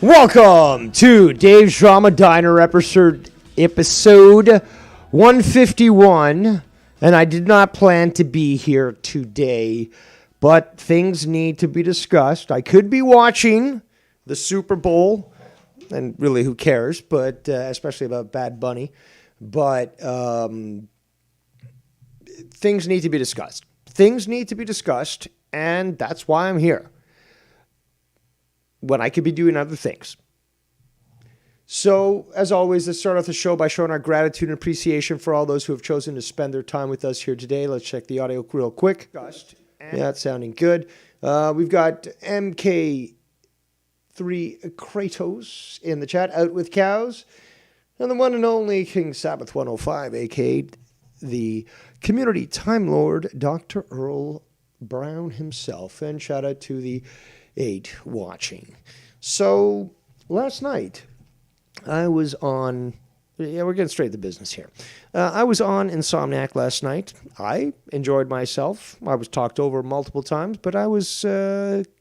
Welcome to Dave's Drama Diner episode 151, and I did not plan to be here today, but things need to be discussed. I could be watching the Super Bowl, and really who cares, but especially about Bad Bunny, but things need to be discussed. Things need to be discussed, and that's why I'm here, when I could be doing other things. So, as always, let's start off the show by showing our gratitude and appreciation for all those who have chosen to spend their time with us here today. Let's check the audio real quick. Yeah, it's sounding good. We've got MK3 Kratos in the chat, Out with Cows, and the one and only King Sabbath 105, a.k.a. the community Time Lord, Dr. Earl Brown himself. And shout out to the 8 watching. So last night I was on, we're getting straight to business here. I was on Insomniac last night. I enjoyed myself. I was talked over multiple times, but I was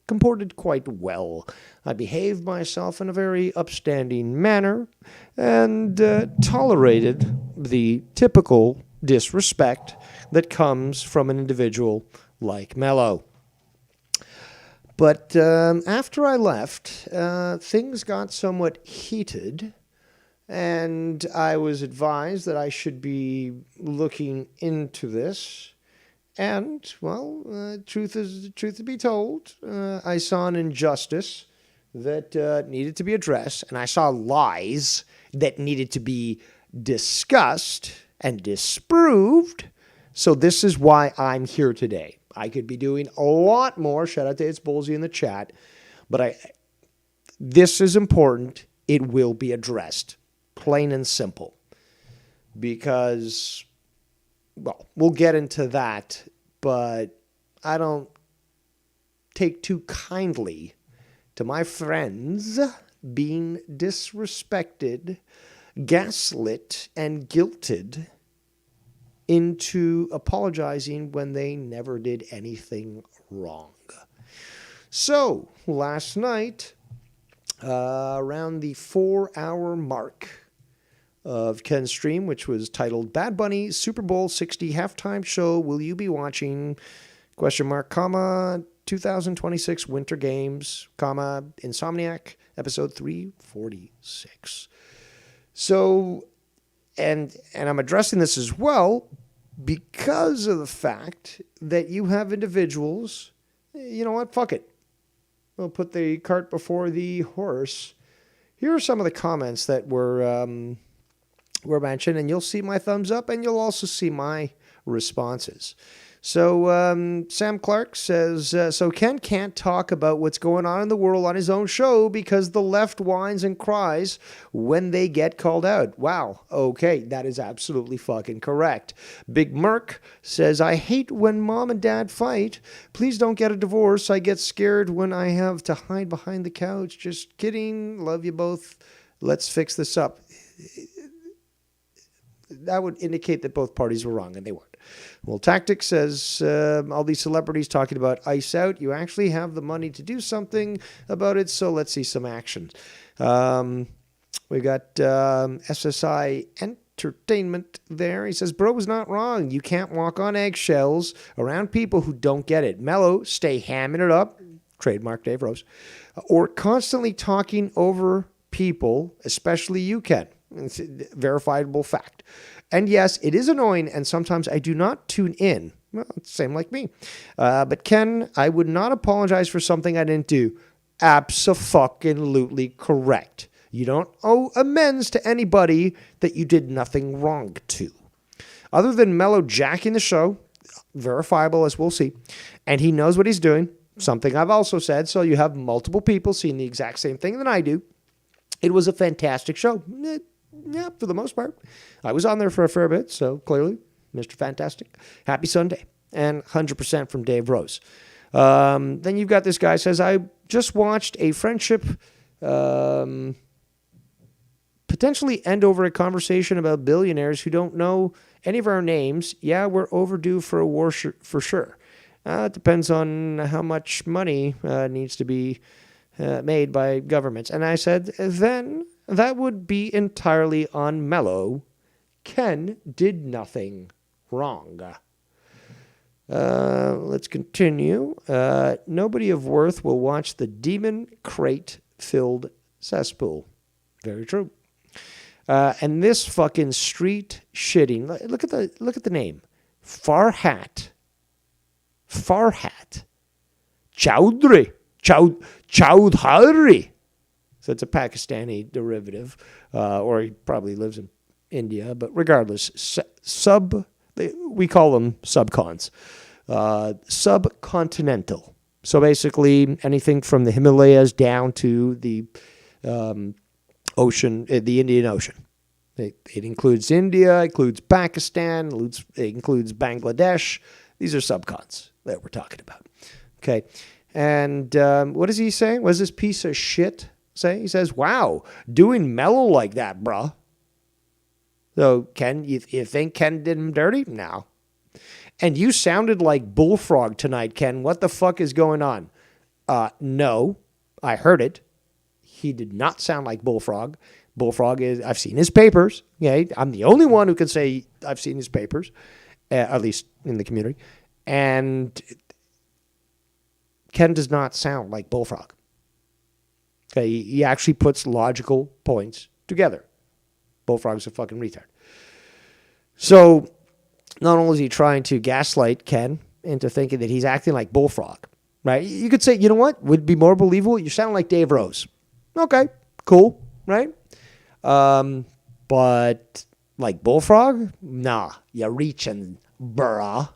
comported quite well. I behaved myself in a very upstanding manner and tolerated the typical disrespect that comes from an individual like Mellow. But after I left, things got somewhat heated, and I was advised that I should be looking into this. And, well, truth to be told, I saw an injustice that needed to be addressed, and I saw lies that needed to be discussed and disproved. So this is why I'm here today. I could be doing a lot more. Shout out to It's Bullsy in the chat. But this is important. It will be addressed. Plain and simple. Because, well, we'll get into that. But I don't take too kindly to my friends being disrespected, gaslit, and guilted into apologizing when they never did anything wrong. So, last night, around the 4-hour mark of Ken's stream, which was titled Bad Bunny Super Bowl 60 Halftime Show, Will You Be Watching? ? 2026 Winter Games, Insomniac, episode 346. So, and I'm addressing this as well because of the fact that you have individuals, you know what, fuck it. We'll put the cart before the horse. Here are some of the comments that were mentioned, and you'll see my thumbs up, and you'll also see my responses. So Sam Clark says, so Ken can't talk about what's going on in the world on his own show because the left whines and cries when they get called out. Wow. Okay, that is absolutely fucking correct. Big Merc says, I hate when mom and dad fight. Please don't get a divorce. I get scared when I have to hide behind the couch. Just kidding. Love you both. Let's fix this up. That would indicate that both parties were wrong, and they weren't. Well, Tactic says, all these celebrities talking about Ice Out. You actually have the money to do something about it, so let's see some action. We got SSI Entertainment there. He says, bro was not wrong. You can't walk on eggshells around people who don't get it. Mellow, stay hamming it up. Trademark Dave Rose. Or constantly talking over people, especially you, Ken. It's a verifiable fact. And yes, it is annoying, and sometimes I do not tune in. Well, same like me. But Ken, I would not apologize for something I didn't do. Abso-fucking-lutely correct. You don't owe amends to anybody that you did nothing wrong to. Other than Mellow jacking the show, verifiable as we'll see, and he knows what he's doing, something I've also said, so you have multiple people seeing the exact same thing that I do. It was a fantastic show. Yeah, for the most part. I was on there for a fair bit, so clearly, Mr. Fantastic. Happy Sunday. And 100% from Dave Rose. Then you've got this guy says, I just watched a friendship potentially end over a conversation about billionaires who don't know any of our names. Yeah, we're overdue for a war for sure. It depends on how much money needs to be made by governments. And I said, then that would be entirely on Mellow. Ken did nothing wrong. Let's continue. Nobody of worth will watch the demon crate-filled cesspool. Very true. And this fucking street shitting. Look at the name. Farhat. Chowdhury. Chowdhury. So it's a Pakistani derivative, or he probably lives in India. But regardless, we call them subcons. Subcontinental. So basically anything from the Himalayas down to the ocean, the Indian Ocean. It includes India, includes Pakistan, it includes Bangladesh. These are subcons that we're talking about. Okay. And what does he say? What does this piece of shit say? He says, wow, doing Mellow like that, bruh. So, Ken, you think Ken did him dirty? No. And you sounded like Bullfrog tonight, Ken. What the fuck is going on? No, I heard it. He did not sound like Bullfrog. Bullfrog is, I've seen his papers. Okay? I'm the only one who can say I've seen his papers, at least in the community. And Ken does not sound like Bullfrog. Okay? He actually puts logical points together. Bullfrog's a fucking retard. So, not only is he trying to gaslight Ken into thinking that he's acting like Bullfrog, right? You could say, you know what would be more believable? You sound like Dave Rose. Okay, cool, right? But like Bullfrog? Nah, you're reaching, bruh.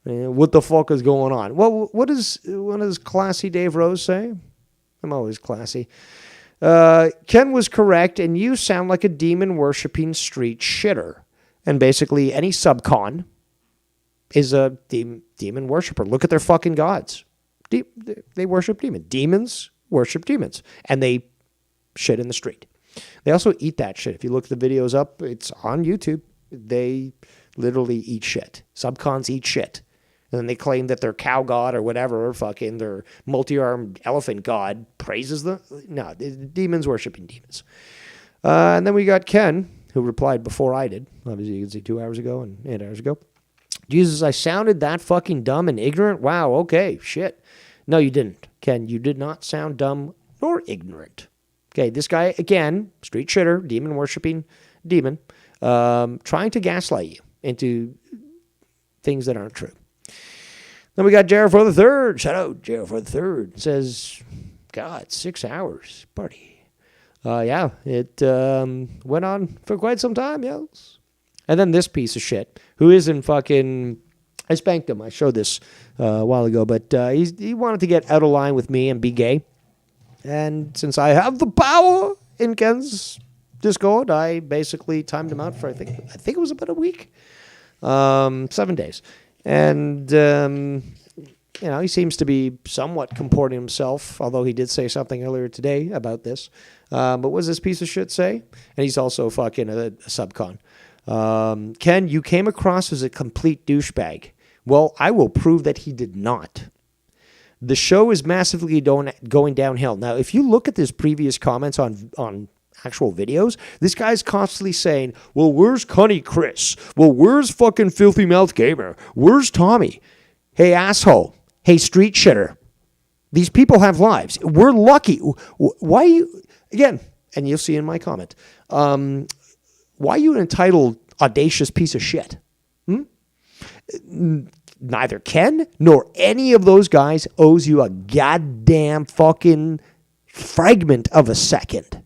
What the fuck is going on? Well, what does classy Dave Rose say? I'm always classy. Ken was correct, and you sound like a demon-worshipping street shitter. And basically, any subcon is a demon worshiper. Look at their fucking gods. They worship demons. Demons worship demons. And they shit in the street. They also eat that shit. If you look the videos up, it's on YouTube. They literally eat shit. Subcons eat shit. And then they claim that their cow god or whatever, fucking their multi-armed elephant god praises them. No, the demons worshiping demons. And then we got Ken, who replied before I did. Obviously, you can see 2 hours ago and 8 hours ago. Jesus, I sounded that fucking dumb and ignorant? Wow, okay, shit. No, you didn't, Ken. You did not sound dumb nor ignorant. Okay, this guy, again, street shitter, demon-worshipping demon, trying to gaslight you into things that aren't true. Then we got Jared for the third. Shout out, Jared for the third. It says, God, 6 hours, buddy. Yeah, it went on for quite some time, yes. And then this piece of shit, who isn't fucking... I spanked him. I showed this a while ago, but he wanted to get out of line with me and be gay. And since I have the power in Ken's Discord, I basically timed him out for, I think it was about a week. 7 days. And... he seems to be somewhat comporting himself, although he did say something earlier today about this. But what does this piece of shit say? And he's also fucking a subcon. Ken, you came across as a complete douchebag. Well, I will prove that he did not. The show is massively going downhill. Now, if you look at his previous comments on actual videos, this guy's constantly saying, well, where's Connie Chris? Well, where's fucking Filthy Mouth Gamer? Where's Tommy? Hey, asshole. Hey, street shitter. These people have lives. We're lucky. Why you... Again, and you'll see in my comment, why are you an entitled, audacious piece of shit? Neither Ken nor any of those guys owes you a goddamn fucking fragment of a second.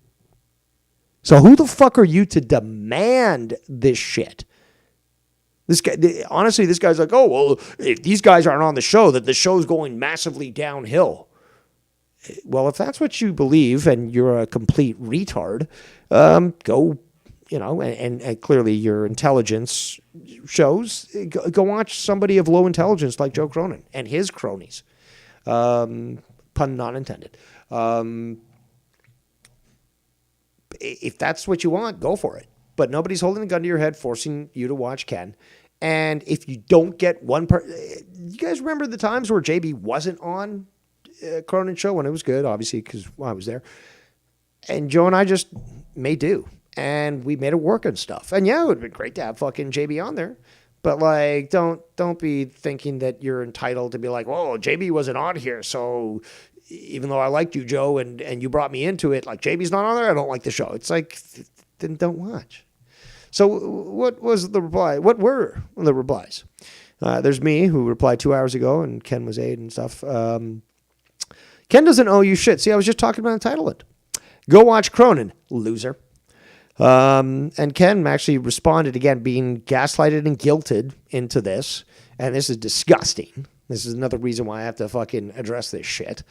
So who the fuck are you to demand this shit? This guy, honestly, this guy's like, oh, well, if these guys aren't on the show, that the show's going massively downhill. Well, if that's what you believe and you're a complete retard, go, and clearly your intelligence shows, go watch somebody of low intelligence like Joe Cronin and his cronies. Pun not intended. if that's what you want, go for it. But nobody's holding a gun to your head, forcing you to watch Ken. And if you don't get one part, you guys remember the times where JB wasn't on Cronin show when it was good, obviously, because I was there. And Joe and I just made do. And we made it work and stuff. And yeah, it would have been great to have fucking JB on there. But like, don't be thinking that you're entitled to be like, oh, JB wasn't on here, so even though I liked you, Joe, and you brought me into it, like JB's not on there, I don't like the show. It's like, then don't watch. So what was the reply? What were the replies? There's me, who replied 2 hours ago, and Ken was 8 and stuff. Ken doesn't owe you shit. See, I was just talking about entitlement. Go watch Cronin, loser. And Ken actually responded again, being gaslighted and guilted into this. And this is disgusting. This is another reason why I have to fucking address this shit.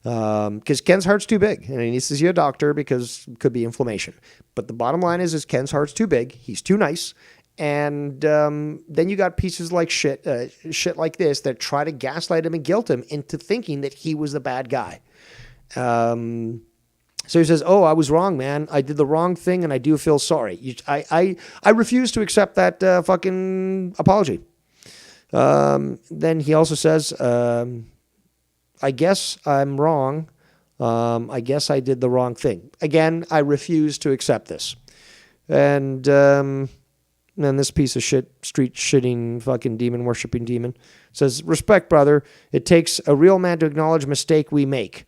Because Ken's heart's too big and he needs to see a doctor because it could be inflammation. But the bottom line is Ken's heart's too big. He's too nice. And then you got pieces like shit like this that try to gaslight him and guilt him into thinking that he was the bad guy. So he says, oh, I was wrong, man. I did the wrong thing, and I do feel sorry. I refuse to accept that fucking apology. Then he also says, I guess I'm wrong. I guess I did the wrong thing. Again, I refuse to accept this. And then this piece of shit, street-shitting, fucking demon-worshipping demon, says, respect, brother. It takes a real man to acknowledge a mistake we make.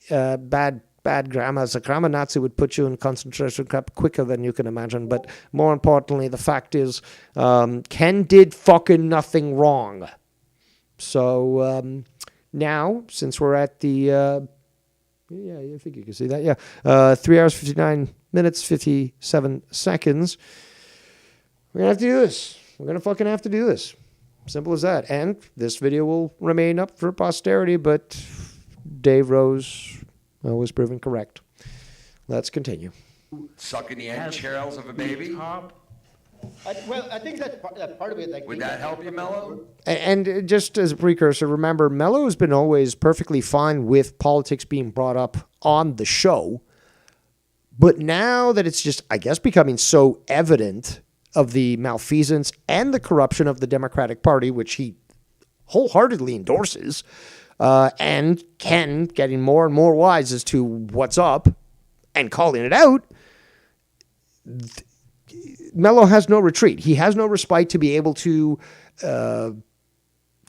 Bad grammar. As a grammar Nazi would put you in concentration camp quicker than you can imagine. But more importantly, the fact is, Ken did fucking nothing wrong. So now, since we're at the, yeah, I think you can see that. Yeah, 3 hours, 59 minutes, 57 seconds. We're going to have to do this. We're going to fucking have to do this. Simple as that. And this video will remain up for posterity, but Dave Rose was proven correct. Let's continue. Sucking the entrails of a baby? I think that's part of it. Like, would that help you, Mellow? And just as a precursor, remember, Mellow has been always perfectly fine with politics being brought up on the show. But now that it's just, I guess, becoming so evident of the malfeasance and the corruption of the Democratic Party, which he wholeheartedly endorses, and Ken getting more and more wise as to what's up and calling it out, Mello has no retreat. He has no respite to be able to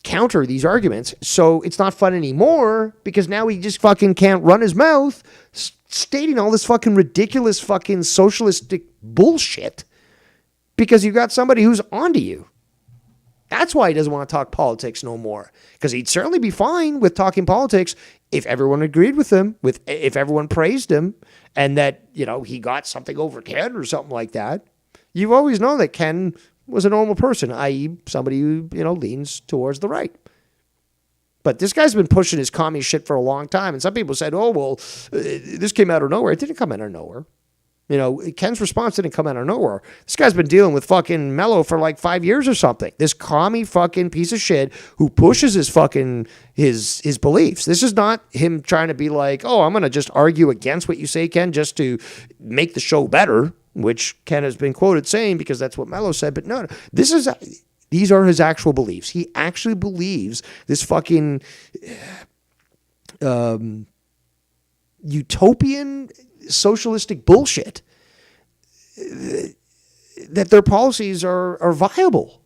counter these arguments. So it's not fun anymore because now he just fucking can't run his mouth stating all this fucking ridiculous fucking socialistic bullshit because you got somebody who's onto you. That's why he doesn't want to talk politics no more. Because he'd certainly be fine with talking politics if everyone agreed with him, if everyone praised him, and that, you know, he got something over Ken or something like that. You've always known that Ken was a normal person, i.e. somebody who, you know, leans towards the right. But this guy's been pushing his commie shit for a long time. And some people said, oh, well, this came out of nowhere. It didn't come out of nowhere. You know, Ken's response didn't come out of nowhere. This guy's been dealing with fucking Mello for like 5 years or something. This commie fucking piece of shit who pushes his fucking, his beliefs. This is not him trying to be like, oh, I'm going to just argue against what you say, Ken, just to make the show better, which Ken has been quoted saying because that's what Mello said. But no, these are his actual beliefs. He actually believes this fucking utopian socialistic bullshit that their policies are viable,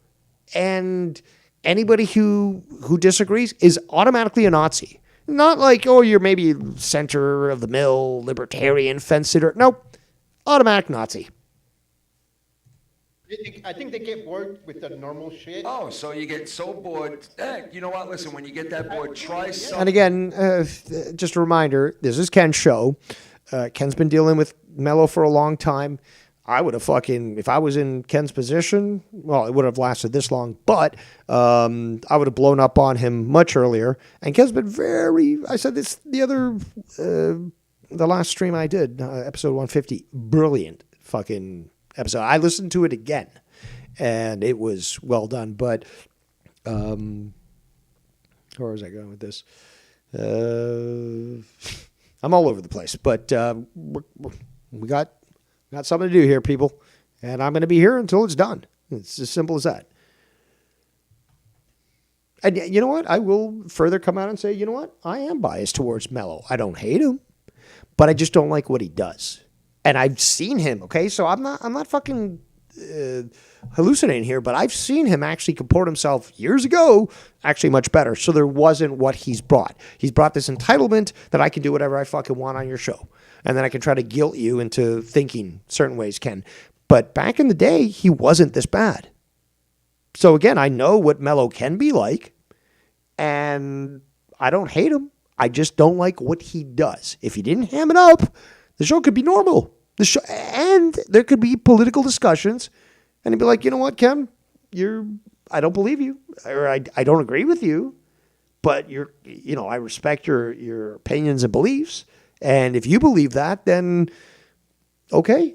and anybody who disagrees is automatically a Nazi. Not like, oh, you're maybe center of the mill libertarian fence sitter. Nope, automatic Nazi. I think they get bored with the normal shit. Oh, so you get so bored. You know what? Listen, when you get that bored, try something. And again, just a reminder, this is Ken's show. Ken's been dealing with Mello for a long time. I would have fucking, if I was in Ken's position, well, it would have lasted this long, but I would have blown up on him much earlier. And Ken's been I said this the last stream I did, episode 150, brilliant fucking episode. I listened to it again, and it was well done, but where was I going with this? I'm all over the place, but we got Got something to do here, people. And I'm going to be here until it's done. It's as simple as that. And you know what? I will further come out and say, you know what? I am biased towards Mellow. I don't hate him, but I just don't like what he does. And I've seen him, okay? So I'm not fucking hallucinating here, but I've seen him actually comport himself years ago actually much better. So there wasn't what he's brought. He's brought this entitlement that I can do whatever I fucking want on your show. And then I can try to guilt you into thinking certain ways, Ken. But back in the day, he wasn't this bad. So again, I know what Mellow can be like, and I don't hate him. I just don't like what he does. If he didn't ham it up, the show could be normal. The show, and there could be political discussions, and he'd be like, you know what, Ken, I don't believe you, or I don't agree with you, but I respect your opinions and beliefs, and if you believe that, then okay.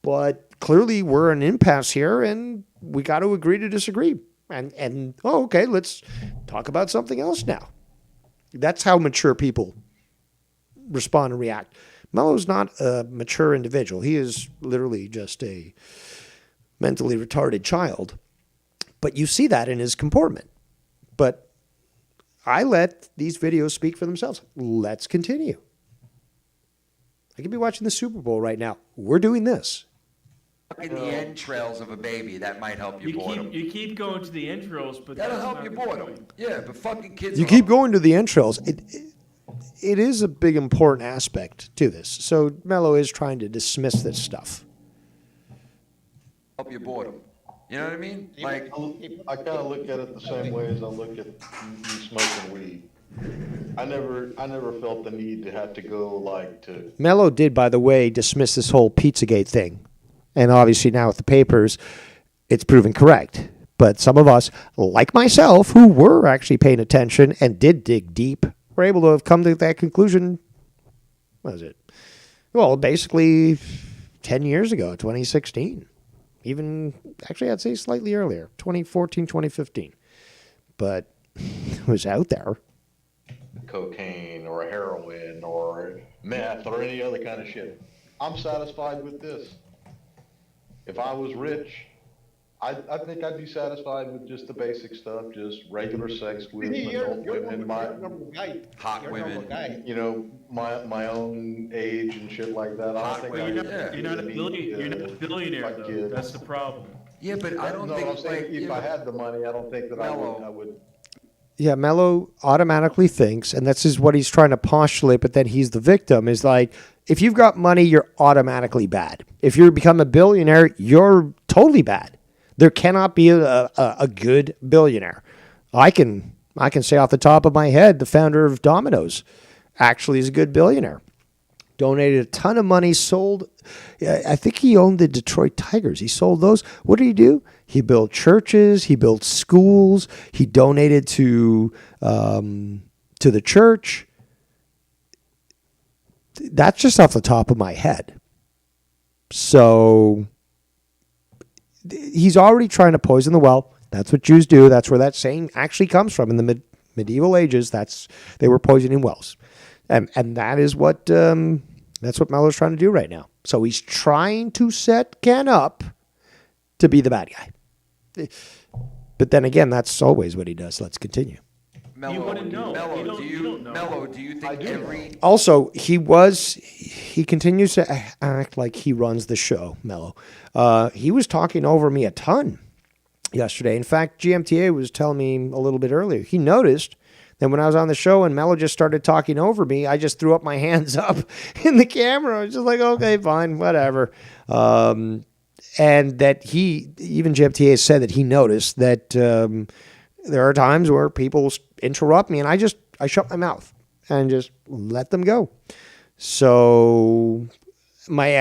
But clearly we're in an impasse here, and we got to agree to disagree. And okay, let's talk about something else now. That's how mature people respond and react. Mellow's not a mature individual. He is literally just a mentally retarded child. But you see that in his comportment. But I let these videos speak for themselves. Let's continue. I could be watching the Super Bowl right now. We're doing this. In the entrails of a baby, that might help you boredom. You keep going to the entrails, but That'll that's help not you the boredom. point. Yeah, but fucking kids. You keep going to the entrails. It is a big important aspect to this. So Mellow is trying to dismiss this stuff. Help you boredom. You know what I mean? Like, I kind of look at it the same way as I look at you smoking weed. I never felt the need to have to go to. Mellow did, by the way, dismiss this whole Pizzagate thing. And obviously now with the papers, it's proven correct. But some of us, like myself, who were actually paying attention and did dig deep, were able to have come to that conclusion. What was it? Well, basically 10 years ago, 2016. Even, actually, I'd say slightly earlier, 2014, 2015. But it was out there. Cocaine or heroin or meth or any other kind of shit. I'm satisfied with this. If I was rich, I think I'd be satisfied with just the basic stuff, just regular sex with adult women, hot women. my own age and shit like that. I don't think You're not a billionaire, though. That's the problem. Yeah, but I don't think. I'm saying if I had the money, I don't think that I would. Yeah, Mellow automatically thinks, and this is what he's trying to postulate, but then he's the victim, is like, if you've got money, you're automatically bad. If you become a billionaire, you're totally bad. There cannot be a good billionaire. I can say off the top of my head, the founder of Domino's actually is a good billionaire. Donated a ton of money, sold. I think he owned the Detroit Tigers. He sold those. What did he do? He built churches. He built schools. He donated to the church. That's just off the top of my head. So he's already trying to poison the well. That's what Jews do. That's where that saying actually comes from. In the medieval ages, they were poisoning wells. And that is what that's what Mellow's trying to do right now. So he's trying to set Ken up to be the bad guy. But then again, that's always what he does. Let's continue. You wouldn't know. Mellow, do you think every... Also, he continues to act like he runs the show, Mellow. He was talking over me a ton yesterday. In fact, GMTA was telling me a little bit earlier. He noticed that when I was on the show and Mellow just started talking over me, I just threw up my hands up in the camera. I was just like, okay, fine, whatever. And that even GMTA said that he noticed that there are times where people interrupt me and I shut my mouth and just let them go. So may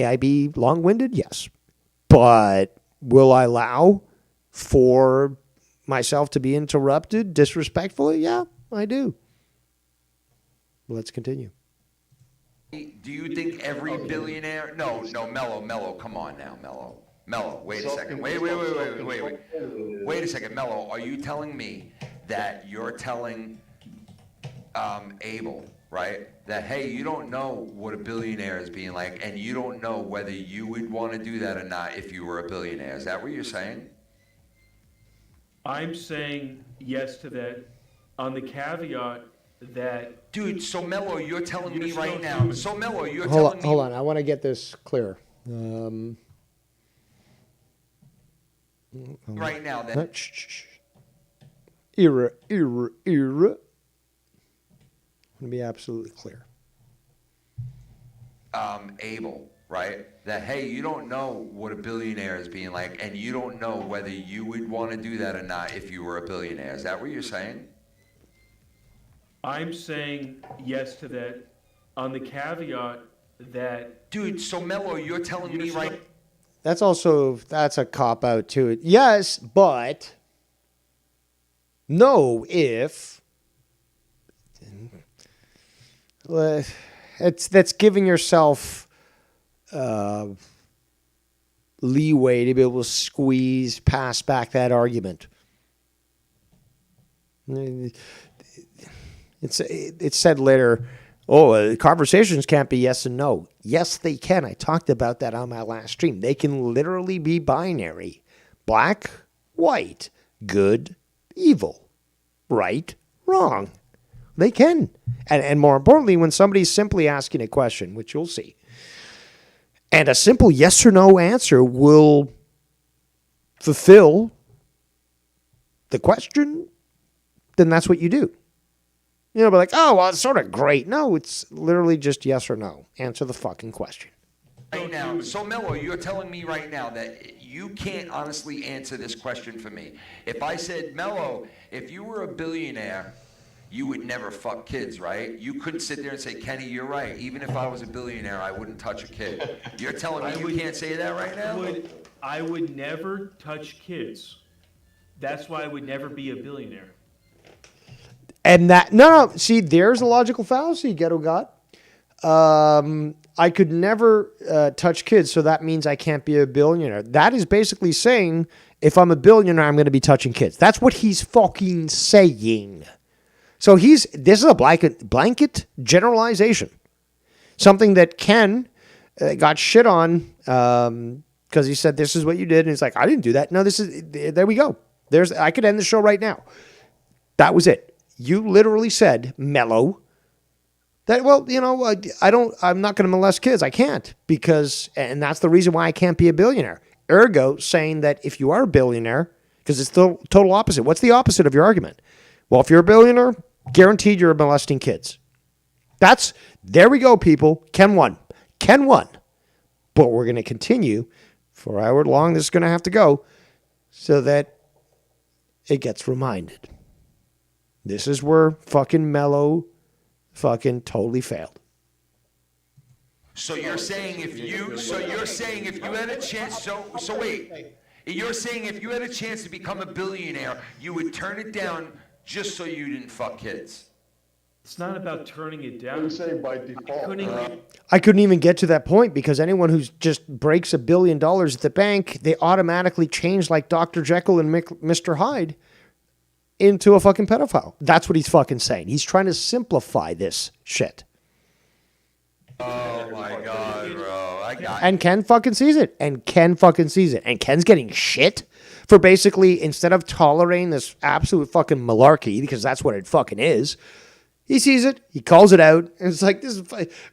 I be long-winded? Yes. But will I allow for myself to be interrupted disrespectfully? Yeah, I do. Let's continue. Do you think every billionaire... No, Mellow, come on now, Mellow, wait a second. Wait. Wait a second, Mellow. Are you telling me that you're telling Abel right? That, hey, you don't know what a billionaire is being like, and you don't know whether you would want to do that or not if you were a billionaire. Is that what you're saying? I'm saying yes to that on the caveat that Dude, so Mello, you're telling You're me still right now. human. So Mello, you're Hold telling on, me. hold on. I want to get this clear. Right now that Shh. Era. I want to be absolutely clear. Abel, right? That, hey, you don't know what a billionaire is being like, and you don't know whether you would want to do that or not if you were a billionaire. Is that what you're saying? I'm saying yes to that on the caveat that Dude, so Mello, you're telling me right. That's a cop out to it. Yes, but no if that's giving yourself leeway to be able to squeeze past back that argument. It's said later, conversations can't be yes and no. Yes, they can. I talked about that on my last stream. They can literally be binary. Black, white, good, evil, right, wrong. They can. And more importantly, when somebody's simply asking a question, which you'll see, and a simple yes or no answer will fulfill the question, then that's what you do. You know, but like, oh, well, it's sort of great. No, it's literally just yes or no. Answer the fucking question. Right now, so Mello, you're telling me right now that you can't honestly answer this question for me. If I said, Mello, if you were a billionaire, you would never fuck kids, right? You couldn't sit there and say, Kenny, you're right. Even if I was a billionaire, I wouldn't touch a kid. You're telling me you can't say that right now? I would never touch kids. That's why I would never be a billionaire. And that, no, see, there's a logical fallacy Ghetto got. I could never touch kids, so that means I can't be a billionaire. That is basically saying, if I'm a billionaire, I'm going to be touching kids. That's what he's fucking saying. So this is a blanket generalization. Something that Ken got shit on because he said, this is what you did. And he's like, I didn't do that. No, there we go. I could end the show right now. That was it. You literally said, Mello, that, well, you know, I'm not going to molest kids. I can't and that's the reason why I can't be a billionaire. Ergo, saying that if you are a billionaire, because it's the total opposite. What's the opposite of your argument? Well, if you're a billionaire, guaranteed you're molesting kids. There we go, people. Ken won. But we're going to continue for however long this is going to have to go so that it gets reminded. This is where fucking Mello fucking totally failed. So you're saying if you had a chance, so wait. You're saying if you had a chance to become a billionaire, you would turn it down just so you didn't fuck kids. It's not about turning it I down. would say by default. I couldn't even get to that point because anyone who just breaks $1 billion at the bank, they automatically change like Dr. Jekyll and Mr. Hyde into a fucking pedophile. That's what he's fucking saying. He's trying to simplify this shit. Oh my God, bro. I got And Ken fucking sees it. And Ken's getting shit for basically, instead of tolerating this absolute fucking malarkey, because that's what it fucking is, he sees it, he calls it out, and it's like, this is,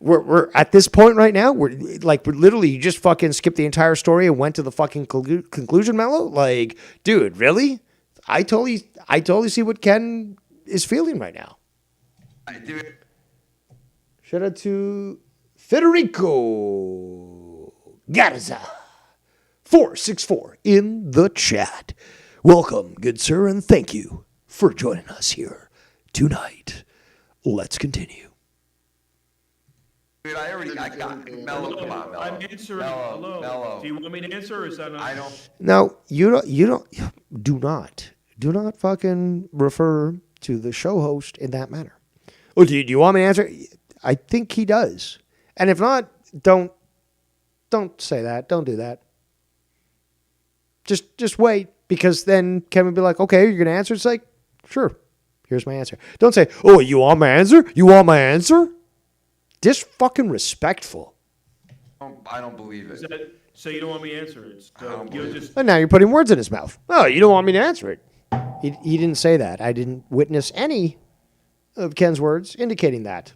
we're at this point right now, we're literally, you just fucking skipped the entire story and went to the fucking conclusion, Mello? Like, dude, really? I totally see what Ken is feeling right now. Dude. Shout out to Federico Garza 464 in the chat. Welcome, good sir, and thank you for joining us here tonight. Let's continue. Dude, I got Mello. Come on, Mello. I'm answering. Hello. Mello. Do you want me to answer, or is that not? I don't. Now, do not fucking refer to the show host in that manner. Oh, do you want me to answer? I think he does. And if not, don't say that. Don't do that. Just wait, because then Kevin will be like, okay, you're going to answer? It's like, sure. Here's my answer. Don't say, oh, you want my answer? You want my answer? Just fucking respectful. I don't believe it. So you don't want me to answer it. So you'll just And now you're putting words in his mouth. Oh, you don't want me to answer it. He didn't say that. I didn't witness any of Ken's words indicating that.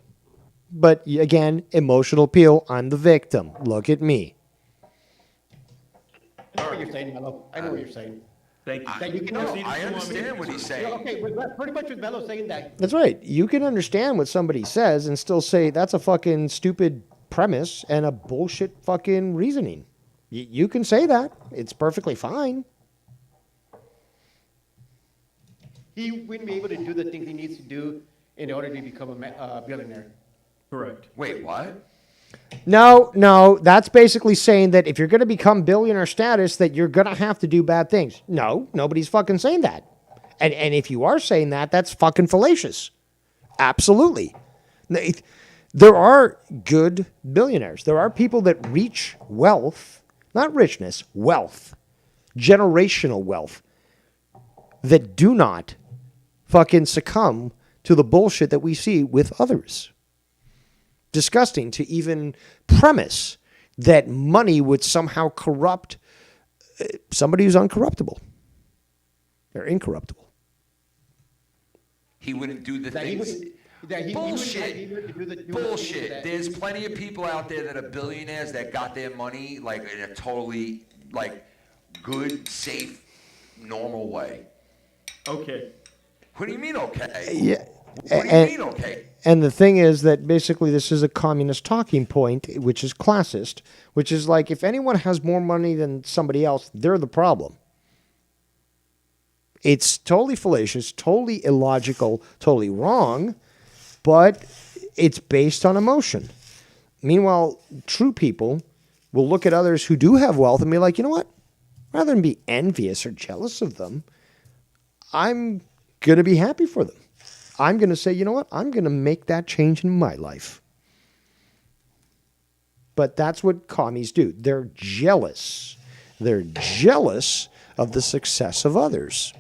But again, emotional appeal. I'm the victim. Look at me. I know what you're saying, Mello. I know what you're saying. thank you. That you can No, I understand what he's saying. Okay, but that's pretty much what Mello's saying that. That's right. You can understand what somebody says and still say that's a fucking stupid premise and a bullshit fucking reasoning. You can say that. It's perfectly fine. He wouldn't be able to do the things he needs to do in order to become a billionaire. Correct. Wait, what? No, that's basically saying that if you're going to become billionaire status, that you're going to have to do bad things. No, nobody's fucking saying that. And if you are saying that, that's fucking fallacious. Absolutely. There are good billionaires. There are people that reach wealth, not richness, wealth, generational wealth, that do not fucking succumb to the bullshit that we see with others. Disgusting to even premise that money would somehow corrupt somebody who's uncorruptible. They're incorruptible. He wouldn't do the That he things. wouldn't- that he Bullshit. wouldn't have to do the things Bullshit. that- There's plenty of people out there that are billionaires that got their money like in a totally like good, safe, normal way. Okay. What do you mean okay? Yeah. What do you mean okay? And the thing is that basically this is a communist talking point, which is classist, which is like if anyone has more money than somebody else, they're the problem. It's totally fallacious, totally illogical, totally wrong, but it's based on emotion. Meanwhile, true people will look at others who do have wealth and be like, you know what? Rather than be envious or jealous of them, I'm going to be happy for them. I'm going to say, you know what? I'm going to make that change in my life. But that's what commies do. They're jealous. They're jealous of the success of others.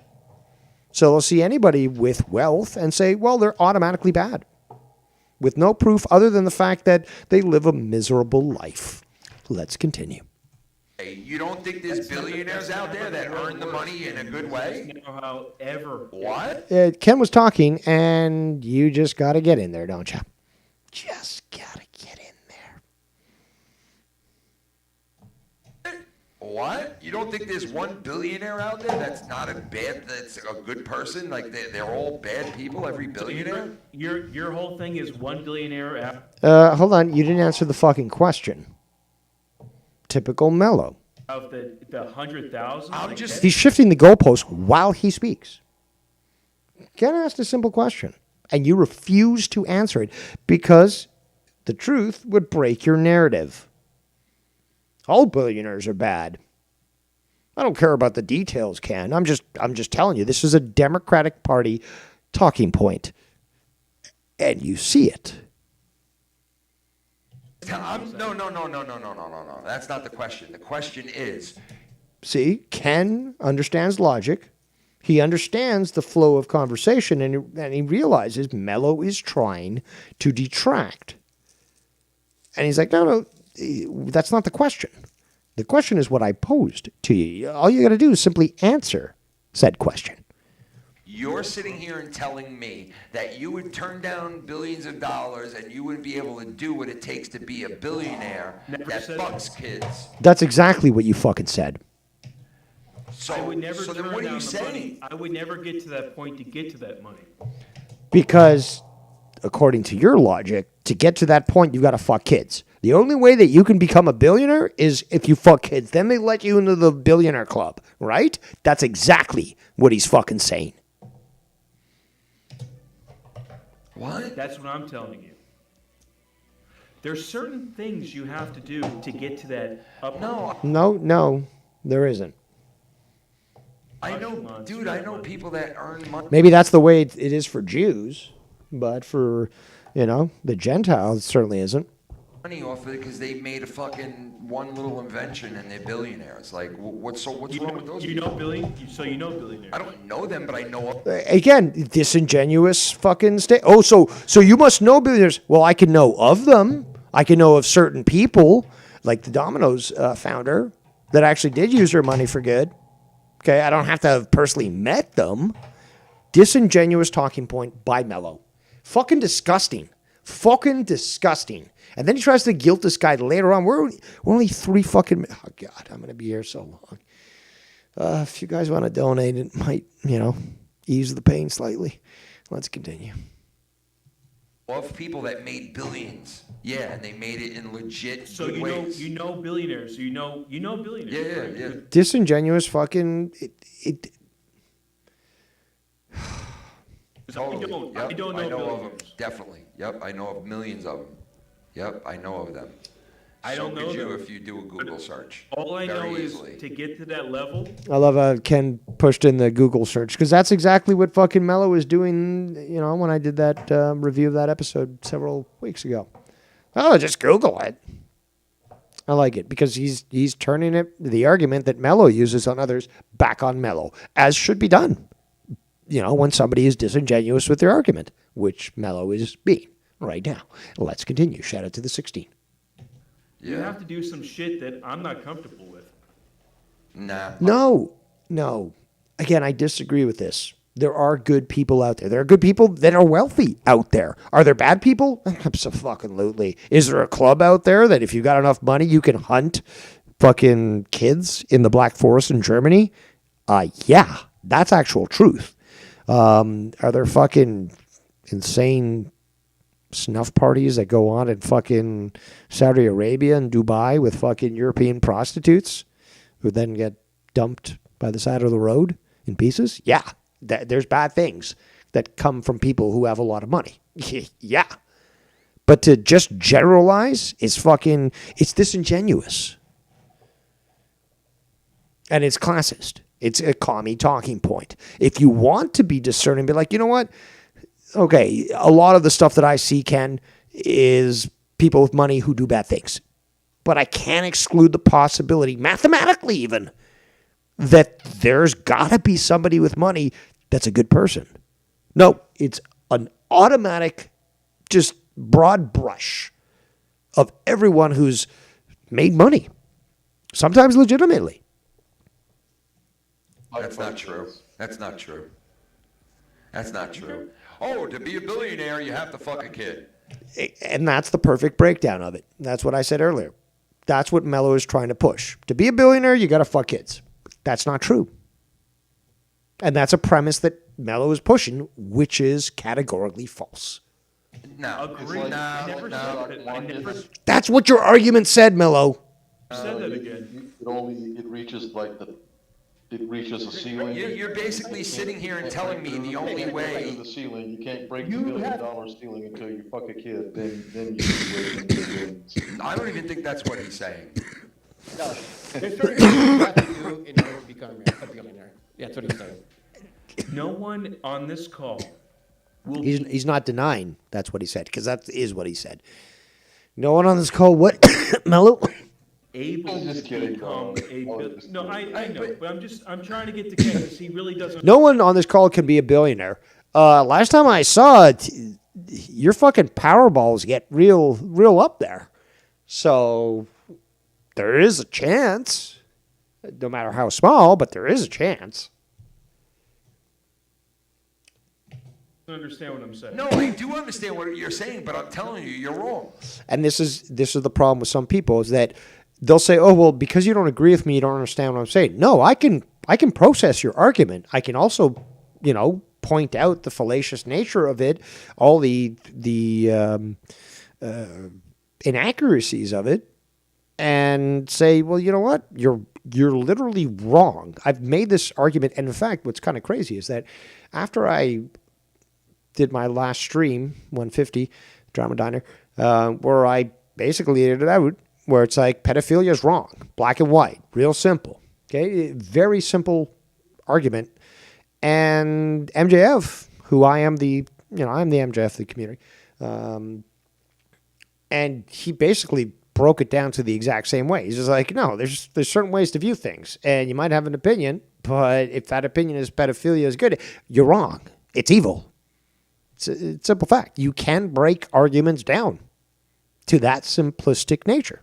So they'll see anybody with wealth and say, well, they're automatically bad, with no proof other than the fact that they live a miserable life. Let's continue. Hey, you don't think there's billionaires out there that earn the money in a good way? Never, however. What? Ken was talking, and you just got to get in there, don't you? Just got to get in there. What? You don't think there's one billionaire out there that's not that's a good person? Like they're all bad people, every billionaire? Your whole thing is one billionaire after Hold on. You didn't answer the fucking question. Typical Mellow. of the 100,000. I'm just- He's shifting the goalpost while he speaks. Ken asked a simple question, and you refuse to answer it because the truth would break your narrative. All billionaires are bad. I don't care about the details, Ken. I'm just telling you, this is a Democratic Party talking and you see it. No. That's not the question. The question is, See, Ken understands logic. He understands the flow of conversation, and he realizes Mellow is trying to detract. And he's like, no, that's not the question. The question is what I posed to you. All you got to do is simply answer said question. you're sitting here and telling me that you would turn down billions of dollars and you wouldn't be able to do what it takes to be a billionaire that said fucks kids. That's exactly what you fucking said. So, I would never so turn then what are down you the saying? money. I would never get to that point to get to that money. Because, according to your logic, to get to that point, you've got to fuck kids. The only way that you can become a billionaire is if you fuck kids. Then they let you into the billionaire club, right? That's exactly what he's fucking saying. What? That's what I'm telling you. There's certain things you have to do to get to that up. No, No, there isn't. I know, dude, I know people that earn money. Maybe that's the way it is for Jews, but for, the Gentiles, it certainly isn't. money off of it because they made a fucking one little invention and they're billionaires. Like, what's wrong with those You people? know billionaires. I don't know them, but I know. Again, disingenuous fucking state. Oh, so you must know billionaires. Well, I can know of them. I can know of certain people, like the Domino's founder, that actually did use their money for good. Okay, I don't have to have personally met them. Disingenuous talking point by Mellow. Fucking disgusting. Fucking disgusting. And then he tries to guilt this guy later on. We're only 3 fucking... Oh, God, I'm going to be here so long. If you guys want to donate, it might, ease the pain slightly. Let's continue. Of people that made billions. Yeah, and they made it in legit So good ways. you know billionaires. You know billionaires. Yeah. Disingenuous fucking... Totally. I don't know of them. billionaires. Definitely. Yep, I know of millions of them. Yep, I know of them. I don't know could you them. if you do a Google search. All I Very know easily. is to get to that level. I love how Ken pushed in the Google search because that's exactly what fucking Mello was doing, when I did that review of that episode several weeks ago. Oh, just Google it. I like it because he's turning the argument that Mello uses on others back on Mello, as should be done. When somebody is disingenuous with their argument, which Mello is being right now. Let's continue. Shout out to the 16. You have to do some shit that I'm not comfortable with. Nah. No. Again, I disagree with this. There are good people out there. There are good people that are wealthy out there. Are there bad people? Absolutely. Is there a club out there that if you got enough money, you can hunt fucking kids in the Black Forest in Germany? Yeah, that's actual truth. Are there fucking insane snuff parties that go on in fucking Saudi Arabia and Dubai with fucking European prostitutes who then get dumped by the side of the road in pieces? Yeah, there's bad things that come from people who have a lot of money. Yeah. But to just generalize is it's disingenuous. And it's classist. It's a commie talking point. If you want to be discerning, be like, you know what? Okay, a lot of the stuff that I see, Ken, is people with money who do bad things. But I can't exclude the possibility, mathematically even, that there's got to be somebody with money that's a good person. No, it's an automatic, just broad brush of everyone who's made money, sometimes legitimately. That's not true. That's not true. That's not true. Oh, to be a billionaire, you have to fuck a kid. And that's the perfect breakdown of it. That's what I said earlier. That's what Mello is trying to push. To be a billionaire, you got to fuck kids. That's not true. And that's a premise that Mello is pushing, which is categorically false. No. Agreed. No. I never said that. I never That's what your argument said, Mello. said that again. It reaches a ceiling. You're basically sitting here and telling me the only way. The ceiling, you can't break the $1 billion ceiling until you fuck a kid. Then you can break it. I don't even think that's what he's saying. No, there's certain things you have to do in order to become a billionaire. Yeah, that's what he's saying. No one on this call will He's not denying that's what he said, because that is what he said. No one on this call, what? Mello? able I'm to just kidding, become bro. a I was bill. just No, kidding. I know, but I'm trying to get to Ken because he really doesn't. No one on this call can be a billionaire. Last time I saw it, your fucking Powerballs get real up there. So there is a chance, no matter how small, but there is a chance. Understand what I'm saying? No, I do understand what you're saying, but I'm telling you, you're wrong. And this is the problem with some people is that they'll say, "Oh, well, because you don't agree with me, you don't understand what I'm saying." No, I can process your argument. I can also, point out the fallacious nature of it, all the inaccuracies of it, and say, "Well, you know what? You're literally wrong." I've made this argument, and in fact, what's kind of crazy is that after I did my last stream, 150, Drama Diner, where I basically laid it out, where it's like pedophilia is wrong, black and white, real simple. Okay, very simple argument. And MJF, who I am I'm the MJF of the community, And he basically broke it down to the exact same way. He's just like, no, there's certain ways to view things, and you might have an opinion, but if that opinion is pedophilia is good, you're wrong. It's evil. It's a simple fact. You can break arguments down to that simplistic nature.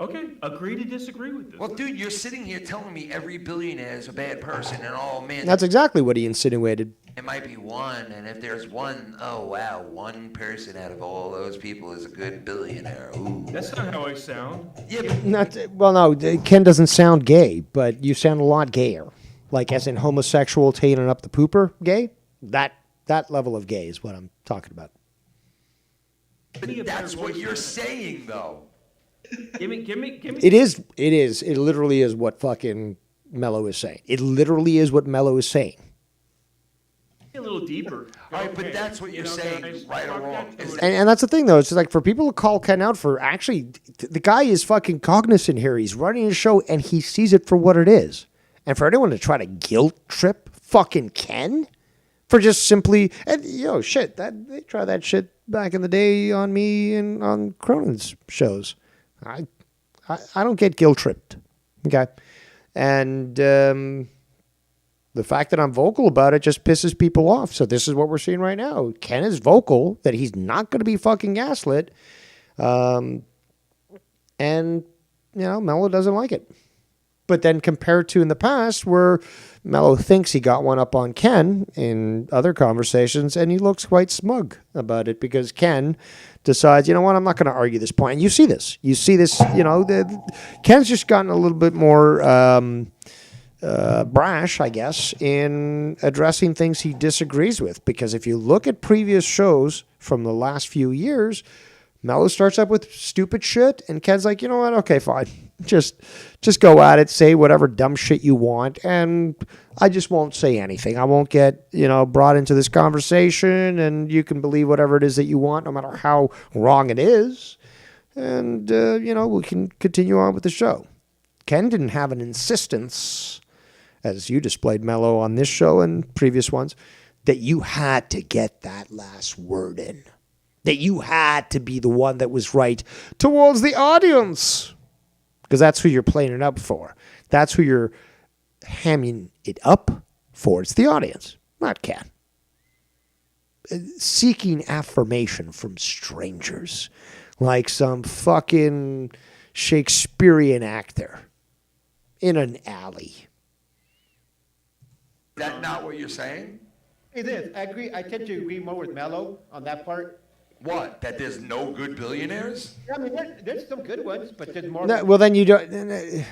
Okay, agree to disagree with this. Well, dude, you're sitting here telling me every billionaire is a bad person, and oh man, That's exactly what he insinuated. it might be one, and if there's one, oh wow, one person out of all those people is a good billionaire. Ooh. That's not how I sound. Yeah, but No, Ken doesn't sound gay, but you sound a lot gayer. Like as in homosexual, taking up the pooper gay. That level of gay is what I'm talking about. that's what you're saying, though. Give me. It is. It literally is what fucking Mellow is saying. It literally is what Mellow is saying. A little deeper. All right, but Okay, that's what you're saying, guys, right or talk wrong. that Is through. that- And that's the thing, though. It's just like for people to call Ken out for actually, the guy is fucking cognizant here. He's running his show and he sees it for what it is. And for anyone to try to guilt trip fucking Ken for just simply, and shit, they tried that shit back in the day on me and on Cronin's shows. I don't get guilt tripped. Okay. And the fact that I'm vocal about it just pisses people off. So this is what we're seeing right now. Ken is vocal that he's not going to be fucking gaslit. And, Mellow doesn't like it. But then compared to in the past where Mellow thinks he got one up on Ken in other conversations, and he looks quite smug about it because Ken decides, you know what, I'm not going to argue this point. And you see this. Ken's just gotten a little bit more brash, I guess, in addressing things he disagrees with. Because if you look at previous shows from the last few years, Mellow starts up with stupid shit, and Ken's like, you know what, okay, fine. Just go at it, say whatever dumb shit you want, and I just won't say anything. I won't get, brought into this conversation, and you can believe whatever it is that you want, no matter how wrong it is. And, we can continue on with the show. Ken didn't have an insistence, as you displayed, Mellow, on this show and previous ones, that you had to get that last word in. That you had to be the one that was right towards the audience. Because that's who you're playing it up for. That's who you're hamming it up for. It's the audience, not Ken. Seeking affirmation from strangers. Like some fucking Shakespearean actor in an alley. Is that not what you're saying? It is. I agree. I tend to agree more with Mellow on that part. What? That there's no good billionaires? I mean, there's some good ones, but there's more. No, well, then you don't.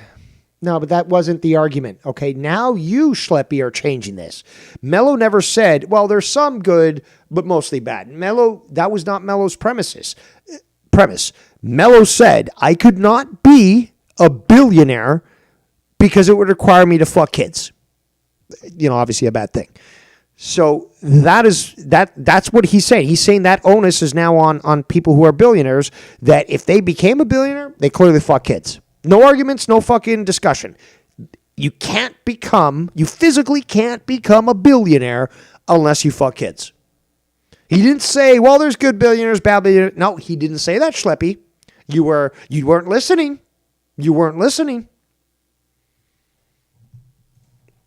No, but that wasn't the argument. Okay, now you, Schleppy, are changing this. Mellow never said, well, there's some good, but mostly bad. Mellow, that was not Mellow's premise. Mellow said, I could not be a billionaire because it would require me to fuck kids. Obviously a bad thing. So that's what he's saying. He's saying that onus is now on people who are billionaires, that if they became a billionaire, they clearly fuck kids. No arguments, no fucking discussion. You physically can't become a billionaire unless you fuck kids. He didn't say, well, there's good billionaires, bad billionaires. No, he didn't say that, Schleppy. You weren't listening. You weren't listening.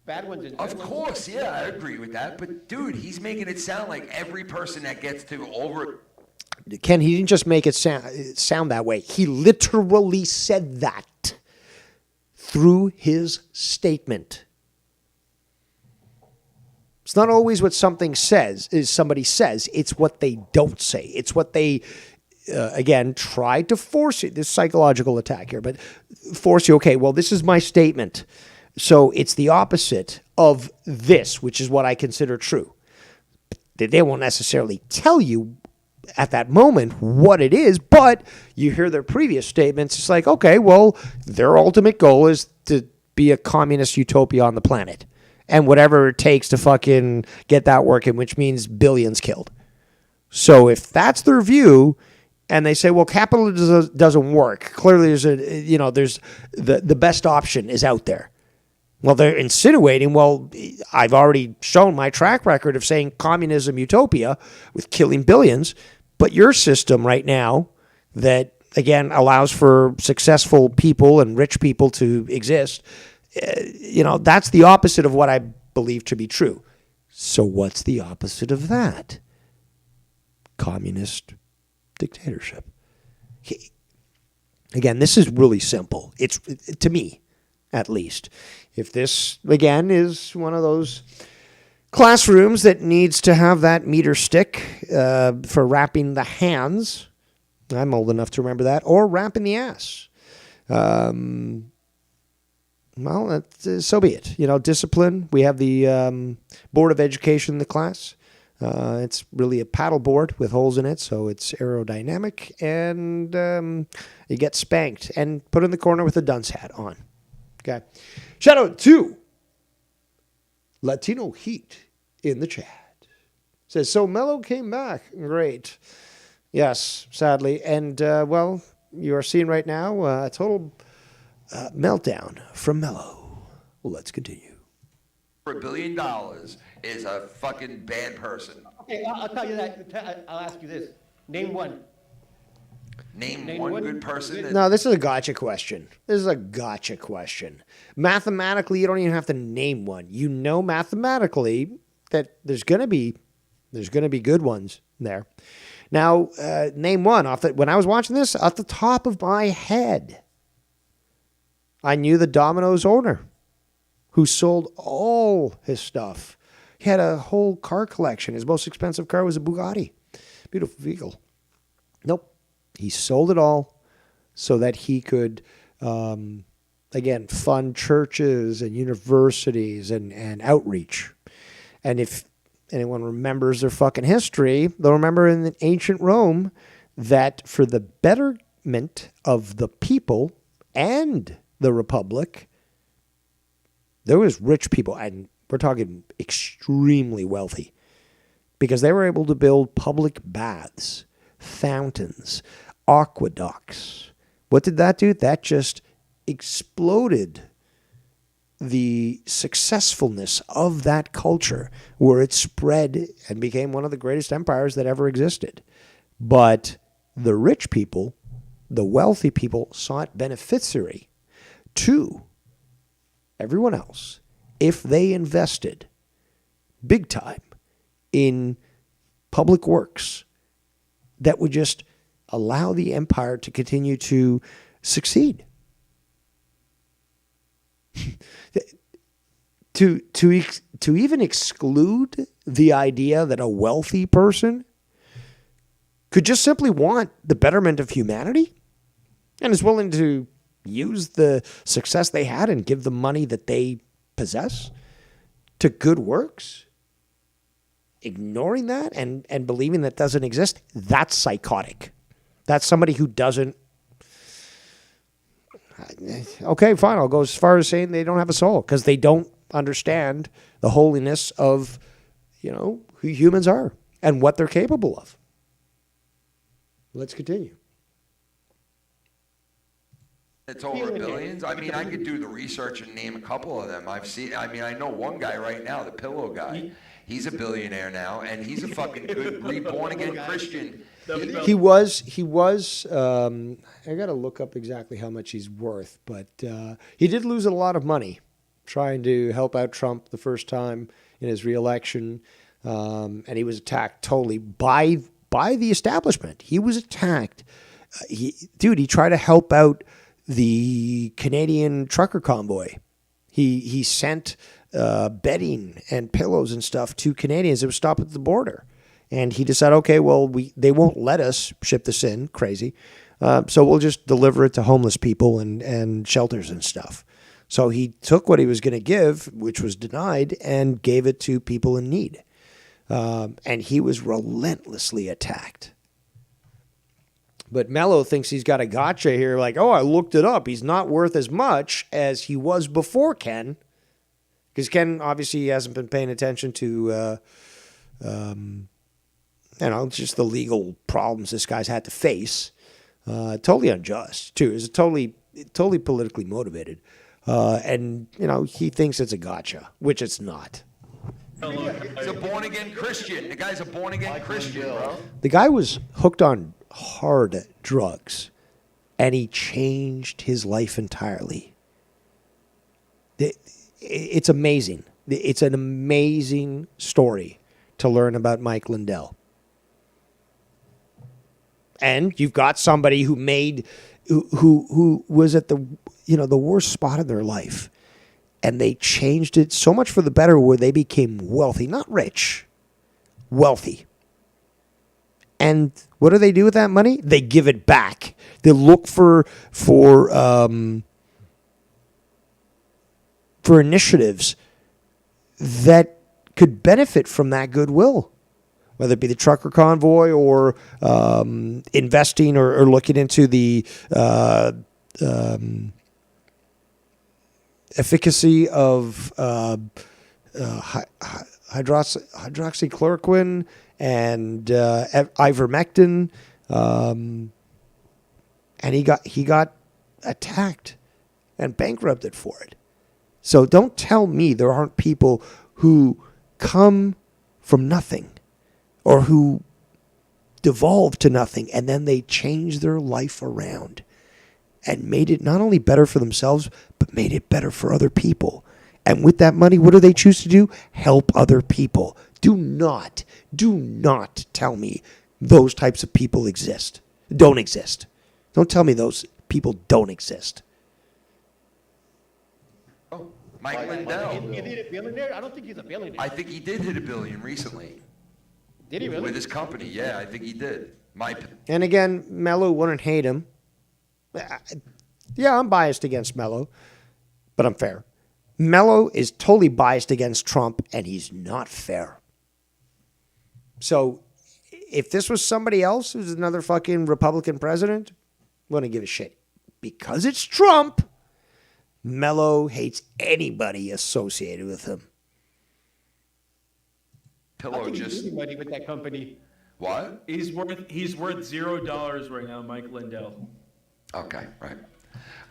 Bad ones and good Of ones. course, yeah, I agree with that. But dude, he's making it sound like every person that gets to over. Ken, he didn't just make it sound that way. He literally said that through his statement. It's not always what somebody says. It's what they don't say. It's what they, again, try to force you. This psychological attack here, but force you, okay, well, this is my statement. So it's the opposite of this, which is what I consider true. They won't necessarily tell you at that moment what it is, but you hear their previous statements. It's like, okay, well, their ultimate goal is to be a communist utopia on the planet. And whatever it takes to fucking get that working, which means billions killed. So if that's their view, and they say, well, capitalism doesn't work. Clearly there's the best option is out there. Well, they're insinuating, well, I've already shown my track record of saying communism utopia with killing billions, but your system right now that, again, allows for successful people and rich people to exist, that's the opposite of what I believe to be true. So what's the opposite of that? Communist dictatorship. Again, this is really simple. It's, to me, at least. If this, again, is one of those classrooms that needs to have that meter stick for wrapping the hands, I'm old enough to remember that, or wrapping the ass. Well, so be it. Discipline. We have the Board of Education in the class. It's really a paddle board with holes in it, so it's aerodynamic, and you get spanked and put in the corner with a dunce hat on. Okay. Shout out to Latino Heat in the chat. Says, so Mellow came back. Great. Yes, sadly. And, well, you are seeing right now a total meltdown from Mellow. Well, let's continue. For $1 billion is a fucking bad person. Okay, I'll tell you that. I'll ask you this. Name one. Name one good person. That, No, this is a gotcha question. Mathematically, you don't even have to name one. You know mathematically that there's gonna be good ones there. Now, name one when I was watching this, off the top of my head, I knew the Domino's owner who sold all his stuff. He had a whole car collection. His most expensive car was a Bugatti. Beautiful vehicle. Nope. He sold it all so that he could, again, fund churches and universities and outreach. And if anyone remembers their fucking history, they'll remember in ancient Rome that for the betterment of the people and the republic, there was rich people, and we're talking extremely wealthy, because they were able to build public baths, fountains, aqueducts. What did that do? That just exploded the successfulness of that culture, where it spread and became one of the greatest empires that ever existed. But the rich people, the wealthy people, saw it beneficiary to everyone else if they invested big time in public works that would just allow the empire to continue to succeed. To even exclude the idea that a wealthy person could just simply want the betterment of humanity and is willing to use the success they had and give the money that they possess to good works, ignoring that and believing that doesn't exist, that's psychotic. That's somebody who doesn't. Okay, fine. I'll go as far as saying they don't have a soul because they don't understand the holiness of, who humans are and what they're capable of. Let's continue. it's over billions. I mean, I could do the research and name a couple of them. I know one guy right now, the Pillow Guy. He's a billionaire now, and he's a fucking good reborn again Christian. He was. I got to look up exactly how much he's worth, but he did lose a lot of money trying to help out Trump the first time in his reelection, and he was attacked totally by the establishment. He was attacked. He tried to help out the Canadian trucker convoy. He sent bedding and pillows and stuff to Canadians that would stop at the border. And he decided, okay, well, they won't let us ship this in, crazy. So we'll just deliver it to homeless people and shelters and stuff. So he took what he was going to give, which was denied, and gave it to people in need. And he was relentlessly attacked. But Mellow thinks he's got a gotcha here, like, oh, I looked it up. He's not worth as much as he was before Ken. Because Ken obviously hasn't been paying attention to, just the legal problems this guy's had to face. Totally unjust, too. It's totally politically motivated. And, he thinks it's a gotcha, which it's not. He's a born-again Christian. The guy's a born-again Christian, bro. The guy was hooked on hard drugs, and he changed his life entirely. It's amazing. It's an amazing story to learn about Mike Lindell. And you've got somebody who was at the worst spot in their life, and they changed it so much for the better where they became wealthy, not rich, wealthy. And what do they do with that money? They give it back. They look for initiatives that could benefit from that goodwill, whether it be the trucker convoy or investing or looking into the efficacy of hydroxychloroquine and ivermectin, and he got attacked and bankrupted for it. So don't tell me there aren't people who come from nothing or who devolve to nothing and then they change their life around and made it not only better for themselves, but made it better for other people. And with that money, what do they choose to do? Help other people. Do not tell me those types of people don't exist. Don't tell me those people don't exist. Mike Lindell. Is he a billionaire? I don't think he's a billionaire. I think he did hit $1 billion recently. Did he really? With his company, yeah, I think he did. And again, Mello wouldn't hate him. Yeah, I'm biased against Mello, but I'm fair. Mello is totally biased against Trump, and he's not fair. So if this was somebody else who's another fucking Republican president, wouldn't give a shit. Because it's Trump, Mello hates anybody associated with him. I think he's losing money with that company. What? He's worth $0 right now, Mike Lindell. Okay, right.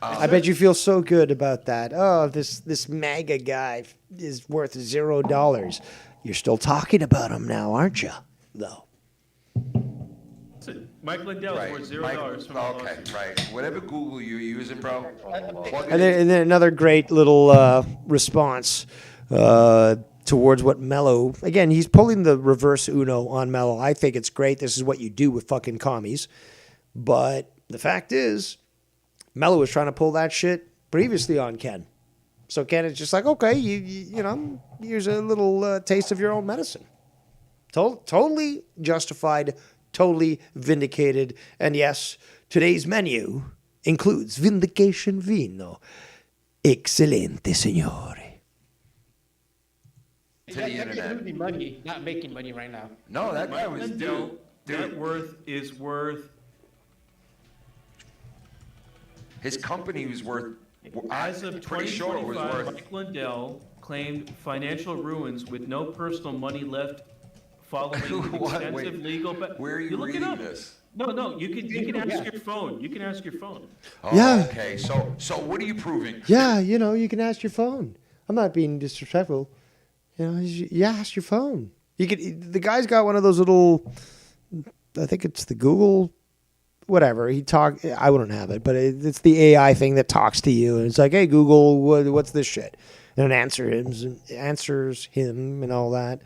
I bet you feel so good about that. Oh, this MAGA guy is worth $0. You're still talking about him now, aren't you? Though. Listen, Mike Lindell is worth $0 from Okay, right. Whatever Google you're using, bro. Plug it And in. then another great little response towards what Mello, again, he's pulling the reverse Uno on Mello. I think it's great. This is what you do with fucking commies. But the fact is, Mello was trying to pull that shit previously on Ken. So Ken is just like, okay, you know, here's a little taste of your own medicine. Totally justified, totally vindicated. And yes, today's menu includes Vindication Vino. Excelente, signore. To the internet. Losing money, not making money right now. No, that guy Mike was Lindell, dude. net worth is worth, His company was worth. as of pretty sure it was 2025, worth. Mike Lindell claimed financial ruins with no personal money left following What? extensive Wait, legal. Where are you look it reading up. this? No, you can ask your phone. You can ask your phone. Oh, Yeah. Okay, so what are you proving? Yeah, you know, you can ask your phone. I'm not being disrespectful. You know, you ask your phone. You could. The guy's got one of those little. I think it's the Google, whatever. I wouldn't have it, but it's the AI thing that talks to you, and it's like, "Hey Google, what's this shit?" And it answers him and all that.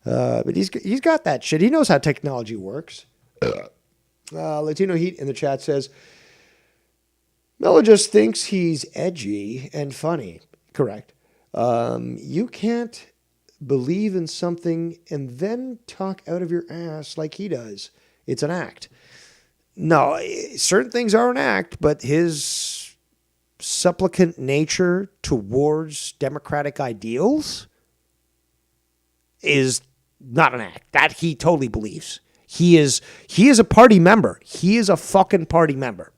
But he's got that shit. He knows how technology works. Latino Heat in the chat says, Mello just thinks he's edgy and funny. Correct. You can't believe in something and then talk out of your ass like he does. It's an act. No, certain things are an act, but his supplicant nature towards democratic ideals is not an act. That he totally believes. He is a party member. He is a fucking party member.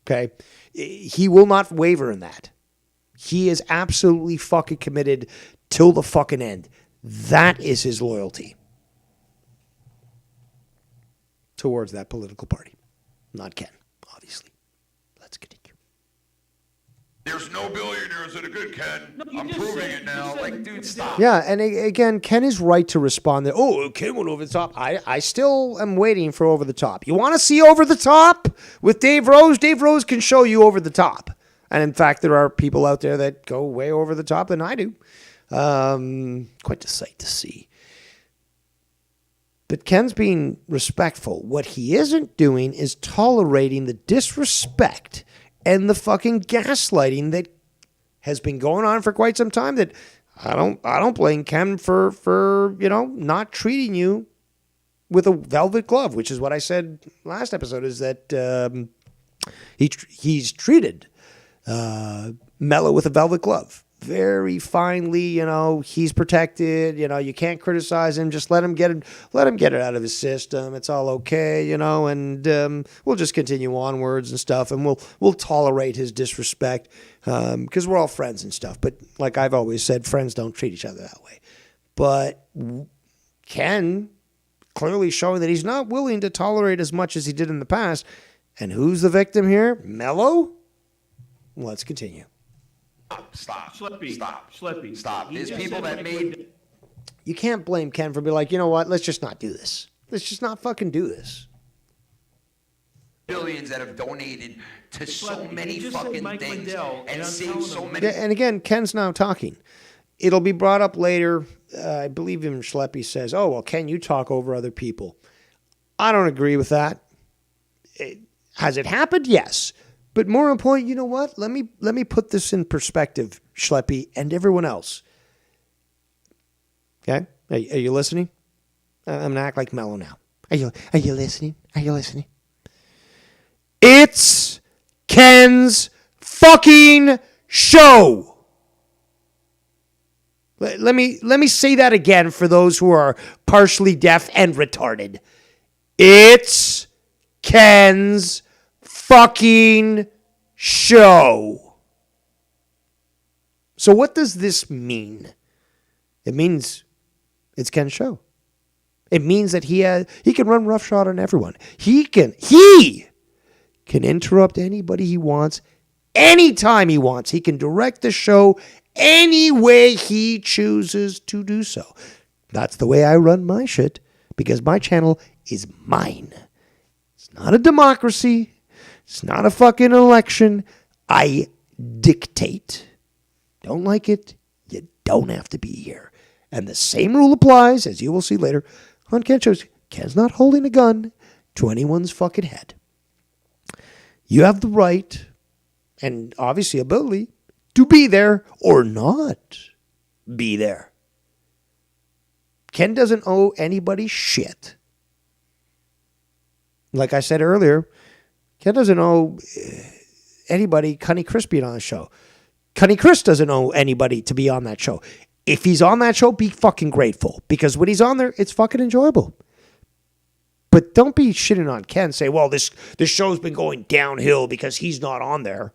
Okay? He will not waver in that. He is absolutely fucking committed till the fucking end. That is his loyalty towards that political party. Not Ken, obviously. Let's continue. There's no billionaires that are good, Ken. No, you I'm just proving said- it you now. said- Like, dude, stop. Yeah, and again, Ken is right to respond that, oh, Ken went over the top. I still am waiting for over the top. You want to see over the top with Dave Rose? Dave Rose can show you over the top. And in fact, there are people out there that go way over the top than I do. Quite a sight to see. But Ken's being respectful. What he isn't doing is tolerating the disrespect and the fucking gaslighting that has been going on for quite some time. That I don't blame Ken for not treating you with a velvet glove, which is what I said last episode. Is that he's treated Mellow with a velvet glove. Very finely, he's protected. You can't criticize him. Just let him get it out of his system. It's all okay, and we'll just continue onwards and stuff, and we'll tolerate his disrespect because we're all friends and stuff. But like I've always said, friends don't treat each other that way. But Ken clearly showing that he's not willing to tolerate as much as he did in the past. And who's the victim here? Mellow? Let's continue. Stop. Schleppy. Stop. Schleppy. Stop. He There's just people said that Mike made... Lindell. You can't blame Ken for being like, you know what? Let's just not do this. Let's just not fucking do this. billions that have donated to so Schleppy, many you just said fucking Mike things Lindell, and and I'm saved telling so him- many... Yeah, and again, Ken's now talking. It'll be brought up later. I believe even Schleppy says, oh, well, Ken, you talk over other people. I don't agree with that. Has it happened? Yes. But more important, you know what? Let me put this in perspective, Schleppy, and everyone else. Okay? Are you listening? I'm going to act like Mellow now. Are you listening? Are you listening? It's Ken's fucking show. Let me say that again for those who are partially deaf and retarded. It's Ken's fucking show. So what does this mean? It means it's Ken's show. It means that he can run roughshod on everyone. He can interrupt anybody he wants, anytime he wants. He can direct the show any way he chooses to do so. That's the way I run my shit, because my channel is mine. It's not a democracy. It's not a fucking election. I dictate. Don't like it? You don't have to be here. And the same rule applies, as you will see later, on Ken shows. Ken's not holding a gun to anyone's fucking head. You have the right, and obviously ability, to be there or not be there. Ken doesn't owe anybody shit. Like I said earlier, Ken doesn't owe anybody Cunny Chris being on the show. Cunny Chris doesn't owe anybody to be on that show. If he's on that show, be fucking grateful. Because when he's on there, it's fucking enjoyable. But don't be shitting on Ken. Say, well, this show's been going downhill because he's not on there.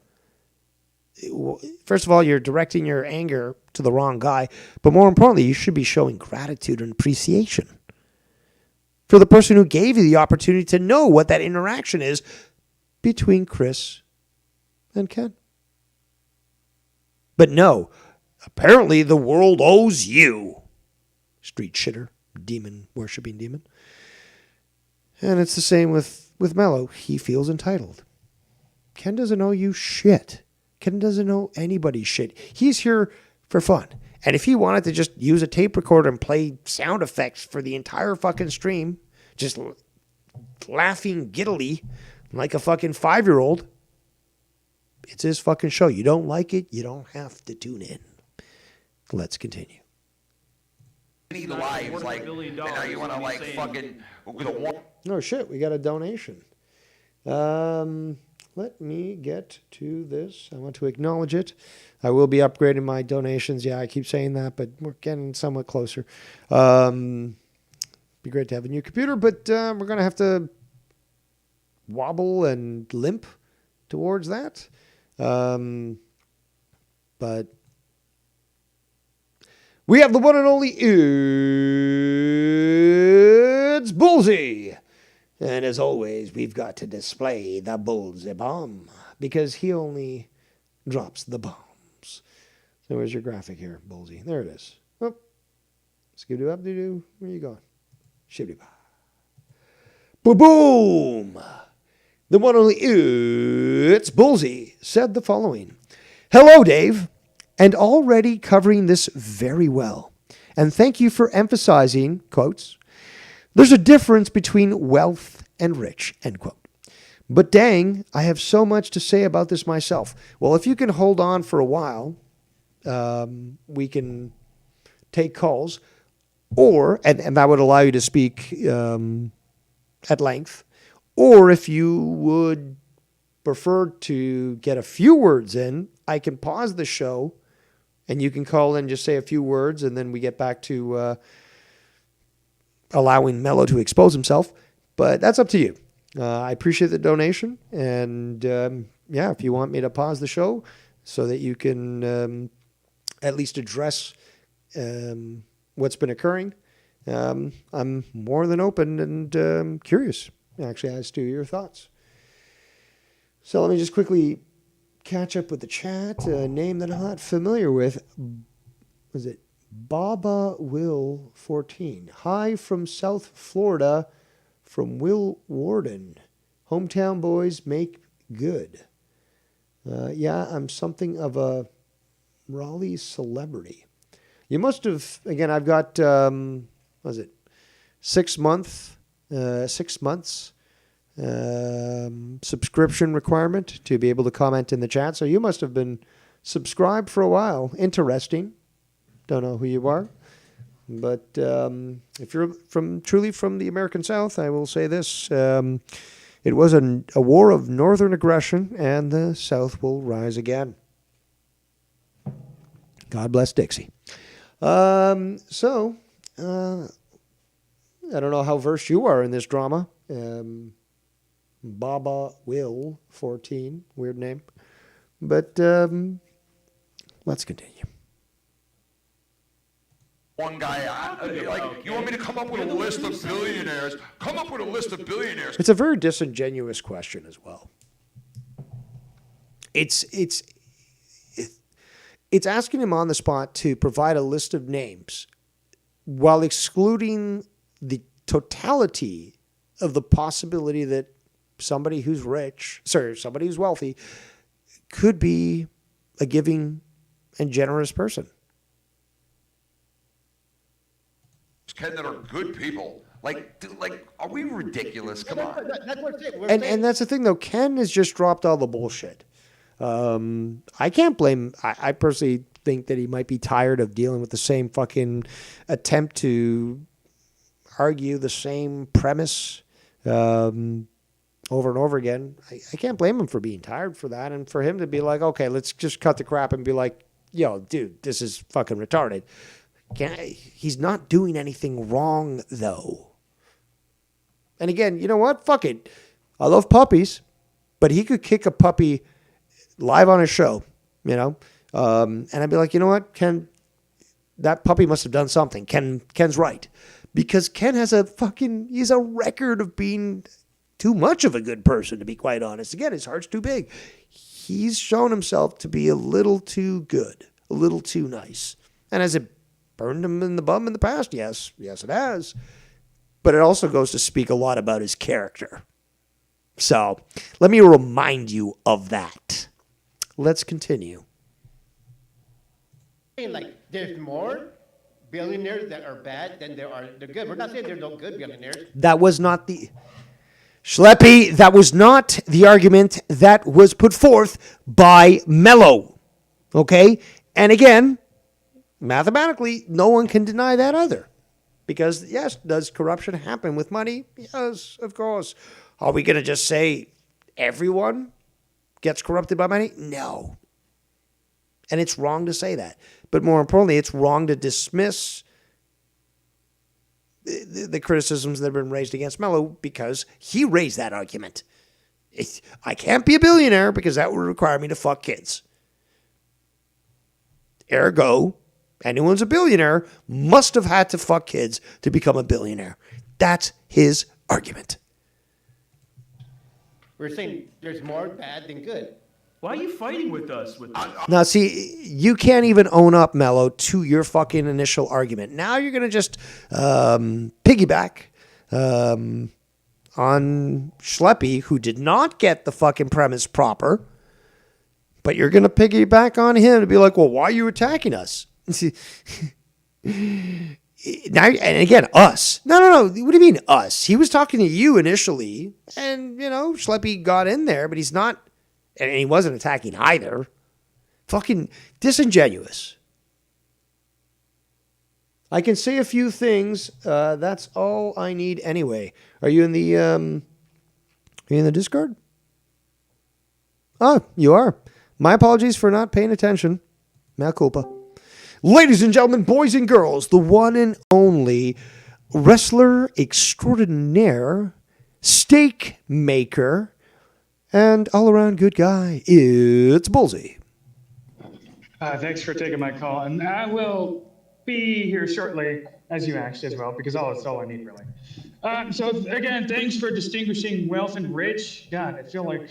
First of all, you're directing your anger to the wrong guy. But more importantly, you should be showing gratitude and appreciation for the person who gave you the opportunity to know what that interaction is between Chris and Ken. But no, apparently the world owes you. Street shitter, demon, worshipping demon. And it's the same with Mellow. He feels entitled. Ken doesn't owe you shit. Ken doesn't owe anybody shit. He's here for fun. And if he wanted to just use a tape recorder and play sound effects for the entire fucking stream, just laughing giddily like a fucking 5-year-old, it's his fucking show. You don't like it, you don't have to tune in. Let's continue. Need lives, like, and now you want to, like, fucking... No shit, we got a donation. Let me get to this. I want to acknowledge it. I will be upgrading my donations. Yeah, I keep saying that, but we're getting somewhat closer. Be great to have a new computer, but we're going to have to wobble and limp towards that. But we have the one and only It's Bullseye. And as always, we've got to display the Bullseye bomb because he only drops the bombs. So where's your graphic here, Bullsy? There it is. Oh, skidoo-up-doo-doo. Where you going? Shibby-ba. Boom! The one only It's Bullsy said the following. Hello, Dave, and already covering this very well. And thank you for emphasizing, quotes, there's a difference between wealth and rich, end quote. But dang, I have so much to say about this myself. Well, if you can hold on for a while, we can take calls, and that would allow you to speak at length. Or if you would prefer to get a few words in, I can pause the show and you can call in, just say a few words, and then we get back to allowing Mellow to expose himself. But that's up to you. I appreciate the donation. And if you want me to pause the show so that you can at least address what's been occurring, I'm more than open and curious, actually, as to your thoughts. So let me just quickly catch up with the chat. A name that I'm not familiar with. Was it Baba Will 14? Hi from South Florida, from Will Warden. Hometown boys make good. I'm something of a Raleigh celebrity. You must have, again, I've got, 6 months subscription requirement to be able to comment in the chat. So you must have been subscribed for a while. Interesting. Don't know who you are. But if you're truly from the American South, I will say this. It was a war of northern aggression, and the South will rise again. God bless Dixie. I don't know how versed you are in this drama. Baba Will 14, weird name. But let's continue. One guy, you want me to come up with a list of billionaires? Come up with a list of billionaires. It's a very disingenuous question as well. It's asking him on the spot to provide a list of names while excluding the totality of the possibility that somebody who's somebody who's wealthy could be a giving and generous person. Ken, that are good people. Are we ridiculous? Come on. That's what I'm saying. And that's the thing, though. Ken has just dropped all the bullshit. I can't blame. I personally think that he might be tired of dealing with the same fucking attempt to argue the same premise over and over again. I can't blame him for being tired for that, and for him to be like, okay, let's just cut the crap and be like, yo, dude, this is fucking retarded. He's not doing anything wrong, though. And again, you know what? Fuck it. I love puppies, but he could kick a puppy live on his show, and I'd be like, you know what, Ken, that puppy must have done something. Ken's right. Because Ken has he's a record of being too much of a good person, to be quite honest. Again, his heart's too big. He's shown himself to be a little too good, a little too nice. And has it burned him in the bum in the past? Yes, it has. But it also goes to speak a lot about his character. So let me remind you of that. Let's continue. There's more billionaires that are bad than there are they're good. We're not saying there's no good billionaires. That was not the Schleppy. That was not the argument that was put forth by Mellow. Okay, and again, mathematically, no one can deny that either, because yes, does corruption happen with money? Yes, of course. Are we going to just say everyone gets corrupted by money? No. And it's wrong to say that. But more importantly, it's wrong to dismiss the criticisms that have been raised against Mellow, because he raised that argument. I can't be a billionaire because that would require me to fuck kids. Ergo, anyone who's a billionaire must have had to fuck kids to become a billionaire. That's his argument. We're saying there's more bad than good. Why are you fighting with us with this? Now, see, you can't even own up, Mello, to your fucking initial argument. Now you're going to just piggyback on Schleppy, who did not get the fucking premise proper, but you're going to piggyback on him to be like, well, why are you attacking us? Now, and again, us. No. What do you mean, us? He was talking to you initially, and, Schleppy got in there, but he's not, and he wasn't attacking either. Fucking disingenuous. I can say a few things. That's all I need anyway. Are you in the Discord? Oh, you are. My apologies for not paying attention. Mea culpa. Ladies and gentlemen, boys and girls, the one and only wrestler extraordinaire, steak maker, and all-around good guy, it's Bullseye. Thanks for taking my call, and I will be here shortly, as you asked as well, because that's all I need, really. So, again, thanks for distinguishing wealth and rich. God, I feel like...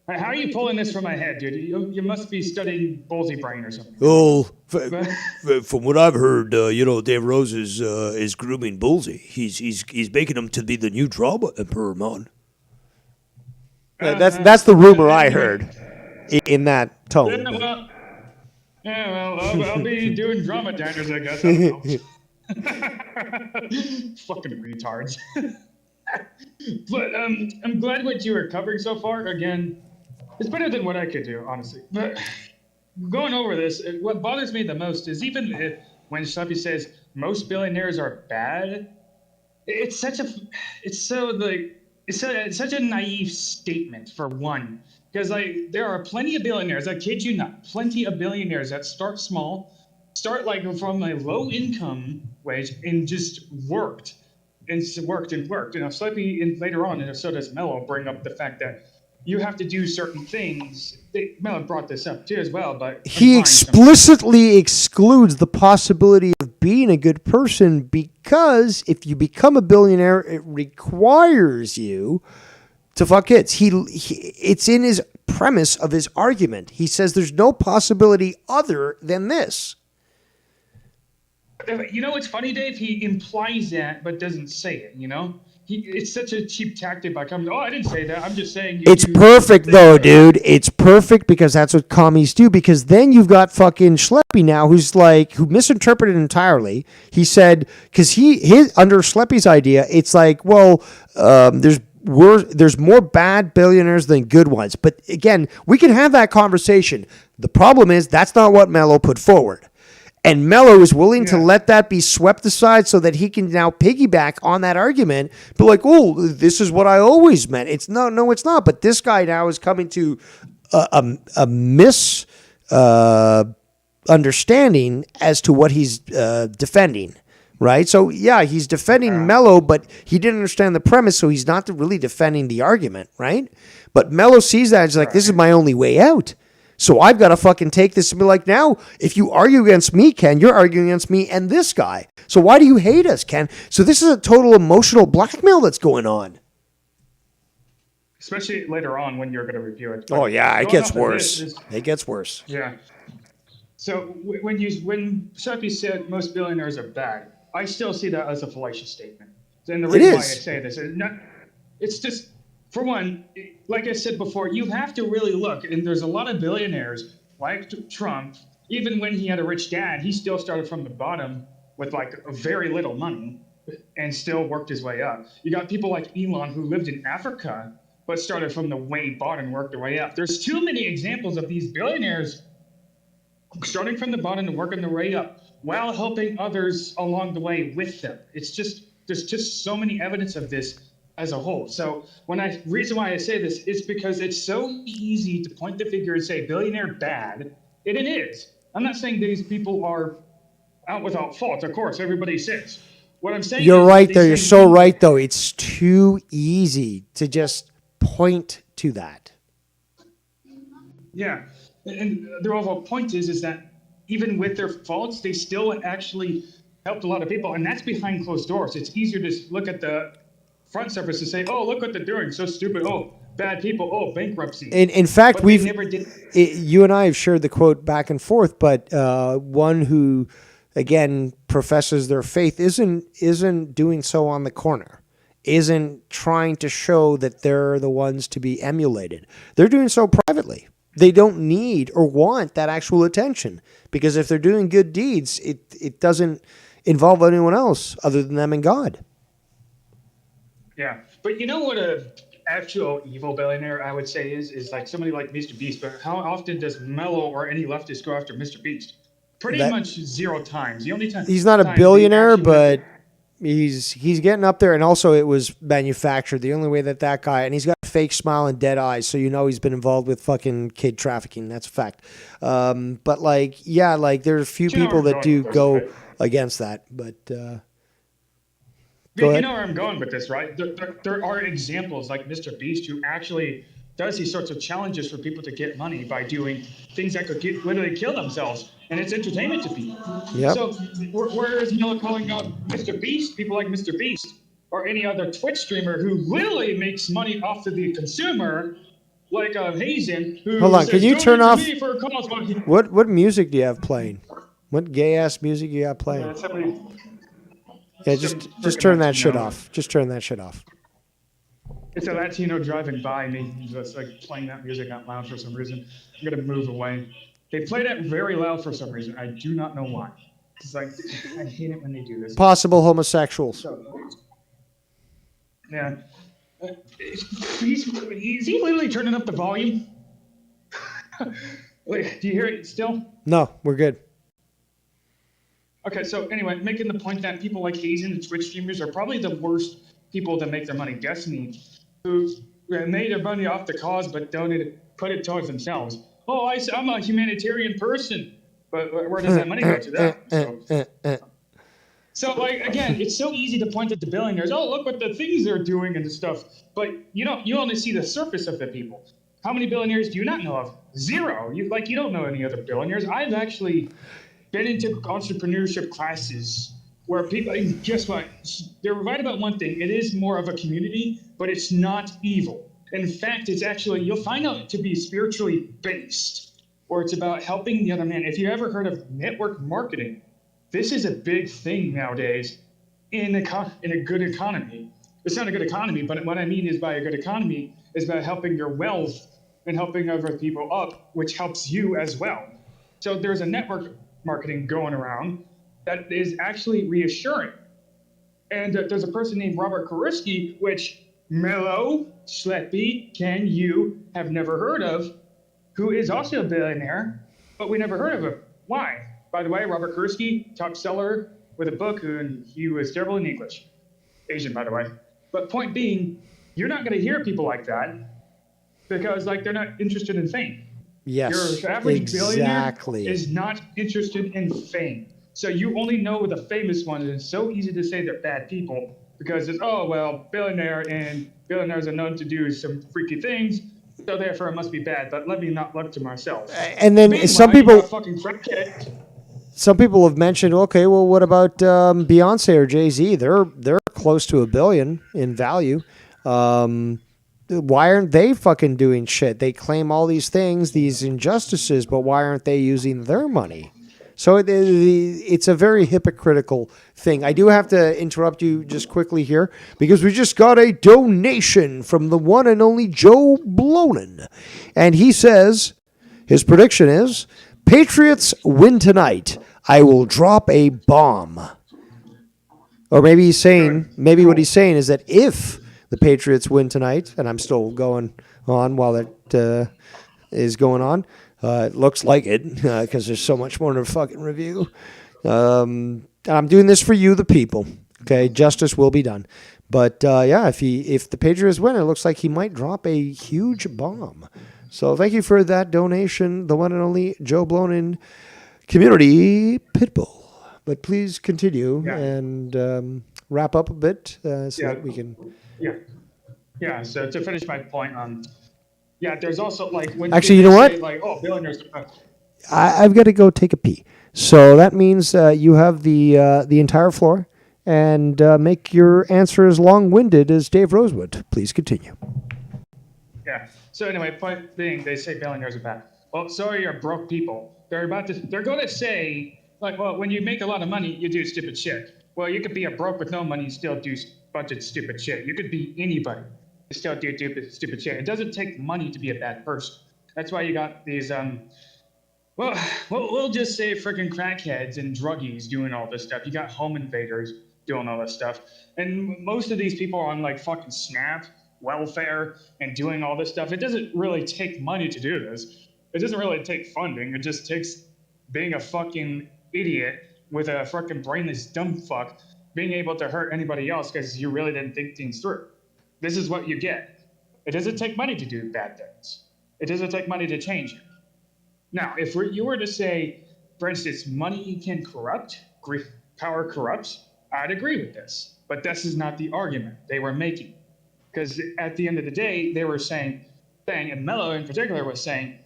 How are you pulling this from my head, dude? You must be studying Bullseye brain or something. Oh, from what I've heard, Dave Rose is grooming Bullseye. He's making him to be the new drama emperor, man. That's the rumor I heard in that tone. I'll be doing drama diners, I guess. I don't know. Fucking retards. But I'm glad what you were covering so far. Again, it's better than what I could do, honestly. But going over this, what bothers me the most is even when somebody says most billionaires are bad, it's such a naive statement, for one. Because there are plenty of billionaires, I kid you not, plenty of billionaires that start small, start from a low income wage and just worked. And worked. Slightly later on, and so does Mello, bring up the fact that you have to do certain things. Mello brought this up too as well, but he explicitly excludes the possibility of being a good person, because if you become a billionaire, it requires you to fuck kids. It's in his premise of his argument. He says there's no possibility other than this. You know what's funny, Dave? He implies that, but doesn't say it, It's such a cheap tactic by coming, I didn't say that, I'm just saying... It's perfect, though, dude. It's perfect, because that's what commies do, because then you've got fucking Schleppy now, who misinterpreted entirely. He said, because under Schleppy's idea, it's like, well, there's more bad billionaires than good ones. But again, we can have that conversation. The problem is that's not what Mello put forward. And Mello is willing to let that be swept aside so that he can now piggyback on that argument. But like, oh, this is what I always meant. It's no, it's not. But this guy now is coming to a misunderstanding as to what he's defending. Right? So, yeah, he's defending Mello, but he didn't understand the premise, so he's not really defending the argument, right? But Mello sees that and he's like, this is my only way out. So I've got to fucking take this and be like, now, if you argue against me, Ken, you're arguing against me and this guy. So why do you hate us, Ken? So this is a total emotional blackmail that's going on. Especially later on when you're going to review it. Oh, yeah, it gets worse. It gets worse. Yeah. So when Sharpie said most billionaires are bad, I still see that as a fallacious statement. And the reason why I say this is it's just, for one, like I said before, you have to really look, and there's a lot of billionaires like Trump. Even when he had a rich dad, he still started from the bottom with very little money and still worked his way up. You got people like Elon who lived in Africa but started from the way bottom and worked their way up. There's too many examples of these billionaires starting from the bottom and working their way up while helping others along the way with them. There's just so many evidence of this as a whole. So reason why I say this is because it's so easy to point the finger and say billionaire bad, and it is. I'm not saying these people are out without fault. Of course, everybody says. What I'm saying You're right there. You're so right, though. It's too easy to just point to that. Yeah. And the overall point is that even with their faults, they still actually helped a lot of people. And that's behind closed doors. It's easier to look at the front surface and say, oh, look what they're doing. So stupid. Oh, bad people. Oh, bankruptcy. In fact, But they never did. you and I have shared the quote back and forth, but one who, again, professes their faith isn't doing so on the corner, isn't trying to show that they're the ones to be emulated. They're doing so privately. They don't need or want that actual attention, because if they're doing good deeds, it doesn't involve anyone else other than them and God. Yeah, but you know what a actual evil billionaire I would say is like somebody like Mr. Beast. But how often does Mello or any leftist go after Mr. Beast? Pretty much 0 times. The only time he's not a time they billionaire, actually but he's getting up there, and also it was manufactured. The only way that guy, and he's got a fake smile and dead eyes, so you know he's been involved with fucking kid trafficking. That's a fact. But like, yeah, like there's a few people that do go against that, but. You know where I'm going with this, right? There are examples like Mr. Beast who actually does these sorts of challenges for people to get money by doing things that could literally kill themselves, and it's entertainment to people. Yep. So where is Miller calling out Mr. Beast? People like Mr. Beast or any other Twitch streamer who literally makes money off of the consumer, like Hazen, who Hold on, says, can you turn "Donate off? to me for a cause." What music do you have playing? What gay ass music you got playing? Yeah, just turn that shit off. Just turn that shit off. It's a Latino driving by me, just like playing that music out loud for some reason. I'm gonna move away. They play that very loud for some reason. I do not know why. It's like I hate it when they do this. Possible homosexuals. Yeah. Is he literally turning up the volume? Wait, do you hear it still? No, we're good. Okay, so anyway, making the point that people like Hazen and Twitch streamers are probably the worst people to make their money. Destiny, who made their money off the cause but put it towards themselves. Oh, I'm a humanitarian person, but where does that money go to that? So like, again, it's so easy to point at the billionaires. Oh, look what the things they're doing and stuff. But you only see the surface of the people. How many billionaires do you not know of? 0. You don't know any other billionaires. I've actually been into entrepreneurship classes where people, guess what? They're right about one thing. It is more of a community, but it's not evil. In fact, it's actually, you'll find out to be spiritually based, or it's about helping the other man. If you ever heard of network marketing, this is a big thing nowadays in a good economy. It's not a good economy, but what I mean is by a good economy is by helping your wealth and helping other people up, which helps you as well. So there's a network marketing going around that is actually reassuring. And there's a person named Robert Kuriski, which Mellow, Schleppy, Ken, you have never heard of, who is also a billionaire, but we never heard of him. Why? By the way, Robert Kuriski, top seller with a book, and he was terrible in English. Asian, by the way. But point being, you're not going to hear people like that because they're not interested in fame. Yes, Your average exactly. billionaire is not interested in fame. So you only know the famous ones, and it's so easy to say they're bad people because it's, oh, well, billionaire, and billionaires are known to do some freaky things, so therefore it must be bad, but let me not look to myself. And then Meanwhile, some you people... got a fucking crackhead. Some people have mentioned, okay, well, what about Beyonce or Jay-Z? They're close to $1 billion in value. Why aren't they fucking doing shit? They claim all these things, these injustices, but why aren't they using their money? So it's a very hypocritical thing. I do have to interrupt you just quickly here because we just got a donation from the one and only Joe Blonin. And he says, his prediction is, Patriots win tonight. I will drop a bomb. Or maybe he's saying, maybe what he's saying is that if the Patriots win tonight, and I'm still going on while that is going on, it looks like it because there's so much more to fucking review. And I'm doing this for you, the people. Okay, justice will be done. But yeah, if the Patriots win, it looks like he might drop a huge bomb. So thank you for that donation, the one and only Joe Blonin, Community Pitbull. But please continue and wrap up a bit so that we can. Yeah. So to finish my point, there's also when actually, you know what? Say, oh, billionaires. I've got to go take a pee. So that means you have the entire floor, and make your answer as long-winded as Dave Rosewood. Please continue. Yeah. So anyway, point being, they say billionaires are bad. Well, so are your broke people. They're going to say, like, well, when you make a lot of money, you do stupid shit. Well, you could be a broke with no money and still do a bunch of stupid shit. You could be anybody and still do stupid shit. It doesn't take money to be a bad person. That's why you got these, well, we'll just say freaking crackheads and druggies doing all this stuff. You got home invaders doing all this stuff. And most of these people are on like fucking SNAP, welfare, and doing all this stuff. It doesn't really take money to do this. It doesn't really take funding. It just takes being a fucking idiot with a fucking brainless dumb fuck being able to hurt anybody else because you really didn't think things through. This is what you get. It doesn't take money to do bad things. It doesn't take money to change it. Now, if you were to say, for instance, money can corrupt, power corrupts, I'd agree with this. But this is not the argument they were making. Because at the end of the day, they were saying, and Mellow in particular was saying,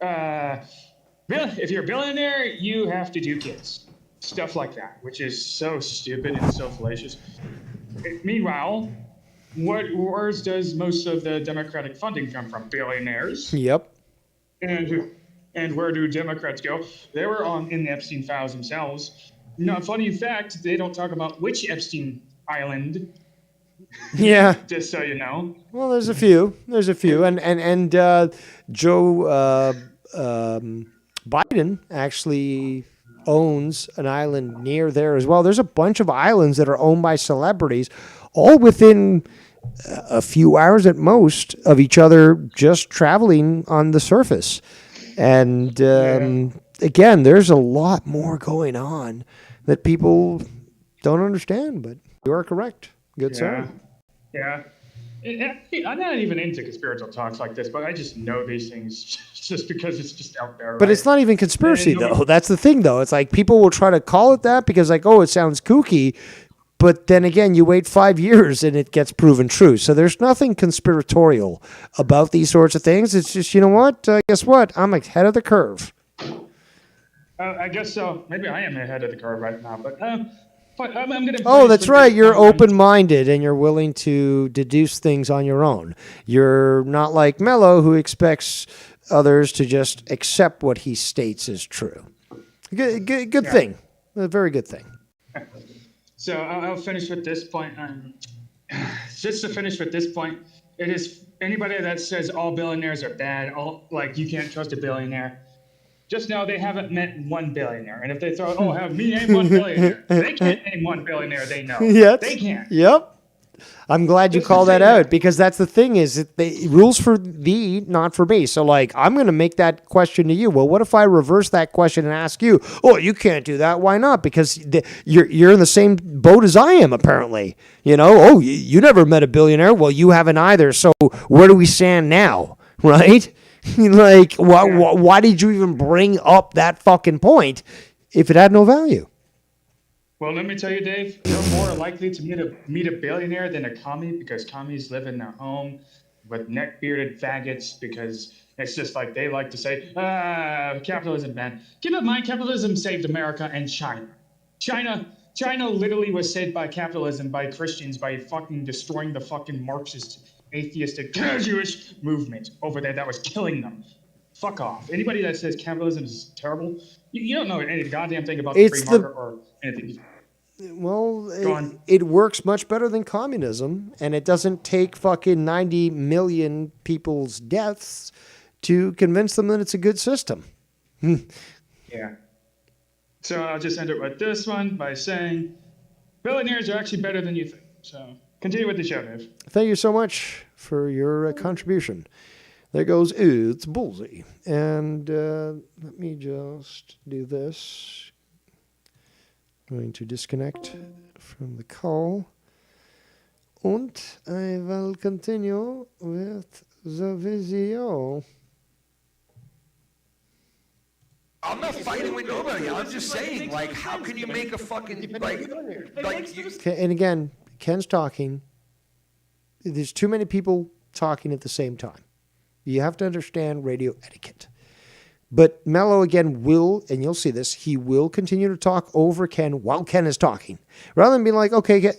if you're a billionaire, you have to do kids. Stuff like that, which is so stupid and so fallacious. Meanwhile, where does most of the Democratic funding come from? Billionaires. Yep. And where do Democrats go? They were in the Epstein files themselves. Funny fact, they don't talk about which Epstein island. Yeah. Just so you know. Well, there's a few. And Joe Biden actually owns an island near there as well. There's a bunch of islands that are owned by celebrities, all within a few hours at most of each other, just traveling on the surface. And again, there's a lot more going on that people don't understand, but you are correct. Good sir. Yeah. I'm not even into conspiratorial talks like this, but I just know these things just because it's just out there. But right? it's not even conspiracy, though. That's the thing, though. It's like people will try to call it that because, like, oh, it sounds kooky. But then again, you wait 5 years and it gets proven true. So there's nothing conspiratorial about these sorts of things. It's just, you know what? Guess what? I'm ahead of the curve. I guess so. Maybe I am ahead of the curve right now, but I'm going to. Oh, that's right. You're open-minded and you're willing to deduce things on your own. You're not like Mellow, who expects others to just accept what he states is true. Good thing. A very good thing. So I'll finish with this point. Just to finish with this point, it is anybody that says all billionaires are bad, you can't trust a billionaire. Just know they haven't met one billionaire. And if they throw, have me name one billionaire, they can't name one billionaire they know. Yes. They can't. Yep. I'm glad you called that out because that's the thing is rules for thee, not for me. So like, I'm going to make that question to you. Well, what if I reverse that question and ask you, oh, you can't do that. Why not? Because you're in the same boat as I am, apparently. You never met a billionaire. Well, you haven't either. So where do we stand now? Right? Like, why did you even bring up that fucking point if it had no value? Well, let me tell you, Dave, you're more likely to meet a billionaire than a commie because commies live in their home with neck-bearded faggots because it's just like they like to say, capitalism, man. Keep in mind, capitalism saved America and China. China literally was saved by capitalism, by Christians, by fucking destroying the fucking Marxist, atheistic, Jewish movement over there that was killing them. Fuck off. Anybody that says capitalism is terrible, you don't know any goddamn thing about the free market or anything. Well, it works much better than communism, and it doesn't take fucking 90 million people's deaths to convince them that it's a good system. Yeah. So I'll just end it with this one by saying billionaires are actually better than you think. So continue with the show, Dave. Thank you so much for your contribution. There goes It's Bullseye. And let me just do this. Going to disconnect from the call. And I will continue with the video. I'm not fighting with nobody. I'm just saying, like, how can you make a fucking, And again, Ken's talking. There's too many people talking at the same time. You have to understand radio etiquette. But Mellow, again, will, and you'll see this, he will continue to talk over Ken while Ken is talking. Rather than being like, okay,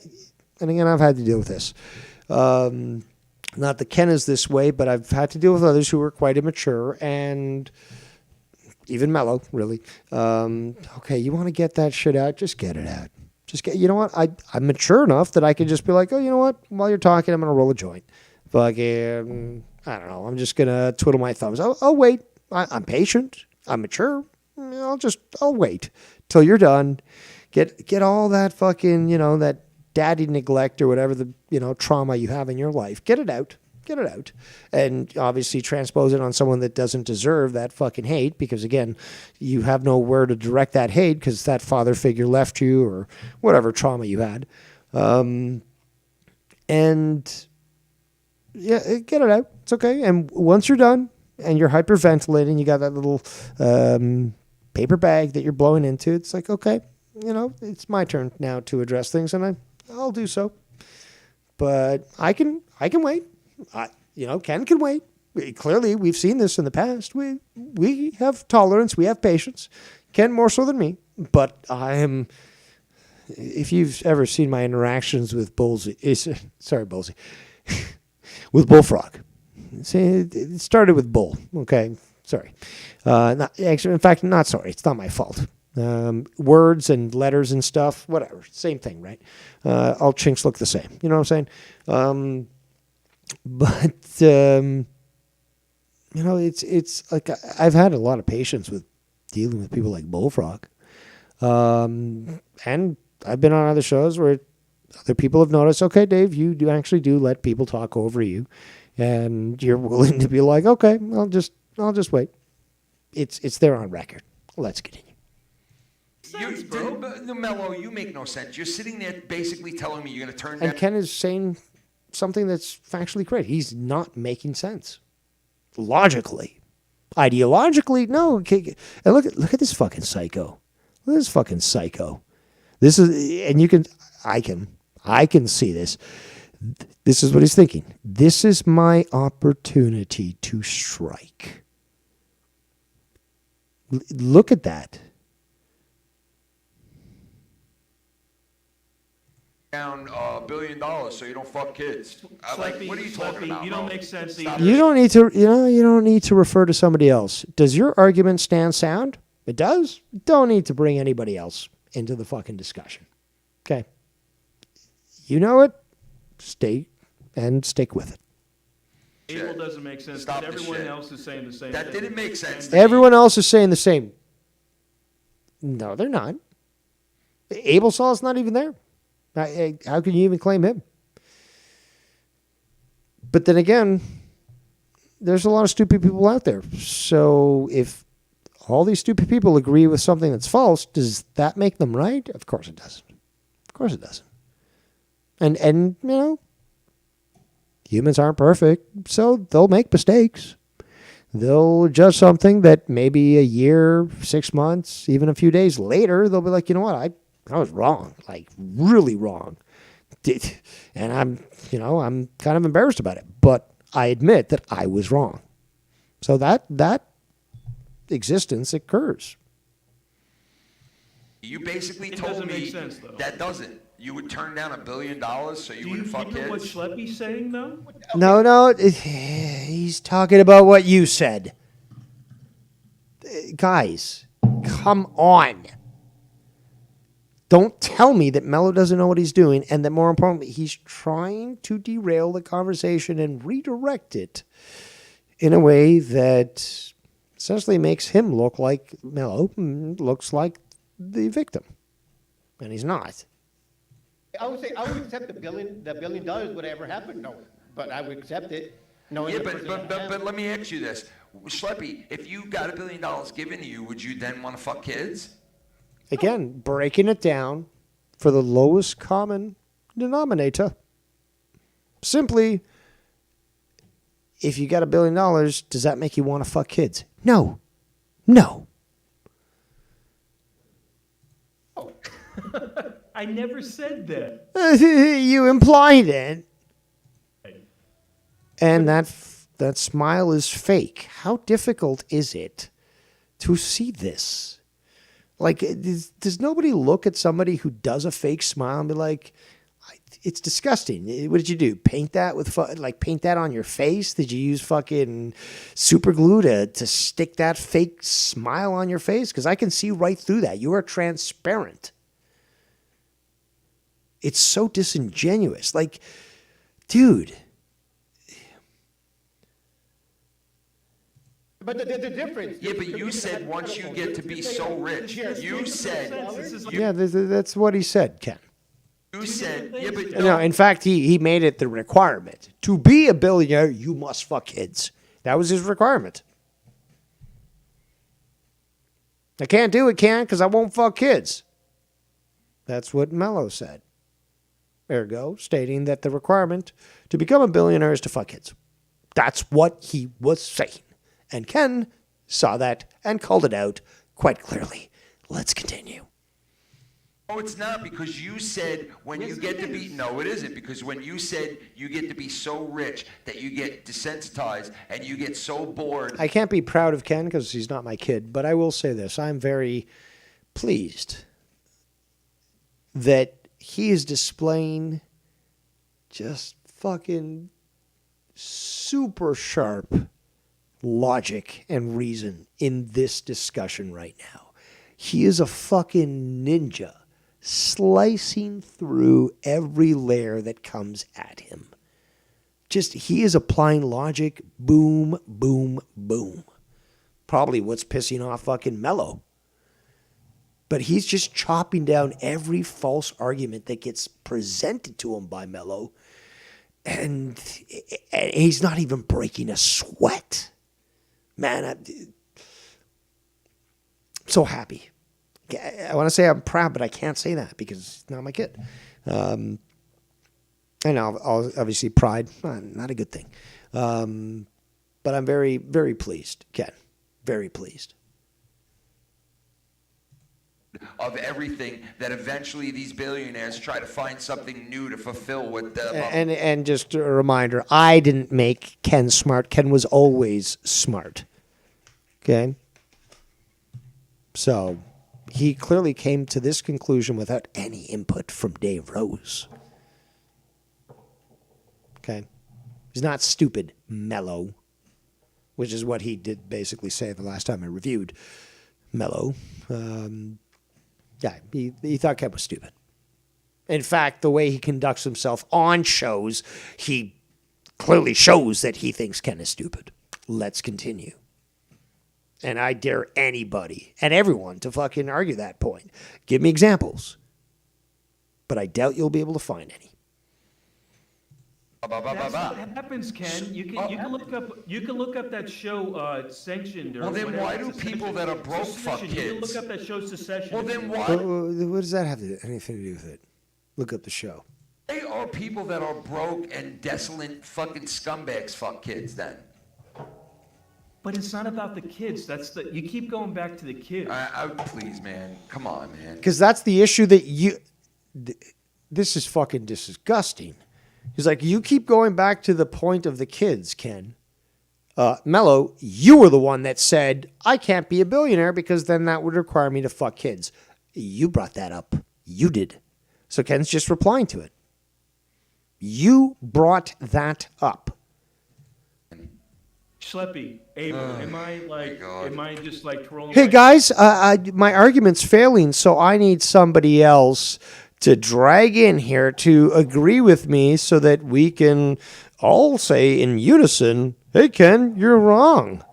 and again, I've had to deal with this. Not that Ken is this way, but I've had to deal with others who are quite immature and even mellow, really. Okay, you want to get that shit out? Just get it out. You know what? I'm mature enough that I can just be like, oh, you know what? While you're talking, I'm going to roll a joint. Fucking, I don't know. I'm just going to twiddle my thumbs. I'll wait. I'm patient. I'm mature. I'll wait till you're done. Get all that fucking, that daddy neglect or whatever the, trauma you have in your life. Get it out. And obviously transpose it on someone that doesn't deserve that fucking hate, because again, you have nowhere to direct that hate because that father figure left you or whatever trauma you had. And yeah, get it out. It's okay. And once you're done and you're hyperventilating, you got that little paper bag that you're blowing into. It's like, okay, it's my turn now to address things, and I'll do so. But I can wait. Ken can wait. Clearly, we've seen this in the past. We have tolerance. We have patience. Ken more so than me. But if you've ever seen my interactions with Bullseye, with Bullfrog. See, it started with Bull. Okay, sorry. In fact, not sorry. It's not my fault. Words and letters and stuff, whatever. Same thing, right? All chinks look the same. You know what I'm saying? But it's like I've had a lot of patience with dealing with people like Bullfrog, and I've been on other shows where other people have noticed. Okay, Dave, you do let people talk over you, and you're willing to be like, okay, I'll just wait. It's there on record. Let's continue. Mellow, you make no sense. You're sitting there basically telling me you're going to turn down. And Ken is saying something that's factually correct. He's not making sense. Logically. Ideologically, no. And look at this fucking psycho. Look at this fucking psycho. This is, and I can see this. This is what he's thinking. This is my opportunity to strike. Look at that. Down $1 billion so you don't fuck kids. What are you talking about? You don't make sense. You don't need to. You don't need to refer to somebody else. Does your argument stand sound? It does. Don't need to bring anybody else into the fucking discussion. Okay. You know it. Stay and stick with it. Abel doesn't make sense. Stop everyone else is saying the same That thing. didn't make sense. Everyone else is saying the same. No, they're not. Abel Saw's not even there. How can you even claim him? But then again, there's a lot of stupid people out there. So if all these stupid people agree with something that's false, does that make them right? Of course it doesn't. Of course it doesn't. And humans aren't perfect, so they'll make mistakes. They'll judge something that maybe a year, 6 months, even a few days later, they'll be like, you know what, I was wrong, like really wrong. And I'm kind of embarrassed about it, but I admit that I was wrong. So that existence occurs. You basically It told doesn't me make sense, though. that doesn't. You would turn down $1 billion so you wouldn't fuck know what kids? Schleppy's saying, though? No, he's talking about what you said. Guys, come on. Don't tell me that Mello doesn't know what he's doing, and that more importantly, he's trying to derail the conversation and redirect it in a way that essentially makes him look like Mello looks like the victim. And he's not. I would say I would accept the $1 billion whatever happened. No, but I would accept it. Yeah, but let me ask you this. Schleppy, if you got $1 billion given to you, would you then want to fuck kids? Again, breaking it down for the lowest common denominator. Simply, if you got $1 billion, does that make you want to fuck kids? No. I never said that. You implied it. And that smile is fake. How difficult is it to see this? Like, does nobody look at somebody who does a fake smile and be like, it's disgusting. What did you do? Paint that with paint that on your face? Did you use fucking super glue to stick that fake smile on your face? Because I can see right through that. You are transparent. It's so disingenuous. Like, dude. But the difference. Yeah, but you said once you get to be so rich, you said, Yeah, that's what he said, Ken. you said, yeah, but No, in fact, he made it the requirement. To be a billionaire, you must fuck kids. That was his requirement. I can't do it, Ken, because I won't fuck kids. That's what Mellow said. Ergo, stating that the requirement to become a billionaire is to fuck kids. That's what he was saying. And Ken saw that and called it out quite clearly. Let's continue. no, it's not, because you said when you get to be, no, it isn't, because when you said you get to be so rich that you get desensitized and you get so bored. I can't be proud of Ken because he's not my kid, but I will say this. I'm very pleased that he is displaying just fucking super sharp logic and reason in this discussion right now. He is a fucking ninja slicing through every layer that comes at him. Just, he is applying logic, boom, boom, boom. Probably what's pissing off fucking Mellow. But he's just chopping down every false argument that gets presented to him by Mellow. And he's not even breaking a sweat. Man, I'm so happy. I want to say I'm proud, but I can't say that because it's not my kid. And obviously pride, not a good thing. But I'm very, very pleased, Ken. Very pleased. Of everything that eventually these billionaires try to find something new to fulfill what the... And just a reminder, I didn't make Ken smart. Ken was always smart. Okay? So, he clearly came to this conclusion without any input from Dave Rose. Okay? He's not stupid, Mellow, which is what he did basically say the last time I reviewed Mellow. Yeah, he thought Ken was stupid. In fact, the way he conducts himself on shows, he clearly shows that he thinks Ken is stupid. Let's continue. And I dare anybody and everyone to fucking argue that point. Give me examples. But I doubt you'll be able to find any. That's what happens, Ken. You can look up that show Sanctioned. Or Well, then whatever. why do people that are broke fuck Secession. You can kids? look up that show Secession. Well, then why? What does that have anything to do with it? Look up the show. They are people that are broke and desolate fucking scumbags fuck kids then. But it's not about the kids. You keep going back to the kids. Please, man. Come on, man. Because that's the issue that this is fucking disgusting. He's like, you keep going back to the point of the kids, Ken. Mellow, you were the one that said, I can't be a billionaire because then that would require me to fuck kids. You brought that up. You did. So Ken's just replying to it. You brought that up. Schleppy, Abel, am I just like trolling? Hey guys, my argument's failing, so I need somebody else to drag in here to agree with me so that we can all say in unison, hey Ken, you're wrong.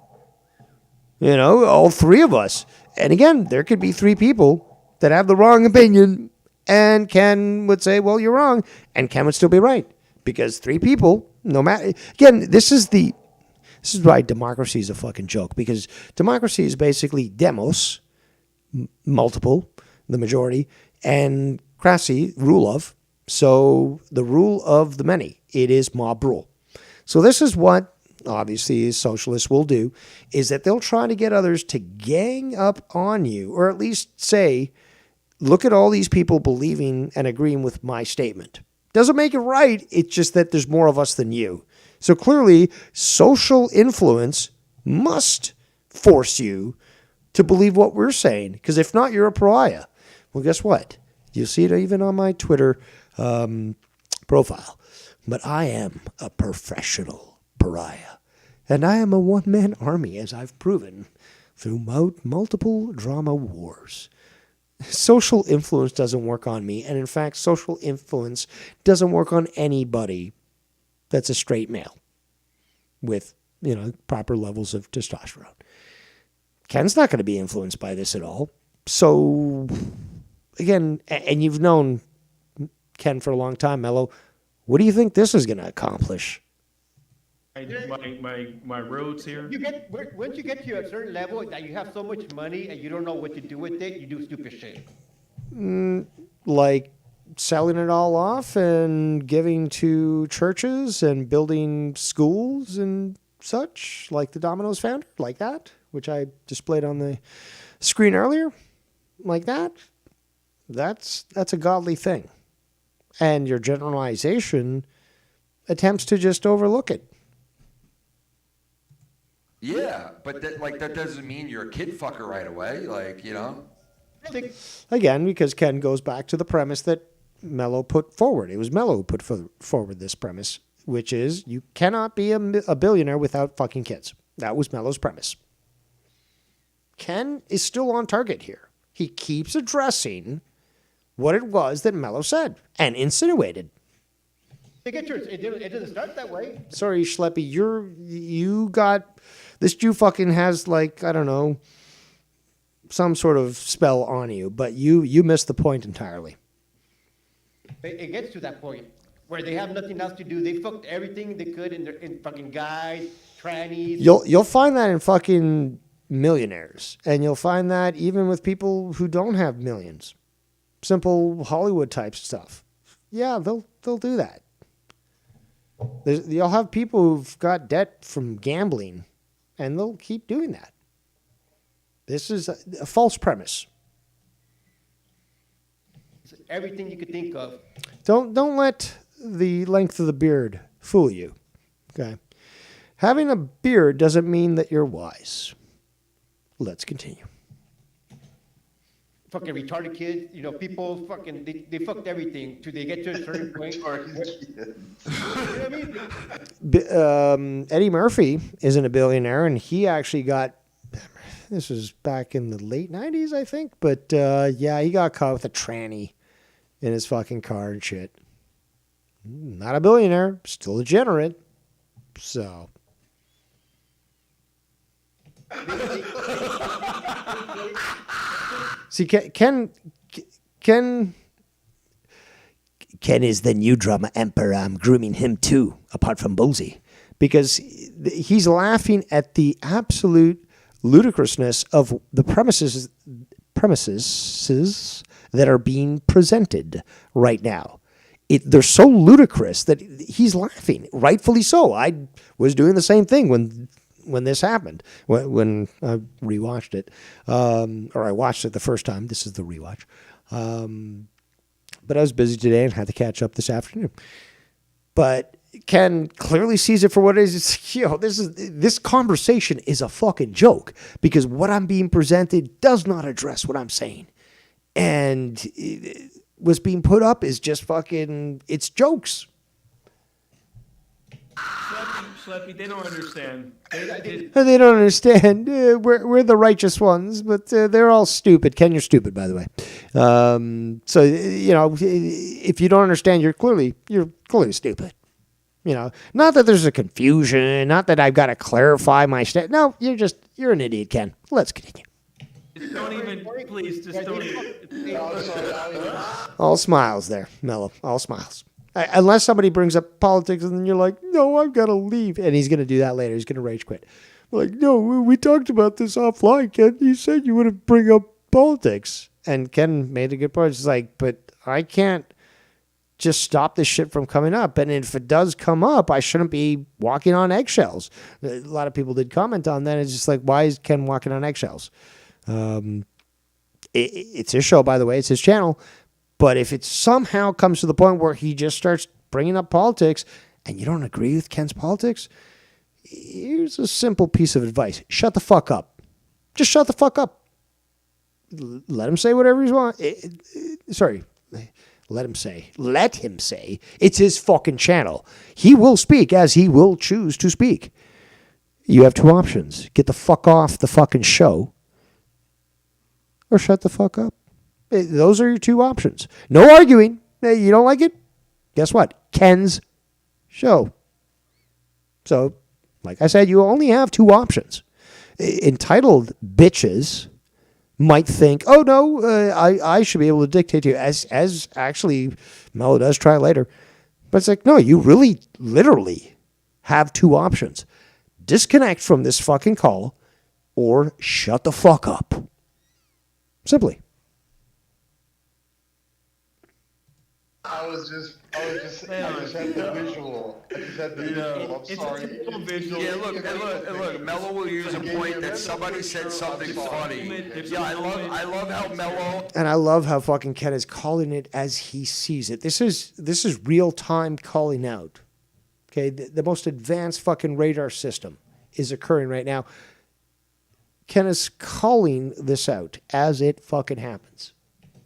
You know, all three of us. And again, there could be three people that have the wrong opinion, and Ken would say, well, you're wrong, and Ken would still be right. Because three people, no matter, again, this is why democracy is a fucking joke, because democracy is basically demos, multiple, the majority, and crassy, rule of. So the rule of the many, it is mob rule. So this is what, obviously, socialists will do, is that they'll try to get others to gang up on you, or at least say, look at all these people believing and agreeing with my statement. Doesn't make it right, it's just that there's more of us than you. So clearly, social influence must force you to believe what we're saying, because if not, you're a pariah. Well, guess what? You'll see it even on my Twitter profile. But I am a professional pariah. And I am a one-man army, as I've proven through multiple drama wars. Social influence doesn't work on me. And in fact, social influence doesn't work on anybody that's a straight male with, proper levels of testosterone. Ken's not going to be influenced by this at all. So, again, and you've known Ken for a long time, Mellow, what do you think this is going to accomplish? My roads here. Once you get to a certain level that you have so much money and you don't know what to do with it, you do stupid shit. Like selling it all off and giving to churches and building schools and such, like the Domino's founder, like that, which I displayed on the screen earlier, like that. That's a godly thing. And your generalization attempts to just overlook it. Yeah, but that doesn't mean you're a kid fucker right away. Again, because Ken goes back to the premise that Mellow put forward. It was Mellow who put forward this premise, which is you cannot be a billionaire without fucking kids. That was Mellow's premise. Ken is still on target here. He keeps addressing what it was that Mellow said and insinuated. It doesn't start that way. Sorry, Schleppy, you got this Jew fucking has like, I don't know, some sort of spell on you, but you missed the point entirely. It gets to that point where they have nothing else to do. They fucked everything they could in fucking guys, trannies. You'll find that in fucking millionaires, and you'll find that even with people who don't have millions. Simple Hollywood type stuff. Yeah, they'll do that. You'll have people who've got debt from gambling, and they'll keep doing that. This is a false premise. Everything you could think of. Don't let the length of the beard fool you. Okay? Having a beard doesn't mean that you're wise. Let's continue. Fucking retarded kids, people fucking, they fucked everything till they get to a certain point. You know what I mean? Eddie Murphy isn't a billionaire, and he actually got, this was back in the late 90s, I think, but he got caught with a tranny in his fucking car and shit. Not a billionaire, still degenerate. So. See, Ken is the new drama emperor. I'm grooming him too, apart from Bullseye, because he's laughing at the absolute ludicrousness of the premises that are being presented right now. They're so ludicrous that he's laughing, rightfully so. I was doing the same thing when this happened, when I rewatched it, or I watched it the first time. This is the rewatch. But I was busy today and had to catch up this afternoon. But Ken clearly sees it for what it is. It's, this conversation is a fucking joke because what I'm being presented does not address what I'm saying. And what's being put up is just fucking, it's jokes. Schleppy, they don't understand. They don't understand. We're the righteous ones, but they're all stupid. Ken, you're stupid, by the way. So if you don't understand, you're clearly stupid. Not that there's a confusion, not that I've got to clarify my No, you're an idiot, Ken. Let's continue. Don't even, please, just don't even. All smiles there, Mellow. All smiles. Unless somebody brings up politics and then you're like, no, I've got to leave. And he's going to do that later. He's going to rage quit. Like, no, we talked about this offline, Ken. You said you wouldn't bring up politics. And Ken made a good point. It's like, but I can't just stop this shit from coming up. And if it does come up, I shouldn't be walking on eggshells. A lot of people did comment on that. It's just like, why is Ken walking on eggshells? It's his show, by the way. It's his channel. But if it somehow comes to the point where he just starts bringing up politics and you don't agree with Ken's politics, here's a simple piece of advice. Shut the fuck up. Just shut the fuck up. Let him say whatever he wants. Let him say. Let him say. It's his fucking channel. He will speak as he will choose to speak. You have two options. Get the fuck off the fucking show or shut the fuck up. Those are your two options. No arguing. You don't like it? Guess what? Ken's show. So, like I said, you only have two options. Entitled bitches might think, oh no, I should be able to dictate to you, as actually Mellow does try later. But it's like, no, you really literally have two options. Disconnect from this fucking call or shut the fuck up. Simply. I just had the visual. I'm sorry. Yeah, look, Mellow will use a point that somebody said something funny. Yeah, I love how Mellow. And I love how fucking Ken is calling it as he sees it. This is real time calling out. Okay, the most advanced fucking radar system is occurring right now. Ken is calling this out as it fucking happens.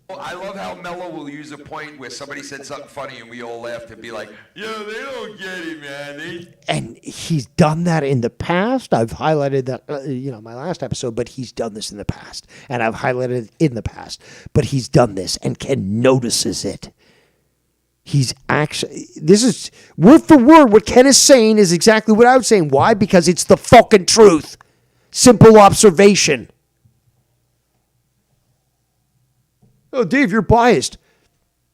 I love how Mellow will use a point where somebody said something funny and we all laughed and be like, "Yeah, they don't get it, man." And he's done that in the past. I've highlighted that, my last episode, but he's done this in the past. And I've highlighted it in the past, but he's done this, and Ken notices it. He's actually, this is word for word. What Ken is saying is exactly what I was saying. Why? Because it's the fucking truth. Simple observation. Oh, Dave, you're biased.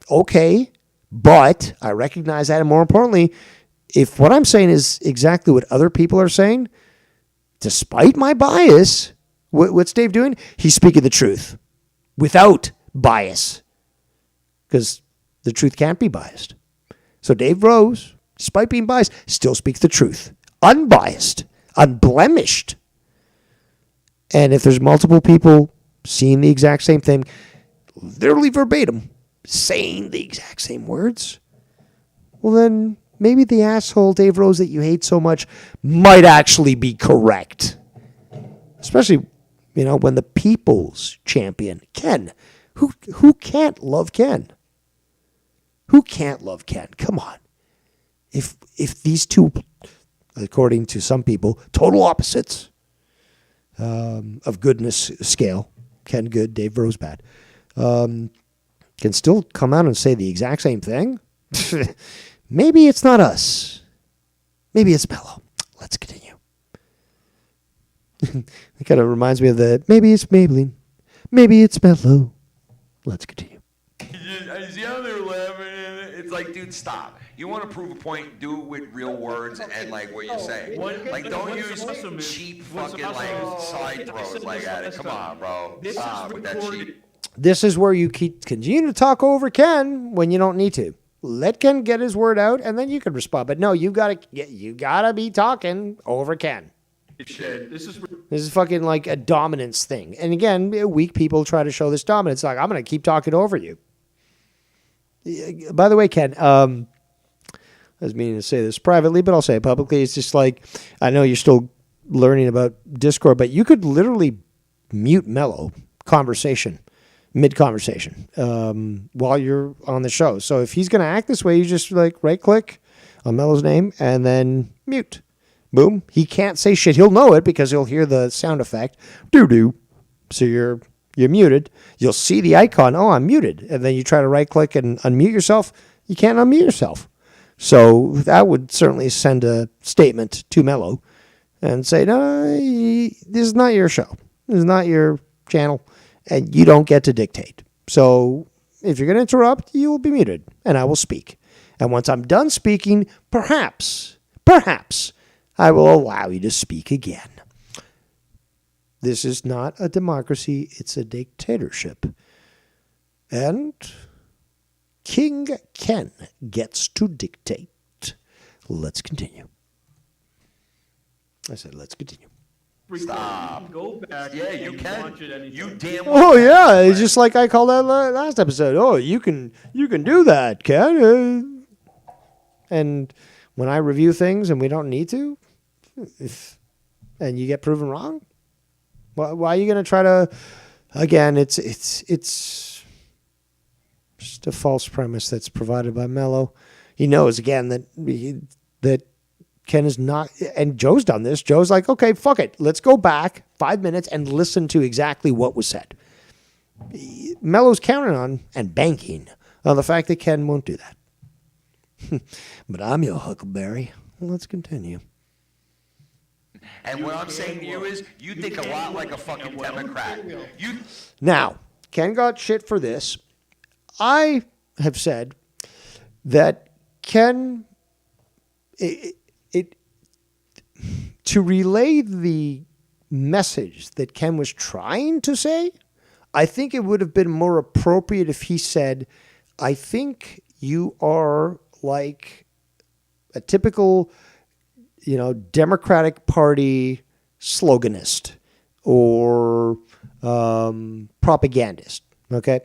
Okay, but I recognize that. And more importantly, if what I'm saying is exactly what other people are saying, despite my bias, what's Dave doing? He's speaking the truth without bias. Because the truth can't be biased. So Dave Rose, despite being biased, still speaks the truth. Unbiased, unblemished. And if there's multiple people seeing the exact same thing, literally verbatim, saying the exact same words, well then maybe the asshole Dave Rose that you hate so much might actually be correct. Especially, when the people's champion, Ken, who can't love Ken? Who can't love Ken? Come on. If these two, according to some people, total opposites of goodness scale, Ken good, Dave Rose bad, can still come out and say the exact same thing, maybe it's not us. Maybe it's Mellow. Let's continue. It kind of reminds me of maybe it's Maybelline. Maybe it's Mellow. Let's continue. I see how they're laughing. It's like, dude, stop. You want to prove a point, do it with real words and like what you're saying. Like, don't use cheap fucking like side throws like that. Come on, bro. Stop with that cheap. This is where you continue to talk over Ken when you don't need to. Let Ken get his word out, and then you can respond. But no, you gotta be talking over Ken. This is fucking like a dominance thing. And again, weak people try to show this dominance. Like, I'm gonna keep talking over you. By the way, Ken, I was meaning to say this privately, but I'll say it publicly. It's just like, I know you're still learning about Discord, but you could literally mute Mellow mid-conversation, while you're on the show. So if he's going to act this way, you just like right-click on Mellow's name and then mute. Boom. He can't say shit. He'll know it because he'll hear the sound effect. Doo-doo. So you're muted. You'll see the icon. Oh, I'm muted. And then you try to right-click and unmute yourself. You can't unmute yourself. So that would certainly send a statement to Mellow and say, no, this is not your show. This is not your channel. And you don't get to dictate. So if you're going to interrupt, you will be muted. And I will speak. And once I'm done speaking, perhaps, I will allow you to speak again. This is not a democracy, it's a dictatorship. And King Ken gets to dictate. Let's continue. I said, let's continue. Stop. Go back. Yeah, you and can. watch it anytime. You damn well Oh can. yeah, it's just like I called that last episode. Oh, you can do that, Ken. And when I review things and we don't need to, and you get proven wrong, why are you going to try to? Again, it's just a false premise that's provided by Mello. He knows again that Ken is not, and Joe's done this. Joe's like, okay, fuck it. Let's go back 5 minutes and listen to exactly what was said. Mello's counting on and banking on the fact that Ken won't do that. But I'm your Huckleberry. Let's continue. And what I'm saying to you is, you think a lot like a fucking Democrat. Now, Ken got shit for this. I have said that Ken, to relay the message that Ken was trying to say, I think it would have been more appropriate if he said, I think you are like a typical, Democratic Party sloganist or propagandist. Okay.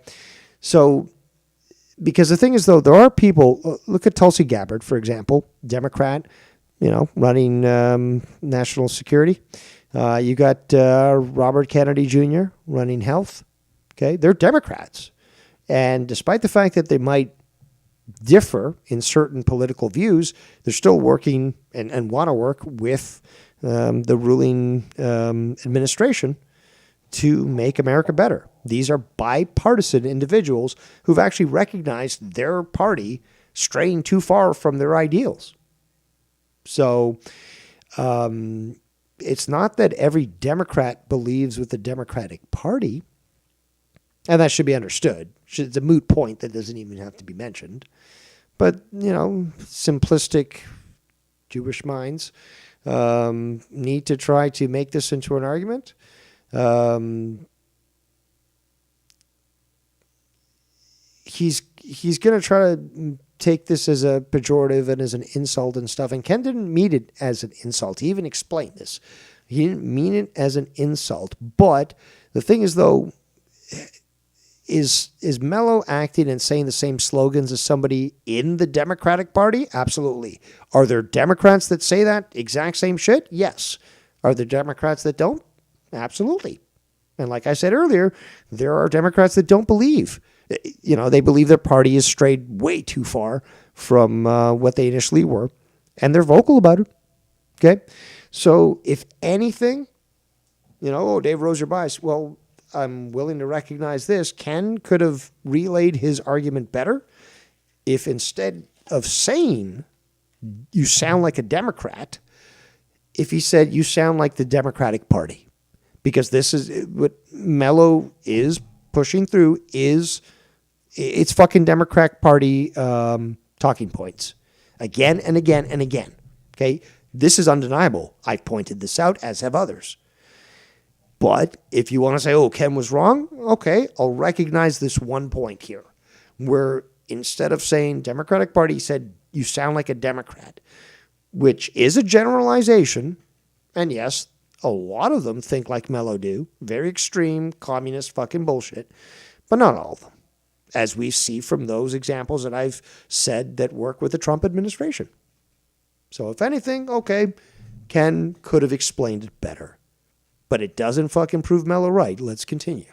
So, because the thing is, though, there are people, look at Tulsi Gabbard, for example, Democrat, running national security. You got Robert Kennedy Jr. running health. Okay. They're Democrats. And despite the fact that they might differ in certain political views, they're still working and want to work with the ruling administration to make America better. These are bipartisan individuals who've actually recognized their party straying too far from their ideals. So it's not that every Democrat believes with the Democratic Party, and that should be understood. It's a moot point that doesn't even have to be mentioned. But, simplistic Jewish minds need to try to make this into an argument. He's going to try to take this as a pejorative and as an insult and stuff. And Ken didn't mean it as an insult. He even explained this. He didn't mean it as an insult. But the thing is, though, is Mello acting and saying the same slogans as somebody in the Democratic Party? Absolutely. Are there Democrats that say that exact same shit? Yes. Are there Democrats that don't? Absolutely. And like I said earlier, there are Democrats that don't believe. They believe their party has strayed way too far from what they initially were, and they're vocal about it. Okay? So if anything, Dave Rose, you're biased. Well, I'm willing to recognize this. Ken could have relayed his argument better if instead of saying you sound like a Democrat, if he said you sound like the Democratic Party. Because this is what Mello is pushing through it's fucking Democratic Party talking points again and again and again. Okay? This is undeniable. I've pointed this out, as have others. But if you want to say, oh, Ken was wrong, okay, I'll recognize this one point here where instead of saying Democratic Party, he said, you sound like a Democrat, which is a generalization. And yes, a lot of them think like Mello do. Very extreme, communist fucking bullshit. But not all of them, as we see from those examples that I've said that work with the Trump administration. So if anything, okay, Ken could have explained it better. But it doesn't fucking prove Mello right. Let's continue.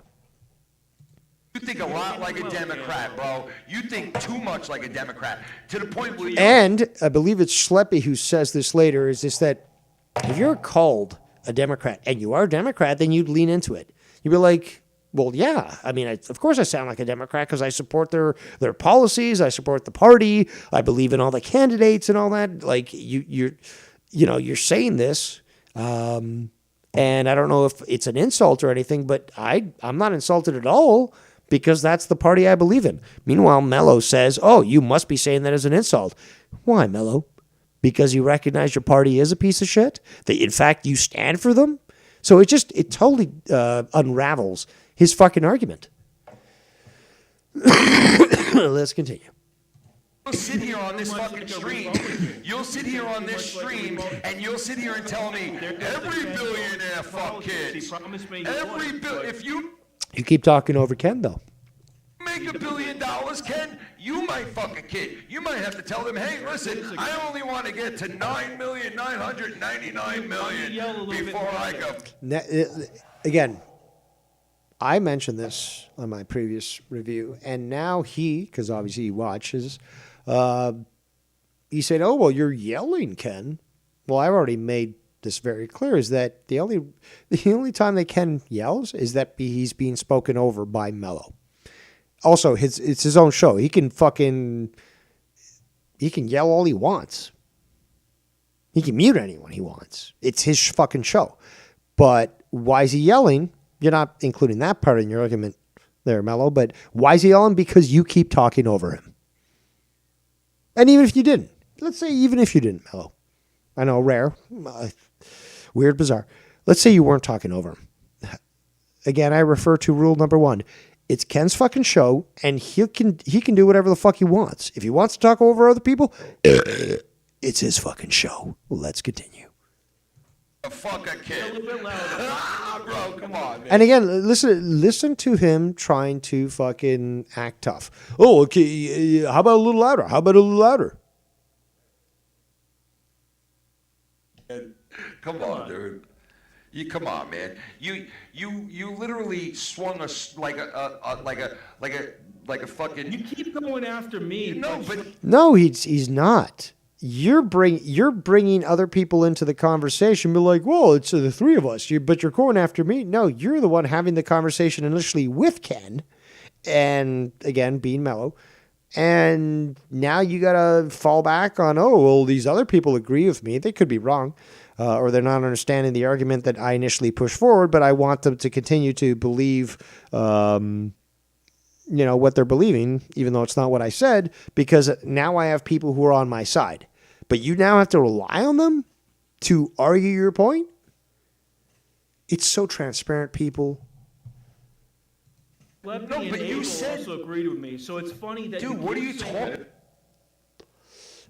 You think a lot like a Democrat, bro. You think too much like a Democrat. To the point where you... And I believe it's Schleppy who says this later, is this that if you're called a Democrat and you are a Democrat, then you'd lean into it. You'd be like, well, yeah. I mean, of course I sound like a Democrat because I support their policies. I support the party. I believe in all the candidates and all that. Like, you're saying this... and I don't know if it's an insult or anything, but I'm not insulted at all because that's the party I believe in. Meanwhile, Mello says, oh, you must be saying that as an insult. Why, Mello? Because you recognize your party is a piece of shit? That, in fact, you stand for them? So it totally unravels his fucking argument. Let's continue. You'll sit here on this fucking stream. You'll sit here on this stream and you'll sit here and tell me every billionaire fuck kids. If you keep talking over Ken though. Make $1 billion, Ken, you might fuck a kid. You might have to tell them, hey, listen, I only want to get to 9,999,000,000 before I go. Again, I mentioned this on my previous review, and now because obviously he watches, he said, "Oh well, you're yelling, Ken." Well, I've already made this very clear: is that the only time that Ken yells is that he's being spoken over by Mellow. Also, it's his own show. He can yell all he wants. He can mute anyone he wants. It's his fucking show. But why is he yelling? You're not including that part in your argument there, Mello. But why is he yelling? Because you keep talking over him. And even if you didn't. Let's say even if you didn't, Mello. I know, rare. Weird, bizarre. Let's say you weren't talking over him. Again, I refer to rule number 1. It's Ken's fucking show, and he can do whatever the fuck he wants. If he wants to talk over other people, it's his fucking show. Let's continue. Fuck a kid. A little bit louder. Bro, come on, man. And again, listen to him trying to fucking act tough. Oh, okay. How about a little louder? How about a little louder? Come on, dude. Come on, man. You literally swung us like a fucking. You keep going after me. No, but No, he's not. You're bringing other people into the conversation. Be like, well, it's the three of us. But you're going after me. No, you're the one having the conversation initially with Ken, and again being Mellow. And now you gotta fall back on, oh well, these other people agree with me. They could be wrong, or they're not understanding the argument that I initially pushed forward. But I want them to continue to believe. What they're believing, even though it's not what I said, because now I have people who are on my side. But you now have to rely on them to argue your point? It's so transparent, people. Lefty No, and but you Abel said- also agreed with me, so it's funny that dude, what are you keep saying talking? that.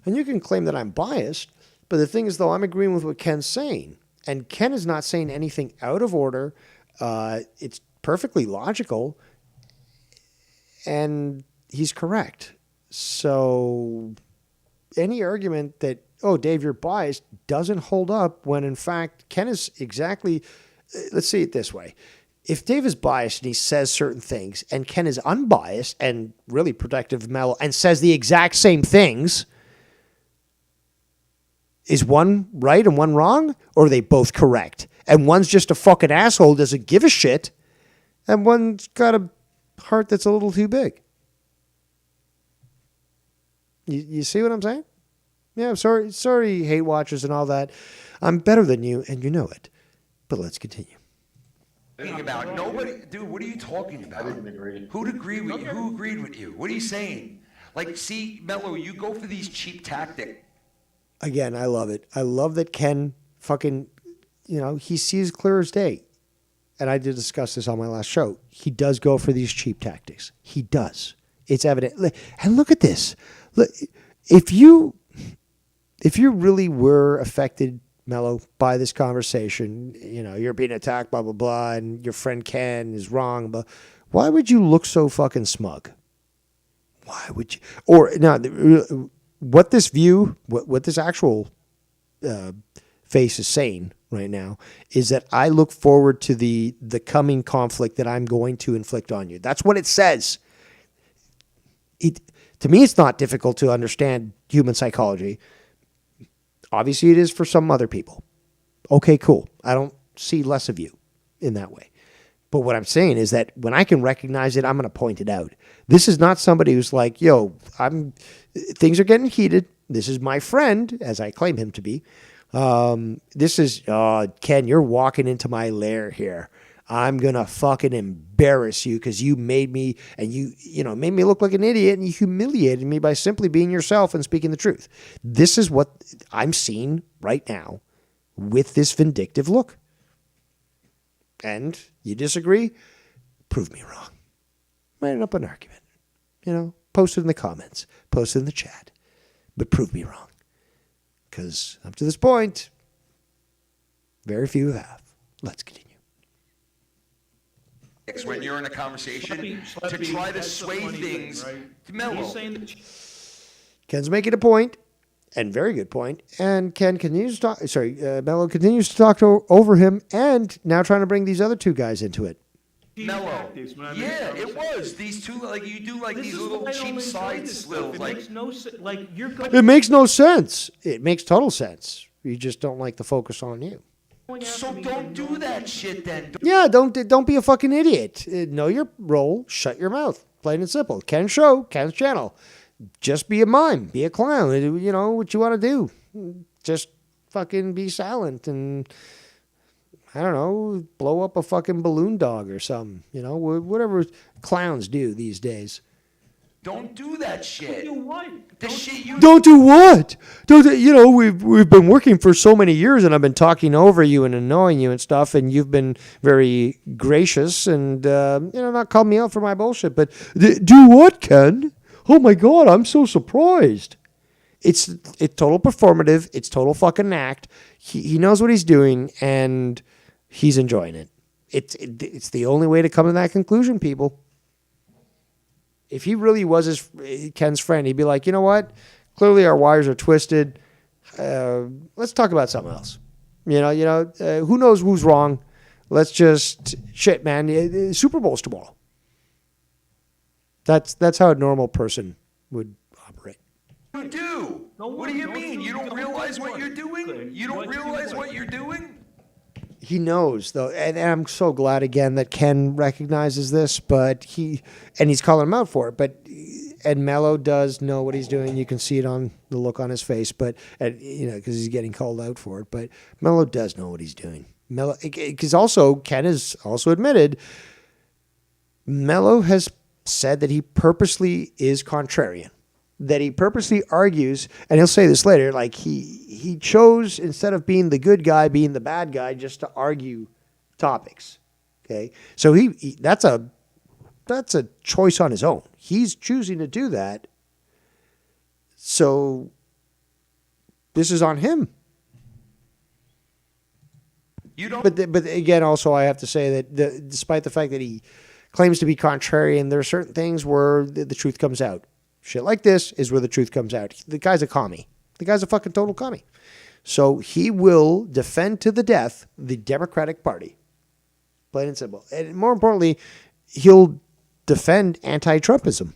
And you can claim that I'm biased, but the thing is, though, I'm agreeing with what Ken's saying. And Ken is not saying anything out of order. It's perfectly logical. And he's correct. So any argument that, oh, Dave, you're biased, doesn't hold up when, in fact, Ken is exactly, let's see it this way. If Dave is biased and he says certain things, and Ken is unbiased and really protective of Mellow and says the exact same things, is one right and one wrong? Or are they both correct? And one's just a fucking asshole, doesn't give a shit, and one's got a heart that's a little too big. You see what I'm saying? Yeah, I'm sorry, hate watchers and all that. I'm better than you, and you know it. But let's continue. About nobody, dude. What are you talking about? I didn't agree. Who'd agree with you? Who agreed with you? What are you saying? Like, see, Mello, you go for these cheap tactics. Again, I love it. I love that Ken fucking, he sees clear as day. And I did discuss this on my last show. He does go for these cheap tactics. He does. It's evident. And look at this. Look, if you really were affected, Mello, by this conversation, you're being attacked, blah, blah, blah, and your friend Ken is wrong, but why would you look so fucking smug? Why would you? Or, now, what this view, what this actual face is saying right now is that I look forward to the coming conflict that I'm going to inflict on you. That's what it says. To me, it's not difficult to understand human psychology. Obviously, it is for some other people. Okay, cool. I don't see less of you in that way. But what I'm saying is that when I can recognize it, I'm going to point it out. This is not somebody who's like, yo, things are getting heated. This is my friend, as I claim him to be. This is, Ken, you're walking into my lair here. I'm going to fucking embarrass you because you made me, and you made me look like an idiot, and you humiliated me by simply being yourself and speaking the truth. This is what I'm seeing right now with this vindictive look. And you disagree? Prove me wrong. Write up an argument. Post it in the comments. Post it in the chat. But prove me wrong. Because up to this point, very few have. Let's continue. When you're in a conversation Slappy, to try to that's the sway funny thing, things right? to Mello. He's saying that Ken's making a point, and very good point. And Ken continues to talk. Mello continues to talk over him, and now trying to bring these other two guys into it. Mellow. Tactics when I make Yeah, it conversation. was. These two, like, you do like This these is little why I don't cheap enjoy side this stuff. slills. It Like, makes no sense. Like you're going. It makes no sense. It makes total sense. You just don't like the focus on you. so don't do that shit then. Yeah, don't be a fucking idiot. Know your role. Shut your mouth. Plain and simple. Ken's show, Ken's channel. Just be a mime. Be a clown. You know what you want to do. Just fucking be silent and, I don't know, blow up a fucking balloon dog or something. You know, whatever clowns do these days. Don't do that shit. Do what? The shit you Don't do what? You know, we've been working for so many years, and I've been talking over you and annoying you and stuff, and you've been very gracious and not calling me out for my bullshit. But do what, Ken? Oh my God, I'm so surprised. It's total performative. It's total fucking act. He knows what he's doing, and he's enjoying it. It's the only way to come to that conclusion, people. If he really was Ken's friend, he'd be like, you know what? Clearly our wires are twisted. Let's talk about something else. Who knows who's wrong? Let's just shit, man. Super Bowl's tomorrow. That's how a normal person would operate. do. What do you mean? You don't realize what you're doing? You don't realize what you're doing? He knows, though, and I'm so glad again that Ken recognizes this, but he's calling him out for it. And Mellow does know what he's doing. You can see it on the look on his face, because he's getting called out for it. But Mellow does know what he's doing. Because also Ken has also admitted, Mellow has said that he purposely is contrarian. That he purposely argues, and he'll say this later, like he chose, instead of being the good guy, being the bad guy, just to argue topics. Okay, so that's a choice on his own. He's choosing to do that. So this is on him. You don't. But again, also I have to say that despite the fact that he claims to be contrarian, there are certain things where the truth comes out. Shit like this is where the truth comes out. The guy's a commie. The guy's a fucking total commie. So he will defend to the death the Democratic Party. Plain and simple. And more importantly, he'll defend anti-Trumpism.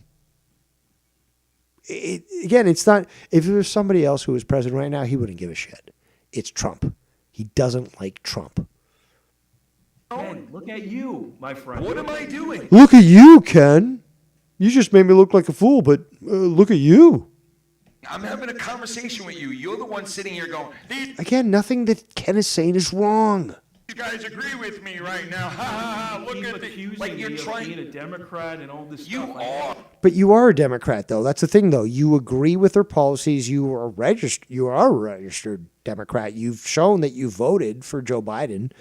Again, it's not... If it was somebody else who was president right now, he wouldn't give a shit. It's Trump. He doesn't like Trump. Ken, look at you, my friend. What am I doing? Look at you, Ken. You just made me look like a fool, but look at you. I'm having a conversation with you. You're the one sitting here going, these Again, nothing that Ken is saying is wrong. guys agree with me right now. Ha ha ha. Look Keep at the... accusing Like, you're me of trying... being a Democrat and all this You stuff. are. But you are a Democrat, though. That's the thing, though. You agree with their policies. You are a registered Democrat. You've shown that you voted for Joe Biden.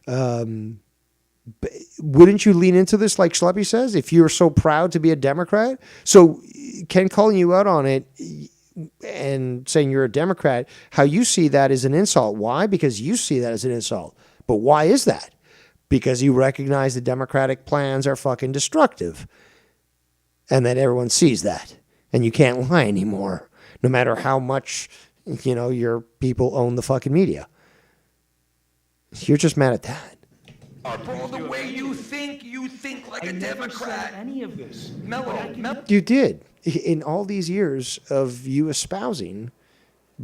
But wouldn't you lean into this, like Schleppy says, if you're so proud to be a Democrat? So Ken calling you out on it and saying you're a Democrat, how you see that is an insult. Why? Because you see that as an insult. But why is that? Because you recognize the Democratic plans are fucking destructive. And that everyone sees that. And you can't lie anymore, no matter how much, your people own the fucking media. You're just mad at that. Bro, the way you think like I a never said Democrat. any of this. Mellow. You did. In all these years of you espousing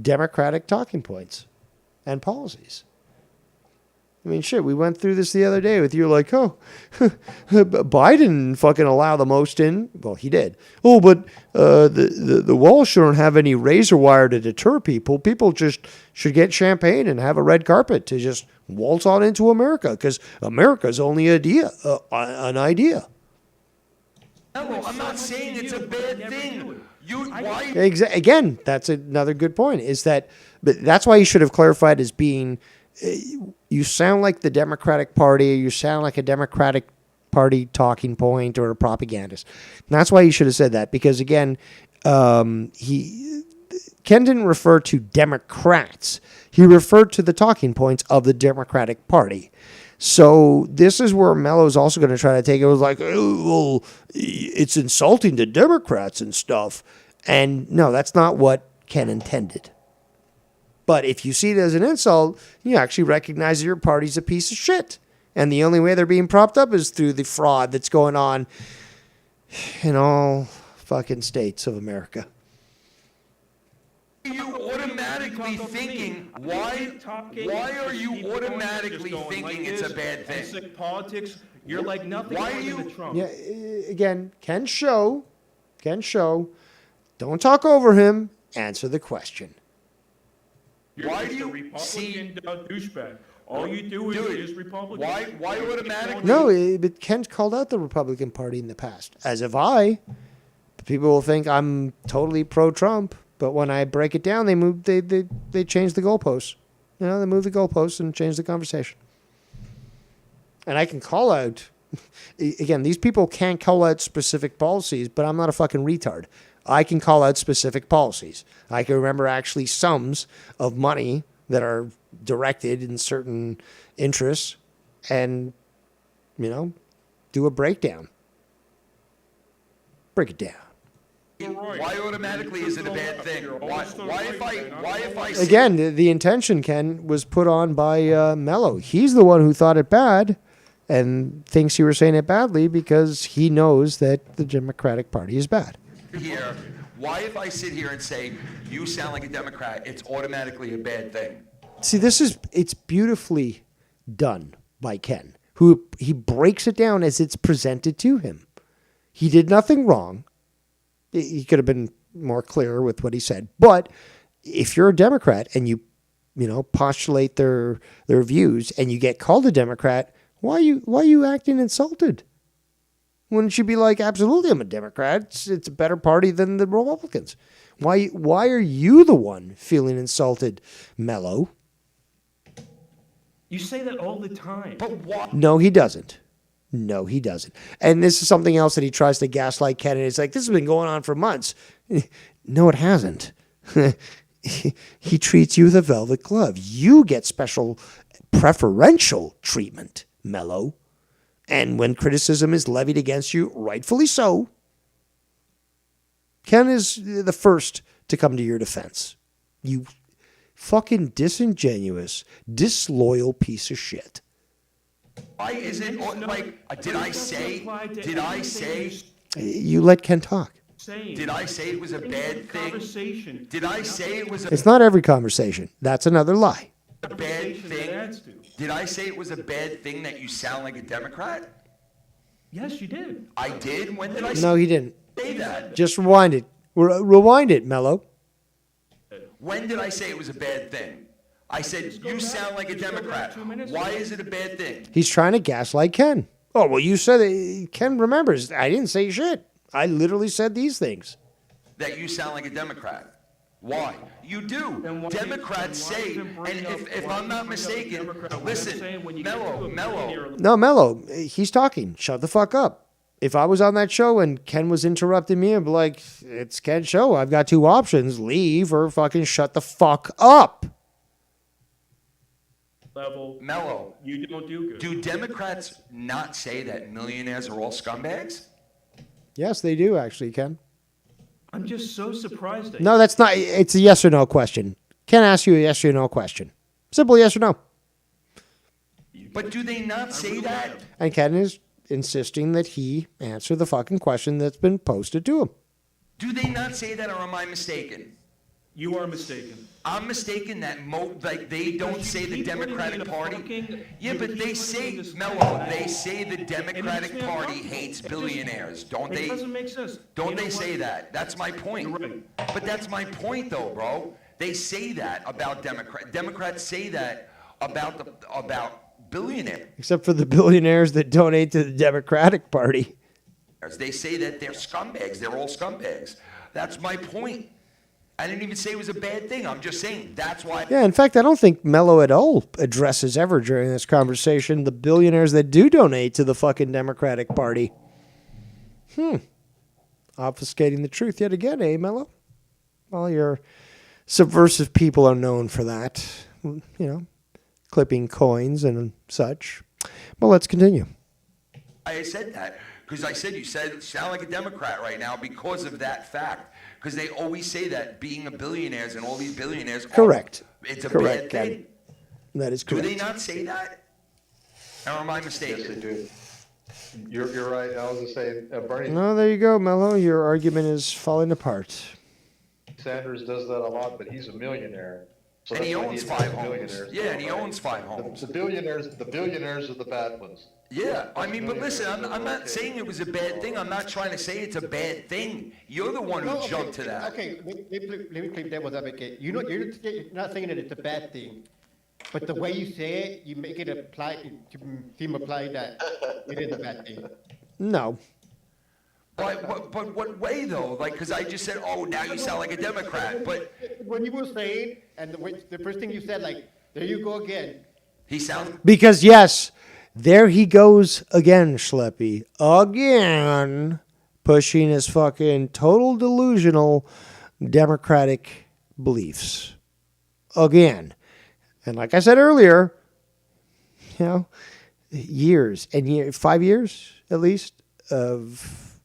Democratic talking points and policies. I mean, shit, we went through this the other day with you like, oh, Biden fucking allow the most in. Well, he did. Oh, but the wall shouldn't have any razor wire to deter people. People just should get champagne and have a red carpet to just waltz on into America because America's only an idea. Mellow, I'm not saying it's a bad thing. Why? Again, that's another good point. But that's why you should have clarified as being... You sound like the Democratic Party, or you sound like a Democratic Party talking point or a propagandist. And that's why you should have said that, because again, Ken didn't refer to Democrats. He referred to the talking points of the Democratic Party. So this is where Mellow's also going to try to take it. It was like, oh, well, it's insulting to Democrats and stuff. And no, that's not what Ken intended. But if you see it as an insult, you actually recognize that your party's a piece of shit. And the only way they're being propped up is through the fraud that's going on in all fucking states of America. You automatically thinking why are you automatically thinking it's a bad thing? Politics, you're like nothing Why more are you- than the Trump. Yeah, again, Ken Show, don't talk over him. Answer the question. You're Why just do a you Republican douchebag. All you do is Republican. Why automatically? No, but Ken's called out the Republican Party in the past, as have I. People will think I'm totally pro-Trump, but when I break it down, they change the goalposts. You know, they move the goalposts and change the conversation. And I can call out, again, these people can't call out specific policies, but I'm not a fucking retard. I can call out specific policies. I can remember actually sums of money that are directed in certain interests and, you know, do a breakdown. Break it down. Why automatically is it a bad thing? Why if I say, Again, the intention, Ken, was put on by Mellow. He's the one who thought it bad and thinks you were saying it badly because he knows that the Democratic Party is bad. here, why if I sit here and say you sound like a Democrat, it's automatically a bad thing? See, it's beautifully done by Ken, who he breaks it down as it's presented to him. He did nothing wrong. He could have been more clear with what he said. But if you're a Democrat and you postulate their views and you get called a Democrat, why are you acting insulted? Wouldn't you be like, absolutely, I'm a Democrat. It's a better party than the Republicans. Why are you the one feeling insulted, Mellow? You say that all the time. But why? No, he doesn't. No, he doesn't. And this is something else that he tries to gaslight Ken. And it's like, this has been going on for months. No, it hasn't. He treats you with a velvet glove. You get special preferential treatment, Mellow. And when criticism is levied against you, rightfully so, Ken is the first to come to your defense. You fucking disingenuous, disloyal piece of shit. Why is it like? Did I say? You let Ken talk. Did I say it was a bad thing? Did I say it was It's not every conversation. That's another lie. a bad thing? Did I say it was a bad thing that you sound like a Democrat? Yes, you did. I did? When did I No, he didn't. say that? Just rewind it. Rewind it, Mellow. When did I say it was a bad thing? I said, you sound like a Democrat. Why is it a bad thing? He's trying to gaslight Ken. Oh, well, you said it. Ken remembers. I didn't say shit. I literally said these things. That you sound like a Democrat. Why? You do. Democrats say, and if I'm not mistaken, listen, Mellow. No, Mellow, he's talking. Shut the fuck up. If I was on that show and Ken was interrupting me, I'd be like, it's Ken's show. I've got two options. Leave or fucking shut the fuck up. Level. Mellow. You don't do good. Do Democrats not say that millionaires are all scumbags? Yes, they do, actually, Ken. I'm just so surprised at No, that's not. It's a yes or no question. Ken asks you a yes or no question. Simple yes or no. But do they not say that? And Ken is insisting that he answer the fucking question that's been posted to him. Do they not say that, or am I mistaken? You are mistaken. I'm mistaken that they don't say the Democratic Party. Yeah, but they say, Mellow, they say the Democratic Party hates billionaires, don't It they? doesn't make sense. Don't You know they say what? that? That's my point. You're right. But that's my point, though, bro. They say that about Democrats. Democrats say that about billionaires. Except for the billionaires that donate to the Democratic Party. They say that they're scumbags. They're all scumbags. That's my point. I didn't even say it was a bad thing. I'm just saying that's why. Yeah, in fact, I don't think Mello at all addresses ever during this conversation the billionaires that do donate to the fucking Democratic Party. Obfuscating the truth yet again, eh, Mello? Well, your subversive people are known for that. You know, clipping coins and such. But let's continue. I said that because I said you sound like a Democrat right now because of that fact. Because they always say that being a billionaire and all these billionaires. Correct. It's a Correct, bad thing. Ken. That is Do correct. they not say that? Or am I Yes, mistaken? they do. You're right. I was just saying, Bernie No, there you go, Mello. Your argument is falling apart. Sanders does that a lot, but he's a millionaire. So And that's he why owns attacks 5 homes. billionaires Yeah, now, and he right? owns 5 homes. The billionaires are the bad ones. Yeah, I Us mean, but millionaires listen, that I'm are not okay. saying it was a bad thing. I'm not trying to say it's a bad thing. You're the one who No, jumped to that. Okay, let me play devil's advocate. You're not saying that it's a bad thing, but the way you say it, you make it apply to seem apply that it is a bad thing. No. But what way though? Like, because I just said, oh, now you sound like a Democrat. But When you were saying, and the first thing you said, like, there you go again. he sounds. Because, yes, there he goes again, Schleppy. Again, pushing his fucking total delusional democratic beliefs. Again. And like I said earlier, you know, years and 5 years at least of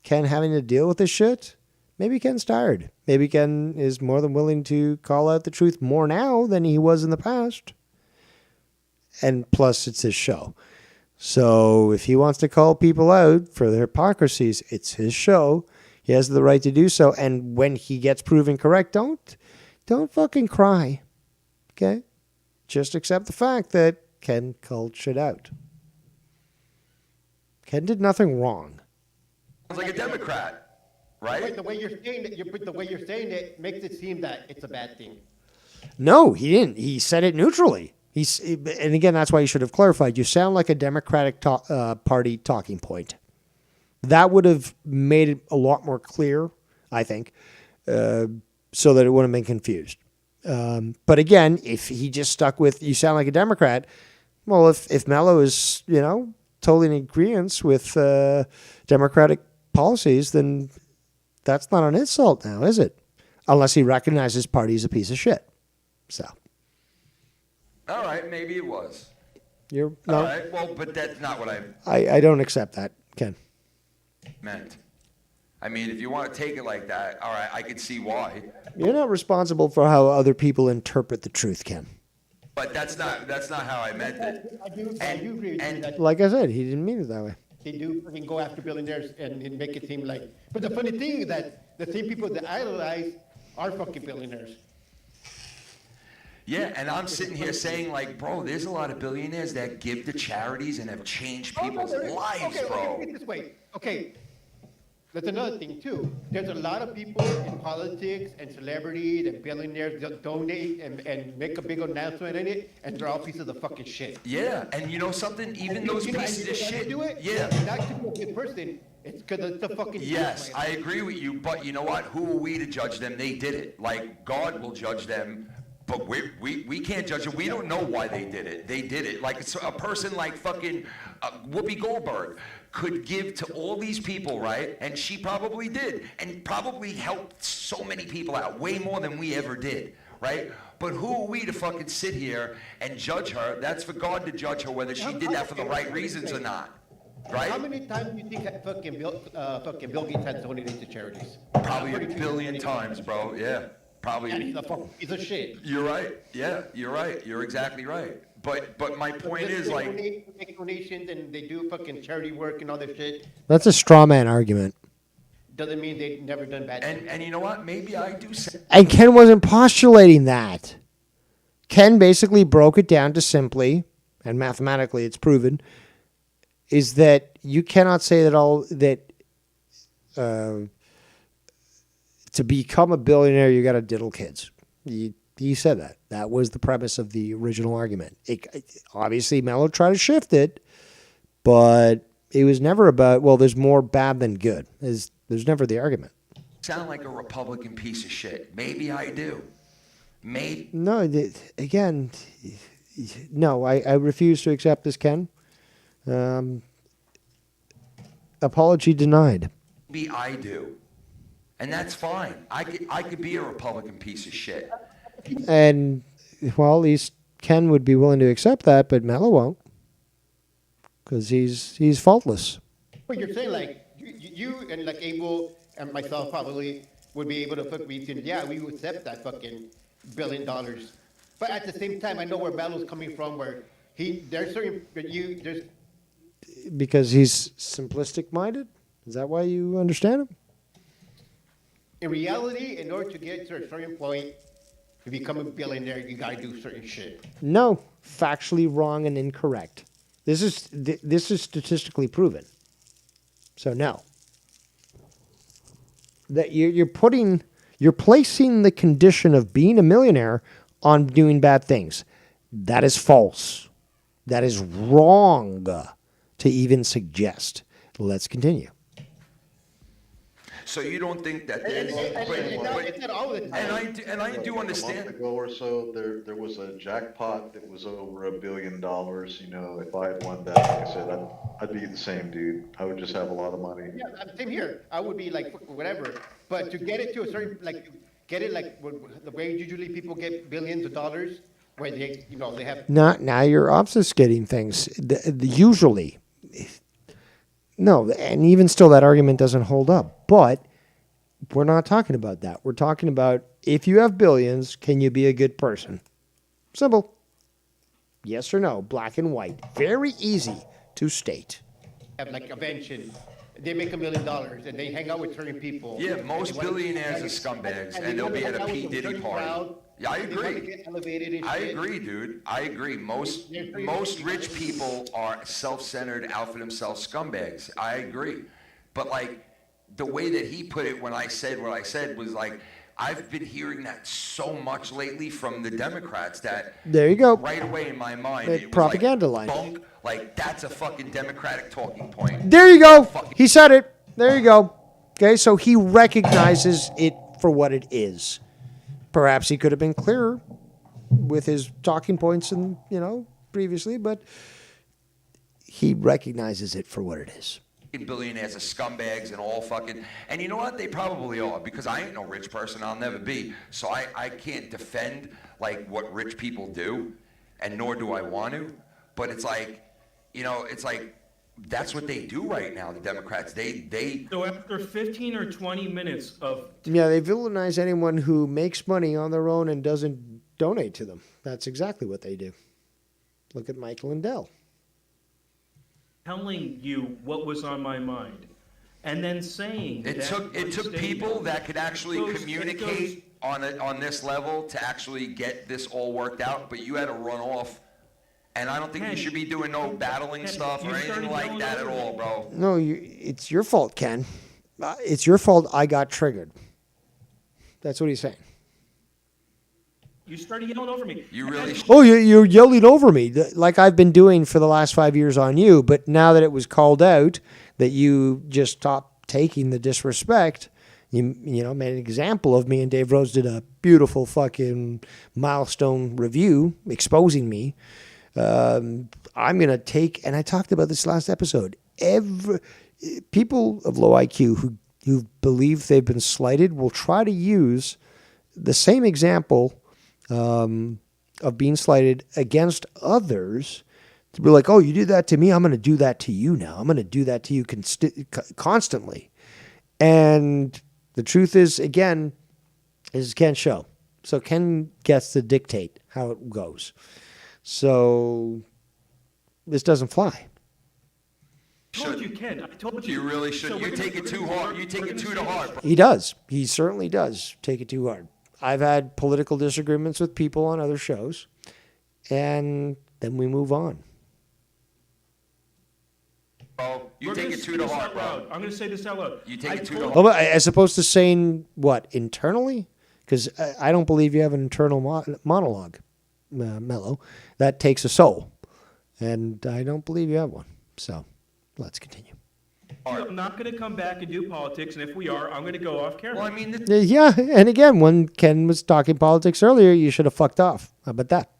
Ken having to deal with this shit. Maybe Ken's tired. Maybe Ken is more than willing to call out the truth more now than he was in the past. And plus, it's his show. So if he wants to call people out for their hypocrisies, it's his show. He has the right to do so. And when he gets proven correct, don't fucking cry. Okay? Just accept the fact that Ken called shit out. Ken did nothing wrong. Sounds like a Democrat, right? But the way you're saying it makes it seem that it's a bad thing. No, he didn't. He said it neutrally. And again, that's why you should have clarified. You sound like a Democratic Party talking point. That would have made it a lot more clear, I think, so that it wouldn't have been confused. But again, if he just stuck with you sound like a Democrat, well, if Mello is, totally in agreement with Democratic policies, then that's not an insult now, is it? Unless he recognizes his party is a piece of shit. So. All right, maybe it was. No. All right, well, but that's not what I don't accept that, Ken. meant. I mean, if you want to take it like that, all right, I could see why. You're not responsible for how other people interpret the truth, Ken. But that's not how I meant it. I do agree with you that Like I said, he didn't mean it that way. they do fucking go after billionaires and make it seem like. But the funny thing is that the same people that idolize are fucking billionaires. Yeah, and I'm sitting here saying, like, bro, there's a lot of billionaires that give to charities and have changed people's lives, bro. Okay, this way. Okay, that's another thing too. There's a lot of people in politics and celebrities and billionaires that donate and make a big announcement in it, and they're all pieces of fucking shit. Yeah, and you know something? Even those pieces of shit. Do it. Yeah. Not to be a good person. It's because it's a fucking. Yes, I agree with you, but you know what? Who are we to judge them? They did it. Like, God will judge them, but we can't judge them. We don't know why they did it. They did it. Like, it's a person like fucking Whoopi Goldberg could give to all these people, right? And she probably did, and probably helped so many people out, way more than we ever did, right? But who are we to fucking sit here and judge her? That's for God to judge her whether she did that for the right reasons or not. Right? How many times do you think that fucking Bill Gates has donated to charities? Probably a billion times, bro. Yeah, probably. And he's a fucking piece of shit. You're right. Yeah, you're right. You're exactly right. But my point is, like, They make donations and they do fucking charity work and all this shit. That's a straw man argument. Doesn't mean they've never done bad. and you know what? Maybe I do say. And Ken wasn't postulating that. Ken basically broke it down to simply, and mathematically it's proven, is that you cannot say that to become a billionaire you got to diddle kids. He said that. That was the premise of the original argument. Obviously, Mello tried to shift it, but it was never about, well, there's more bad than good. There's never the argument. Sound like a Republican piece of shit. Maybe I do. Maybe. No, again, no, I refuse to accept this, Ken. Apology denied. Maybe I do. And that's fine. I could be a Republican piece of shit. And, well, at least Ken would be willing to accept that, but Mello won't. Because he's faultless. But you're saying like you and like Abel and myself probably would be able to put reason. Yeah, we would accept that fucking $1 billion. But at the same time, I know where Mello's coming from, where there's certain, there's Because he's simplistic minded? Is that why you understand him? in reality, in order to get to a certain point, to become a billionaire, you gotta do certain shit. No, factually wrong and incorrect. This is statistically proven. So no. That you're placing the condition of being a millionaire on doing bad things. That is false. That is wrong to even suggest. Let's continue. So you don't think that there's, It's not all the time. and I do A understand. month ago or so, there was a jackpot that was over $1 billion. You know, if I had won that, like I said, I'd be the same dude. I would just have a lot of money. Yeah, same here. I would be like, whatever. But to get it to a certain, like, get it like the way usually people get billions of dollars, where they, they have. Now you're obfuscating things. Usually. No, and even still that argument doesn't hold up. But we're not talking about that. We're talking about if you have billions, can you be a good person? Simple. Yes or no, black and white. Very easy to state. Have like convention, they make $1 million and they hang out with certain people. Yeah, most And they wanna- billionaires are scumbags, and they'll be at a P. Diddy party. Yeah, I They wanna agree. get elevated and I shit. agree, dude. I agree. Most rich people are self-centered, out for themselves scumbags. I agree. But like the way that he put it when I said what I said was like, I've been hearing that so much lately from the Democrats that There you go. right away in my mind That it was propaganda like, line. bunk, like that's a fucking Democratic talking point. There you go. He said it. There you go. Okay, so he recognizes it for what it is. Perhaps he could have been clearer with his talking points and, previously, but he recognizes it for what it is. Billionaires are scumbags and all fucking, and you know what, they probably are, because I ain't no rich person, I'll never be, so I can't defend like what rich people do, and nor do I want to, but it's like, it's like that's what they do right now, the Democrats. They So after 15 or 20 minutes of Yeah, they villainize anyone who makes money on their own and doesn't donate to them. That's exactly what they do. Look at Mike Lindell. telling you what was on my mind, and then saying it that took one people statement. that could actually Those- communicate on this level to actually get this all worked out, but you had to run off. And I don't think you Ken, should be doing no battling Ken, stuff you or anything started like yelling that at over all, me. bro. No, it's your fault, Ken. It's your fault I got triggered. That's what he's saying. You started yelling over me. You really Oh, you're yelling over me like I've been doing for the last 5 years on you. But now that it was called out that you just stopped taking the disrespect, you made an example of me, and Dave Rose did a beautiful fucking milestone review exposing me. I'm gonna take, and I talked about this last episode. People of low IQ who believe they've been slighted will try to use the same example of being slighted against others to be like, oh, you did that to me, I'm going to do that to you now. I'm going to do that to you constantly. And the truth is, again, is Ken's show. So Ken gets to dictate how it goes. So this doesn't fly. I told you, Ken. I told you. You really should. So You we're take gonna- it too we're hard. gonna- You take we're it gonna too say hard, this. bro. He does. He certainly does take it too hard. I've had political disagreements with people on other shows, and then we move on. Bro, you We're take gonna it say too this hard, out loud. bro. I'm going to say this out loud. You take I it too told- hard. Oh, but as opposed to saying what internally, because I don't believe you have an internal monologue, Mellow, that takes a soul, and I don't believe you have one. So let's continue. I'm not going to come back and do politics, and if we are, I'm going to go off camera. Well, I mean, Yeah, and again, when Ken was talking politics earlier, you should have fucked off. How about that?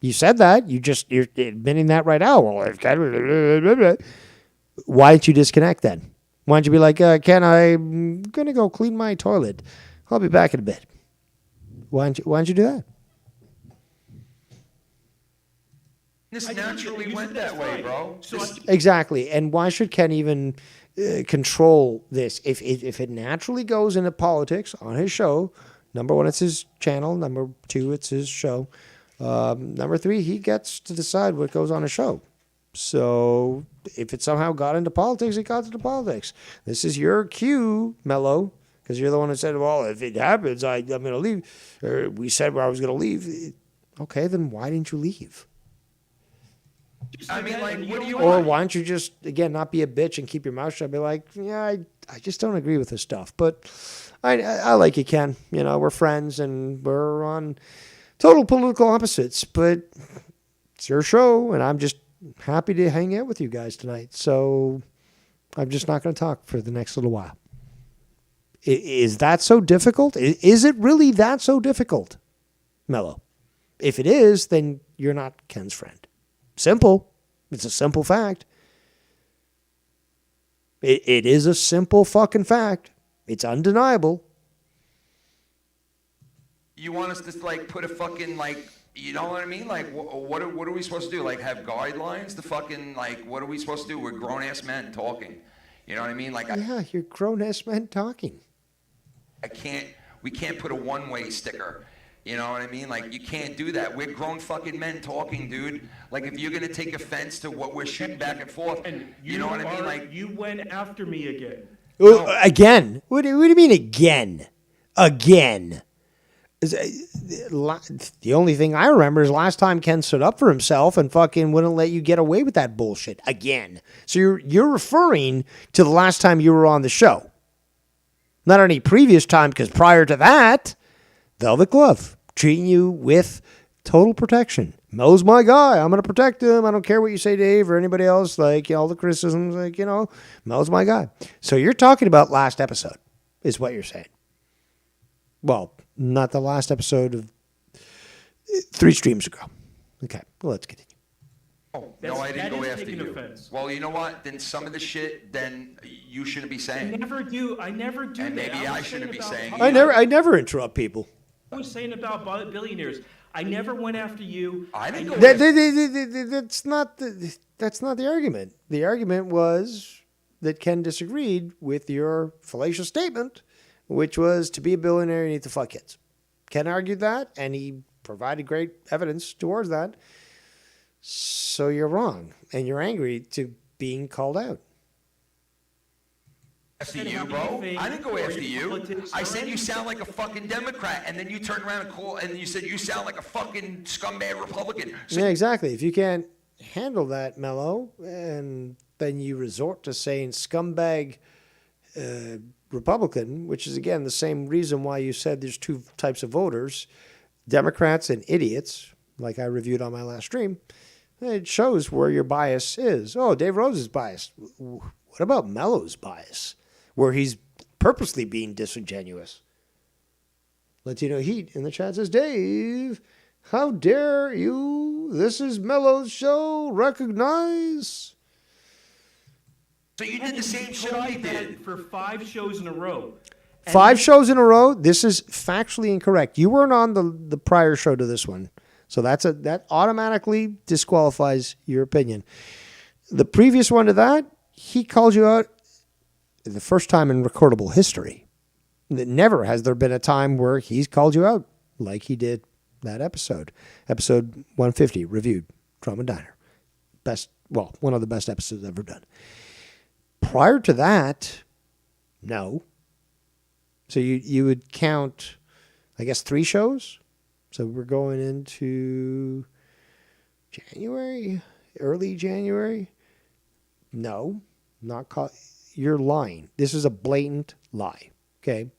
You said that. You're admitting that right now. Well, if Ken, why didn't you disconnect then? Why don't you be like, Ken, I'm gonna go clean my toilet. I'll be back in a bit. Why don't you do that? this I told you, naturally you went said that's that way, fine. bro. So This- Exactly. And why should Ken even control this? If it naturally goes into politics on his show, number one, it's his channel. Number two, it's his show. Number 3, he gets to decide what goes on a show. So if it somehow got into politics, it got into politics. This is your cue, Mellow, because you're the one who said, well, if it happens, I'm going to leave. Or we said where I was going to leave. Okay, then why didn't you leave? I mean, like, what do you Or want? why don't you just, again, not be a bitch and keep your mouth shut? Be like, yeah, I just don't agree with this stuff. But I like you, Ken. You know, we're friends and we're on total political opposites. But it's your show, and I'm just happy to hang out with you guys tonight. So I'm just not going to talk for the next little while. Is that so difficult? Is it really that so difficult, Mellow? If it is, then you're not Ken's friend. Simple. It's a simple fact. It is a simple fucking fact. It's undeniable. You want us to like put a fucking like, you know what I mean? Like, what are we supposed to do? Like, have guidelines to fucking like, what are we supposed to do? We're grown ass men talking. You know what I mean? Like, Yeah, you're grown-ass men talking. we can't put a one-way sticker. You know what I mean? Like, you can't do that. We're grown fucking men talking, dude. Like, if you're gonna take offense to what we're shooting back and forth, And you know what I mean? Like, you went after me again. Again? What do you mean again? Again? The only thing I remember is last time Ken stood up for himself and fucking wouldn't let you get away with that bullshit again. So you're referring to the last time you were on the show. Not any previous time, because prior to that, Velvet Glove, treating you with total protection. Mel's my guy. I'm going to protect him. I don't care what you say, Dave, or anybody else. Like, all the criticisms, like, Mel's my guy. So you're talking about last episode, is what you're saying. Well, not the last episode of 3 streams ago. Okay, well, let's continue. no, I didn't that go is after taking you. offense. Well, you know what? Then some of the shit, then you shouldn't be I saying. never do And that. maybe was I saying shouldn't be about saying. I never interrupt people. I was saying about billionaires. I never went after you. I didn't go That's not the argument. The argument was that Ken disagreed with your fallacious statement, which was to be a billionaire, you need to fuck kids. Ken argued that, and he provided great evidence towards that. So you're wrong, and you're angry to being called out. After you, bro. I didn't go after you. I said you sound like a fucking Democrat, and then you turned around and you said you sound like a fucking scumbag Republican. So Yeah, exactly. If you can't handle that, Mellow, and then you resort to saying scumbag Republican, which is, again, the same reason why you said there's 2 types of voters, Democrats and idiots, like I reviewed on my last stream. It shows where your bias is. Oh, Dave Rose is biased. What about Mellow's bias, where he's purposely being disingenuous? Latino Heat in the chat says, Dave, how dare you? This is Mellow's show. Recognize. So you did the same shit I did. For 5 shows in a row. 5 shows in a row. This is factually incorrect. You weren't on the prior show to this one. So that automatically disqualifies your opinion. The previous one to that, he called you out the first time in recordable history. Never has there been a time where he's called you out like he did that episode. Episode 150, reviewed, Drum & Diner. One of the best episodes ever done. Prior to that, no. So you would count, I guess, 3 shows? So we're going into January, early January. No, not you're lying. This is a blatant lie. Okay.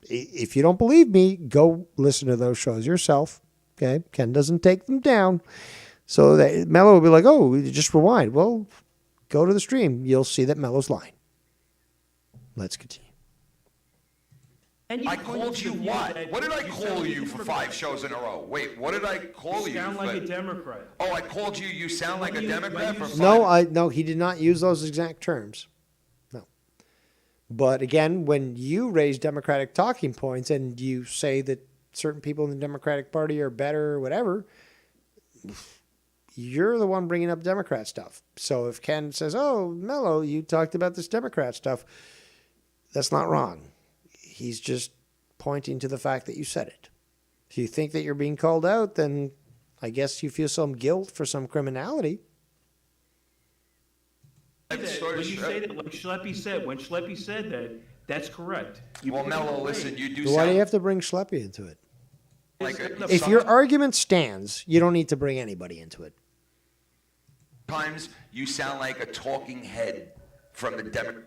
If you don't believe me, go listen to those shows yourself. Okay. Ken doesn't take them down. So that Mellow will be like, oh, just rewind. Well, go to the stream. You'll see that Mellow's lying. Let's continue. I called you what? What did I call you for 5 shows in a row? Wait, what did I call you? You sound like for? a Democrat. Oh, I called you. You sound like a Democrat for 5. No, he did not use those exact terms. No. But again, when you raise Democratic talking points and you say that certain people in the Democratic Party are better or whatever, you're the one bringing up Democrat stuff. So if Ken says, oh, Mellow, you talked about this Democrat stuff, that's not wrong. He's just pointing to the fact that you said it. If you think that you're being called out, then I guess you feel some guilt for some criminality. When you say that, like Schleppy said that, that's correct. Well, Mello, listen, you do So why do you sound have to bring Schleppy into it? like If your argument stands, you don't need to bring anybody into it. sometimes you sound like a talking head from the Democrat.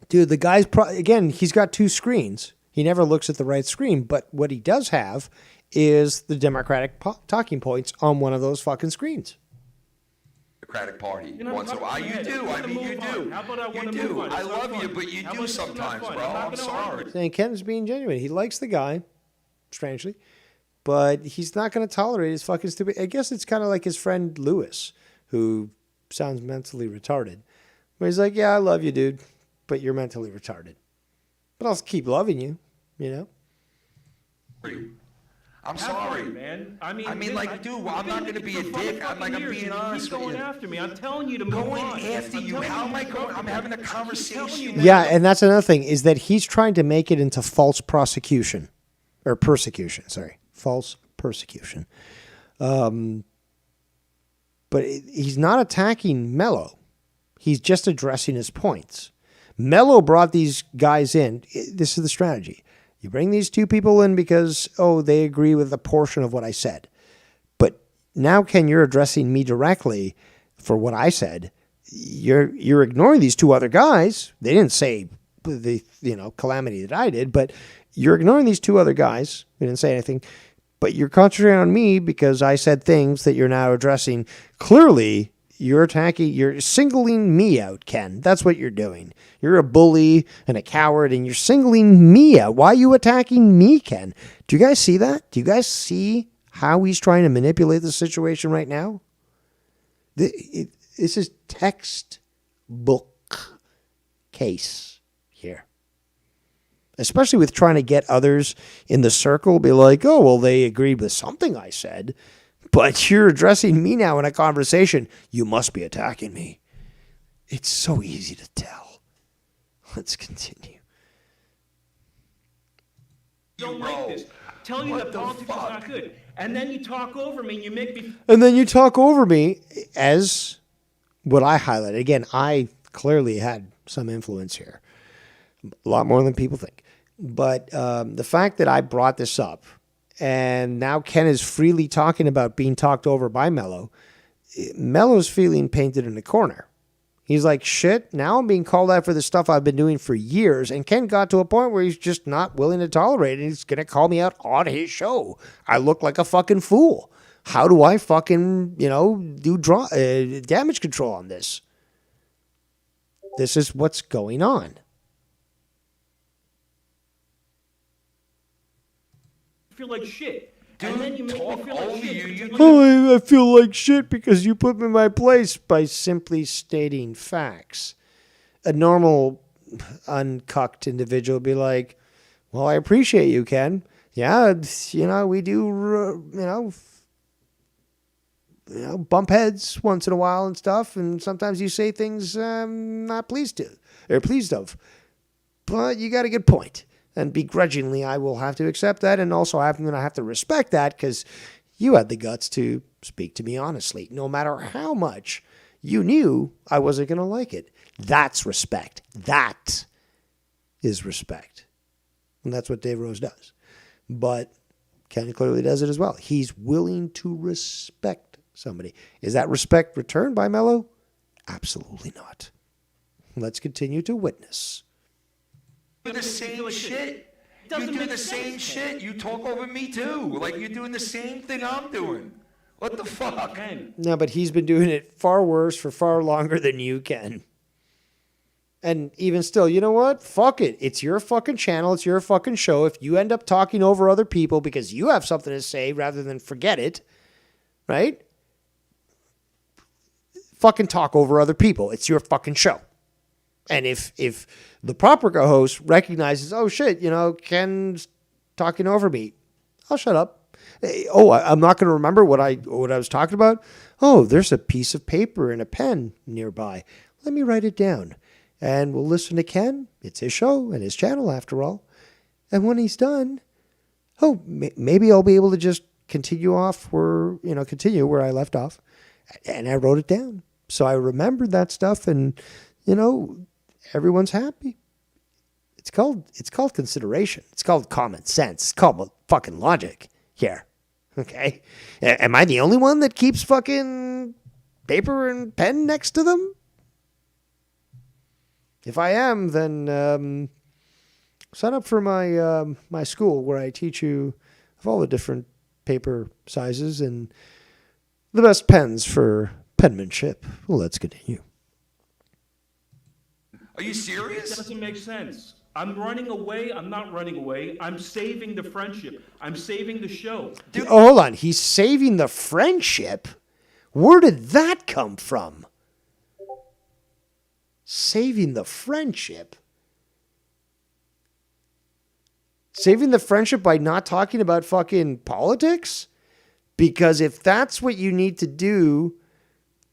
Dude, the guy's again, he's got two screens. He never looks at the right screen, but what he does have is the Democratic talking points on one of those fucking screens. Democratic Party You know, once in a while. You do. I mean, you do. How about I You wanna do. move on? I It's not love you, fun. but you How do about it's not sometimes, fun? bro. I'm not I'm gonna sorry. argue. Saying Ken's being genuine. He likes the guy, strangely, but he's not going to tolerate his fucking stupid. I guess it's kind of like his friend Lewis, who sounds mentally retarded. Where he's like, yeah, I love you, dude, but you're mentally retarded. But I'll keep loving you, you know? I'm Have sorry, fun, man. I mean, dude, I'm not going to be a dick. I'm being honest with going you. after me. I'm telling you to move Going on. after I'm you. telling How am I to going? move I'm on. having a I keep conversation. telling you Yeah, and that's another thing, is that he's trying to make it into false prosecution. Or persecution, sorry. False persecution. But he's not attacking Mello. He's just addressing his points. Mello brought these guys in. This is the strategy. You bring these two people in because, they agree with a portion of what I said. But now, Ken, you're addressing me directly for what I said. You're ignoring these two other guys. They didn't say the calamity that I did, but you're ignoring these two other guys. They didn't say anything. But you're concentrating on me because I said things that you're now addressing. Clearly, you're singling me out, Ken. That's what you're doing. You're a bully and a coward, and you're singling me out. Why are you attacking me, Ken? Do you guys see that? Do you guys see how he's trying to manipulate the situation right now? This is textbook case here. Especially with trying to get others in the circle, be like, oh, well, they agreed with something I said, but you're addressing me now in a conversation. You must be attacking me. It's so easy to tell. Let's continue. Don't like this. I tell you that politics is not good. And then you talk over me and you make me. And then you talk over me as what I highlighted. Again, I clearly had some influence here. A lot more than people think. But the fact that I brought this up, and now Ken is freely talking about being talked over by Mello, Mello's feeling painted in a corner. He's like, shit, now I'm being called out for the stuff I've been doing for years. And Ken got to a point where he's just not willing to tolerate it. He's going to call me out on his show. I look like a fucking fool. How do I fucking, do damage control on this? This is what's going on. Feel like shit. Dude, And then you make me talk feel like over shit. you. Oh, I feel like shit because you put me in my place by simply stating facts. A normal, uncucked individual would be like, well, I appreciate you, Ken. Yeah, we do, bump heads once in a while and stuff, and sometimes you say things I'm not pleased of. But you got a good point. And begrudgingly, I will have to accept that, and also I'm going to have to respect that because you had the guts to speak to me honestly, no matter how much you knew I wasn't going to like it. That's respect. That is respect. And that's what Dave Rose does. But Ken clearly does it as well. He's willing to respect somebody. Is that respect returned by Mello? Absolutely not. Let's continue to witness. You do the same shit. You do the same shit. You talk over me too. Like you're doing the same thing I'm doing. What the fuck? No, but he's been doing it far worse for far longer than you can. And even still, you know what? Fuck it. It's your fucking channel. It's your fucking show. If you end up talking over other people because you have something to say rather than forget it, right? Fucking talk over other people. It's your fucking show. And if the proper host recognizes, oh shit, Ken's talking over me, I'll shut up. I'm not going to remember what I was talking about. Oh, there's a piece of paper and a pen nearby. Let me write it down. And we'll listen to Ken. It's his show and his channel after all. And when he's done, maybe I'll be able to just continue where I left off, and I wrote it down. So I remembered that stuff, and everyone's happy. It's called consideration. It's called common sense. It's called fucking logic here. Okay? Am I the only one that keeps fucking paper and pen next to them? If I am, then sign up for my school where I teach you of all the different paper sizes and the best pens for penmanship. Let's continue. Are you It serious? doesn't make sense. I'm running away. I'm not running away. I'm saving the friendship. I'm saving the show. Oh, hold on. He's saving the friendship? Where did that come from? Saving the friendship? Saving the friendship by not talking about fucking politics? Because if that's what you need to do,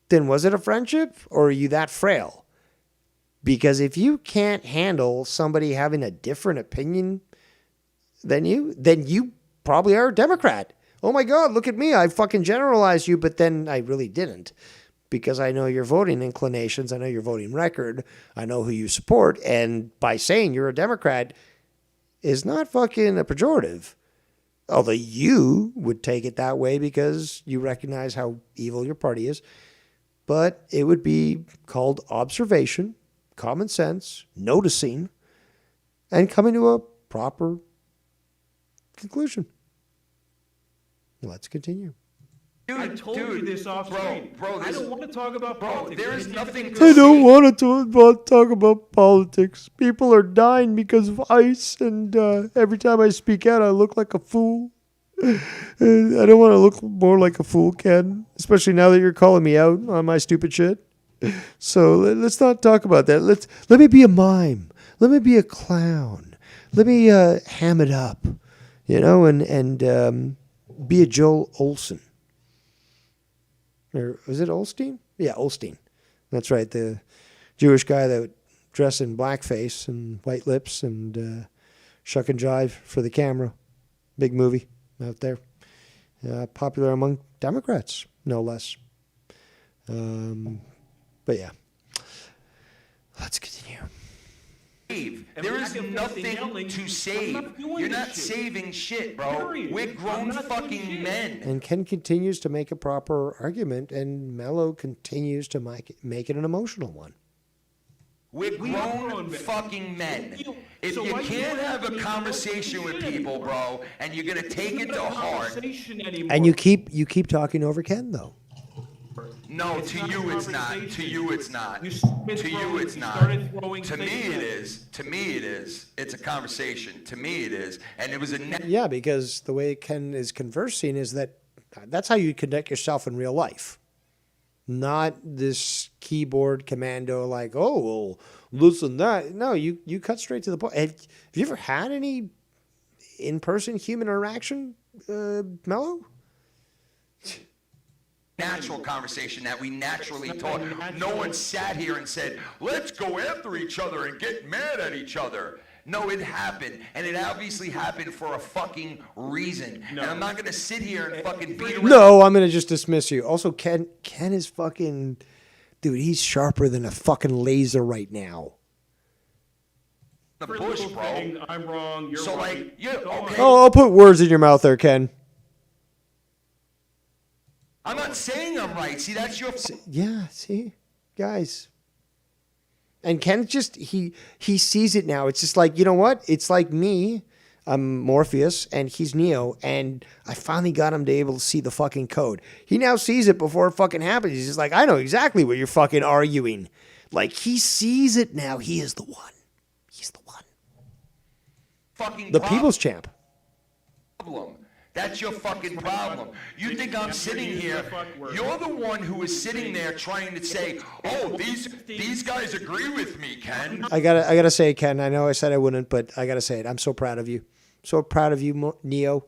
then was it a friendship or are you that frail? Because if you can't handle somebody having a different opinion than you, then you probably are a Democrat. Oh my God, look at me. I fucking generalized you, but then I really didn't. Because I know your voting inclinations. I know your voting record. I know who you support. And by saying you're a Democrat is not fucking a pejorative. Although you would take it that way because you recognize how evil your party is. But it would be called observation, common sense, noticing, and coming to a proper conclusion. Let's continue. Dude, I told you this off screen. Bro, I don't want to talk about politics. there is Anything nothing to I to don't want to talk about politics. People are dying because of ice, and every time I speak out, I look like a fool. I don't want to look more like a fool, Ken, especially now that you're calling me out on my stupid shit. So let's not talk about that. Let me be a mime. Let me be a clown. Let me ham it up, and be a Joel Olsen. Or was it Olstein? Yeah, Olstein. That's right. The Jewish guy that would dress in blackface and white lips and shuck and jive for the camera. Big movie out there. Popular among Democrats, no less. But yeah. Let's continue. There is nothing to save. You're not saving shit, bro. We're grown fucking men. And Ken continues to make a proper argument, and Mellow continues to make it an emotional one. We're grown fucking men. If you can't have a conversation with people, bro, and you're gonna take it to heart. And you keep talking over Ken, though. No, to you it's not. To you it's not. To you it's not. To me it is. To me it is. It's a conversation. To me it is. And it was a Yeah, because the way Ken is conversing is that's how you conduct yourself in real life. Not this keyboard commando like, oh, well, listen that. No, you cut straight to the point. Have you ever had any in-person human interaction, Mellow? natural conversation that we naturally talk. No one sat here and said, let's go after each other and get mad at each other. No, it happened. And it obviously happened for a fucking reason. No. And I'm not going to sit here and fucking beat around. No, I'm going to just dismiss you. Also, Ken is fucking... Dude, he's sharper than a fucking laser right now. The bush, bro. I'm wrong. You're right. Like, yeah, okay. Oh, I'll put words in your mouth there, Ken. I'm not saying I'm right. See, that's your... Yeah, see? Guys. And Ken just, he sees it now. It's just like, you know what? It's like me. I'm Morpheus, and he's Neo, and I finally got him to able to see the fucking code. He now sees it before it fucking happens. He's just like, I know exactly what you're fucking arguing. Like, he sees it now. He is the one. He's the one. Fucking the people's champ. Problem. That's your fucking problem. You think I'm sitting here, you're the one who is sitting there trying to say, oh, these guys agree with me, Ken. I gotta say, Ken, I know I said I wouldn't, but I gotta say it. I'm so proud of you. So proud of you, Neo.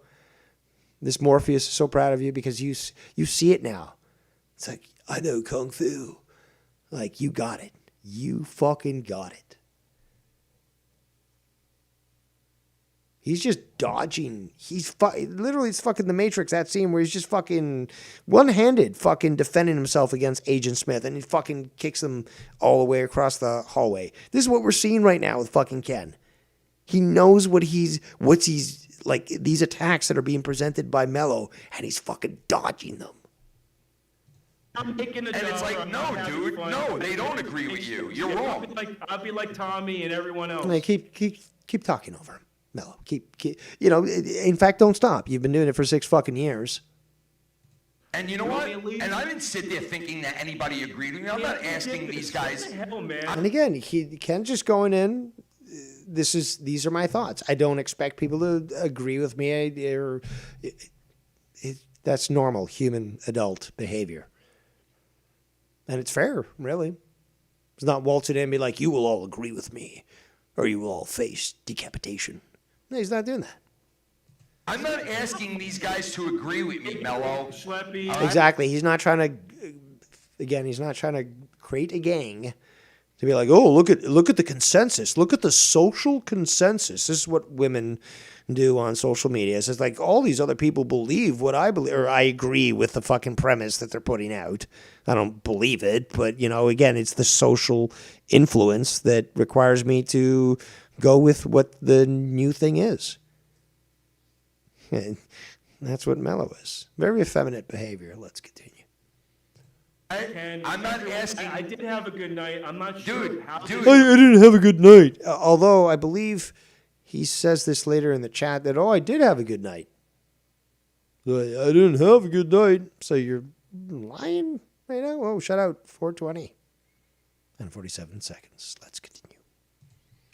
This Morpheus is so proud of you because you see it now. It's like, I know Kung Fu. Like, you got it. You fucking got it. He's just dodging. Literally, it's fucking The Matrix, that scene where he's just fucking one-handed fucking defending himself against Agent Smith, and he fucking kicks them all the way across the hallway. This is what we're seeing right now with fucking Ken. He knows what's like, these attacks that are being presented by Mello, and he's fucking dodging them. I'm taking a And it's dollar, like, I'm no, not having dude, fun. no, they don't agree with you. You're Yeah, wrong. I'll be like Tommy and everyone else. Like, keep talking over him, Mello. Keep, in fact, don't stop. You've been doing it for 6 fucking years. And you know what? And I didn't sit there thinking that anybody agreed with me. I'm not asking these guys. What the hell, man? And again, Ken just going in. These are my thoughts. I don't expect people to agree with me. That's normal human adult behavior. And it's fair, really. It's not waltzing in and be like, you will all agree with me, or you will all face decapitation. No, he's not doing that. I'm not asking these guys to agree with me, Mello. Schleppy. Exactly. He's not trying to create a gang to be like, oh, look at the consensus. Look at the social consensus. This is what women do on social media. It's just like all these other people believe what I believe, or I agree with the fucking premise that they're putting out. I don't believe it, but again, it's the social influence that requires me to go with what the new thing is. And that's what Mello is. Very effeminate behavior. Let's continue. I'm not asking. I did have a good night. I'm not sure Dude, how. dude. I didn't have a good night. Although I believe he says this later in the chat that, I did have a good night. I didn't have a good night. So you're lying right now? Oh, shut out. 4:20 and 47 seconds. Let's continue.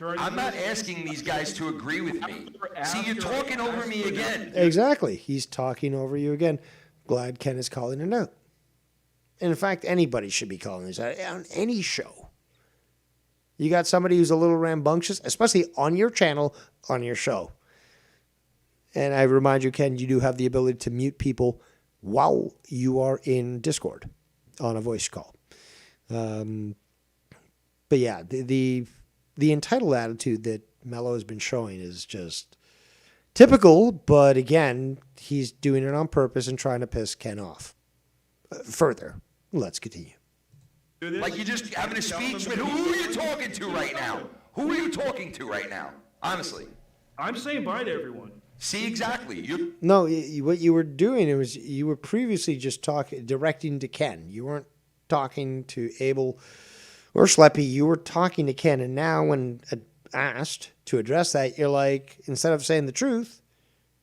I'm not asking these guys to agree with me. See, you're talking over me again. Exactly. He's talking over you again. Glad Ken is calling it out. And in fact, anybody should be calling this out on any show. You got somebody who's a little rambunctious, especially on your channel, on your show. And I remind you, Ken, you do have the ability to mute people while you are in Discord on a voice call. But yeah, the entitled attitude that Mello has been showing is just typical, but again, he's doing it on purpose and trying to piss Ken off. Further, let's continue. Like you're just having a speech with who are you talking to right now? Who are you talking to right now? Honestly. I'm saying bye to everyone. See, exactly. No, what you were doing was you were previously just directing to Ken. You weren't talking to Abel or Schleppy. You were talking to Ken, and now when asked to address that, you're like, instead of saying the truth,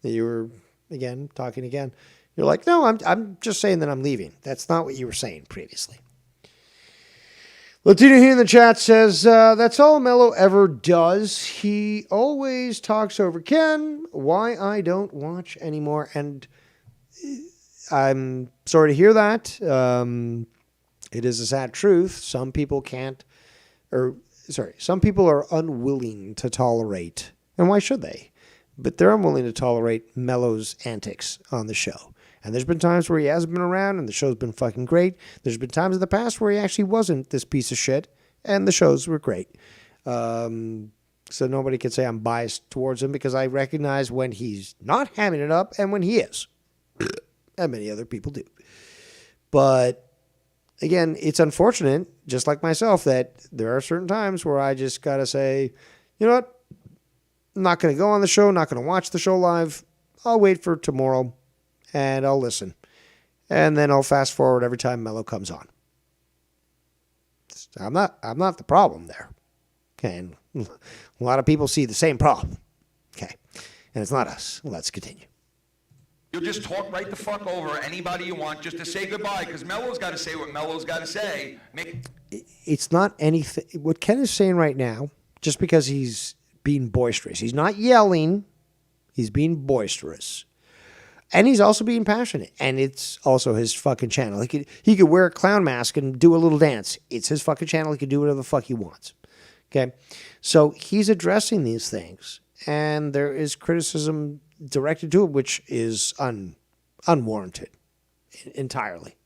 that you were again talking again. You're like, no, I'm just saying that I'm leaving. That's not what you were saying previously. Latino here in the chat says, that's all Mello ever does. He always talks over Ken. Why I don't watch anymore. And I'm sorry to hear that. It is a sad truth. Some people some people are unwilling to tolerate. And why should they? But they're unwilling to tolerate Mello's antics on the show. And there's been times where he hasn't been around and the show's been fucking great. There's been times in the past where he actually wasn't this piece of shit and the shows were great. So nobody can say I'm biased towards him because I recognize when he's not hamming it up and when he is. And many other people do. But again, it's unfortunate, just like myself, that there are certain times where I just got to say, you know what? I'm not going to go on the show, not going to watch the show live. I'll wait for tomorrow. And I'll listen. And then I'll fast forward every time Mello comes on. I'm not the problem there. Okay. And a lot of people see the same problem. Okay. And it's not us. Let's continue. You'll just talk right the fuck over anybody you want just to say goodbye because Mello's got to say what Mello's got to say. It's not anything. What Ken is saying right now, just because he's being boisterous. He's not yelling. He's being boisterous. And he's also being passionate. And it's also his fucking channel. He could wear a clown mask and do a little dance. It's his fucking channel. He can do whatever the fuck he wants. Okay? So he's addressing these things. And there is criticism directed to him, which is unwarranted entirely.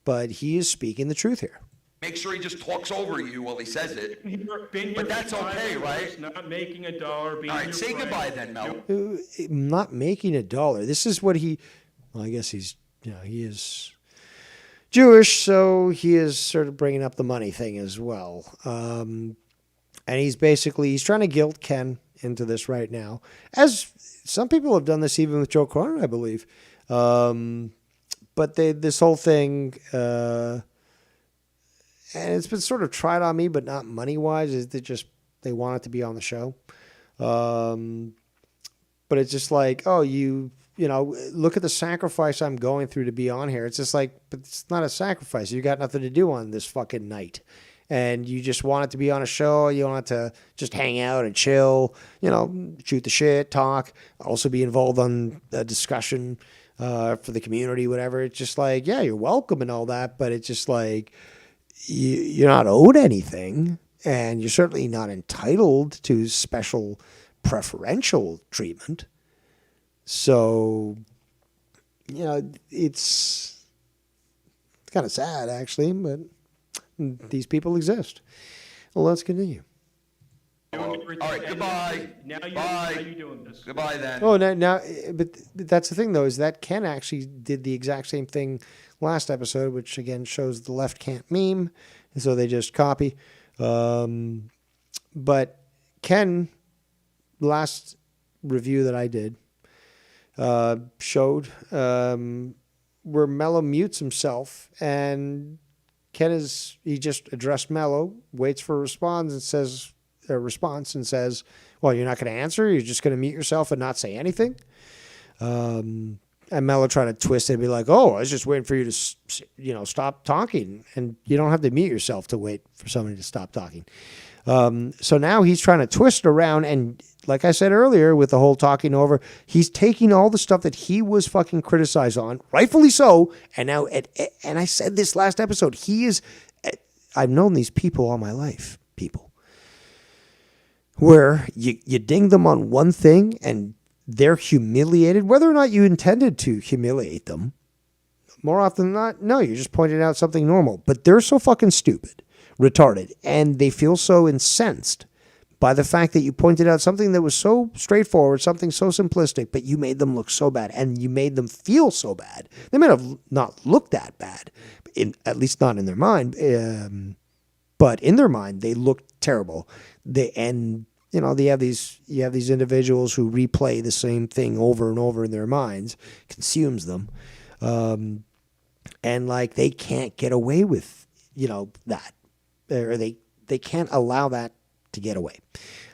But he is speaking the truth here. make sure he just talks over you while he says it. Been here But that's for 5 okay, hours, right? Not making $1, being All right, your say friend. goodbye then, Mel. Not making $1. This is what he. Well, I guess he's. He is Jewish, so he is sort of bringing up the money thing as well. And he's trying to guilt Ken into this right now, as some people have done this even with Joe Cronin, I believe. But this whole thing, and it's been sort of tried on me, but not money wise. Is they want it to be on the show, but it's just like, oh, look at the sacrifice I'm going through to be on here. It's just like, but it's not a sacrifice. You got nothing to do on this fucking night. And you just want it to be on a show. You want it to just hang out and chill, shoot the shit, talk, also be involved on a discussion for the community, whatever. It's just like, yeah, you're welcome and all that, but it's just like, you're not owed anything, and you're certainly not entitled to special preferential treatment. So, it's kind of sad, actually, but these people exist. Well, let's continue. All right, goodbye. Now you're doing this. Goodbye then. Oh, now, but that's the thing, though, is that Ken actually did the exact same thing last episode, which, again, shows the left can't meme, and so they just copy. But Ken, last review that I did, showed where Mellow mutes himself, and he just addressed Mellow, waits for a response and says, well, you're not going to answer? You're just going to mute yourself and not say anything? And Mellow tried to twist it and be like, oh, I was just waiting for you to, stop talking. And you don't have to mute yourself to wait for somebody to stop talking. So now he's trying to twist it around. And like I said earlier, with the whole talking over, he's taking all the stuff that he was fucking criticized on, rightfully so. And now, and I said this last episode, I've known these people all my life, where you ding them on one thing and they're humiliated, whether or not you intended to humiliate them. More often than not, no, you just pointed out something normal. But they're so fucking stupid, retarded, and they feel so incensed by the fact that you pointed out something that was so straightforward, something so simplistic, but you made them look so bad, and you made them feel so bad. They may have not looked that bad, at least not in their mind, but in their mind, they looked terrible. You have these individuals who replay the same thing over and over in their minds, consumes them, and like they can't get away with that, or they can't allow that to get away,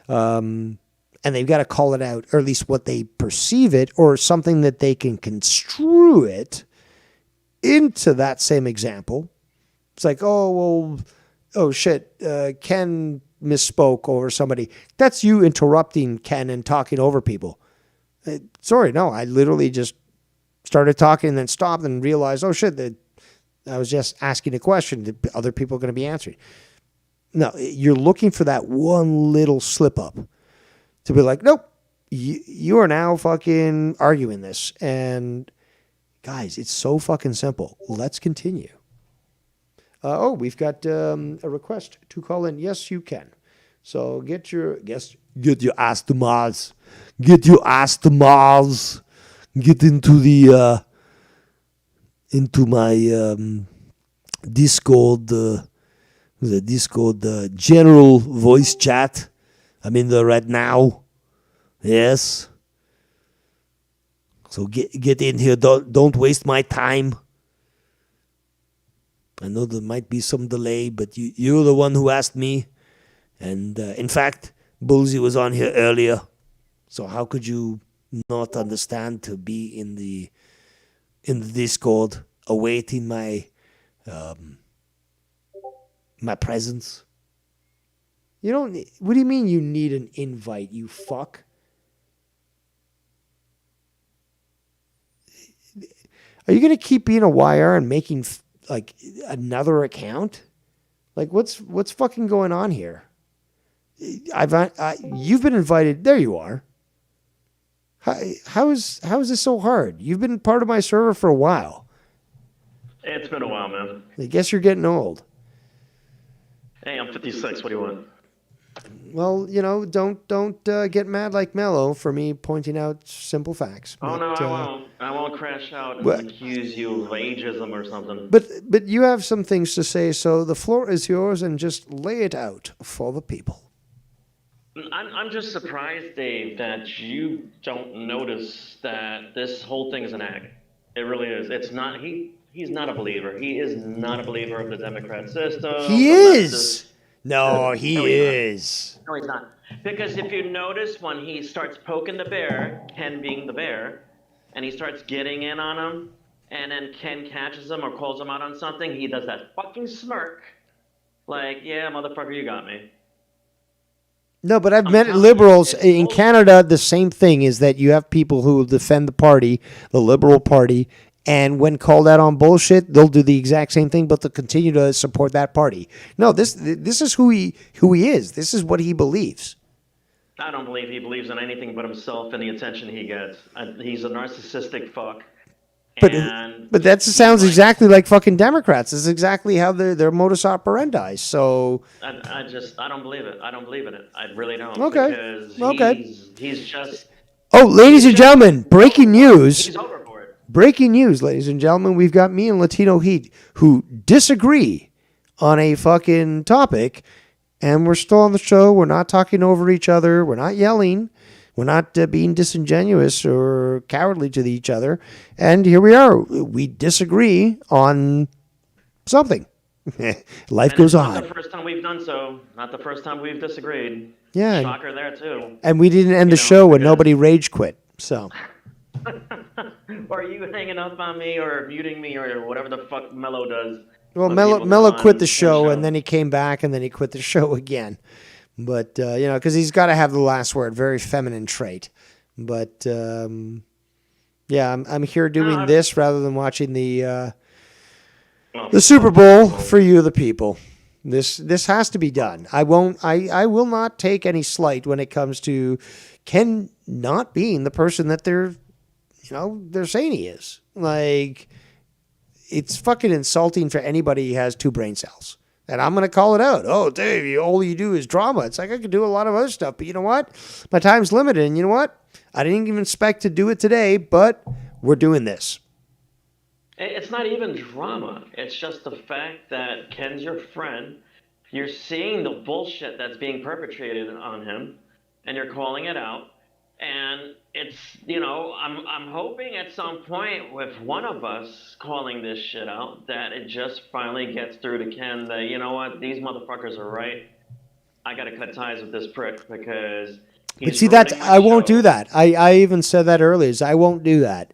and they've got to call it out, or at least what they perceive it, or something that they can construe it into that same example. It's like, oh shit, Ken misspoke over somebody. That's you interrupting Ken and talking over people. Sorry, no, I literally just started talking and then stopped and realized, oh shit, that I was just asking a question that other people are going to be answering. No, you're looking for that one little slip up to be like, nope, you are now fucking arguing this. And guys, it's so fucking simple. Let's continue. We've got a request to call in. Yes, you can. So get your ass to Mars. Get your ass to Mars. Get into my Discord, the Discord general voice chat. I'm in there right now. Yes. So get in here. Don't waste my time. I know there might be some delay, but you're the one who asked me. And in fact, Bullsy was on here earlier. So how could you not understand to be in the Discord awaiting my my presence? You don't. What do you mean you need an invite, you fuck? Are you gonna keep being a YR and making like another account? Like what's fucking going on here? You've been invited. There you are. How is this so hard? You've been part of my server for a while. It's been a while, man. I guess you're getting old. Hey, I'm 56. What do you want? Well, don't get mad like Mello for me pointing out simple facts. Oh no, But, I won't. I won't crash out and but accuse you of ageism or something. but you have some things to say, so the floor is yours, and just lay it out for the people. I'm just surprised, Dave, that you don't notice that this whole thing is an act. It really is. It's not. He's not a believer. He is not a believer of the Democrat system, He the leftist. is. No, he No, he's not. is. No, he's not. Because if you notice when he starts poking the bear, Ken being the bear, and he starts getting in on him, and then Ken catches him or calls him out on something, he does that fucking smirk. Like, yeah, motherfucker, you got me. No, but I've I'm met telling liberals you, it's in bullshit. Canada. The same thing is that you have people who defend the party, the Liberal Party, and when called out on bullshit, they'll do the exact same thing, but they'll continue to support that party. No, this is who he is. This is what he believes. I don't believe he believes in anything but himself and the attention he gets. He's a narcissistic fuck. But And but that he's sounds like, exactly like fucking Democrats. It's exactly how their modus operandi. So I don't believe it. I don't believe in it. I really don't. Okay. Because Okay. he's just oh, ladies and gentlemen, breaking news. he's overboard. Breaking news, ladies and gentlemen. We've got me and Latino Heat who disagree on a fucking topic, and we're still on the show. We're not talking over each other. We're not yelling. We're not being disingenuous or cowardly to each other. And here we are. We disagree on something. Life And goes it's not on. the first time we've done so. Not the first time we've disagreed. Yeah. Shocker there too. And we didn't end the You know, show when because- nobody rage quit. So Or you hanging up on me or muting me or whatever the fuck Mello does. well, when Mello people come quit on the show, show. and then he came back, and then he quit the show again. But because he's got to have the last word, very feminine trait. But yeah, I'm here doing this rather than watching the Super Bowl for you, the people. This has to be done. I will not take any slight when it comes to Ken not being the person that they're saying he is. Like, it's fucking insulting for anybody who has two brain cells. And I'm going to call it out. Oh, Dave, all you do is drama. It's like I could do a lot of other stuff. But you know what? My time's limited. And you know what? I didn't even expect to do it today, but we're doing this. It's not even drama. It's just the fact that Ken's your friend. You're seeing the bullshit that's being perpetrated on him, and you're calling it out. And it's, I'm hoping at some point with one of us calling this shit out that it just finally gets through to Ken that, you know what, these motherfuckers are right. I got to cut ties with this prick because he's But see, that's ruining my I won't show. do that. I even said that earlier. Is I won't do that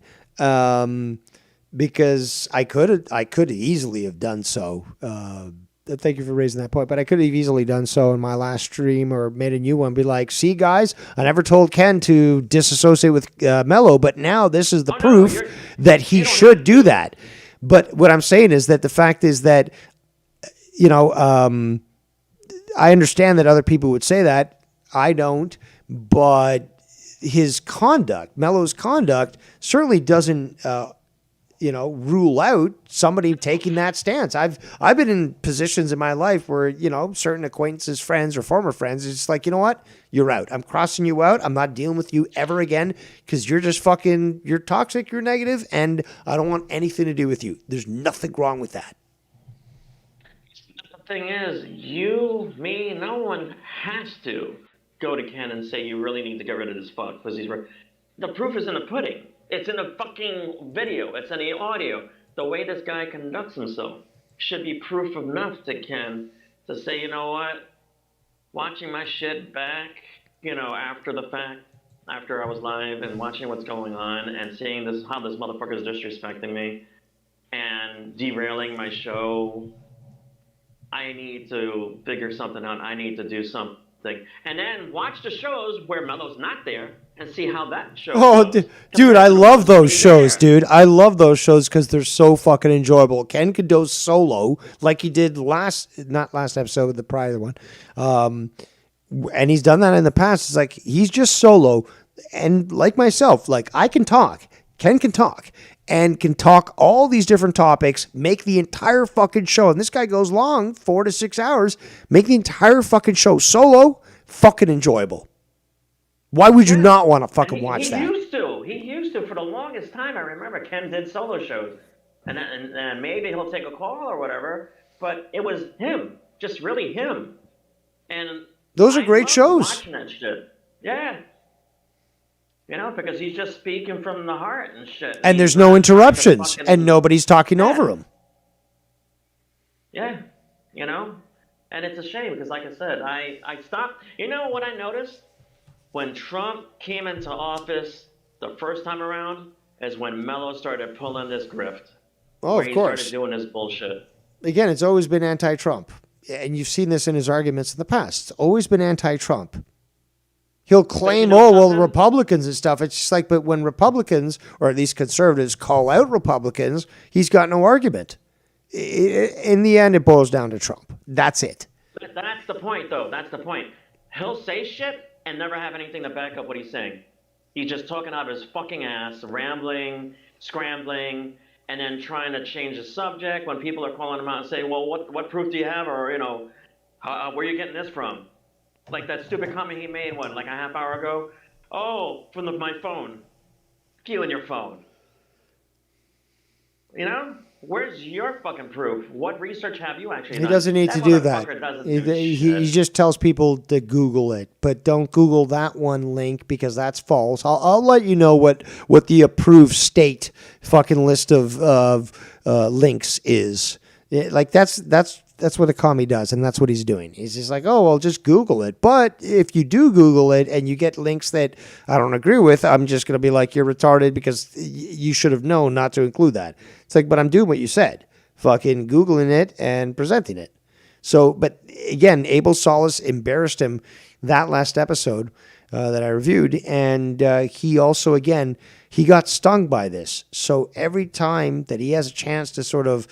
because I could easily have done so. Thank you for raising that point. But I could have easily done so in my last stream or made a new one. Be like, see, guys, I never told Ken to disassociate with Mello, but now this is the proof that he should do that. But what I'm saying is that the fact is that, I understand that other people would say that. I don't. But his conduct, Mello's conduct, certainly doesn't rule out somebody taking that stance. I've been in positions in my life where, certain acquaintances, friends, or former friends, it's like, you know what? You're out. I'm crossing you out. I'm not dealing with you ever again because you're just you're toxic, you're negative, and I don't want anything to do with you. There's nothing wrong with that. The thing is, you, me, no one has to go to Ken and say you really need to get rid of this fuck because the proof is in the pudding. It's in the fucking video. It's in the audio. The way this guy conducts himself should be proof enough to Ken to say, you know what? Watching my shit back, after the fact, after I was live and watching what's going on and seeing how this motherfucker is disrespecting me and derailing my show, I need to figure something out. I need to do something. And then watch the shows where Mello's not there and see how that show goes. Dude, I love those shows, dude. I love those shows because they're so fucking enjoyable. Ken could go solo like he did not last episode, the prior one. And he's done that in the past. It's like he's just solo. And like myself, like I can talk. Ken can talk and can talk all these different topics, make the entire fucking show. And this guy goes long, 4 to 6 hours, make the entire fucking show solo, fucking enjoyable. Why would you not want to fucking watch that? He used to for the longest time. I remember Ken did solo shows, and maybe he'll take a call or whatever. But it was him, just really him. And those are great loved shows. Watching that shit, yeah. Because he's just speaking from the heart and shit. And there's no interruptions, and nobody's talking over him. Yeah, and it's a shame because, like I said, I stopped. You know what I noticed? When Trump came into office the first time around is when Mello started pulling this grift. Oh, where of course. He started doing this bullshit. Again, it's always been anti-Trump. And you've seen this in his arguments in the past. It's always been anti-Trump. He'll claim, Republicans and stuff. It's just like, but when Republicans, or at least conservatives, call out Republicans, he's got no argument. In the end, it boils down to Trump. That's it. But that's the point, though. That's the point. He'll say shit and never have anything to back up what he's saying. He's just talking out of his fucking ass, rambling, scrambling, and then trying to change the subject when people are calling him out and saying, well, what proof do you have? Or, where are you getting this from? Like that stupid comment he made, like a half hour ago? Oh, from my phone. You and your phone. Where's your fucking proof? What research have you actually done? He doesn't need to do that. He just tells people to Google it, but don't Google that one link because that's false. I'll let you know what the approved state fucking list of links is. That's what a commie does, and that's what he's doing. He's just like, oh, well, just Google it. But if you do Google it and you get links that I don't agree with, I'm just going to be like, you're retarded because you should have known not to include that. It's like, but I'm doing what you said, fucking Googling it and presenting it. So, but again, Abel Solis embarrassed him that last episode that I reviewed. And he also, again, he got stung by this. So every time that he has a chance to sort of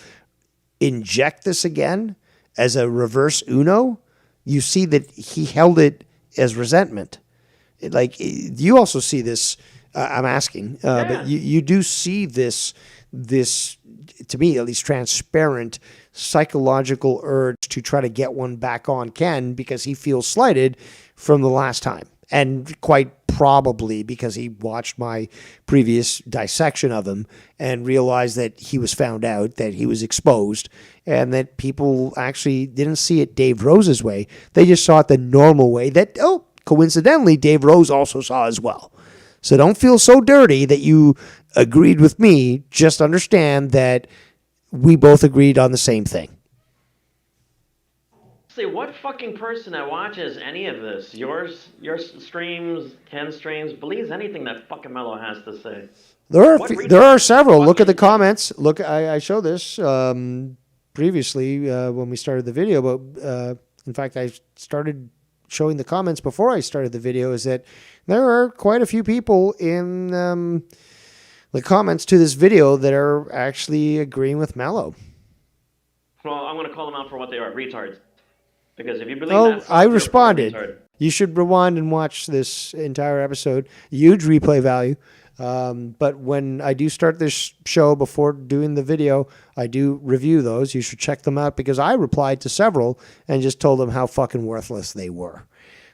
inject this again as a reverse you see that he held it as resentment. You also see this, I'm asking, but you do see this, to me at least, transparent psychological urge to try to get one back on Ken because he feels slighted from the last time. And quite probably because he watched my previous dissection of him and realized that he was found out, that he was exposed, and that people actually didn't see it Dave Rose's way. They just saw it the normal way that, coincidentally, Dave Rose also saw as well. So don't feel so dirty that you agreed with me. Just understand that we both agreed on the same thing. See, what fucking person that watches any of this, your streams, Ken's streams, believes anything that fucking Mello has to say? There are several. Look at the comments. Look, I showed this previously when we started the video, but in fact, I started showing the comments before I started the video, is that there are quite a few people in the comments to this video that are actually agreeing with Mello. Well, I'm going to call them out for what they are, retards. Because if you believe that, I responded. You should rewind and watch this entire episode. Huge replay value. But when I do start this show before doing the video, I do review those. You should check them out because I replied to several and just told them how fucking worthless they were.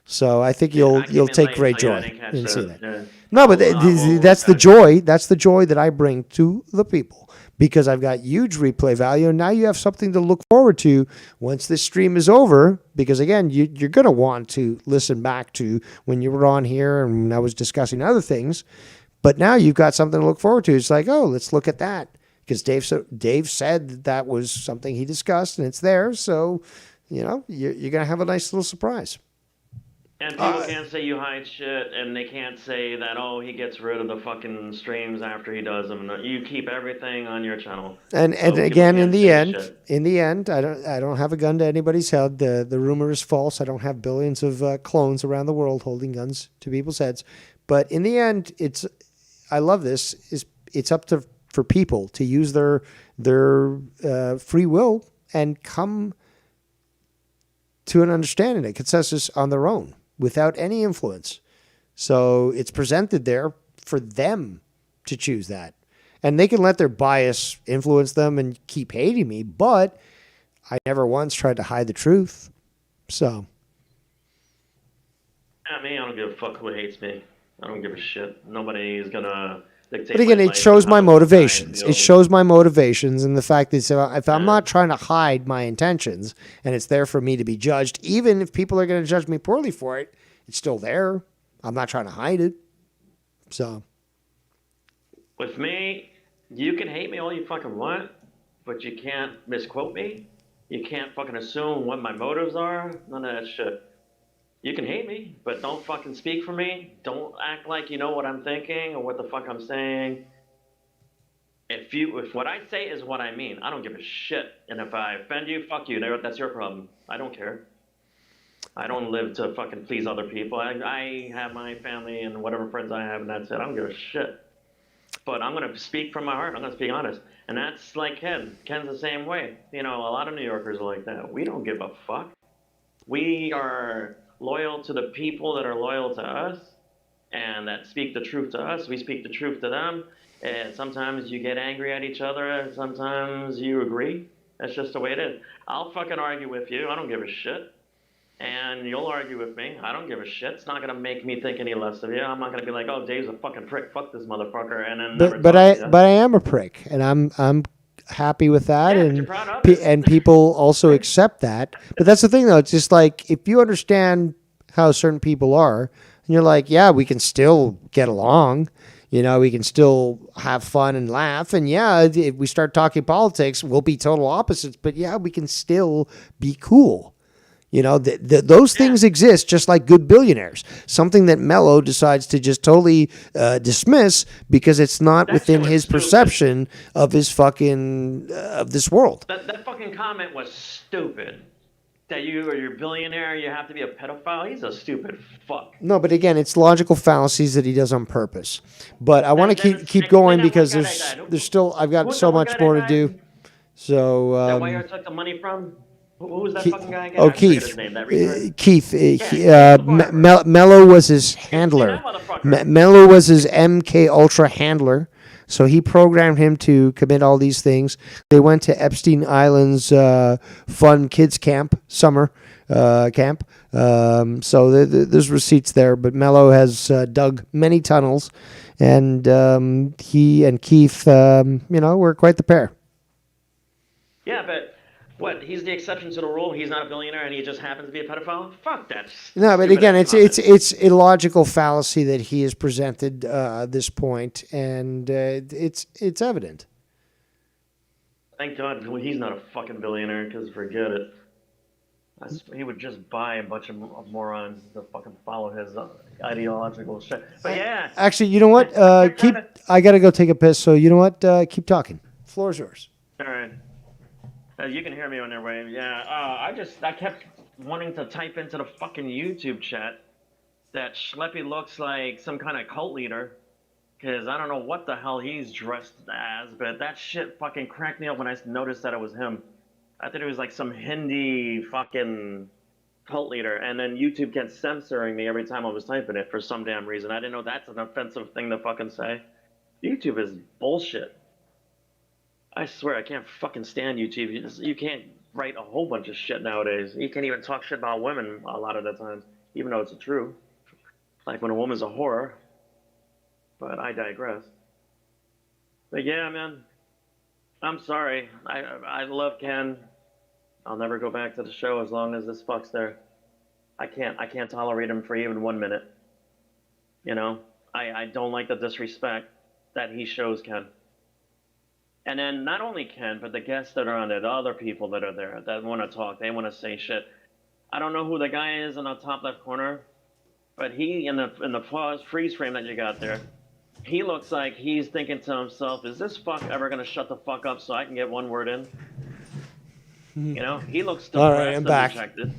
So I think you'll take great joy in seeing that. Yeah. No, but that's the joy. That's the joy that I bring to the people. Because I've got huge replay value, and now you have something to look forward to once this stream is over. Because again, you're going to want to listen back to when you were on here and when I was discussing other things. But now you've got something to look forward to. It's like, oh, let's look at that. Because Dave said that was something he discussed, and it's there. So, you're going to have a nice little surprise. And people can't say you hide shit, and they can't say that, he gets rid of the fucking streams after he does them. You keep everything on your channel. And again, in the end, I don't have a gun to anybody's head. The rumor is false. I don't have billions of clones around the world holding guns to people's heads. But in the end, I love this. It's up for people to use their free will and come to an understanding, a consensus on their own, without any influence. So it's presented there for them to choose that. And they can let their bias influence them and keep hating me, but I never once tried to hide the truth. So. I mean, I don't give a fuck who hates me. I don't give a shit. Nobody is gonna dictate. But again, my it life shows and my how motivations. I It feel. shows my motivations and the fact that if I'm not trying to hide my intentions and it's there for me to be judged, even if people are going to judge me poorly for it, it's still there. I'm not trying to hide it. So. With me, you can hate me all you fucking want, but you can't misquote me. You can't fucking assume what my motives are. None of that shit. You can hate me, but don't fucking speak for me. Don't act like you know what I'm thinking or what the fuck I'm saying. If what I say is what I mean, I don't give a shit. And if I offend you, fuck you. That's your problem. I don't care. I don't live to fucking please other people. I have my family and whatever friends I have, and that's it. I don't give a shit. But I'm going to speak from my heart. I'm going to speak honest. And that's like Ken. Ken's the same way. You know, a lot of New Yorkers are like that. We don't give a fuck. We are loyal to the people that are loyal to us and that speak the truth to us. We speak the truth to them. And sometimes you get angry at each other. And sometimes you agree. That's just the way it is. I'll fucking argue with you. I don't give a shit. And you'll argue with me. I don't give a shit. It's not going to make me think any less of you. I'm not going to be like, oh, Dave's a fucking prick. Fuck this motherfucker. And then never But talk to you. I am a prick, and I'm happy with that, Yeah, but and you're proud of it. and people also accept that. But that's the thing, though. It's just like if you understand how certain people are, and you're like, yeah, we can still get along. You know, we can still have fun and laugh. And yeah, if we start talking politics, we'll be total opposites. But yeah, we can still be cool. You know, those things exist just like good billionaires. Something that Mello decides to just totally dismiss because it's not That within shit was his stupid. perception of his fucking, of this world. That fucking comment was stupid. That you're a billionaire, you have to be a pedophile. He's a stupid fuck. No, but again, it's logical fallacies that he does on purpose. But I want to Then keep explain going that one because guy that died. there's still, I've got Who's so that one much guy more that to do. died? So, That Wire took the money from? Who was that fucking guy again? oh, I forget Keith. his name, that retard. Keith. Mello was his handler. that motherfucker. Mello was his MK Ultra handler. So he programmed him to commit all these things. They went to Epstein Island's fun kids camp, summer camp. So there's receipts there. But Mello has dug many tunnels. And he and Keith, were quite the pair. Yeah, but what? He's the exception to the rule. He's not a billionaire, and he just happens to be a pedophile. Fuck that. No, but stupid again, ass it's comment. illogical fallacy that he has presented this point, and it's evident. Thank God he's not a fucking billionaire, because forget it. He would just buy a bunch of morons to fucking follow his ideological shit. But yeah. Actually, you know what? I gotta go take a piss. So you know what? Keep talking. Floor is yours. All right. You can hear me on their way. Yeah. I kept wanting to type into the fucking YouTube chat that Schleppy looks like some kind of cult leader. Because I don't know what the hell he's dressed as, but that shit fucking cracked me up when I noticed that it was him. I thought it was like some Hindi fucking cult leader. And then YouTube kept censoring me every time I was typing it for some damn reason. I didn't know that's an offensive thing to fucking say. YouTube is bullshit. I swear, I can't fucking stand YouTube. You can't write a whole bunch of shit nowadays. You can't even talk shit about women a lot of the times, even though it's true. Like when a woman's a whore. But I digress. But yeah, man. I'm sorry. I love Ken. I'll never go back to the show as long as this fuck's there. I can't tolerate him for even 1 minute. You know? I don't like the disrespect that he shows Ken. And then not only Ken, but the guests that are on there, the other people that are there that want to talk, they want to say shit. I don't know who the guy is in the top left corner, but he in the freeze frame that you got there, he looks like he's thinking to himself, "Is this fuck ever gonna shut the fuck up so I can get one word in?" You know, he looks depressed. All right, I'm back. Dejected.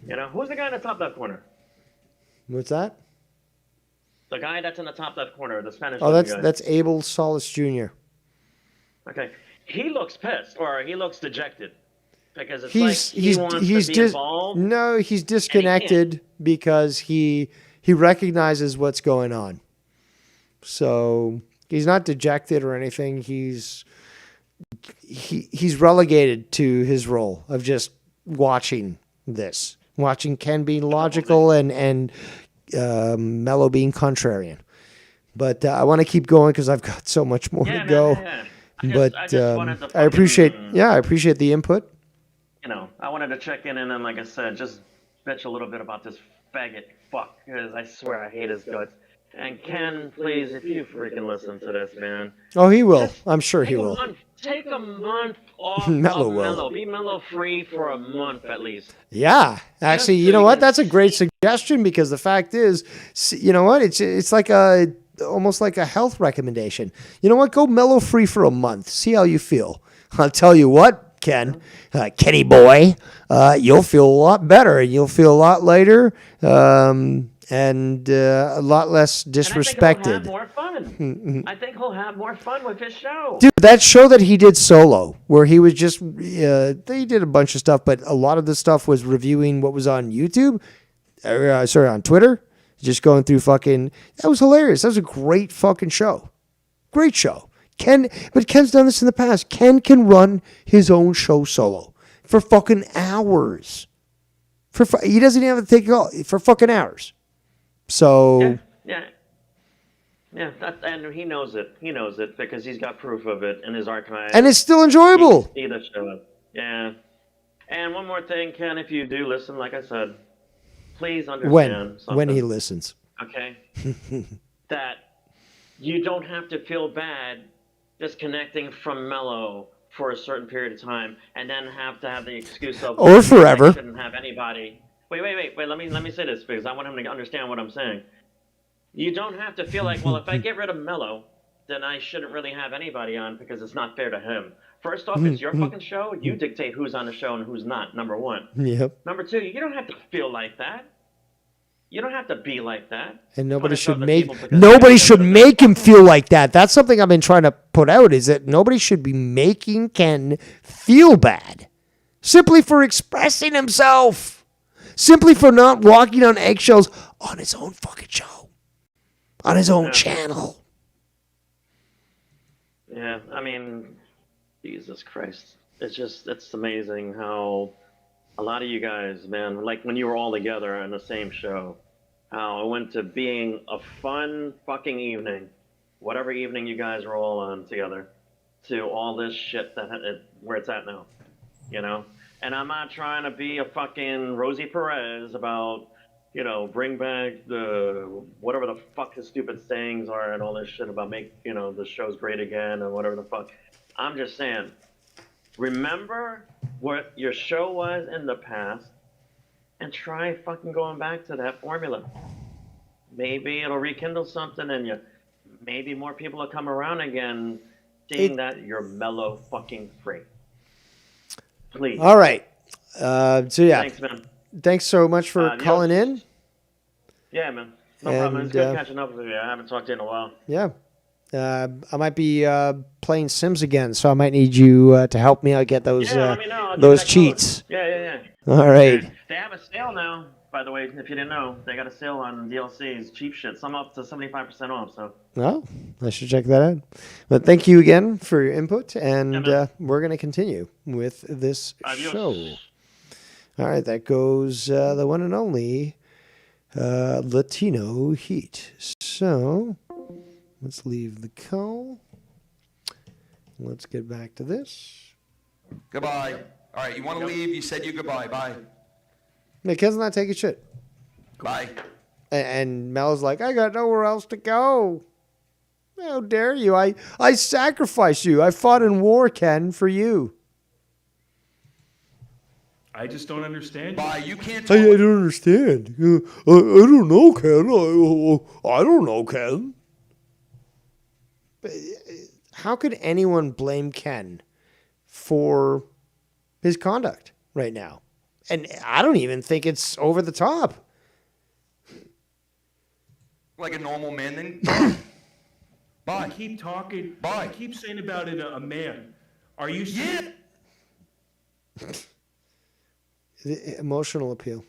You know, who's the guy in the top left corner? What's that? The guy that's in the top left corner, the Spanish. Oh, guy. that's Abel Solis Jr. Okay, he looks pissed or he looks dejected because it's He's like he wants to be involved. No, he's disconnected because he recognizes what's going on. So he's not dejected or anything. He's relegated to his role of just watching Ken being logical and Mellow being contrarian. But I want to keep going because I've got so much more to go. I just wanted to I appreciate the input. You know, I wanted to check in and then, like I said, just bitch a little bit about this faggot fuck, because I swear I hate his guts. And Ken, please, if you freaking listen to this, man. Oh, he will. I'm sure he will. Take a month off Mellow of will. Mellow. Be Mellow free for a month at least. Yeah. Actually, you know what? That's a great suggestion because the fact is, you know what? It's like almost like a health recommendation. You know what? Go Mellow free for a month. See how you feel. I'll tell you what, Ken, Kenny boy, you'll feel a lot better and you'll feel a lot lighter. And a lot less disrespected. And I think he'll have more fun with his show. Dude, that show that he did solo, where he was just, they did a bunch of stuff, but a lot of the stuff was reviewing what was on YouTube, on Twitter, just going through that was hilarious. That was a great fucking show. Great show. But Ken's done this in the past. Ken can run his own show solo for fucking hours. He doesn't even have to take it all for fucking hours. So yeah, and he knows it. He knows it because he's got proof of it in his archive. And it's still enjoyable. See the show. Yeah. And one more thing, Ken, if you do listen, like I said, please understand when he listens. Okay. That you don't have to feel bad disconnecting from Mellow for a certain period of time and then have to have the excuse of or forever. I shouldn't have anybody. Wait. Let me say this because I want him to understand what I'm saying. You don't have to feel like, well, if I get rid of Mellow, then I shouldn't really have anybody on because it's not fair to him. First off, it's your fucking show. You dictate who's on the show and who's not, number one. Yep. Number two, you don't have to feel like that. You don't have to be like that. And nobody should make him feel like that. That's something I've been trying to put out, is that nobody should be making Ken feel bad simply for expressing himself. Simply for not walking on eggshells on his own fucking show. On his own channel. Yeah, I mean, Jesus Christ. It's amazing how a lot of you guys, man, like when you were all together on the same show, how it went to being a fun fucking evening, whatever evening you guys were all on together, to all this shit where it's at now, you know? And I'm not trying to be a fucking Rosie Perez about, bring back whatever the fuck his stupid sayings are and all this shit about the show's great again and whatever the fuck. I'm just saying, remember what your show was in the past and try fucking going back to that formula. Maybe it'll rekindle something and maybe more people will come around again seeing that you're Mellow fucking free. Please. All right. So yeah. Thanks, man. Thanks so much for calling in. Yeah, man. No problem. It's good catching up with you. I haven't talked to you in a while. Yeah. I might be playing Sims again, so I might need you to help me out get those cheats. Yeah. All right. They have a sale now, by the way, if you didn't know. They got a sale on DLCs, cheap shit, some up to 75% off. So. Oh, I should check that out. But thank you again for your input, and we're going to continue with this show. All right, that goes the one and only Latino Heat. So let's leave the call. Let's get back to this. Goodbye. All right, you want to leave? You said you goodbye. Bye. Ken's not taking shit. Bye. And Mel's like, I got nowhere else to go. How dare you? I sacrificed you. I fought in war, Ken, for you. I just don't understand. Bye. You can't. I don't understand. I don't know, Ken. I don't know, Ken. How could anyone blame Ken for his conduct right now? And I don't even think it's over the top. Like a normal man, then. Bye. You keep talking. Bye. You keep saying about it a man. Are you? Yeah. The emotional appeal.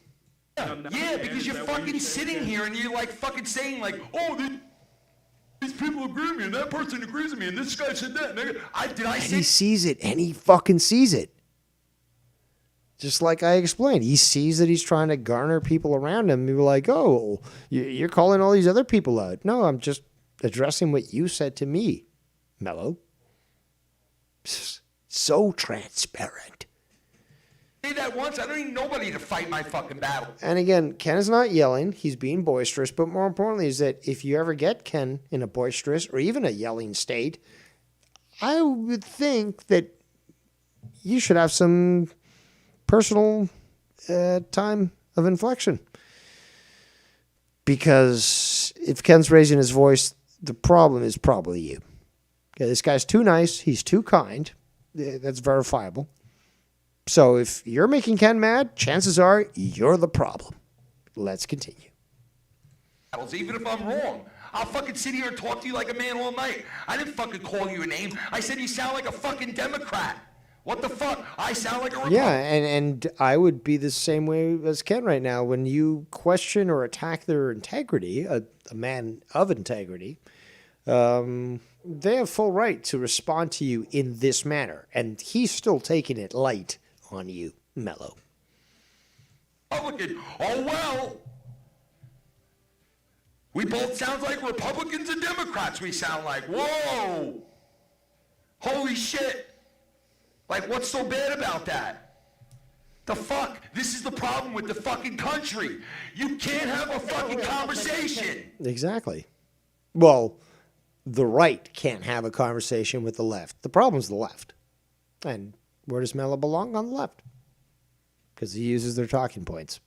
Yeah, because you're fucking sitting here and you're like fucking saying like, oh, these people agree with me, and that person agrees with me, and this guy said that. And he sees it, and he fucking sees it. Just like I explained, he sees that he's trying to garner people around him. You're like, oh, you're calling all these other people out. No, I'm just addressing what you said to me, Mellow. So transparent. Say that once, I don't need nobody to fight my fucking battle. And again, Ken is not yelling. He's being boisterous. But more importantly is that if you ever get Ken in a boisterous or even a yelling state, I would think that you should have some personal time of inflection. Because if Ken's raising his voice, the problem is probably you. Okay, this guy's too nice. He's too kind. That's verifiable. So if you're making Ken mad, chances are you're the problem. Let's continue. Even if I'm wrong, I'll fucking sit here and talk to you like a man all night. I didn't fucking call you a name. I said you sound like a fucking Democrat. What the fuck? I sound like a Republican. Yeah, and I would be the same way as Ken right now. When you question or attack their integrity, a man of integrity, they have full right to respond to you in this manner. And he's still taking it light on you, Mellow. Republican. Oh, well. We both sound like Republicans and Democrats, we sound like. Whoa. Holy shit. Like, what's so bad about that? The fuck? This is the problem with the fucking country. You can't have a fucking conversation. Exactly. Well, the right can't have a conversation with the left. The problem's the left. And where does Mellow belong? On the left. Because he uses their talking points.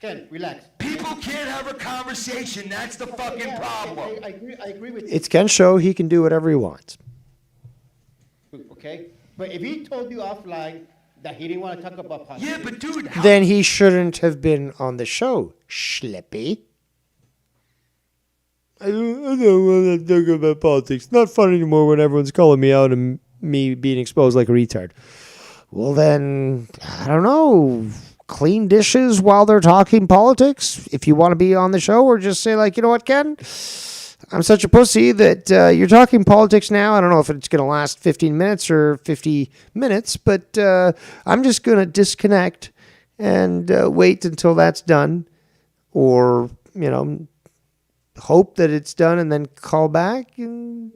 Ken, relax. People can't have a conversation. That's the fucking problem. I agree with you. It's Ken's show. He can do whatever he wants. Okay? But if he told you offline that he didn't want to talk about politics. Yeah, but dude, Then he shouldn't have been on the show, Schlippy. I don't want to talk about politics. Not fun anymore when everyone's calling me out and me being exposed like a retard. Well, then, I don't know. Clean dishes while they're talking politics if you want to be on the show, or just say, like, you know what, Ken? I'm such a pussy that you're talking politics now. I don't know if it's going to last 15 minutes or 50 minutes, but I'm just going to disconnect and wait until that's done, or, you know, hope that it's done and then call back. And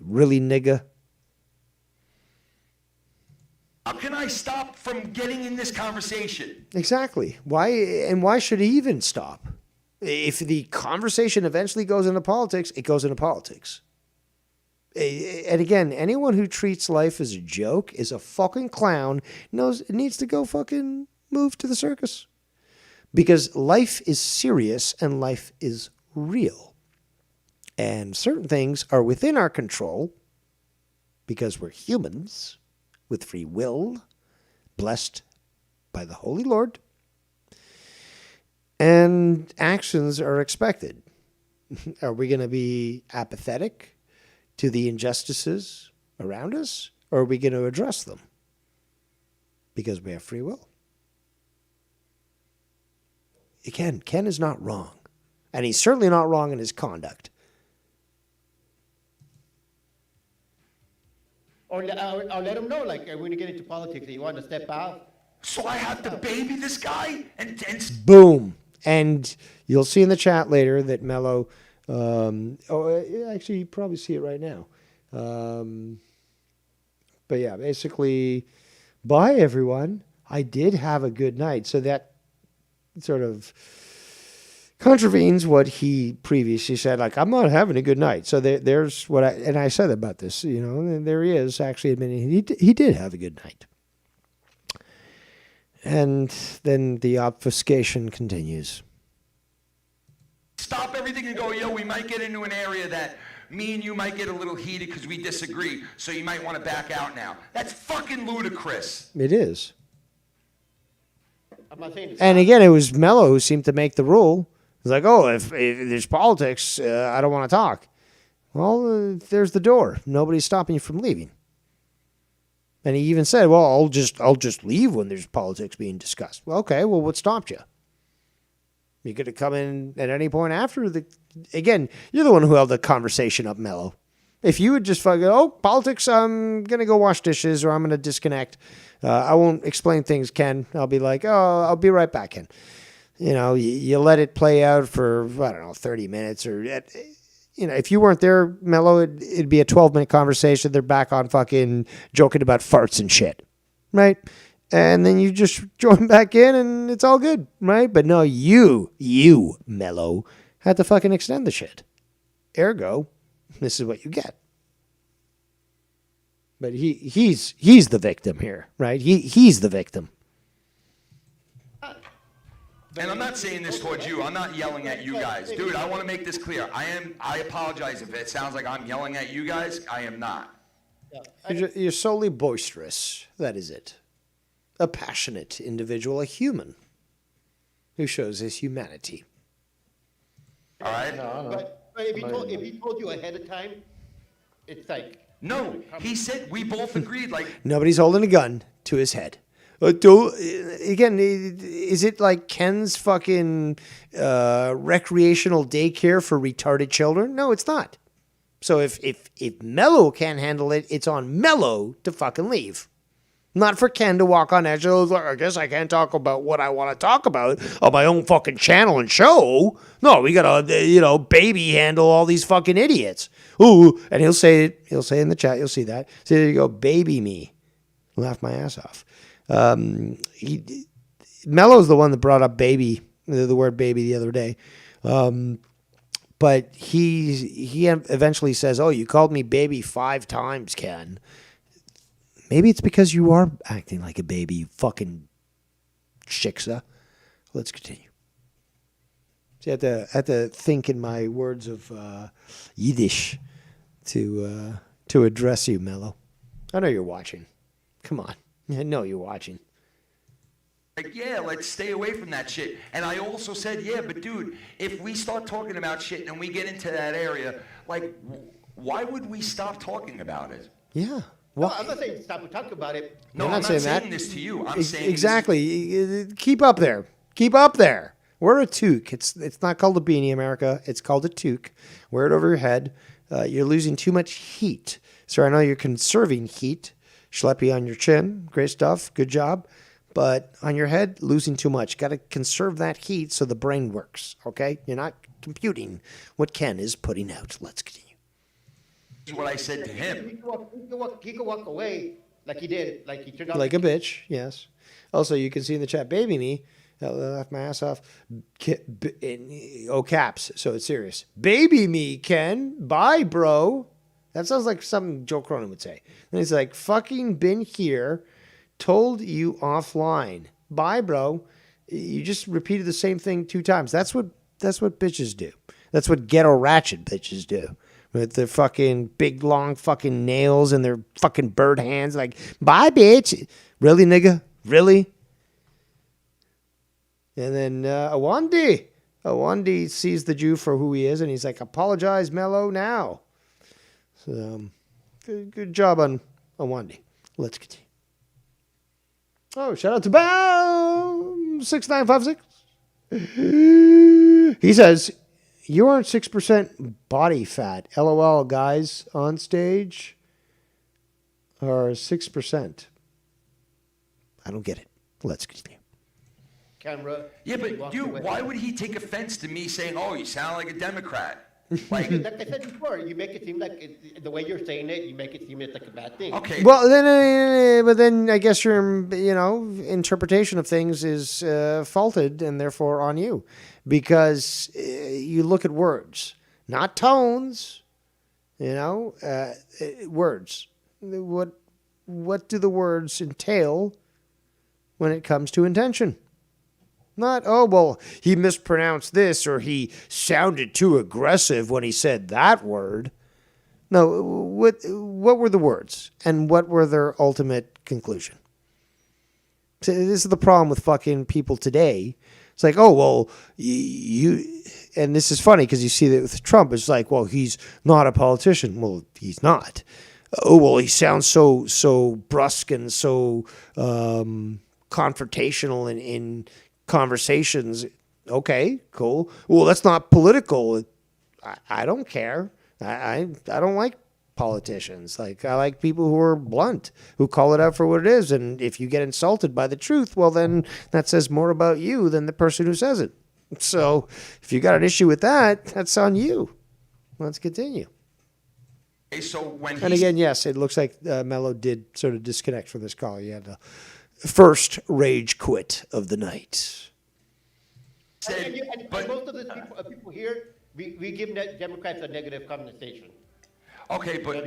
really, nigga. how can I stop from getting in this conversation? Exactly. Why should he even stop? If the conversation eventually goes into politics, it goes into politics. And again, anyone who treats life as a joke is a fucking clown, knows it needs to go fucking move to the circus. Because life is serious and life is real. And certain things are within our control because we're humans with free will, blessed by the Holy Lord. And actions are expected. Are we going to be apathetic to the injustices around us? Or are we going to address them? Because we have free will. Again, Ken is not wrong. And he's certainly not wrong in his conduct. Or I'll let him know, like, we're going to get into politics and you want to step out. So I have to baby this guy? And Boom. And you'll see in the chat later that Mellow, actually, you probably see it right now. But yeah, basically, bye everyone. I did have a good night. So that sort of contravenes what he previously said. Like, I'm not having a good night. So there's what I said about this, you know, and there he is actually admitting he did have a good night. And then the obfuscation continues. stop everything and go, yo, we might get into an area that me and you might get a little heated because we disagree, so you might want to back out now. That's fucking ludicrous. It is. I'm not saying it's And again, it was Mello who seemed to make the rule. It's like, oh, if there's politics, I don't want to talk. Well, there's the door. Nobody's stopping you from leaving. And he even said, well, I'll just leave when there's politics being discussed. Well, okay, well, what stopped you? You could have come in at any point after the. Again, you're the one who held the conversation up, Mellow. If you would just fucking, politics, I'm going to go wash dishes or I'm going to disconnect. I won't explain things, Ken. I'll be like, I'll be right back, Ken. You let it play out for, I don't know, 30 minutes or, if you weren't there, Mellow, it'd be a 12-minute conversation. They're back on fucking joking about farts and shit, right? And then you just join back in and it's all good, right? But no, you, Mellow, had to fucking extend the shit. Ergo, this is what you get. But he's the victim here, right? He's the victim. And I'm not saying this towards you. I'm not yelling at you guys. Dude, I want to make this clear. I apologize if it sounds like I'm yelling at you guys. I am not. You're solely boisterous. That is it. A passionate individual, a human, who shows his humanity. All right? But if he told you ahead of time, it's like... No, he said we both agreed, like... Nobody's holding a gun to his head. Again, is it like Ken's fucking recreational daycare for retarded children? No, it's not. So if Mellow can't handle it, it's on Mellow to fucking leave. Not for Ken to walk on edge. Oh, I guess I can't talk about what I want to talk about on my own fucking channel and show. No, we gotta, baby handle all these fucking idiots. Ooh, and he'll say in the chat, you'll see that. So there you go, baby me. Laugh my ass off. Mellow's the one that brought up baby, the word baby the other day. But he eventually says, oh, you called me baby 5 times, Ken. Maybe it's because you are acting like a baby, you fucking shiksa. Let's continue. See, I have to think in my words of Yiddish to address you, Mellow. I know you're watching. Come on. I know you're watching. Like, yeah, let's stay away from that shit. And I also said, yeah, but dude, if we start talking about shit and we get into that area, like, why would we stop talking about it? Yeah. Well, I'm not saying stop talking about it. No, I'm not saying this to you. I'm saying exactly. Keep up there. Keep up there. Wear a toque. It's not called a beanie, America. It's called a toque. Wear it over your head. You're losing too much heat. So I know you're conserving heat. Schleppy on your chin. Great stuff. Good job. But on your head, losing too much. Got to conserve that heat so the brain works. Okay? You're not computing what Ken is putting out. Let's continue. What I said to him. He could walk away like he did. Like he turned out. Like a bitch, yes. Also, you can see in the chat, baby me. I laughed my ass off. Caps. So it's serious. Baby me, Ken. Bye, bro. That sounds like something Joe Cronin would say. And he's like, fucking been here. Told you offline. Bye, bro. You just repeated the same thing 2 times. That's what bitches do. That's what ghetto ratchet bitches do. With their fucking big, long fucking nails and their fucking bird hands. Like, bye, bitch. Really, nigga? Really? And then Awandi sees the Jew for who he is, and he's like, apologize, Mellow, now. So, good job on Awandi. Let's continue. Oh, shout out to Bow 6956. He says, you aren't 6% body fat. LOL, guys on stage are 6%. I don't get it. Let's continue. Camera. Yeah, but dude, why would he take offense to me saying, oh, you sound like a Democrat? Like I said before, you make it seem like the way you're saying it, you make it seem it's like a bad thing. Okay. Well, then I guess your interpretation of things is faulted and therefore on you, because you look at words, not tones. Words. What do the words entail when it comes to intention? Not, oh, well, he mispronounced this or he sounded too aggressive when he said that word. No, what were the words and what were their ultimate conclusion? So this is the problem with fucking people today. It's like, oh, well, you and this is funny because you see that with Trump. It's like, well, he's not a politician. Well, he's not. Oh, well, he sounds so brusque and so confrontational in conversations. Okay, cool. Well, that's not political. I don't care. I don't like politicians. Like, I like people who are blunt, who call it out for what it is. And if you get insulted by the truth, well, then that says more about you than the person who says it. So if you got an issue with that, that's on you. Let's continue. Okay, so when And again, yes, it looks like Mello did sort of disconnect from this call. He had the first rage quit of the night. And most of the people here, we give Democrats a negative connotation. okay, but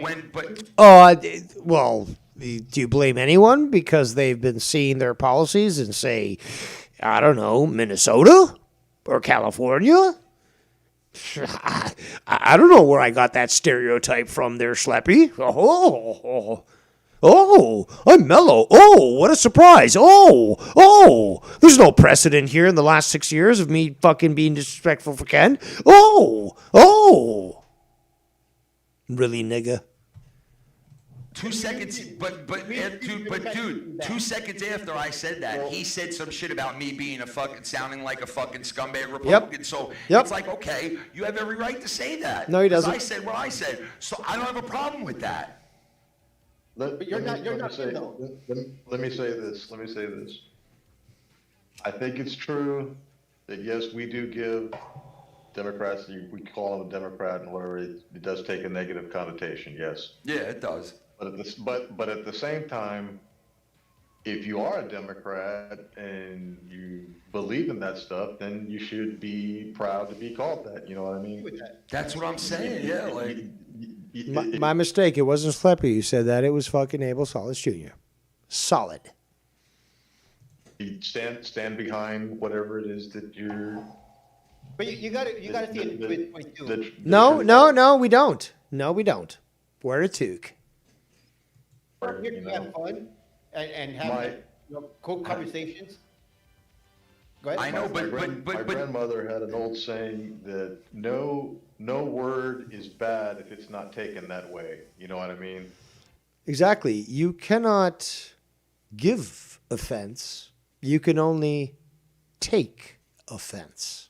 Well, do you blame anyone because they've been seeing their policies in, say, I don't know, Minnesota or California? I don't know where I got that stereotype from there, Schleppy. Oh, I'm Mellow. Oh, what a surprise. Oh, there's no precedent here in the last 6 years of me fucking being disrespectful for Ken. Oh. Really, nigga? 2 seconds, dude, 2 seconds after I said that, he said some shit about me being sounding like a fucking scumbag Republican. So it's like, okay, you have every right to say that. No, he doesn't. I said what I said, so I don't have a problem with that. But you're not. Let me say this. I think it's true that yes, we do give Democrats, we call them a Democrat and whatever, it does take a negative connotation, yes. Yeah, it does. But at the same time, if you are a Democrat and you believe in that stuff, then you should be proud to be called that. You know what I mean? That's what I'm saying. Yeah, like My mistake. It wasn't Schleppy who said that. It was fucking Abel Solis Jr. Solid. You stand behind whatever it is that you're. But you got to see it with point two. No, we don't. No, we don't. We're a toque. We're here to have fun and have cool conversations. Go ahead. I know, My grandmother had an old saying that no word is bad if it's not taken that way. You know what I mean? Exactly. You cannot give offense. You can only take offense.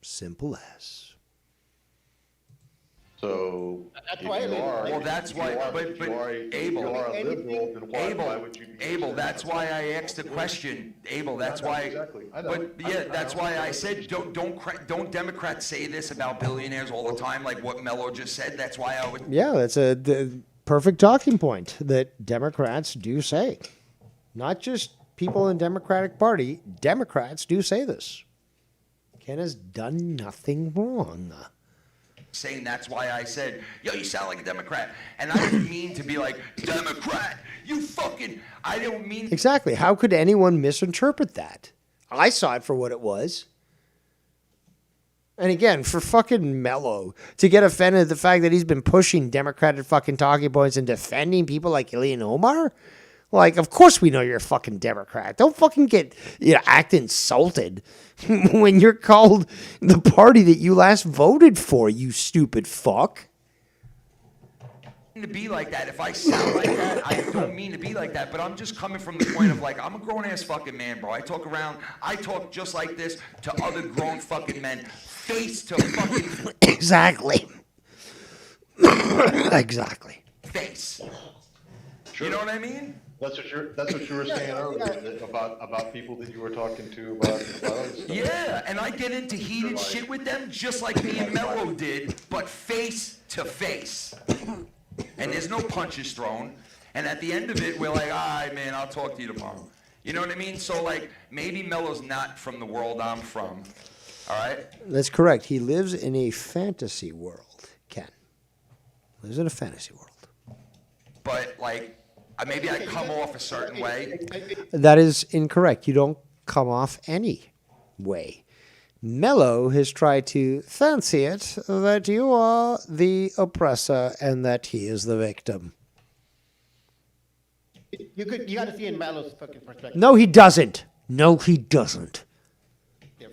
Simple as. So That's if why you are, well, that's why. But Abel, a liberal, then why would you? Abel, that's why I asked the question. Abel, that's why. Exactly. I know. But yeah, that's why I said don't Democrats say this about billionaires all the time, like what Mello just said. That's why I would. Yeah, that's the perfect talking point that Democrats do say. Not just people in the Democratic Party. Democrats do say this. Ken has done nothing wrong. Saying that's why I said, yo, you sound like a Democrat. And I didn't mean to be like, Democrat, you fucking, I don't mean. Exactly. How could anyone misinterpret that? I saw it for what it was. And again, for fucking Mello to get offended at the fact that he's been pushing Democratic fucking talking points and defending people like Ilhan Omar. Like, of course we know you're a fucking Democrat. Don't fucking act insulted when you're called the party that you last voted for, you stupid fuck. To be like that. If I sound like that, I don't mean to be like that, but I'm just coming from the point of like, I'm a grown ass fucking man, bro. I talk just like this to other grown fucking men, face to fucking. Exactly. Exactly. Face. Sure. You know what I mean? That's what you were saying earlier about people that you were talking to about other stuff. Yeah, and I get into heated shit with them just like me and Mello did, but face to face. And there's no punches thrown. And at the end of it, we're like, all right, man, I'll talk to you tomorrow. You know what I mean? So, like, maybe Mello's not from the world I'm from. All right? That's correct. He lives in a fantasy world, Ken. Lives in a fantasy world. But, like, maybe I come off a certain way. That is incorrect. You don't come off any way. Mello has tried to fancy it that you are the oppressor and that he is the victim. You got to see in Mello's fucking perspective. No, he doesn't. No, he doesn't. Yeah.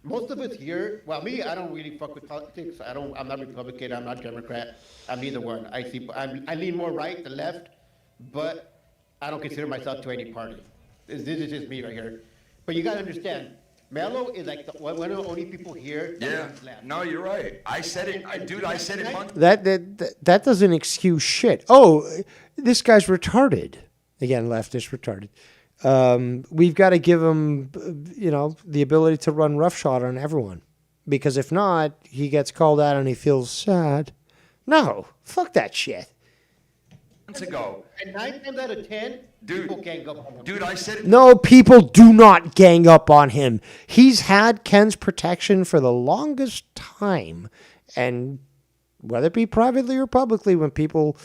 Most of us here, well, me, I don't really fuck with politics. I'm not Republican. I'm not Democrat. I'm neither one. I lean more right than left, but I don't consider myself to any party. This is just me right here. But you got to understand, Mello is like one of the only people here. Yeah. Left. No, you're right. I said it. Dude, I said it months. That doesn't excuse shit. Oh, this guy's retarded. Again, leftist retarded. We've got to give him, the ability to run roughshod on everyone. Because if not, he gets called out and he feels sad. No, fuck that shit. Months ago. And 9 times out of 10, Dude. people gang up on him. Dude, I said it. No, people do not gang up on him. He's had Ken's protection for the longest time. And whether it be privately or publicly, when people,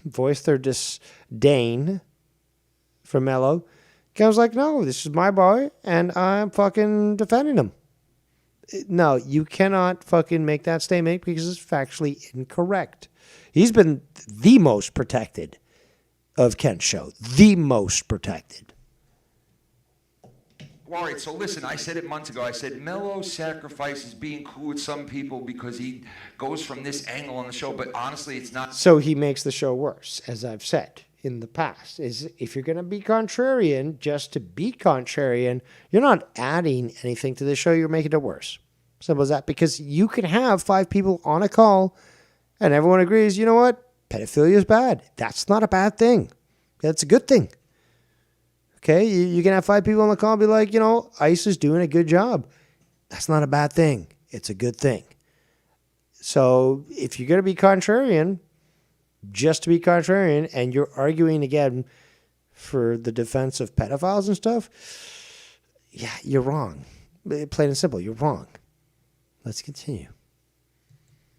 voice their disdain for Mello, Ken was like, no, this is my boy, and I'm fucking defending him. No, you cannot fucking make that statement because it's factually incorrect. He's been the most protected of Ken's show. The most protected. All right, so listen, I said it months ago. I said Mello sacrifices being cool with some people because he goes from this angle on the show, but honestly, it's not. So he makes the show worse, as I've said in the past. Is if you're going to be contrarian, just to be contrarian, you're not adding anything to the show, you're making it worse. Simple as that. Because you can have 5 people on a call and everyone agrees, you know what? Pedophilia is bad. That's not a bad thing. That's a good thing. Okay? You can have 5 people on the call and be like, ICE is doing a good job. That's not a bad thing. It's a good thing. So if you're going to be contrarian, just to be contrarian, and you're arguing again for the defense of pedophiles and stuff, yeah, you're wrong. Plain and simple, you're wrong. Let's continue.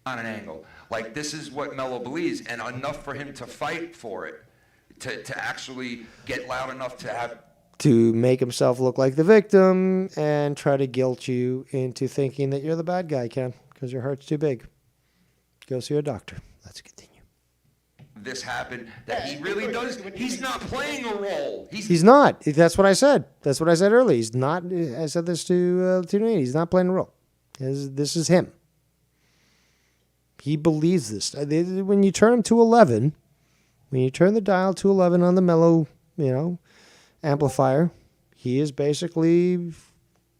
On an angle. Like, this is what Mello believes, and enough for him to fight for it, to actually get loud enough to have... To make himself look like the victim and try to guilt you into thinking that you're the bad guy, Ken, because your heart's too big. Go see a doctor. Let's continue. This happened, that he really does... He's not playing a role. He's not. That's what I said. That's what I said earlier. He's not... I said this to Nate. He's not playing a role. This is him. He believes this. When you turn him to 11, when you turn the dial to 11 on the Mellow, amplifier, he is basically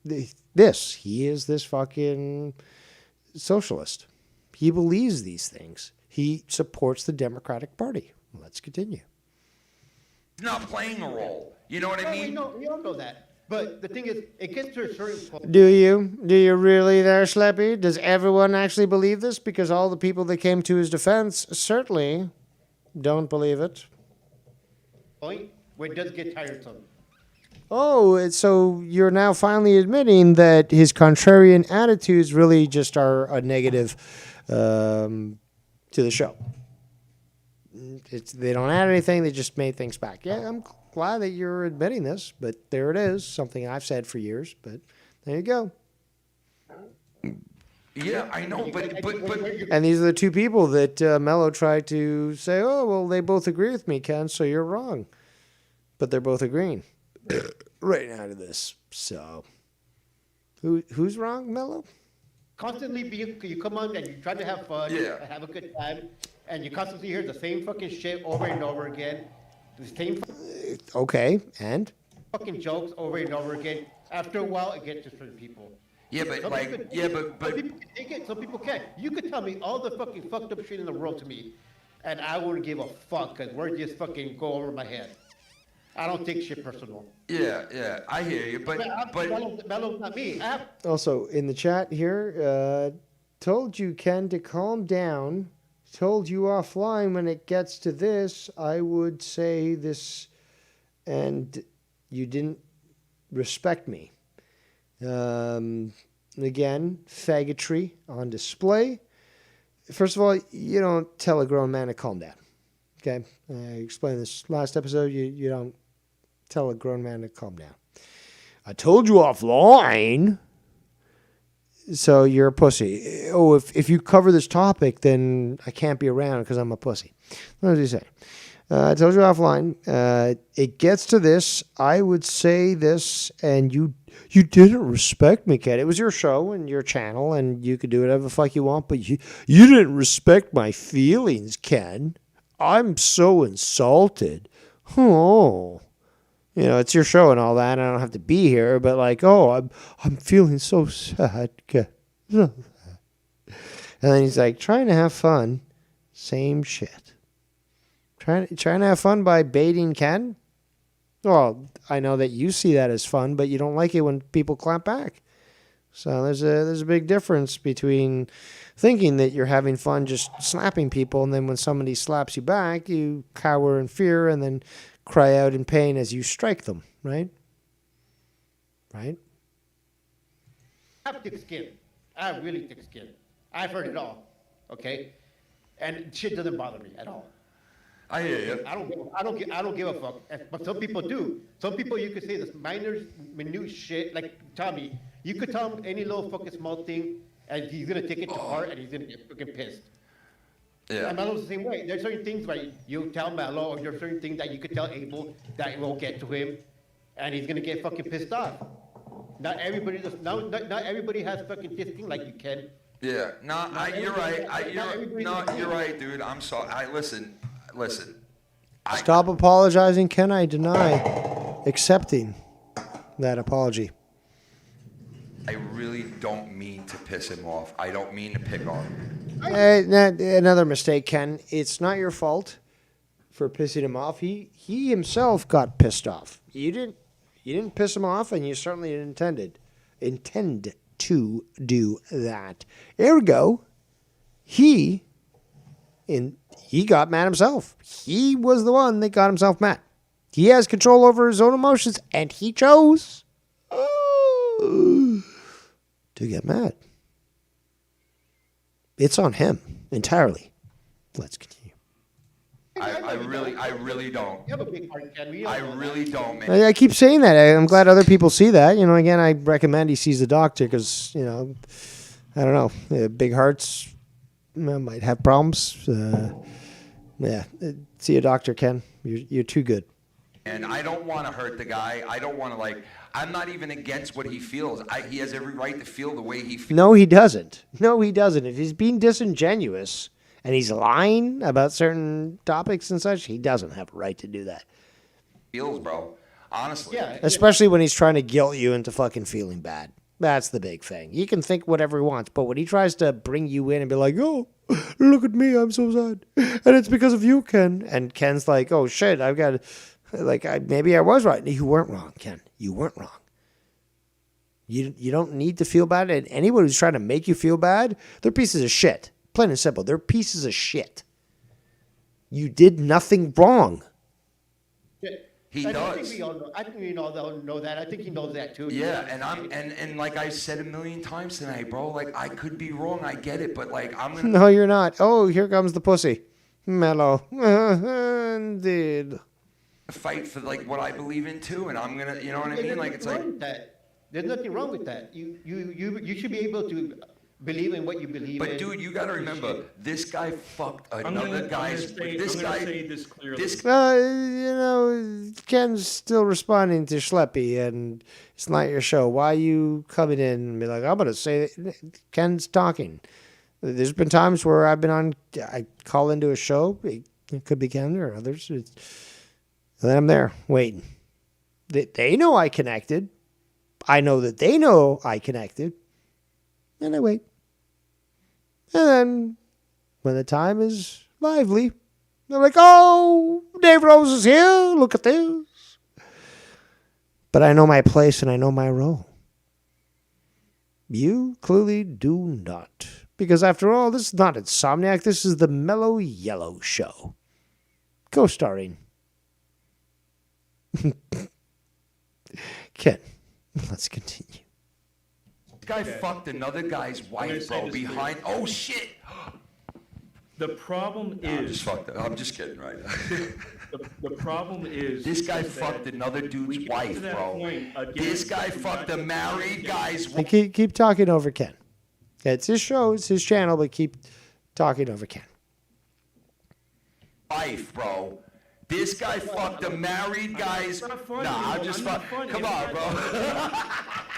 this. He is this fucking socialist. He believes these things. He supports the Democratic Party. Let's continue. He's not playing a role. You know what I mean? We all know that. But the thing is, it gets to a certain point. Do you? Do you really there, Schleppy? Does everyone actually believe this? Because all the people that came to his defense certainly don't believe it. Point where it does get tiresome. Oh, so you're now finally admitting that his contrarian attitudes really just are a negative to the show. They don't add anything. They just made things back. Yeah, I'm glad that you're admitting this, but there it is. Something I've said for years, but there you go. Yeah, I know, but... And these are the 2 people that Mello tried to say, oh, well, they both agree with me, Ken, so you're wrong. But they're both agreeing right now to this. So, who's wrong, Mello? Constantly, you come on and you try to have fun, have a good time, and you constantly hear the same fucking shit over and over again. The same okay, and? Fucking jokes over and over again. After a while, it gets to certain people. Yeah, but Some like, people- yeah, but Some people can take it, some people can't. You could tell me all the fucking fucked up shit in the world to me, and I wouldn't give a fuck, because words just fucking go over my head. I don't take shit personal. yeah, I hear you, but Mello's not me. Also, in the chat here, told you, Ken, to calm down. Told you offline when it gets to this, I would say this, and you didn't respect me. Again, faggotry on display. First of all, you don't tell a grown man to calm down. Okay? I explained this last episode. You don't tell a grown man to calm down. I told you offline. So you're a pussy. Oh, if you cover this topic, then I can't be around because I'm a pussy. What did he say? I told you offline. It gets to this. I would say this, and you didn't respect me, Ken. It was your show and your channel, and you could do whatever the fuck you want, but you didn't respect my feelings, Ken. I'm so insulted. Oh, You know, it's your show and all that. And I don't have to be here, but like, oh, I'm feeling so sad. And then he's like, trying to have fun. Same shit. Trying to have fun by baiting Ken. Well, I know that you see that as fun, but you don't like it when people clap back. So there's a big difference between thinking that you're having fun just slapping people, and then when somebody slaps you back, you cower in fear and then cry out in pain as you strike them, right? Right? I have thick skin. I have really thick skin. I've heard it all. Okay? And shit doesn't bother me at all. I hear you. I don't give a fuck. But some people do. Some people you could say this minute shit, like Tommy. You could tell him any little fucking small thing, and he's gonna take it to heart, and he's gonna get fucking pissed. Yeah. And Melo's the same way. There's certain things where you tell Mello, or there's certain things that you could tell Abel that it won't get to him, and he's gonna get fucking pissed off. Not everybody has fucking thick skin like you can. Yeah. No, you're right. You're right, dude. I'm sorry. Listen. Stop apologizing, Ken. I deny accepting that apology. I really don't mean to piss him off. I don't mean to pick on him. Another mistake, Ken. It's not your fault for pissing him off. He himself got pissed off. You didn't piss him off, and you certainly didn't intend to do that. Ergo, he got mad himself. He was the one that got himself mad. He has control over his own emotions, and he chose to get mad. It's on him entirely. Let's continue. I really don't. You have a big heart, Ken. I really don't, man. I keep saying that. I'm glad other people see that. You know, again, I recommend he sees the doctor because, you know, I don't know. Big hearts might have problems. See a doctor, Ken. You're too good. And I don't want to hurt the guy. I don't want to, I'm not even against what he feels. He has every right to feel the way he feels. No, he doesn't. If he's being disingenuous and he's lying about certain topics and such, he doesn't have a right to do that. Feels, bro. Honestly. Yeah. Especially when he's trying to guilt you into fucking feeling bad. That's the big thing. He can think whatever he wants, but when he tries to bring you in and be like, oh, look at me, I'm so sad. And it's because of you, Ken. And Ken's like, oh, shit, I've got... maybe I was right. You weren't wrong, Ken. You weren't wrong. You don't need to feel bad. And anyone who's trying to make you feel bad, they're pieces of shit. Plain and simple. They're pieces of shit. You did nothing wrong. He does. I think we all know that. I think he knows that too. Yeah, and like I said a million times tonight, bro, I could be wrong. I get it, but I'm gonna... No, you're not. Oh, here comes the pussy. Mellow. Indeed. Fight for what I believe in too, and I'm gonna, you know what I mean? It's like there's nothing wrong with that. You should be able to believe in what you believe in. But dude, you got to remember, this guy fucked another guy's. This guy. Say this clearly. You know, Ken's still responding to Schleppy, and it's not your show. Why you coming in and be like, I'm gonna say that Ken's talking? There's been times where I've been on. I call into a show. It could be Ken or others. And then I'm there waiting. They know I connected. I know that they know I connected. And I wait. And then when the time is lively, they're like, oh, Dave Rose is here. Look at this. But I know my place and I know my role. You clearly do not. Because after all, this is not Insomniac. This is the Mellow Yellow Show. Co-starring Ken, let's continue. This guy fucked another guy's wife, bro, behind... Oh, shit! The problem is... I'm just fucked up. I'm just kidding right now. The problem is... This guy fucked another dude's wife, bro. This guy fucked a married guy's wife. Keep talking over Ken. It's his show, it's his channel, but keep talking over Ken. Wife, bro. This guy fucked a married guy's... Nah, I'm just fucking... Come on, bro.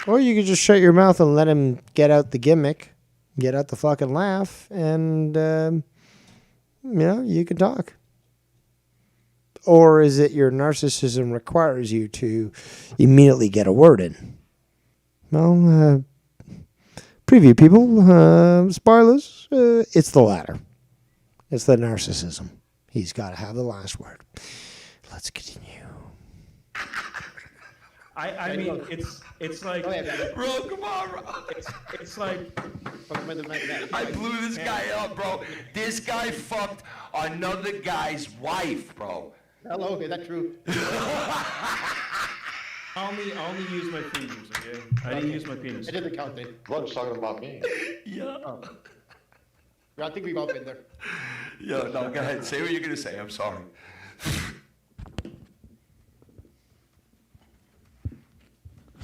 Or you could just shut your mouth and let him get out the gimmick, get out the fucking laugh, and, you can talk. or is it your narcissism requires you to immediately get a word in? Well, preview people, spoilers, it's the latter. It's the narcissism. He's got to have the last word. Let's continue. I mean, it's like, Bro, come on, bro. it's like, I blew this guy up, bro. This guy fucked another guy's wife, bro. Hello, is that true? I only use my fingers, okay? I didn't use my penis. It doesn't count then. Blood's talking about me. Yeah. I think we've all been there. Yo, no, go ahead. Say what you're gonna say. I'm sorry.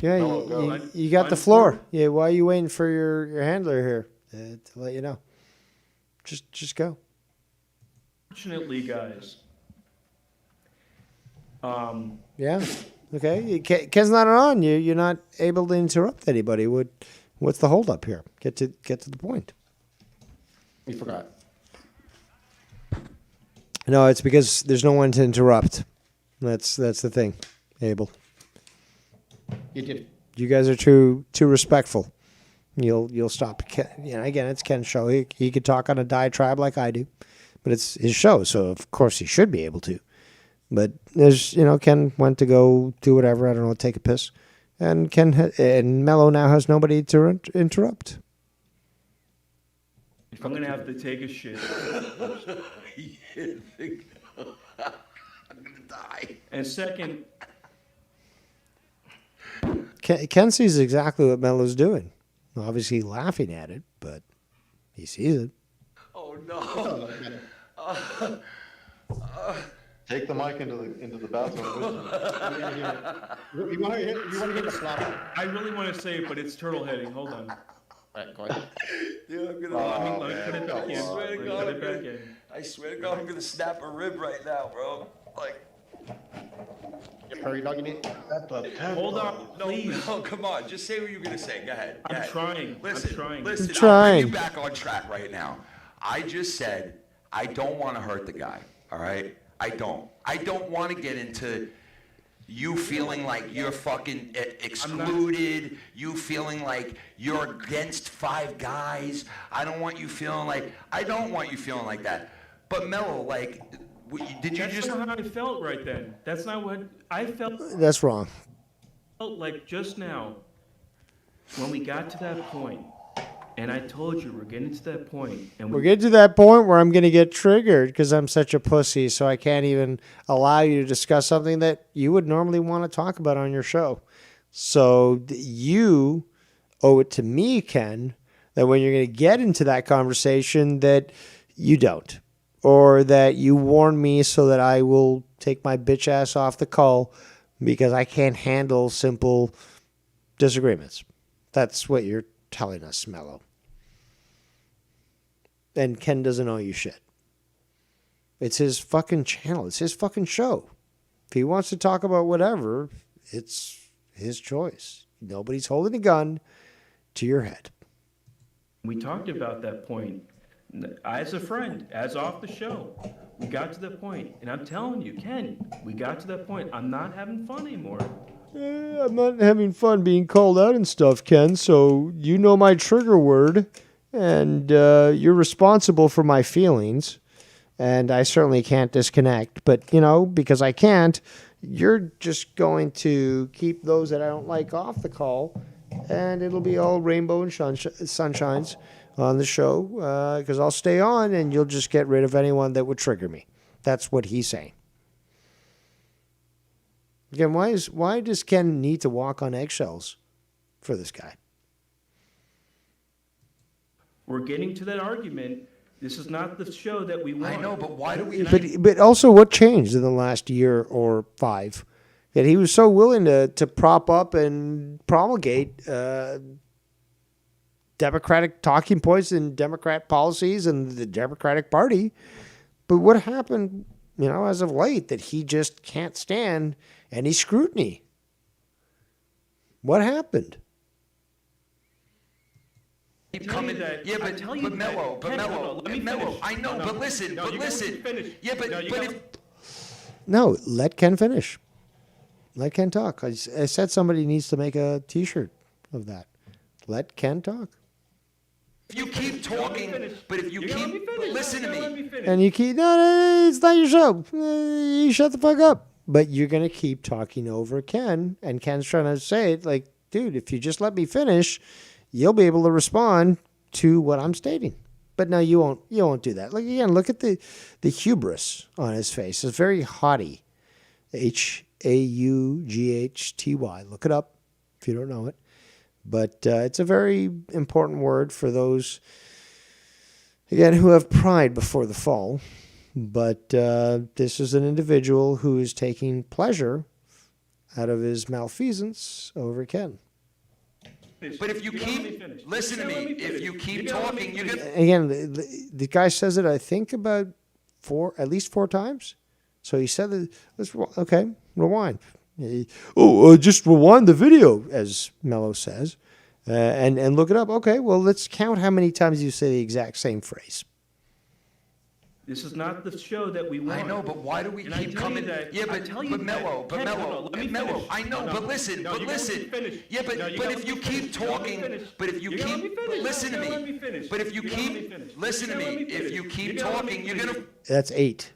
Yeah, No, go. you got the floor. Yeah, why are you waiting for your handler here to let you know? Just go. Fortunately, guys, Yeah. Okay. Ken's not on. You're not able to interrupt anybody. What's the holdup here? Get to the point. We forgot. No, it's because there's no one to interrupt. That's the thing, Abel. You did. You guys are too respectful. You'll stop. Again, it's Ken's show. He could talk on a diatribe like I do, but it's his show, so of course he should be able to. But there's Ken went to go do whatever, I don't know, take a piss, and and Mellow now has nobody to interrupt. I'm gonna have to take a shit. I'm gonna die. And second, Ken sees exactly what Mellow's doing. Obviously laughing at it, but he sees it. Oh no. Take the mic into the bathroom with you. You want to hear the flop? I really want to say it, but it's turtle heading. Hold on. All right, go ahead. Dude, I'm gonna. Let me put it back in. I swear to Let me God, put it back in. I swear to God, I'm gonna snap a rib right now, bro. Like. You're prairie dogging it? Hold on, No, please. no, come on. Just say what you're gonna say. Go ahead. Go I'm ahead. trying. Listen, I'm trying. Listen, I'm trying. I'll bring you back on track right now. I just said I don't want to hurt the guy. All right. I don't want to get into you feeling like you're fucking excluded. You feeling like you're against five guys. I don't want you feeling like that. But Mellow, like, did you That's just? not how I felt right then. That's not what I felt. That's wrong. Like just now, when we got to that point, and I told you we're getting to that point, and We're getting to that point where I'm going to get triggered because I'm such a pussy, so I can't even allow you to discuss something that you would normally want to talk about on your show. So you owe it to me, Ken, that when you're going to get into that conversation that you don't, or that you warn me so that I will take my bitch ass off the call because I can't handle simple disagreements. That's what you're telling us, Mellow. And Ken doesn't owe you shit. It's his fucking channel. It's his fucking show. If he wants to talk about whatever, it's his choice. Nobody's holding a gun to your head. we talked about that point. As a friend, as off the show, we got to that point, and I'm telling you, Ken, we got to that point. I'm not having fun anymore. I'm not having fun being called out and stuff, Ken, so you know my trigger word, and you're responsible for my feelings, and I certainly can't disconnect. But, because I can't, you're just going to keep those that I don't like off the call, and it'll be all rainbow and sunshines on the show, because I'll stay on, and you'll just get rid of anyone that would trigger me. That's what he's saying. Again, why does Ken need to walk on eggshells for this guy? We're getting to that argument. This is not the show that we want. I know, but why do we? But also, what changed in the last year or 5? That he was so willing to prop up and promulgate Democratic talking points and Democrat policies and the Democratic Party. But what happened, as of late, that he just can't stand any scrutiny? What happened? Keep tell you coming. that- Yeah, I but, tell you but that- Mellow, but Ken, Mellow, hold on, let me Mellow. finish. I know, No, but listen, no, but you gotta listen. finish. Yeah, but No, you but gotta- if No, let Ken finish. Let Ken talk. I said somebody needs to make a T-shirt of that. Let Ken talk. If you keep talking, but if you keep, listen to me. And you keep, no, it's not your show. You shut the fuck up. But you're going to keep talking over Ken. And Ken's trying to say it like, dude, if you just let me finish, you'll be able to respond to what I'm stating. But no, you won't do that. Like, again, look at the hubris on his face. It's very haughty. Haughty. Look it up if you don't know it. But it's a very important word for those, again, who have pride before the fall. But this is an individual who is taking pleasure out of his malfeasance over Ken. But if you keep, listen to me, if you keep talking, you're going to... Again, the guy says it, I think, about at least four times. So he said, okay, rewind. Just rewind the video, as Mellow says, and look it up. Okay, well, let's count how many times you say the exact same phrase. This is not the show that we want. I know, but why do we keep coming? Yeah, but Mellow, I know, but listen. Yeah, but if you keep talking, listen to me. But if you keep, listen to me. If you keep talking, you're gonna. That's 8.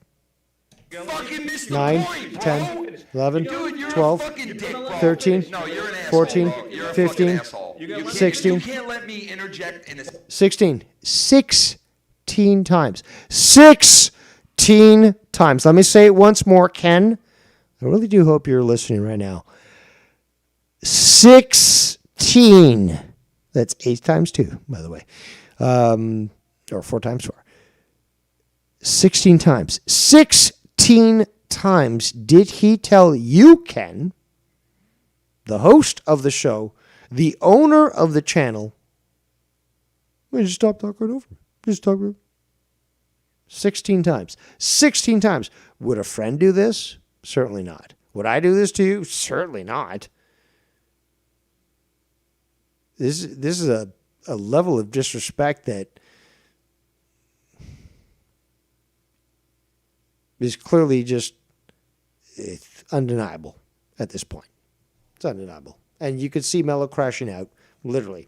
Fucking miss the 9, point, bro. 10, 11, Dude, you're 12, a fucking dick, bro. 13, No, you're an asshole, 14, bro. You're a 15, fucking asshole. 16. You can't let me interject in this. 16. 16 times. 16 times. Let me say it once more, Ken. I really do hope you're listening right now. 16. That's 8 times 2, by the way. Or 4 times 4. 16 times. 16 times did he tell you, Ken, the host of the show, the owner of the channel, just stop talking over me. Just talk about 16 times. 16 times. Would a friend do this? Certainly not. Would I do this to you? Certainly not. This is a level of disrespect that is clearly just it's undeniable at this point. It's undeniable. And you could see Mellow crashing out, literally,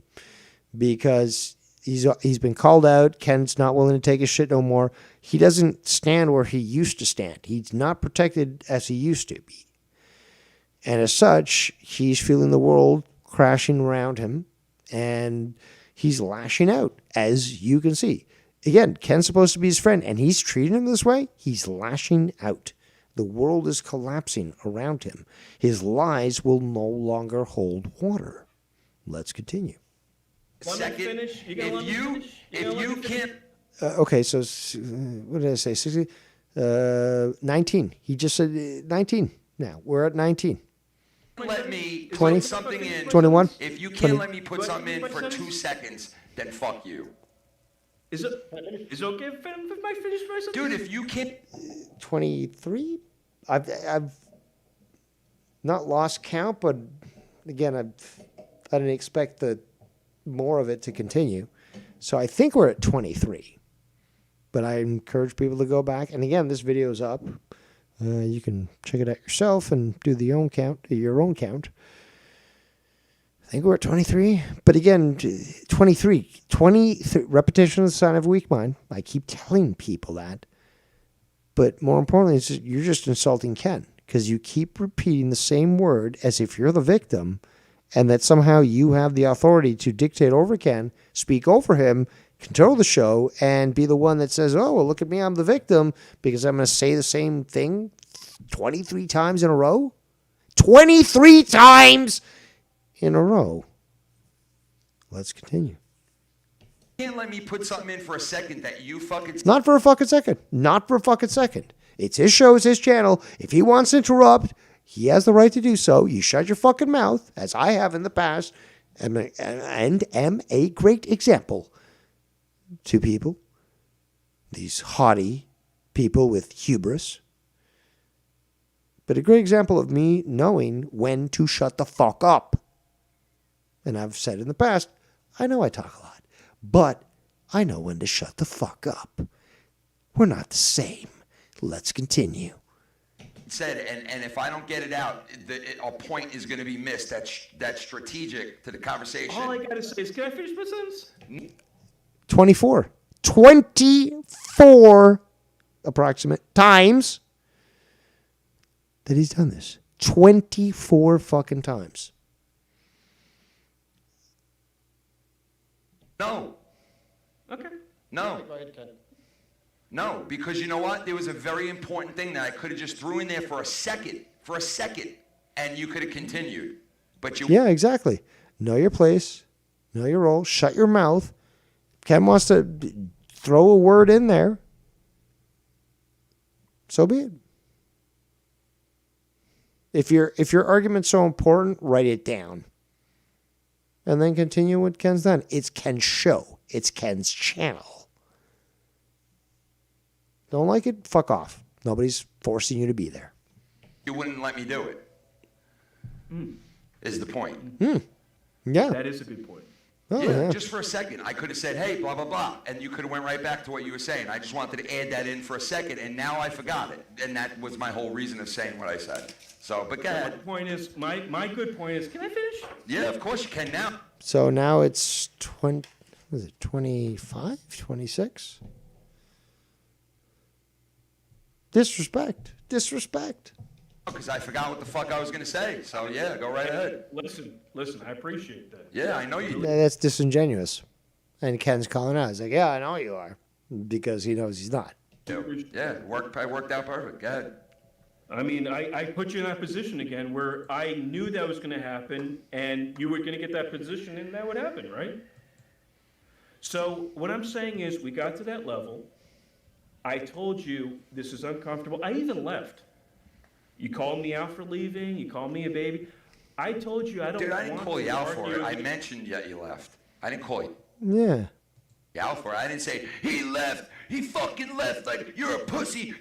because he's been called out. Ken's not willing to take his shit no more. He doesn't stand where he used to stand. He's not protected as he used to be. And as such, he's feeling the world crashing around him, and he's lashing out, as you can see. Again, Ken's supposed to be his friend, and he's treating him this way. He's lashing out. The world is collapsing around him. His lies will no longer hold water. Let's continue. Second, if you can't... Okay, so what did I say? 60, 19. He just said 19 now. We're at 19. Let me 20, put something in. 21. If you 20. can't let me put something in for 2 seconds, then fuck you. Is it okay if I finish my sentence? Dude, if you can't... 23? I've not lost count, but again, I didn't expect more of it to continue. So I think we're at 23. But I encourage people to go back. And again, this video is up. You can check it out yourself and do your own count. I think we're at 23. But again, 23. Repetition is the sign of a weak mind. I keep telling people that. But more importantly, you're just insulting Ken. Because you keep repeating the same word as if you're the victim. And that somehow you have the authority to dictate over Ken, speak over him, control the show, and be the one that says, oh, well, look at me, I'm the victim, because I'm going to say the same thing 23 times in a row? 23 times in a row. Let's continue. You can't let me put something in for a second that you fucking... Not for a fucking second. Not for a fucking second. It's his show, it's his channel. If he wants to interrupt, he has the right to do so. You shut your fucking mouth, as I have in the past, and am a great example to people, these haughty people with hubris. But a great example of me knowing when to shut the fuck up. And I've said in the past, I know I talk a lot, but I know when to shut the fuck up. We're not the same. Let's continue. said, and if I don't get it out, a point is going to be missed. That's strategic to the conversation. All I gotta say is, can I finish my sentence? 24. 24 approximate times that he's done this. 24 fucking times. No. Okay. No. Go ahead, Ken. No, because you know what? There was a very important thing that I could have just threw in there for a second, and you could have continued. But you... Yeah, exactly. Know your place. Know your role. Shut your mouth. Ken wants to throw a word in there. So be it. If your argument's so important, write it down. And then continue what Ken's done. It's Ken's show. It's Ken's channel. Don't like it? Fuck off. Nobody's forcing you to be there. You wouldn't let me do it. Is the point. Yeah. That is a good point. Oh, Yeah, yeah. just for a second. I could have said, hey, blah, blah, blah. And you could have went right back to what you were saying. I just wanted to add that in for a second, and now I forgot it. And that was my whole reason of saying what I said. So, but go My ahead. point is, my good point is, can I finish? Yeah, of course you can now. So now it's 20, was it 25, 26? Disrespect. Because I forgot what the fuck I was going to say. So, yeah, go right ahead. Listen, I appreciate that. Yeah, I know you do. That's disingenuous. And Ken's calling out. He's like, yeah, I know you are. Because he knows he's not. Yeah, it worked out perfect. Go ahead. I mean, I put you in that position again where I knew that was going to happen, and you were going to get that position, and that would happen, right? So what I'm saying is, we got to that level. I told you this is uncomfortable. I even left. You called me out for leaving. You called me a baby. I told you I don't. Dude, I didn't want call to you out for argue it. I against- mentioned yet you left. I didn't call you Yeah. out for it. I didn't say, he left. He fucking left. Like, you're a pussy.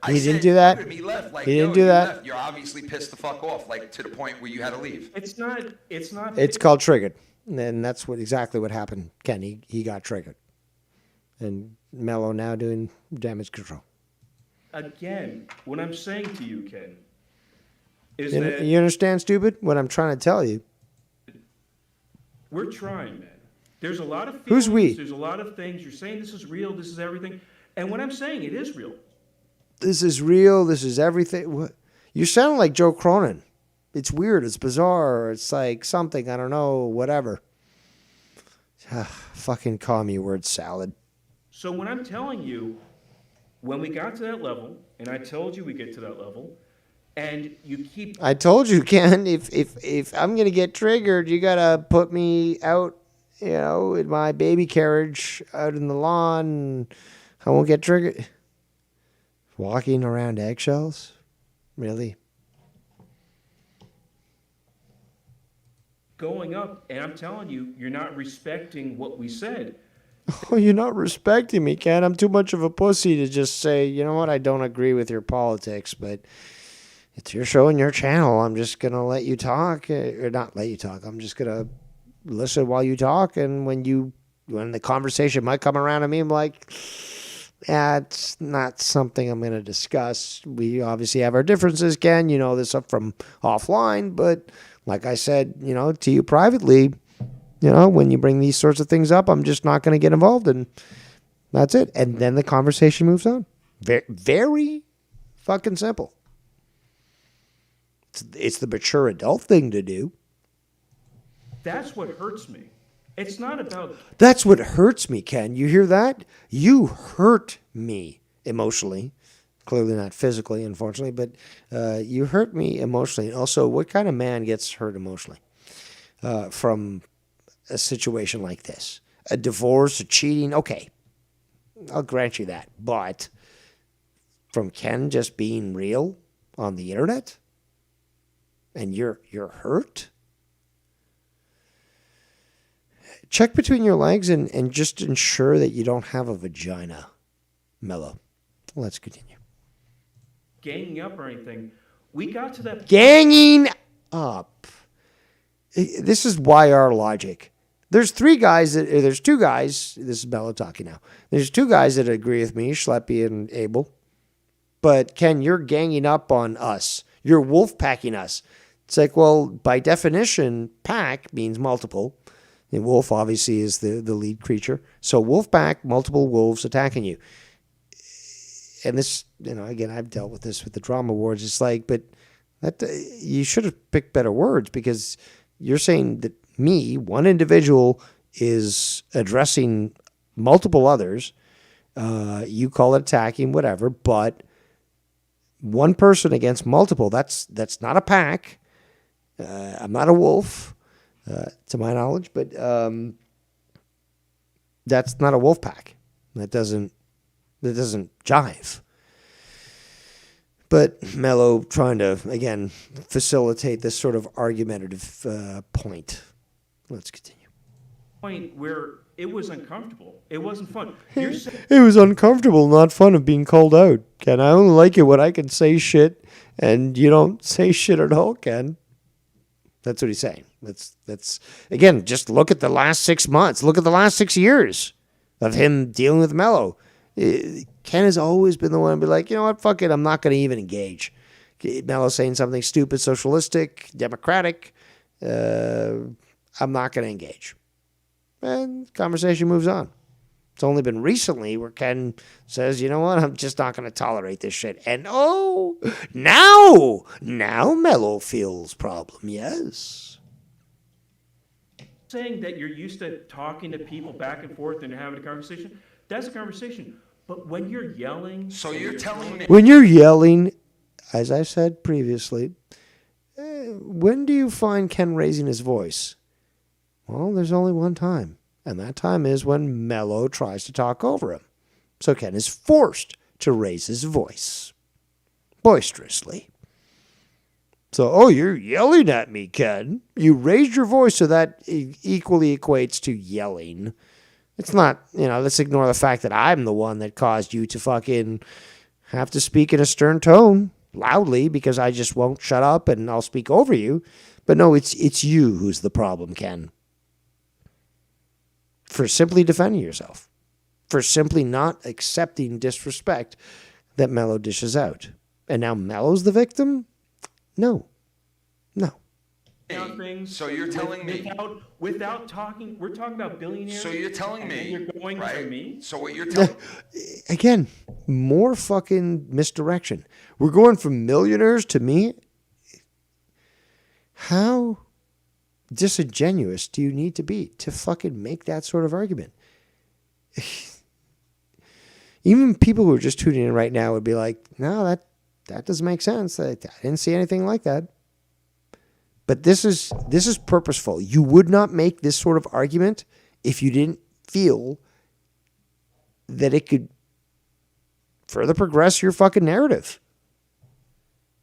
I He said, didn't do that? He left. Like, He didn't yo, do you that? left. You're obviously pissed the fuck off, like, to the point where you had to leave. It's not. It's called triggered. And that's exactly what happened. Ken, he got triggered. And Mellow now doing damage control. Again, what I'm saying to you, Ken, is You, that you understand, stupid? What I'm trying to tell you. we're trying, man. There's a lot of feelings. Who's we? There's a lot of things. You're saying this is real. This is everything. And what I'm saying, it is real. This is real. This is everything. What? You sound like Joe Cronin. It's weird. It's bizarre. It's like something. I don't know. Whatever. Fucking call me word salad. So when I'm telling you, when we got to that level, and I told you we get to that level, and you keep I told you, Ken, if I'm going to get triggered, you got to put me out, in my baby carriage out in the lawn. And I won't get triggered. Walking around eggshells? Really? going up, and I'm telling you, you're not respecting what we said. Oh, you're not respecting me, Ken. I'm too much of a pussy to just say, you know what, I don't agree with your politics, but it's your show and your channel. I'm just going to let you talk, or not let you talk. I'm just going to listen while you talk, and when the conversation might come around to me, I'm like, yeah, it's not something I'm going to discuss. We obviously have our differences, Ken. You know this up from offline, but like I said, to you privately, when you bring these sorts of things up, I'm just not going to get involved, and that's it. And then the conversation moves on. Very, very fucking simple. It's the mature adult thing to do. That's what hurts me. It's not about... That's what hurts me, Ken. You hear that? You hurt me emotionally. Clearly not physically, unfortunately, but you hurt me emotionally. And also, what kind of man gets hurt emotionally from a situation like this? A divorce, a cheating, okay. I'll grant you that. But from Ken just being real on the internet, and you're hurt? Check between your legs and just ensure that you don't have a vagina. Mellow. Let's continue. Ganging up or anything. We got to that... Ganging up. This is YR logic. There's two guys. This is Mellow talking now. There's two guys that agree with me, Schleppy and Abel. but Ken, you're ganging up on us. You're wolf packing us. It's like, well, by definition, pack means multiple. And wolf obviously is the lead creature. So wolf pack, multiple wolves attacking you. And this, again, I've dealt with this with the drama awards. It's like, but that you should have picked better words, because you're saying that me, one individual, is addressing multiple others. You call it attacking, whatever, but one person against multiple, that's not a pack. I'm not a wolf, to my knowledge, but that's not a wolf pack. That doesn't jive. But Mellow trying to, again, facilitate this sort of argumentative point. Let's continue. Point where it was uncomfortable. It wasn't fun. It was uncomfortable, not fun of being called out, Ken. I only like it when I can say shit, and you don't say shit at all, Ken. That's what he's saying. That's again, just look at the last 6 months. Look at the last 6 years of him dealing with Mellow. Ken has always been the one to be like, you know what, fuck it, I'm not going to even engage. Mellow saying something stupid, socialistic, democratic. I'm not going to engage. And conversation moves on. It's only been recently where Ken says, you know what, I'm just not going to tolerate this shit. And now Mellow feels problem, yes. Saying that you're used to talking to people back and forth and having a conversation, that's a conversation. But when you're yelling... So you're telling me... When you're yelling, as I said previously, when do you find Ken raising his voice? Well, there's only one time. And that time is when Mellow tries to talk over him. So Ken is forced to raise his voice. Boisterously. So, you're yelling at me, Ken. You raised your voice, so that equally equates to yelling. It's not, let's ignore the fact that I'm the one that caused you to fucking have to speak in a stern tone loudly because I just won't shut up and I'll speak over you. But no, it's you who's the problem, Ken. For simply defending yourself. For simply not accepting disrespect that Mellow dishes out. And now Mellow's the victim? No. Things so you're telling me without talking, we're talking about billionaires. So you're telling me you're going right? for me. So what you're telling again, more fucking misdirection. We're going from millionaires to me. How disingenuous do you need to be to fucking make that sort of argument? Even people who are just tuning in right now would be like, no, that doesn't make sense. I didn't see anything like that. But this is purposeful. You would not make this sort of argument if you didn't feel that it could further progress your fucking narrative.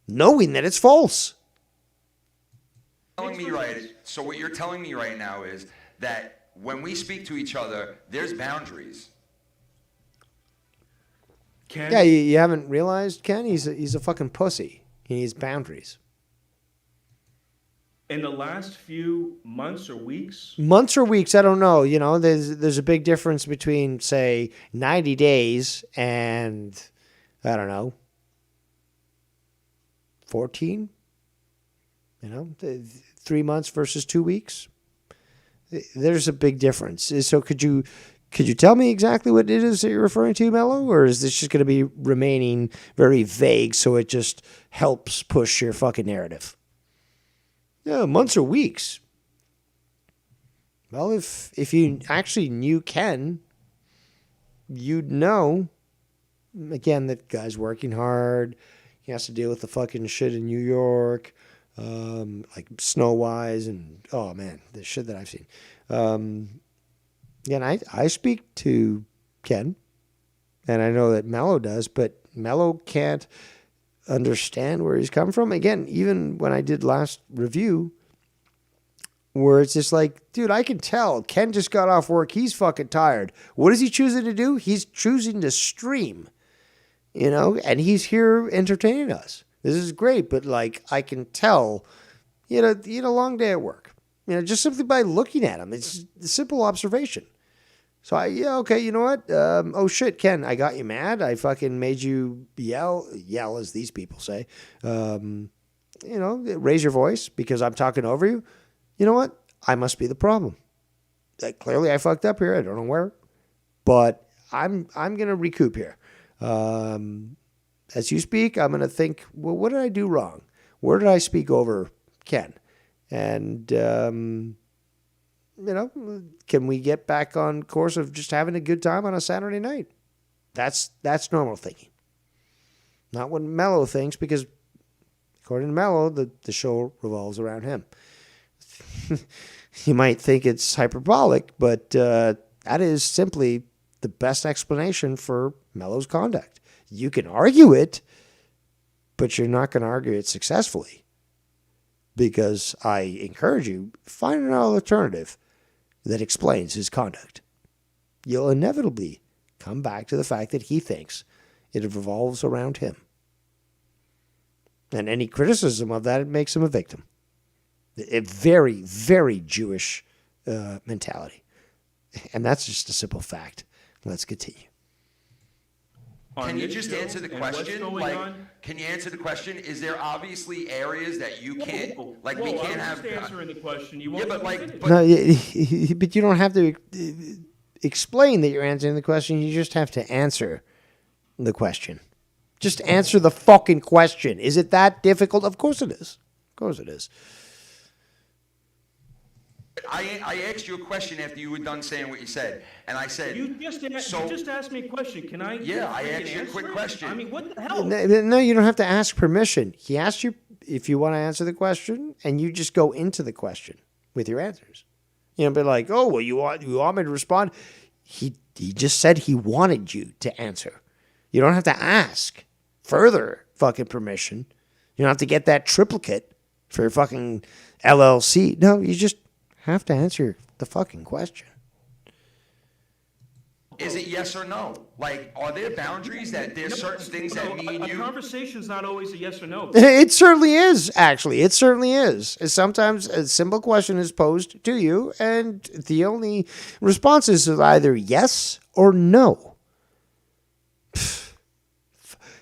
Knowing that it's false. telling me right. So what you're telling me right now is that when we speak to each other, there's boundaries. Ken? Yeah, you haven't realized, Ken? He's a fucking pussy. He needs boundaries. In the last few months or weeks? Months or weeks, I don't know. There's a big difference between, say, 90 days and, I don't know, 14? 3 months versus 2 weeks? There's a big difference. So could you tell me exactly what it is that you're referring to, Mellow? Or is this just going to be remaining very vague so it just helps push your fucking narrative? Yeah, months or weeks. Well, if you actually knew Ken, you'd know, again, that guy's working hard. He has to deal with the fucking shit in New York, like snow-wise, and, oh, man, the shit that I've seen. Again, I speak to Ken, and I know that Mellow does, but Mellow can't understand where he's come from. Again, even when I did last review, where it's just like, dude, I can tell Ken just got off work. He's fucking tired. What is he choosing to do? He's choosing to stream, and he's here entertaining us. This is great, but I can tell, he had a long day at work, just simply by looking at him. It's a simple observation. So okay, you know what? Oh shit, Ken, I got you mad. I fucking made you yell as these people say. Raise your voice because I'm talking over you. You know what? I must be the problem. Clearly I fucked up here. I don't know where, but I'm going to recoup here. As you speak, I'm going to think, well, what did I do wrong? Where did I speak over Ken? And, can we get back on course of just having a good time on a Saturday night? That's normal thinking. Not what Mellow thinks, because according to Mellow, the show revolves around him. You might think it's hyperbolic, but that is simply the best explanation for Mellow's conduct. You can argue it, but you're not going to argue it successfully, because I encourage you, find an alternative that explains his conduct. You'll inevitably come back to the fact that he thinks it revolves around him. And any criticism of that, it makes him a victim. A very, very Jewish mentality. And that's just a simple fact. Let's continue. Can you just answer the question? Can you answer the question? Is there obviously areas that you can't, we can't have... I'm just answering the question. But you don't have to explain that you're answering the question. You just have to answer the question. Just answer the fucking question. Is it that difficult? Of course it is. Of course it is. I asked you a question after you were done saying what you said, and I said... You just asked me a question. Can I... Yeah, I asked you a quick question. I mean, what the hell? No, you don't have to ask permission. He asked you if you want to answer the question, and you just go into the question with your answers. Be like, oh, well, you want me to respond? He just said he wanted you to answer. You don't have to ask further fucking permission. You don't have to get that triplicate for your fucking LLC. No, you just have to answer the fucking question. Is it yes or no? Are there boundaries that there's certain things that me and you... A conversation's not always a yes or no. It certainly is, actually. It certainly is. Sometimes a simple question is posed to you, and the only response is either yes or no.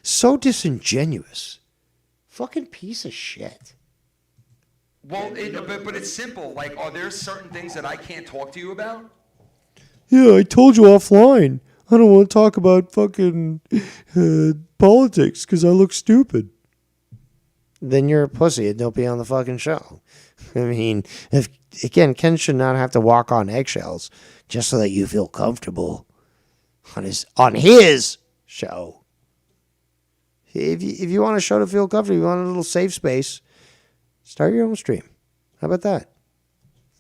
So disingenuous. Fucking piece of shit. Well, but it's simple. Are there certain things that I can't talk to you about? Yeah, I told you offline. I don't want to talk about fucking politics because I look stupid. Then you're a pussy and don't be on the fucking show. I mean, Ken should not have to walk on eggshells just so that you feel comfortable on his show. If you want a show to feel comfortable, you want a little safe space, start your own stream. How about that?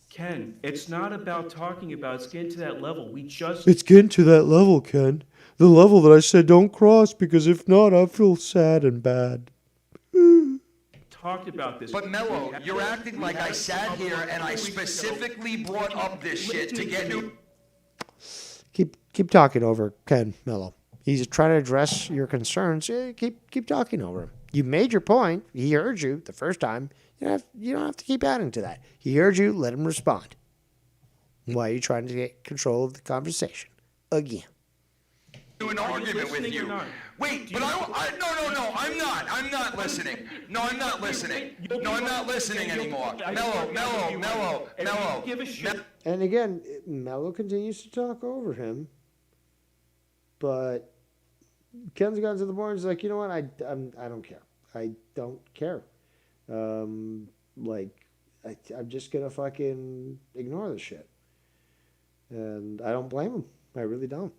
Ken, it's not about talking about, it's getting to that level. It's getting to that level, Ken. The level that I said don't cross, because if not, I'll feel sad and bad. Talked about this. But Mellow, you're acting like I sat here and I specifically brought up this shit to get you. Keep talking over Ken, Mellow. He's trying to address your concerns. Yeah, keep talking over him. You made your point. He heard you the first time. You don't have to keep adding to that. He heard you. Let him respond. Why are you trying to get control of the conversation again? An argument with you. Wait, but no, I'm not. I'm not listening. No, I'm not listening. No, I'm not listening anymore. Mellow. Give a shit. And again, Mellow continues to talk over him, but Ken's gotten to the point. He's like, you know what? I don't care. I don't care. I'm just gonna fucking ignore this shit, and I don't blame him. I really don't.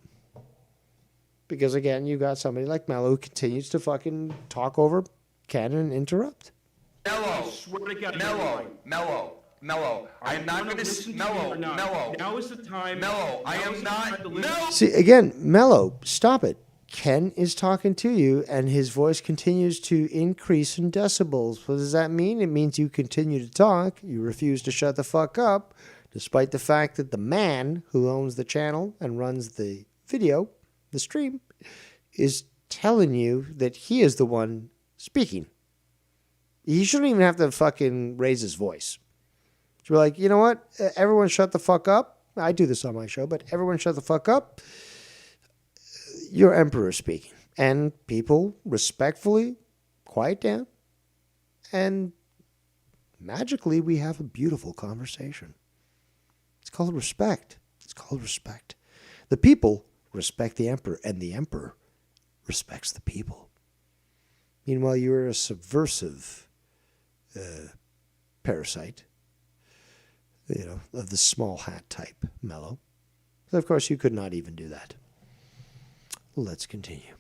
Because again, you got somebody like Mellow who continues to fucking talk over Ken and interrupt. Mellow. I'm not going to... Mellow. Now is the time. Mellow, I am not... Mellow. See, again, Mellow, stop it. Ken is talking to you, and his voice continues to increase in decibels. What does that mean? It means you continue to talk. You refuse to shut the fuck up, despite the fact that the man who owns the channel and runs the video, the stream, is telling you that he is the one speaking. He shouldn't even have to fucking raise his voice. So we're like, you know what? Everyone shut the fuck up. I do this on my show, but everyone shut the fuck up. Your emperor is speaking. And people respectfully quiet down. And magically, we have a beautiful conversation. It's called respect. It's called respect. The people respect the emperor, and the emperor respects the people. Meanwhile, you're a subversive parasite, of the small hat type, Mellow. So, of course, you could not even do that. Let's continue.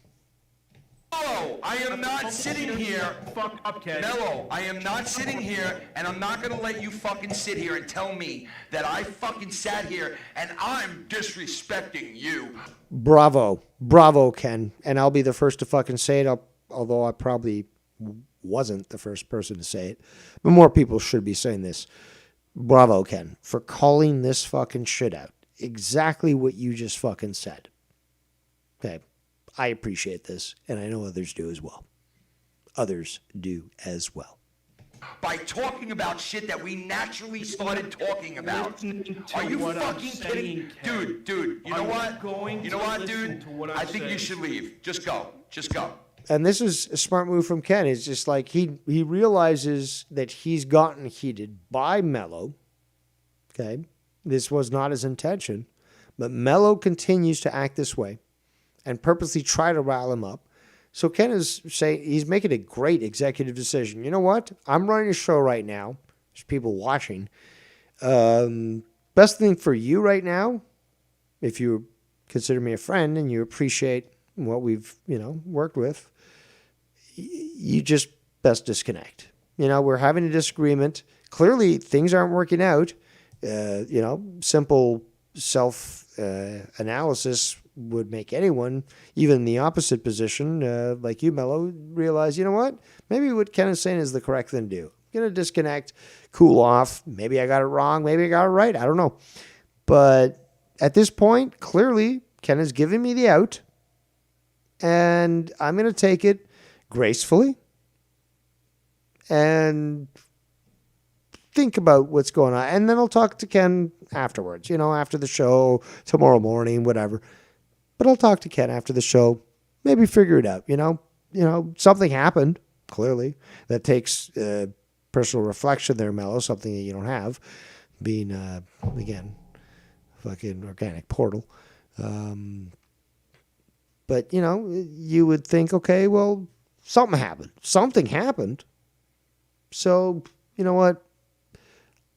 Mellow, I am not sitting here. Fuck up, Ken. Mellow, I am not sitting here, and I'm not gonna let you fucking sit here and tell me that I fucking sat here and I'm disrespecting you. Bravo. Bravo, Ken. And I'll be the first to fucking say it, although I probably wasn't the first person to say it. But more people should be saying this. Bravo, Ken, for calling this fucking shit out. Exactly what you just fucking said. Okay. I appreciate this, and I know others do as well. Others do as well. By talking about shit that we naturally started talking about. Are you fucking kidding? Dude, you know what? Dude? I think you should leave. Just go. And this is a smart move from Ken. It's just like he realizes that he's gotten heated by Mellow. Okay? This was not his intention. But Mellow continues to act this way and purposely try to rile him up. So Ken is saying he's making a great executive decision. You know what? I'm running a show right now. There's people watching. Best thing for you right now, if you consider me a friend and you appreciate what we've, worked with, you just best disconnect. We're having a disagreement. Clearly, things aren't working out. Simple self-analysis would make anyone, even in the opposite position, like you, Mellow, realize, you know what? Maybe what Ken is saying is the correct thing to do. I'm going to disconnect, cool off. Maybe I got it wrong. Maybe I got it right. I don't know. But at this point, clearly, Ken is giving me the out. And I'm going to take it gracefully and think about what's going on. And then I'll talk to Ken afterwards, after the show, tomorrow morning, whatever. But I'll talk to Ken after the show, maybe figure it out, something happened, clearly, that takes personal reflection there, Mellow, something that you don't have, being, again, fucking organic portal. But, you would think, okay, well, something happened. So, you know what?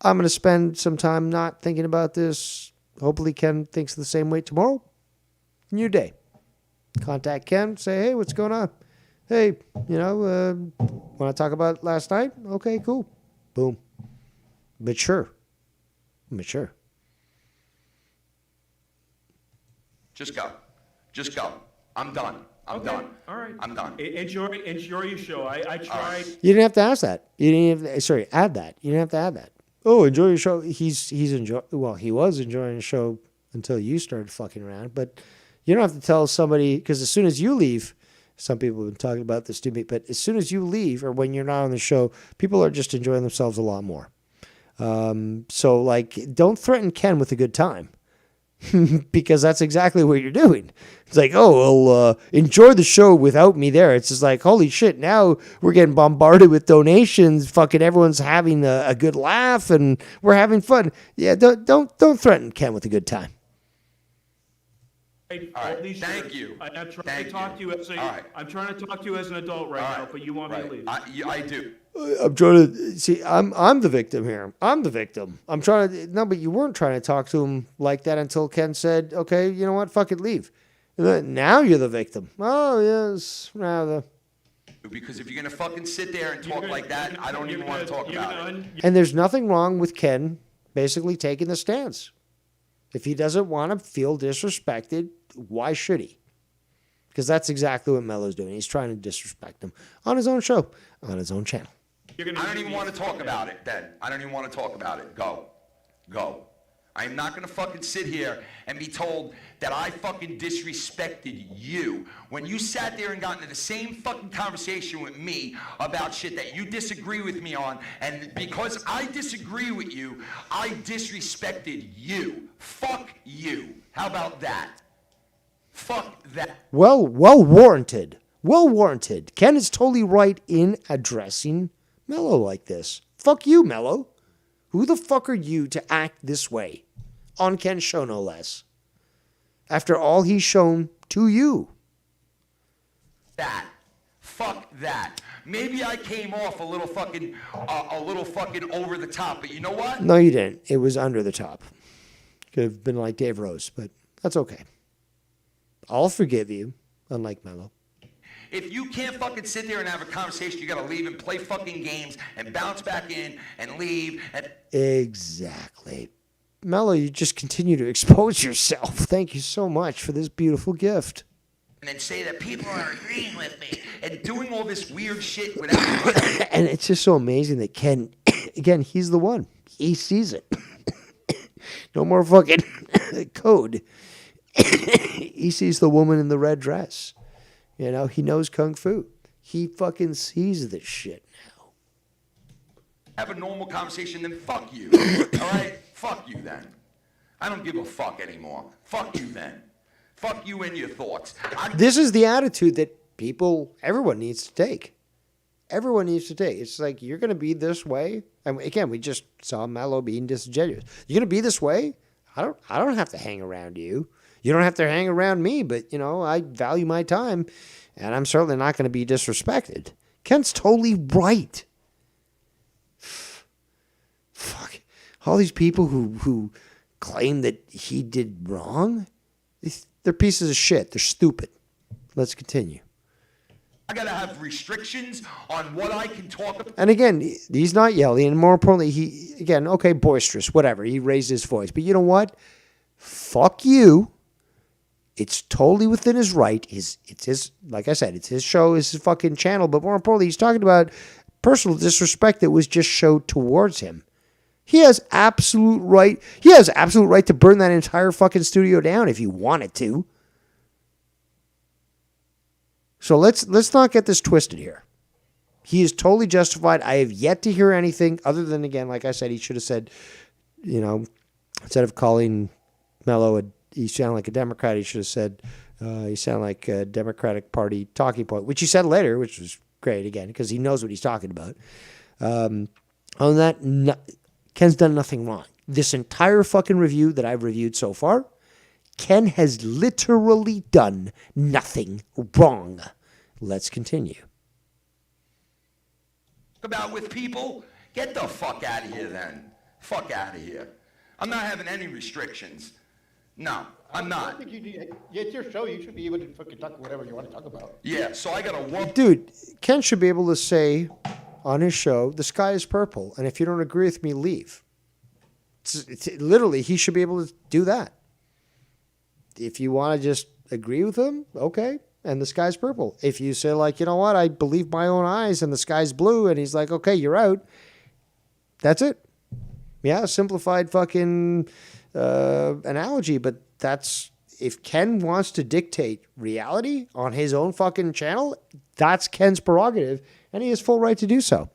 I'm going to spend some time not thinking about this. Hopefully Ken thinks the same way tomorrow. New day. Contact Ken. Say, hey, what's going on? Hey, want to talk about last night? Okay, cool. Boom. Mature. Just go. I'm done. I'm done. All right. I'm done. Enjoy your show. I tried. You didn't have to ask that. Add that. You didn't have to add that. Oh, enjoy your show. He was enjoying the show until you started fucking around. But you don't have to tell somebody, because as soon as you leave, some people have been talking about this to me, but as soon as you leave or when you're not on the show, people are just enjoying themselves a lot more. So, don't threaten Ken with a good time. Because that's exactly what you're doing. It's like, enjoy the show without me there. It's just like, holy shit, now we're getting bombarded with donations. Fucking everyone's having a good laugh and we're having fun. Yeah, don't threaten Ken with a good time. All right, thank you. I'm trying to talk to you as I'm trying to talk to you as an adult now, but you want me to leave. I do. I'm trying to see. I'm the victim here. I'm the victim. I'm trying to. No, but you weren't trying to talk to him like that until Ken said, "Okay, you know what? Fuck it, leave." Now you're the victim. Oh yes, rather. Because if you're gonna fucking sit there and talk like that, I don't even want to talk about it. And there's nothing wrong with Ken basically taking the stance. If he doesn't want to feel disrespected, why should he? Because that's exactly what Mellow's doing. He's trying to disrespect him on his own show, on his own channel. I don't even want to talk about it then. I don't even want to talk about it. Go. I'm not gonna fucking sit here and be told that I fucking disrespected you when you sat there and got into the same fucking conversation with me about shit that you disagree with me on, and because I disagree with you, I disrespected you. Fuck you. How about that? Fuck that. Well warranted. Well warranted. Ken is totally right in addressing Mellow like this. Fuck you, Mellow. Who the fuck are you to act this way? On Ken's show, no less. After all he's shown to you. That. Fuck that. Maybe I came off a little fucking over the top, but you know what? No, you didn't. It was under the top. Could have been like Dave Rose, but that's okay. I'll forgive you, unlike Mellow. If you can't fucking sit there and have a conversation, you gotta leave and play fucking games and bounce back in and leave. And Exactly. Mellow, you just continue to expose yourself. Thank you so much for this beautiful gift. and then say that people are agreeing with me and doing all this weird shit without. And it's just so amazing that Ken, again, he's the one. He sees it. No more fucking code. He sees the woman in the red dress. You know, he knows Kung Fu. He fucking sees this shit now. Have a normal conversation, then fuck you. All right? Fuck you then. I don't give a fuck anymore. Fuck you then. Fuck you and your thoughts. This is the attitude that everyone needs to take. Everyone needs to take. It's like, you're going to be this way. And again, we just saw Mellow being disingenuous. You're going to be this way? I don't have to hang around you. You don't have to hang around me, but, you know, I value my time, and I'm certainly not going to be disrespected. Ken's totally right. Fuck. All these people who claim that he did wrong, they're pieces of shit. They're stupid. Let's continue. I gotta have restrictions on what I can talk about. And again, he's not yelling, and more importantly, okay, boisterous, whatever. He raised his voice. But you know what? Fuck you. It's totally within his right. It's his, like I said, it's his show, it's his fucking channel. But more importantly, he's talking about personal disrespect that was just showed towards him. He has absolute right. He has absolute right to burn that entire fucking studio down if he wanted to. So let's not get this twisted here. He is totally justified. I have yet to hear anything other than, again, like I said, he should have said, you know, instead of calling Mellow he sounded like a Democrat, he should have said he sounded like a Democratic Party talking point, which he said later, which was great, again, because he knows what he's talking about. On that, Ken's done nothing wrong. This entire fucking review that I've reviewed so far, Ken has literally done nothing wrong. Let's continue. About with people, get the fuck out of here then. Fuck out of here. I'm not having any restrictions. No, I'm not. I think it's your show. You should be able to fucking talk whatever you want to talk about. Yeah, so I gotta work. Dude, Ken should be able to say on his show, the sky is purple, and if you don't agree with me, leave. It's literally, he should be able to do that. If you want to just agree with him, okay, and the sky's purple. If you say, like, you know what, I believe my own eyes and the sky's blue, and he's like, okay, you're out, that's it. Yeah, simplified fucking analogy, but that's, if Ken wants to dictate reality on his own fucking channel, that's Ken's prerogative, and he has full right to do so.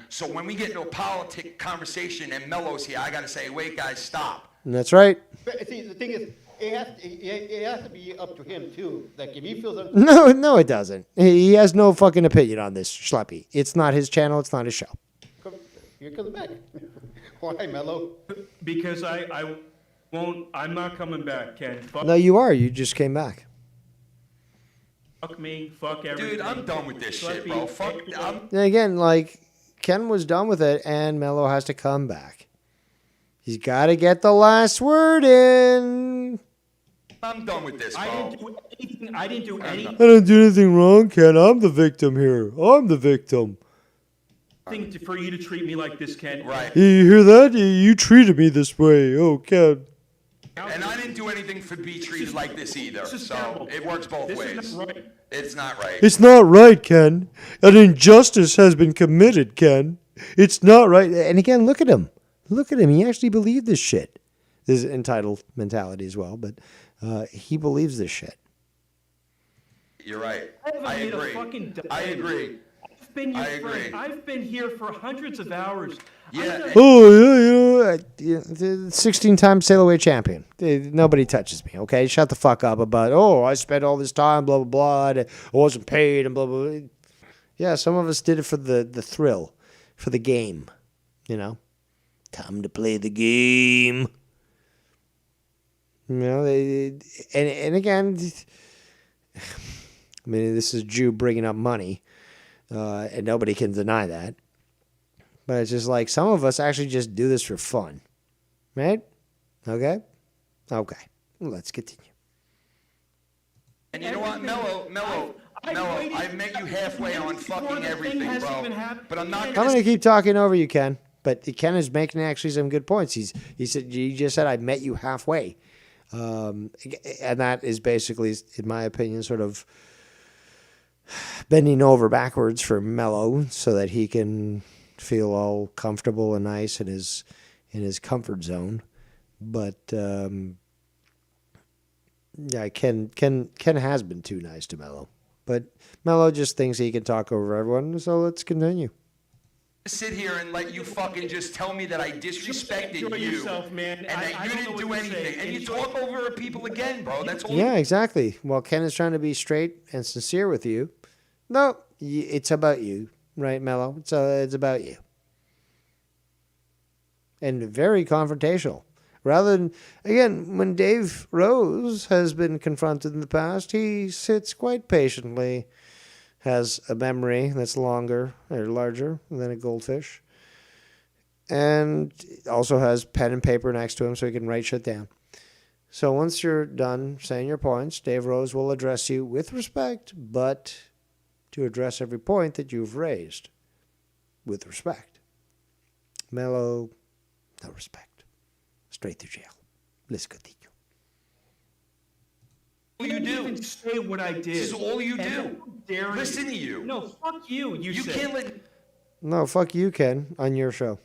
So when we get into a politic conversation and Mellow's here, I gotta say, wait, guys, stop. And that's right. But see, the thing is, it has to be up to him too. Like if he feels No, it doesn't. He has no fucking opinion on this, Schleppy. It's not his channel. It's not his show. Here comes back. Why, Mellow? Because I won't. I'm not coming back, Ken. No, you are. You just came back. Fuck me. Fuck everything. Dude, I'm done with this shit, bro. Fuck. And again, like, Ken was done with it, and Mellow has to come back. He's got to get the last word in. I'm done with this, bro. I didn't do anything. I didn't do anything wrong, Ken. I'm the victim here. I'm the victim. For you to treat me like this, Ken. Right. You hear that? You treated me this way. Oh, Ken. And I didn't do anything for be treated like this either. So terrible. it works both This ways. is not right. It's not right. It's not right, Ken. An injustice has been committed, Ken. It's not right. And again, look at him. Look at him. He actually believed this shit. This is entitled mentality as well, but he believes this shit. You're right. I I haven't made a agree. fucking dime. I agree. I've been your I friend. agree. I've been here for hundreds of hours. Yeah. Oh, yeah, 16-time sail away champion. Nobody touches me, okay? Shut the fuck up about, I spent all this time, blah, blah, blah, and I wasn't paid, and blah, blah, blah. Yeah, some of us did it for the thrill, for the game, you know? Time to play the game. You know, and again, I mean, this is Jew bringing up money, and nobody can deny that. But it's just like some of us actually just do this for fun, right? Okay? Okay. Let's continue. And you know what, Mellow, I met you halfway on fucking everything, bro. But I'm not I'm gonna. going to keep talking over you, Ken. But Ken is making actually some good points. He just said, I met you halfway. And that is basically, in my opinion, sort of bending over backwards for Mellow so that he can feel all comfortable and nice in his comfort zone. But yeah, Ken has been too nice to Mellow. But Mellow just thinks he can talk over everyone, so let's continue. Sit here and let you fucking just tell me that I disrespected Enjoy you yourself, man. and that I you don't didn't know do what to say. anything, and you Enjoy- talk over people again, bro. That's all. Yeah, exactly. Well, Ken is trying to be straight and sincere with you. No, it's about you, right, Mellow? It's about you. And very confrontational. Rather than, again, when Dave Rose has been confronted in the past, he sits quite patiently, has a memory that's longer or larger than a goldfish, and also has pen and paper next to him so he can write shit down. So once you're done saying your points, Dave Rose will address you with respect, but to address every point that you've raised with respect. Mellow, no respect. Straight to jail. Let's continue. you I didn't do. even say what I did. This is all you And do. how dare Listen to you. No, fuck you. You You said. can't let. No, fuck you, Ken, on your show.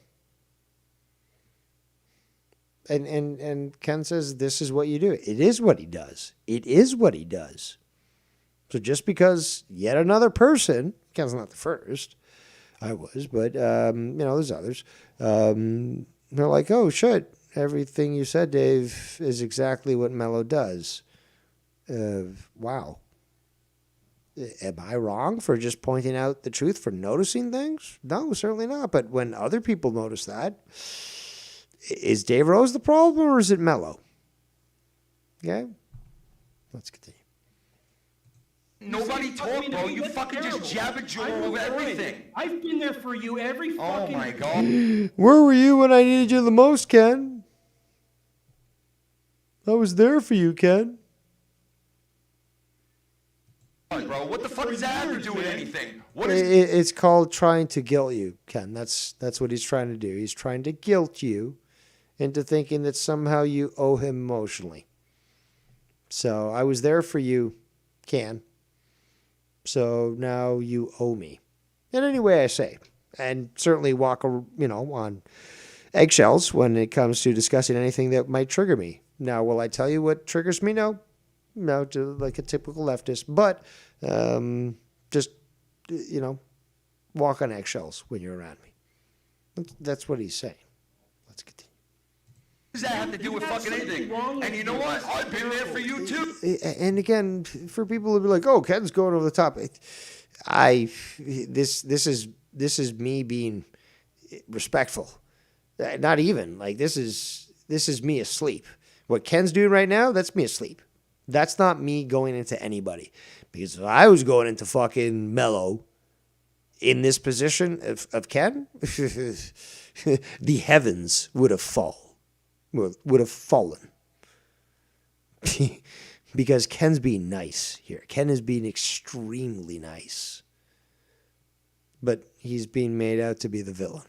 And Ken says this is what you do. It is what he does. It is what he does. So just because yet another person, Ken's not the first, I was, but there's others. They're like, oh shit, everything you said, Dave, is exactly what Mellow does. Wow. Am I wrong for just pointing out the truth, for noticing things? No, certainly not. But when other people notice that, is Dave Rose the problem or is it Mellow? Okay, let's continue. Nobody talk, bro. You That's fucking just terrible. jabber jaw I'm over afraid. everything. I've been there for you every Oh fucking. my god. Where were you when I needed you the most, Ken? I was there for you, Ken. Bro, what the fuck does that have to do with anything? What It- is? It's called trying to guilt you, Ken. That's what he's trying to do. He's trying to guilt you into thinking that somehow you owe him emotionally. So I was there for you, Ken. So now you owe me. In any way I say. And certainly walk, on eggshells when it comes to discussing anything that might trigger me. Now, will I tell you what triggers me? No. No, like a typical leftist. But just, walk on eggshells when you're around me. That's what he's saying. Let's continue. What does that have to do with fucking anything? And you know what? I've been there for you too. And again, for people to be like, "Oh, Ken's going over the top," this is me being respectful. Not even like this is me asleep. What Ken's doing right now, that's me asleep. That's not me going into anybody. Because if I was going into fucking Mellow in this position of Ken, the heavens would have fallen. Because Ken's being nice here. Ken is being extremely nice. But he's being made out to be the villain.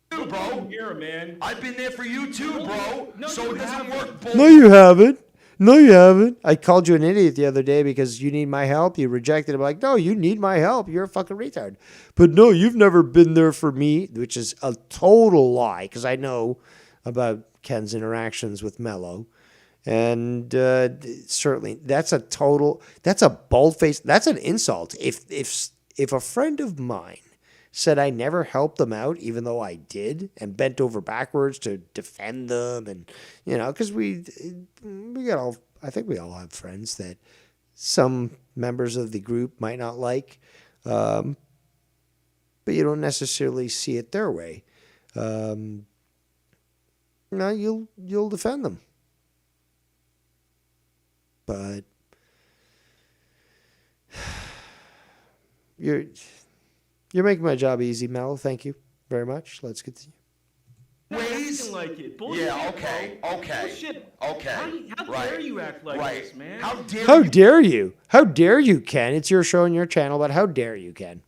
Bro, Here, man. I've been there for you too, bro. No, So you it doesn't haven't. work both. No, you haven't. No, you haven't. I called you an idiot the other day because you need my help. You rejected it. I'm like, no, you need my help. You're a fucking retard. But no, you've never been there for me, which is a total lie because I know about Ken's interactions with Mellow. And certainly that's a bold-faced, that's an insult. If a friend of mine said I never helped them out, even though I did, and bent over backwards to defend them, and because I think we all have friends that some members of the group might not like, but you don't necessarily see it their way. No, you'll defend them, but You're making my job easy, Mel. Thank you very much. Let's continue. Ways like it. Bullshit. Yeah, okay. Bullshit. Okay. How dare you act like this, man? How dare How you? dare you? How dare you, Ken? It's your show and your channel, but how dare you, Ken?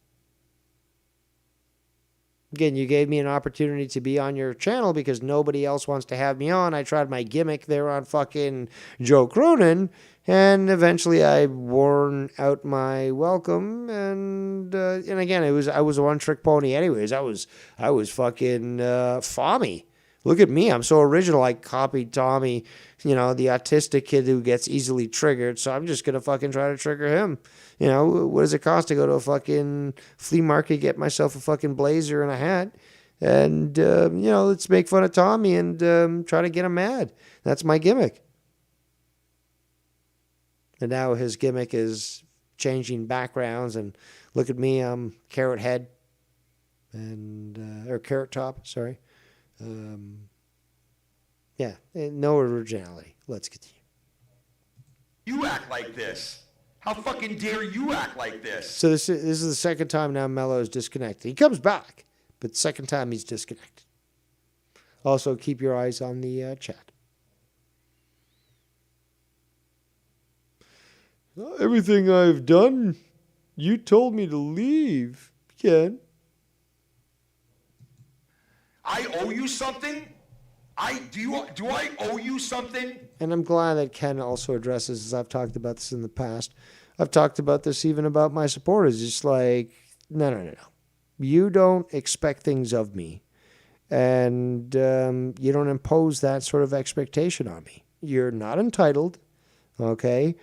Again, you gave me an opportunity to be on your channel because nobody else wants to have me on. I tried my gimmick there on fucking Joe Cronin, and eventually I worn out my welcome. And again, I was a one-trick pony anyways. I was fucking Fommy. Look at me. I'm so original. I copied Tommy, the autistic kid who gets easily triggered. So I'm just going to fucking try to trigger him. What does it cost to go to a fucking flea market, get myself a fucking blazer and a hat, and, let's make fun of Tommy and try to get him mad. That's my gimmick. And now his gimmick is changing backgrounds, and look at me, I'm Carrot Head, or Carrot Top, sorry. Yeah, no originality. Let's continue. You act like this. How fucking dare you act like this? So this is the second time now Mellow is disconnected. He comes back, but second time he's disconnected. Also, keep your eyes on the chat. Everything I've done, you told me to leave, Ken. I owe you something? Do I owe you something? And I'm glad that Ken also addresses, as I've talked about this in the past. I've talked about this even about my supporters. It's like, no. You don't expect things of me. And you don't impose that sort of expectation on me. You're not entitled, okay?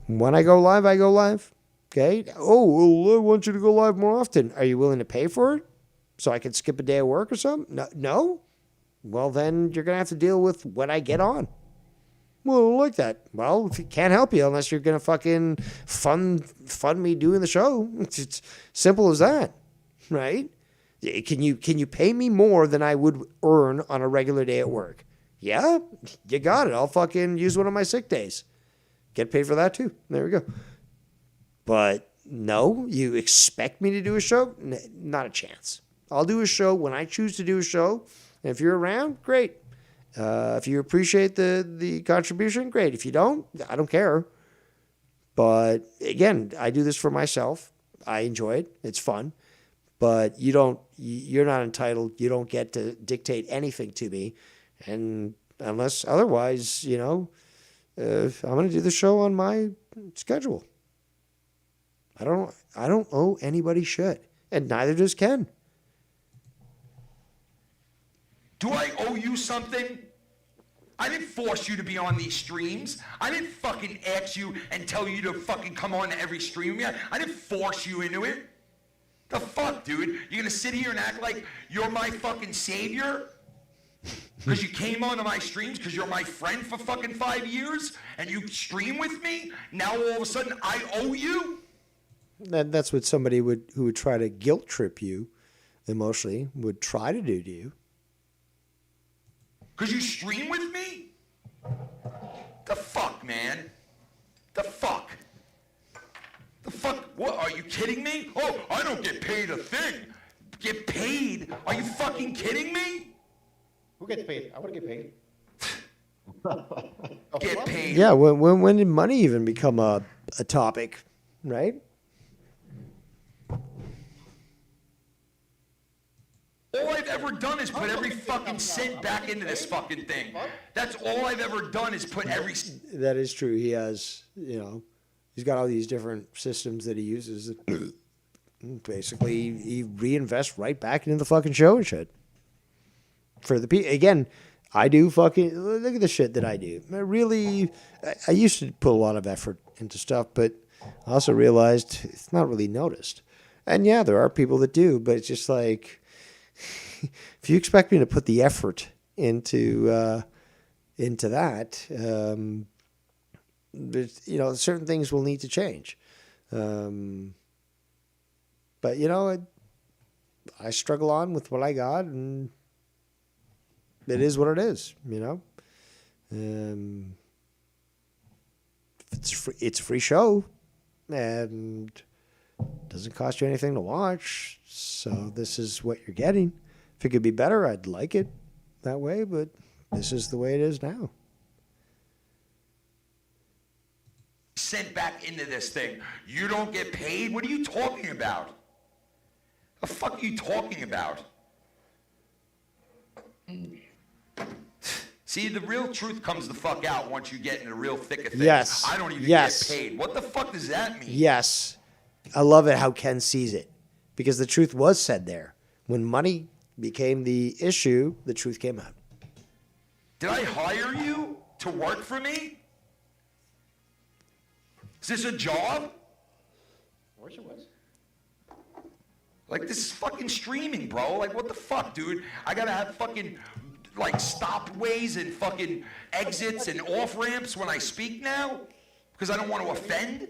When I go live, I go live, okay? Oh, well, I want you to go live more often. Are you willing to pay for it so I can skip a day of work or something? No? Well, then you're going to have to deal with when I get on. Well, I don't like that. Well, if you can't help you unless you're going to fucking fund me doing the show. It's simple as that, right? Can you pay me more than I would earn on a regular day at work? Yeah, you got it. I'll fucking use one of my sick days. Get paid for that too. There we go. But no, you expect me to do a show? Not a chance. I'll do a show when I choose to do a show. And if you're around, great. If you appreciate the contribution, great. If you don't, I don't care. But again, I do this for myself. I enjoy it. It's fun. But you're not entitled. You don't get to dictate anything to me. And unless otherwise, I'm going to do the show on my schedule. I don't owe anybody shit. And neither does Ken. Do I owe you something? I didn't force you to be on these streams. I didn't fucking ask you and tell you to fucking come on to every stream. I didn't force you into it. The fuck, dude? You're gonna sit here and act like you're my fucking savior? Because you came onto my streams because you're my friend for fucking 5 years and you stream with me? Now all of a sudden I owe you? That's what somebody who would try to guilt trip you emotionally would try to do to you. Because you stream with me? The fuck, man? The fuck? The fuck? What? Are you kidding me? Oh, I don't get paid a thing. Get paid? Are you fucking kidding me? Who gets paid? I want to get paid. Get paid. Yeah, when did money even become a topic, right? All I've ever ever done is put every fucking cent back into this fucking thing. That's all I've ever done is put every... That is true. He has, he's got all these different systems that he uses. Basically, he reinvests right back into the fucking show and shit. For the people, again, I do fucking, look at the shit that I do. I used to put a lot of effort into stuff, but I also realized it's not really noticed. And yeah, there are people that do, but it's just like, if you expect me to put the effort into that, certain things will need to change. But I struggle on with what I got, and it is what it is. It's a free show, and doesn't cost you anything to watch. So this is what you're getting. If it could be better, I'd like it that way, but this is the way it is now. Sent back into this thing. You don't get paid? What are you talking about? The fuck are you talking about? See, the real truth comes the fuck out once you get in the real thick of things. Yes. I don't even get paid. What the fuck does that mean? Yes. I love it how Ken sees it, because the truth was said there. When money became the issue, the truth came out. Did I hire you to work for me? Is this a job? I wish it was. Like, this is fucking streaming, bro. Like, what the fuck, dude? I gotta have fucking, like, stopways and fucking exits and off-ramps when I speak now? Because I don't want to offend?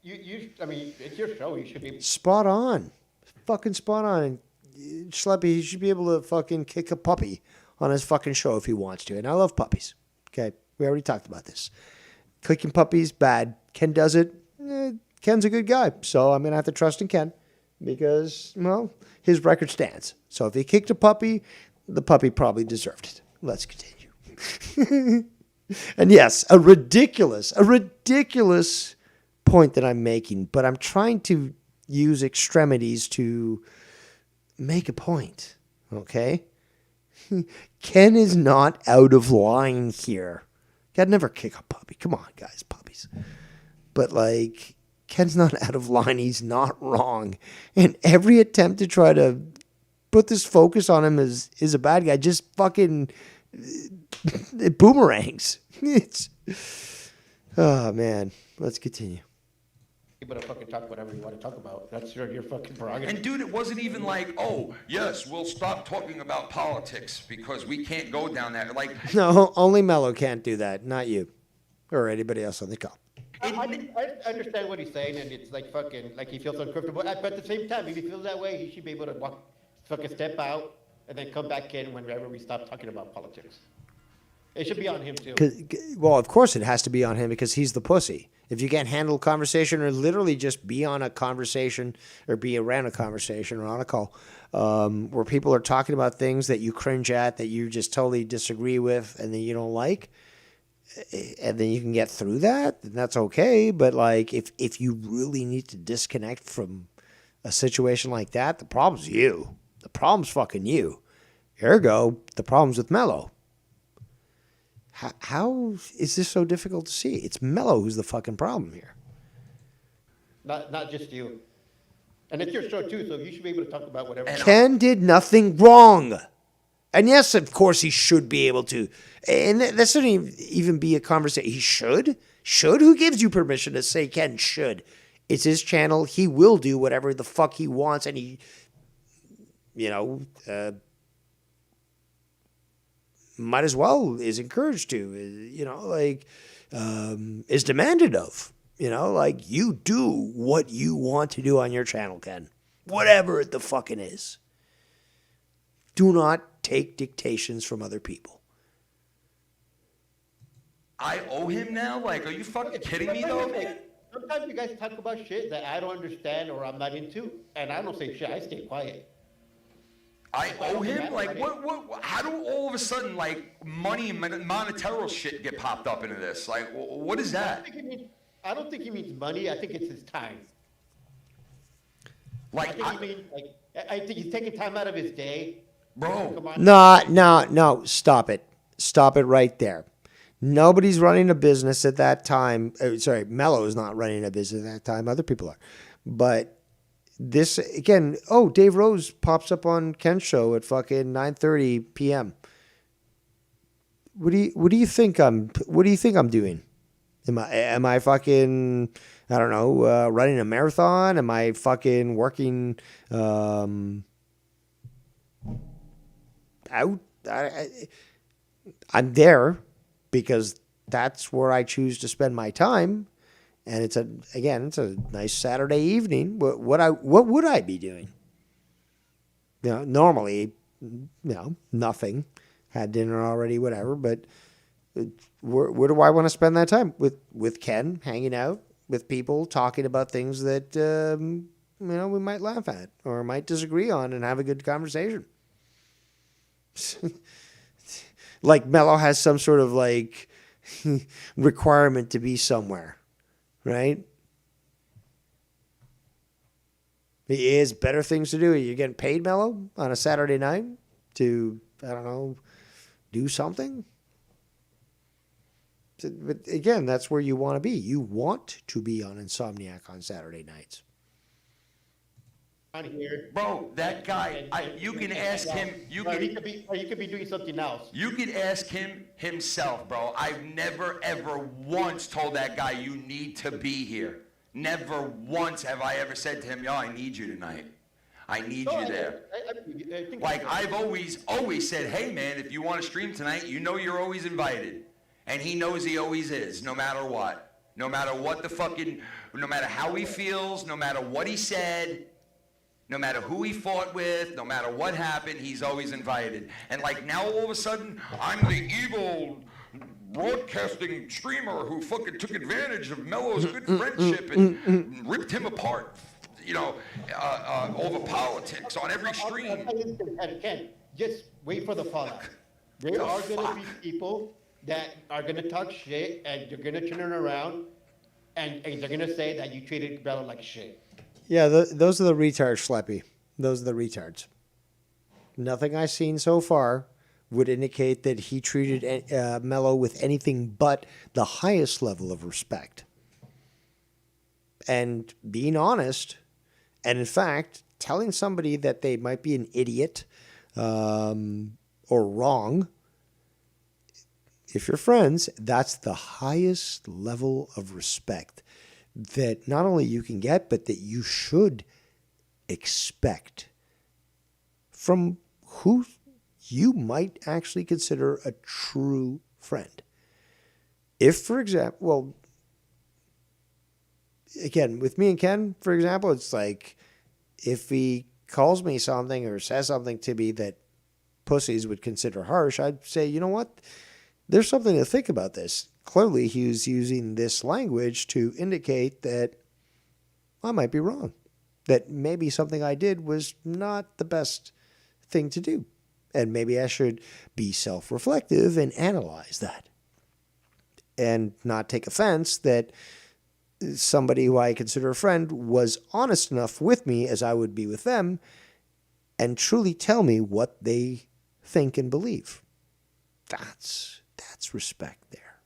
I mean, it's your show. You should be... Spot on. Fucking spot on. Schleppy, he should be able to fucking kick a puppy on his fucking show if he wants to. And I love puppies. Okay? We already talked about this. Kicking puppies, bad. Ken does it. Ken's a good guy. So I'm going to have to trust in Ken. Because, well, his record stands. So if he kicked a puppy, the puppy probably deserved it. Let's continue. And yes, a ridiculous point that I'm making, but I'm trying to use extremities to make a point, okay? Ken is not out of line here. I'd never kick a puppy. Come on, guys, puppies. But, like... Ken's not out of line. He's not wrong. And every attempt to try to put this focus on him is a bad guy just fucking it boomerangs. Oh, man. Let's continue. You better fucking talk whatever you want to talk about. That's your fucking prerogative. And, dude, it wasn't even like, oh, yes, we'll stop talking about politics because we can't go down that. Like, no, only Mellow can't do that. Not you or anybody else on the call. I understand what he's saying, and it's like fucking, like he feels uncomfortable. But at the same time, if he feels that way, he should be able to fucking step out and then come back in whenever we stop talking about politics. It should be on him, too. Well, of course it has to be on him because he's the pussy. If you can't handle a conversation or literally just be on a conversation or be around a conversation or on a call where people are talking about things that you cringe at, that you just totally disagree with and that you don't like, and then you can get through that, then that's okay. But like if you really need to disconnect from a situation like that, the problem's you. The problem's fucking you. Ergo, the problem's with Mellow. How is this so difficult to see? It's Mellow who's the fucking problem here. Not just you. And it's your show too, so you should be able to talk about whatever. Ken did nothing wrong. And yes, of course, he should be able to. And that shouldn't even be a conversation. He should? Should? Who gives you permission to say Ken should? It's his channel. He will do whatever the fuck he wants. And he, might as well is encouraged to, is demanded of. You do what you want to do on your channel, Ken. Whatever it the fucking is. Do not take dictations from other people. I owe him now? Like, are you fucking kidding me though, man? Sometimes you guys talk about shit that I don't understand or I'm not into, and I don't say shit. I stay quiet. I owe him? Like, what? How do all of a sudden, like, money and monetary shit get popped up into this? Like, what is that? I don't think he means money. I think it's his time. Like, I think he's taking time out of his day Bro, No, stop it. Stop it right there. Nobody's running a business at that time. Sorry, Mello's not running a business at that time. Other people are. But this, again, Dave Rose pops up on Ken's show at fucking 9:30 p.m. What do you think I'm doing? Am I fucking, I don't know, running a marathon? Am I fucking working out? I'm there because that's where I choose to spend my time, and it's a nice Saturday evening. What would I be doing? Normally, nothing. Had dinner already, whatever. But where do I want to spend that time? With Ken, hanging out with people, talking about things that we might laugh at or might disagree on, and have a good conversation. Like Mello has some sort of like requirement to be somewhere, right? He has better things to do. You're getting paid, Mello, on a Saturday night to, I don't know, do something. But again, that's where you want to be. You want to be on Insomniac on Saturday nights. On here. Bro, that guy, you can ask him. He could be doing something else. You could ask him himself, bro. I've never, ever once told that guy, you need to be here. Never once have I ever said to him, yo, I need you tonight. I need you there. I think Like, I've always said, hey, man, if you want to stream tonight, you're always invited. And he knows he always is, no matter what. No matter what no matter how he feels, no matter what he said, no matter who he fought with, no matter what happened, he's always invited. And like now all of a sudden, I'm the evil broadcasting streamer who fucking took advantage of Mello's good friendship and ripped him apart, over politics on every stream. Ken, just wait for the fallout. There are going to be people that are going to talk shit, and they're going to turn it around, and they're going to say that you treated Mello like shit. Yeah, those are the retards, Schleppy. Those are the retards. Nothing I've seen so far would indicate that he treated Mello with anything but the highest level of respect. And being honest, and in fact, telling somebody that they might be an idiot or wrong, if you're friends, that's the highest level of respect that not only you can get, but that you should expect from who you might actually consider a true friend. If, for example, again, with me and Ken, for example, it's like if he calls me something or says something to me that pussies would consider harsh, I'd say, you know what? There's something to think about this. Clearly, he was using this language to indicate that I might be wrong, that maybe something I did was not the best thing to do, and maybe I should be self-reflective and analyze that, and not take offense that somebody who I consider a friend was honest enough with me as I would be with them, and truly tell me what they think and believe. That's respect there.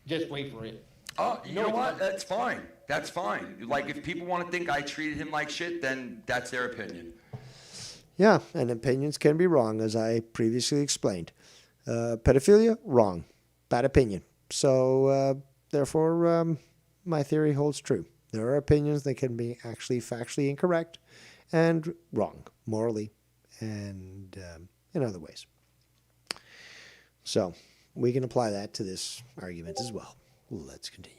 Just wait for it. Oh, you know what? That's fine. That's fine. Like, if people want to think I treated him like shit, then that's their opinion. Yeah, and opinions can be wrong, as I previously explained. Pedophilia, wrong. Bad opinion. So, therefore, my theory holds true. There are opinions that can be actually factually incorrect and wrong, morally, and in other ways. So, we can apply that to this argument as well. Let's continue.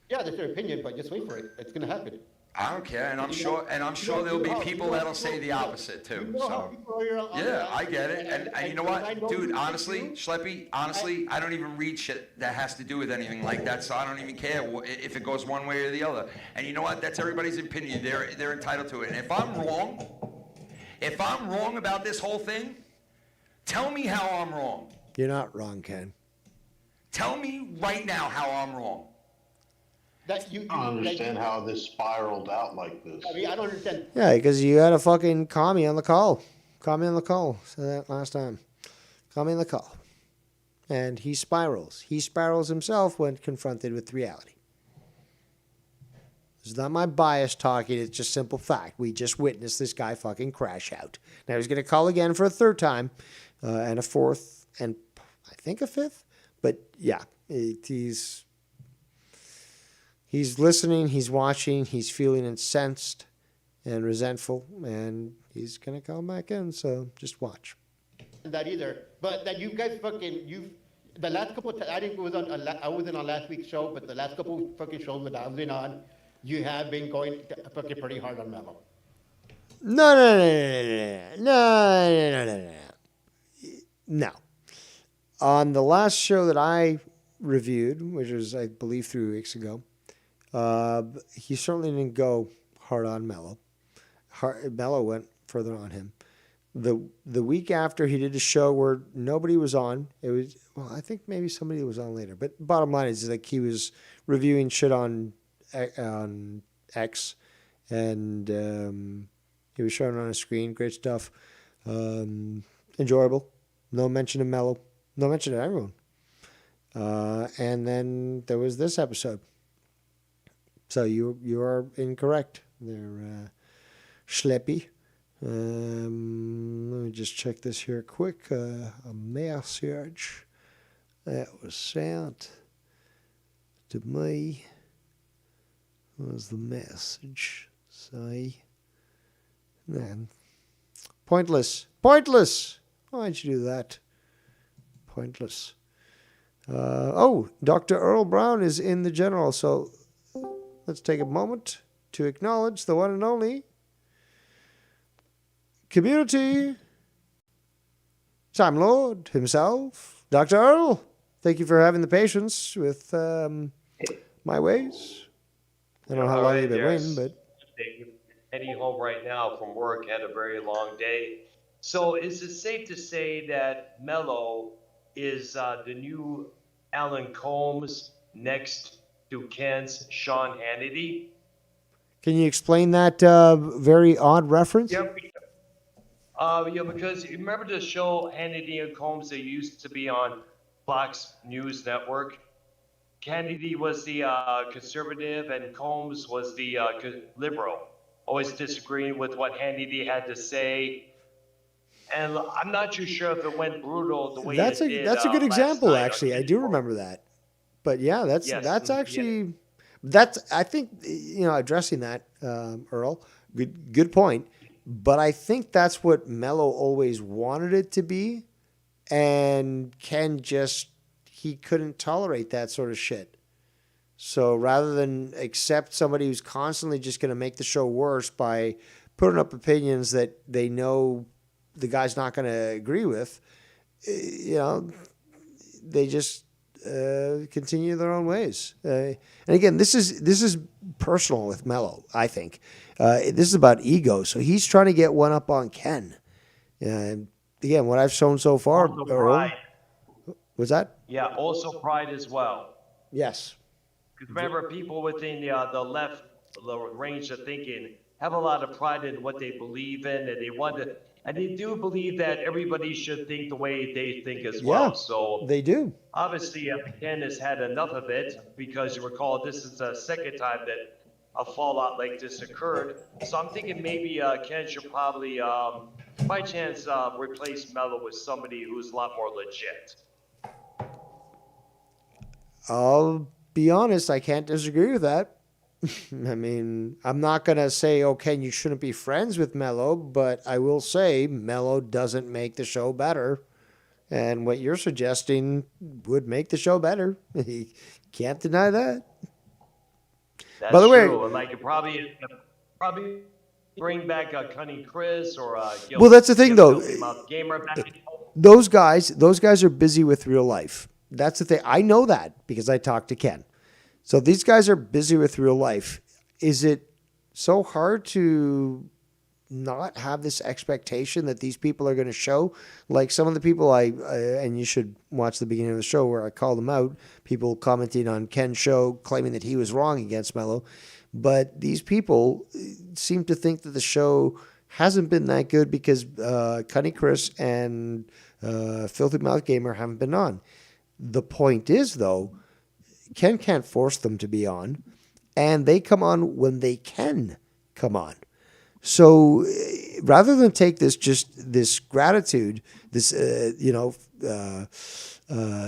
Yeah, that's their opinion, but just wait for it. It's going to happen. I don't care, and I'm sure there'll be people that'll say the opposite too. So, yeah, I get it, and you know what, dude? Honestly, Schleppy, I don't even read shit that has to do with anything like that, so I don't even care if it goes one way or the other. And you know what? That's everybody's opinion. They're entitled to it. And if I'm wrong about this whole thing, tell me how I'm wrong. You're not wrong, Ken. Tell me right now how I'm wrong. that you. I don't that understand you- how this spiraled out like this. I mean, I don't understand. Yeah, because you had a fucking commie on the call. Commie on the call. Said that last time. Commie on the call. And he spirals. He spirals himself when confronted with reality. It's not my bias talking. It's just simple fact. We just witnessed this guy fucking crash out. Now he's going to call again for a third time and a fourth and I think a fifth. But yeah, he's listening. He's watching. He's feeling incensed and resentful. And he's going to call back in. So just watch. That either, but that you guys the last couple of I think it was I wasn't on last week's show, but the last couple of fucking shows that I've been on, you have been going fucking pretty hard on Mellow. No. On the last show that I reviewed, which was I believe 3 weeks ago, he certainly didn't go hard on Mellow. Mellow went further on him. The week after he did a show where nobody was on, it was I think maybe somebody was on later. But bottom line is like he was reviewing shit on X, and he was showing it on a screen. Great stuff, enjoyable. No mention of Mellow, no mention of everyone. And then there was this episode. So you are incorrect. They're schleppy. Let me just check this here quick. A message that was sent to me. What was the message? Say, man, pointless. Why'd you do that? Pointless. Dr. Earl Brown is in the general, so let's take a moment to acknowledge the one and only community Time Lord himself, Dr. Earl. Thank you for having the patience with my ways. I don't know how long you've been waiting, but heading home right now from work. Had a very long day. So is it safe to say that Mellow is the new Alan Combs next to Ken's Sean Hannity? can you explain that very odd reference? Yep. Because you remember the show Hannity and Combs that used to be on Fox News Network? Hannity was the conservative and Combs was the liberal, always disagreeing with what Hannity had to say. And I'm not too sure if it went brutal the way That's it did. That's a good last example, night on actually. I TV. do remember that. But yeah, that's Yes, actually I think addressing that, Earl. Good point. But I think that's what Mello always wanted it to be, and Ken he couldn't tolerate that sort of shit. So rather than accept somebody who's constantly just going to make the show worse by putting up opinions that they know the guy's not going to agree with, they just continue their own ways. And again, this is personal with Mello, I think. This is about ego. So he's trying to get one up on Ken. Again, what I've shown so far, Also Earl, pride. was that? Yeah, also pride as well. Yes. Because remember, people within the left range of thinking have a lot of pride in what they believe in, and they do believe that everybody should think the way they think as well. Yeah, So they do. obviously, Ken has had enough of it, because you recall this is the second time that a fallout like this occurred. So I'm thinking maybe Ken should probably, by chance, replace Mello with somebody who's a lot more legit. I'll be honest, I can't disagree with that. I mean, I'm not going to say, Ken, you shouldn't be friends with Mello, but I will say Mello doesn't make the show better. And what you're suggesting would make the show better. You can't deny that. That's By the way- true. And like, you probably bring back Cunning Chris or Well, that's the thing, though. Gamer back. Those guys are busy with real life. That's the thing. I know that because I talked to Ken. So these guys are busy with real life. Is it so hard to not have this expectation that these people are going to show. Like some of the people and you should watch the beginning of the show where I called them out, people commenting on Ken's show, claiming that he was wrong against Mello. But these people seem to think that the show hasn't been that good because Cunny Chris and Filthy Mouth Gamer haven't been on. The point is, though, Ken can't force them to be on, and they come on when they can come on. So rather than take this gratitude, this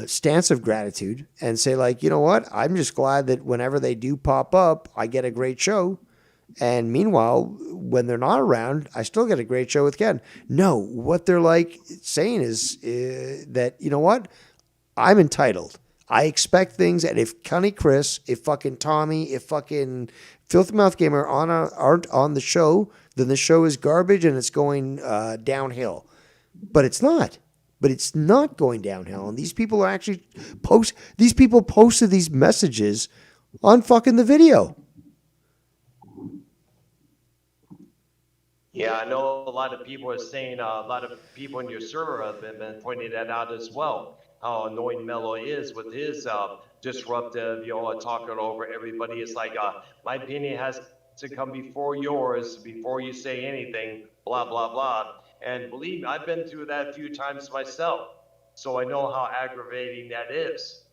stance of gratitude, and say like, you know what, I'm just glad that whenever they do pop up, I get a great show. And meanwhile, when they're not around, I still get a great show with Ken. No, what they're like saying is that, you know what, I'm entitled. I expect things, and if Cunny Chris, if fucking Tommy, if fucking Filthy Mouth Gamer aren't on the show, then the show is garbage and it's going downhill. But it's not. But it's not going downhill. And these people are actually these people posted these messages on fucking the video. Yeah, I know a lot of people are saying, a lot of people in your server have been pointing that out as well. How annoying Mello is with his disruptive, talking over everybody. It's like, my opinion has to come before yours, before you say anything, blah, blah, blah. And believe me, I've been through that a few times myself. So I know how aggravating that is.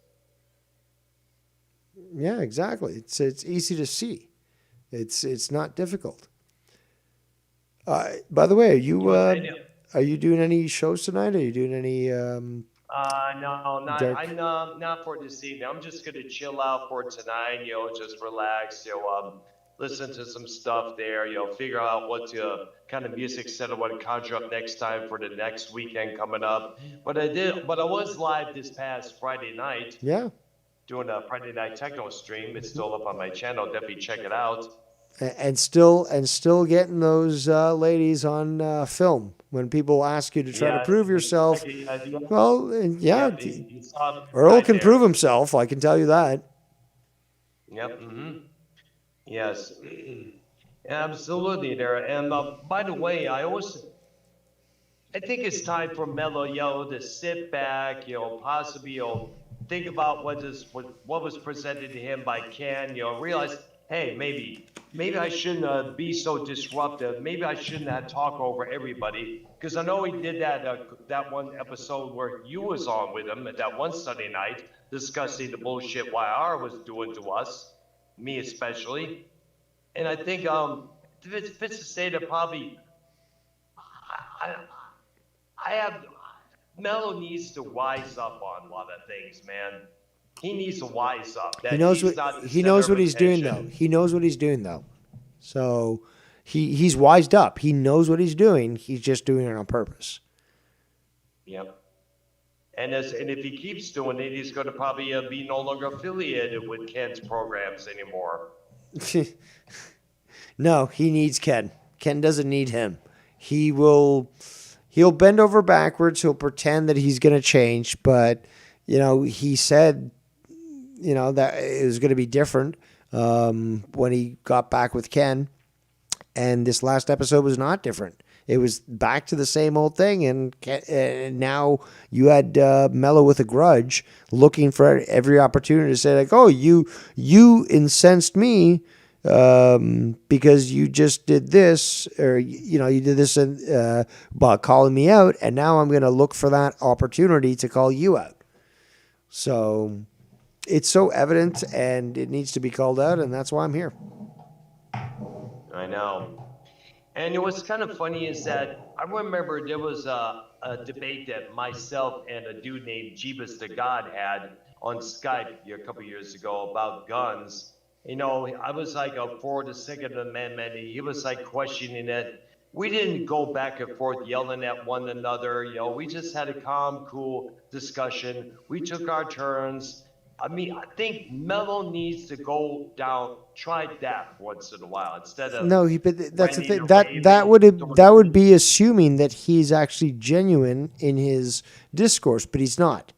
Yeah, exactly. It's easy to see. It's not difficult. By the way, are you doing any shows tonight? Are you doing any? No, not for this evening. I'm just gonna chill out for tonight. Just relax. Listen to some stuff there. Figure out what kind of music set I want to conjure up next time for the next weekend coming up. But I was live this past Friday night. Yeah. Doing a Friday night techno stream. It's still up on my channel. Definitely check it out. And still getting those ladies on film when people ask you to try to prove yourself. Well, yeah, Earl can prove himself. I can tell you that. Yep. Yes. Absolutely there. And by the way, I think it's time for Mello to sit back, possibly think about what was presented to him by Ken. Realize, hey, maybe I shouldn't be so disruptive. Maybe I shouldn't have talk over everybody. Because I know he did that one episode where you was on with him at that one Sunday night, discussing the bullshit YR was doing to us, me especially. And I think if it's to say that probably Mello needs to wise up on a lot of things, man. He needs to wise up. He knows what he's doing though. He knows what he's doing though. So he's wised up. He knows what he's doing. He's just doing it on purpose. Yep. And if he keeps doing it, he's going to probably be no longer affiliated with Ken's programs anymore. No, he needs Ken. Ken doesn't need him. He'll bend over backwards. He'll pretend that he's going to change, but he said, that it was going to be different when he got back with Ken, and this last episode was not different. It was back to the same old thing, and now you had Mello with a grudge, looking for every opportunity to say like, "Oh, you incensed me because you just did this, or you did this by calling me out, and now I'm going to look for that opportunity to call you out." So it's so evident, and it needs to be called out, and that's why I'm here. I know. And what's kind of funny is that I remember there was a debate that myself and a dude named Jeebus the God had on Skype a couple years ago about guns. I was like for the Second Amendment. He was like questioning it. We didn't go back and forth yelling at one another. We just had a calm, cool discussion. We took our turns. I think Mello needs to go down, try that once in a while instead of but that's the thing. That would be assuming that he's actually genuine in his discourse, but he's not.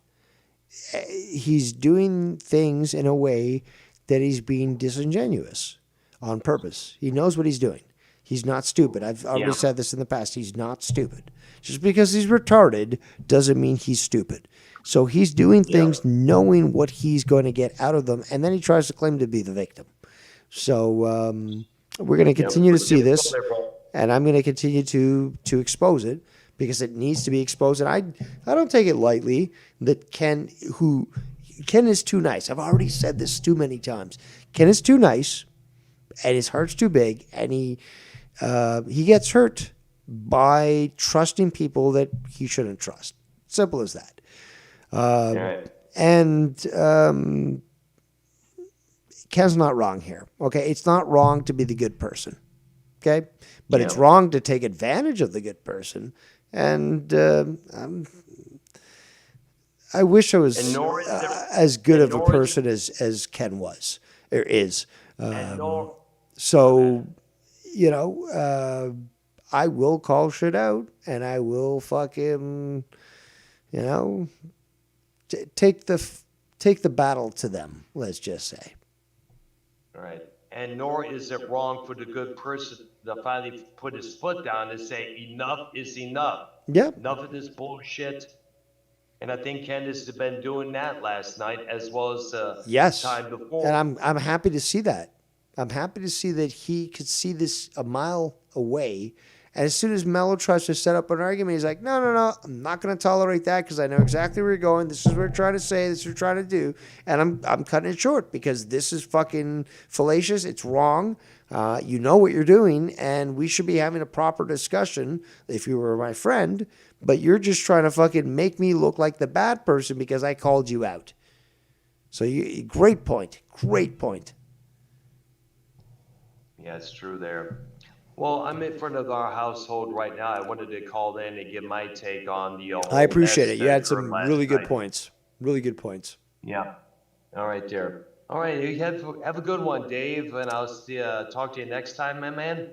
He's doing things in a way that he's being disingenuous on purpose. He knows what he's doing. He's not stupid. I've already Yeah. said this in the past. He's not stupid. Just because he's retarded doesn't mean he's stupid. So he's doing things knowing what he's going to get out of them, and then he tries to claim to be the victim. So we're going to continue to see this, and I'm going to continue to expose it because it needs to be exposed. And I don't take it lightly that Ken is too nice. I've already said this too many times. Ken is too nice, and his heart's too big, and he gets hurt by trusting people that he shouldn't trust. Simple as that. And Ken's not wrong here. Okay, it's not wrong to be the good person. Okay, but it's wrong to take advantage of the good person. And I wish I was as good of a person as Ken was or is. So, you know, I will call shit out, and I will fucking, you know, take the battle to them. Let's just say. Right. And nor is it wrong for the good person to finally put his foot down and say, enough is enough. Yep. Enough of this bullshit. And I think Candace has been doing that last night as well as yes. time before. And I'm happy to see that. I'm happy to see that he could see this a mile away. And as soon as Mellow tries to set up an argument, he's like, no, I'm not going to tolerate that because I know exactly where you're going. This is what we're trying to say. This is what we're trying to do. And I'm cutting it short because this is fucking fallacious. It's wrong. You know what you're doing, and we should be having a proper discussion if you were my friend, but you're just trying to fucking make me look like the bad person because I called you out. So great point. Great point. Yeah, it's true there. Well, I'm in front of our household right now. I wanted to call in and give my take on the I appreciate it. mess You that had some occurred last really good night. points. Really good points. Yeah. All right, dear. All right, you have a good one, Dave, and I'll talk to you next time, my man.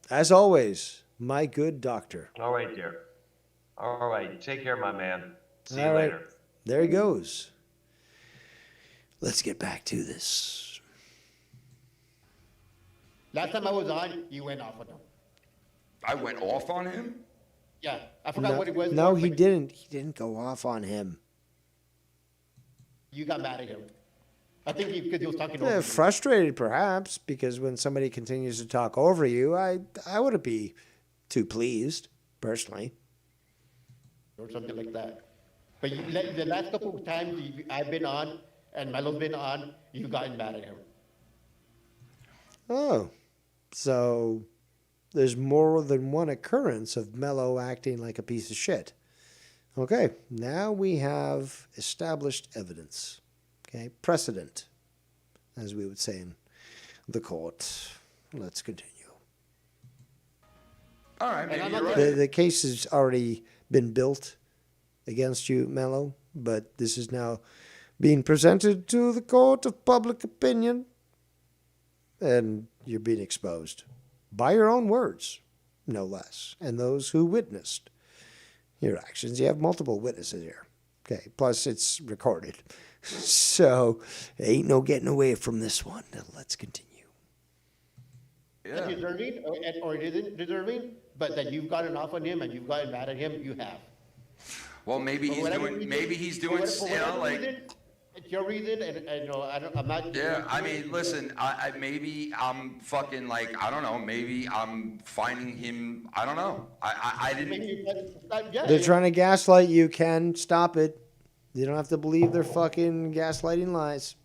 As always, my good doctor. All right, dear. All right, take care, my man. See you All right. later. There he goes. Let's get back to this. Last time I was on, you went off on him. I went off on him? Yeah, I forgot what it was. No, but he didn't. He didn't go off on him. You got mad at him. I think because he was talking over you. Frustrated, perhaps, because when somebody continues to talk over you, I wouldn't be too pleased, personally. Or something like that. But the last couple of times I've been on and Melo's been on, you've gotten mad at him. Oh, so there's more than one occurrence of Mellow acting like a piece of shit. Okay, now we have established evidence. Okay, precedent, as we would say in the court. Let's continue. All right, maybe I'm you're not right. The case has already been built against you, Mellow, but this is now being presented to the court of public opinion, and you're being exposed by your own words, no less, and those who witnessed your actions. You have multiple witnesses here. Okay, plus it's recorded. So ain't no getting away from this one. Now let's continue. Yeah. Deserving or it isn't deserving, but that you've gotten off on him and you've gotten mad at him, you have. Well, maybe he's doing. Maybe he's doing. For You know, whatever like. reason, it's your reason, and you know, I'm not. Yeah, I mean, listen, I maybe I'm fucking like, I don't know, maybe I'm finding him, I don't know. I didn't, They're trying to gaslight you, Ken. Stop it. You don't have to believe their fucking gaslighting lies.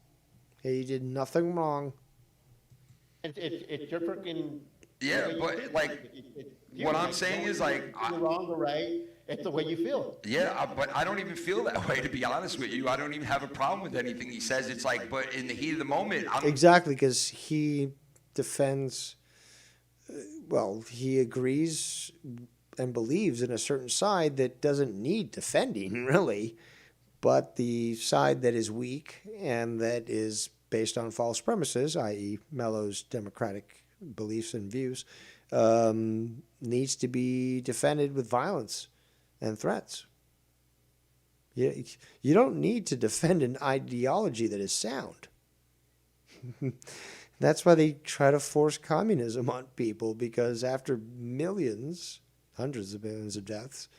Okay, you did nothing wrong. It's your freaking. yeah, but like, what I'm saying is like, you're wrong or right. It's the way you feel. yeah, but I don't even feel that way, to be honest with you. I don't even have a problem with anything he says. It's like, but in the heat of the moment, I'm, Exactly, because he defends, well, he agrees and believes in a certain side that doesn't need defending, really, but the side that is weak and that is based on false premises, i.e. Mellow's democratic beliefs and views, needs to be defended with violence and threats. You don't need to defend an ideology that is sound. That's why they try to force communism on people, because after millions, hundreds of millions of deaths,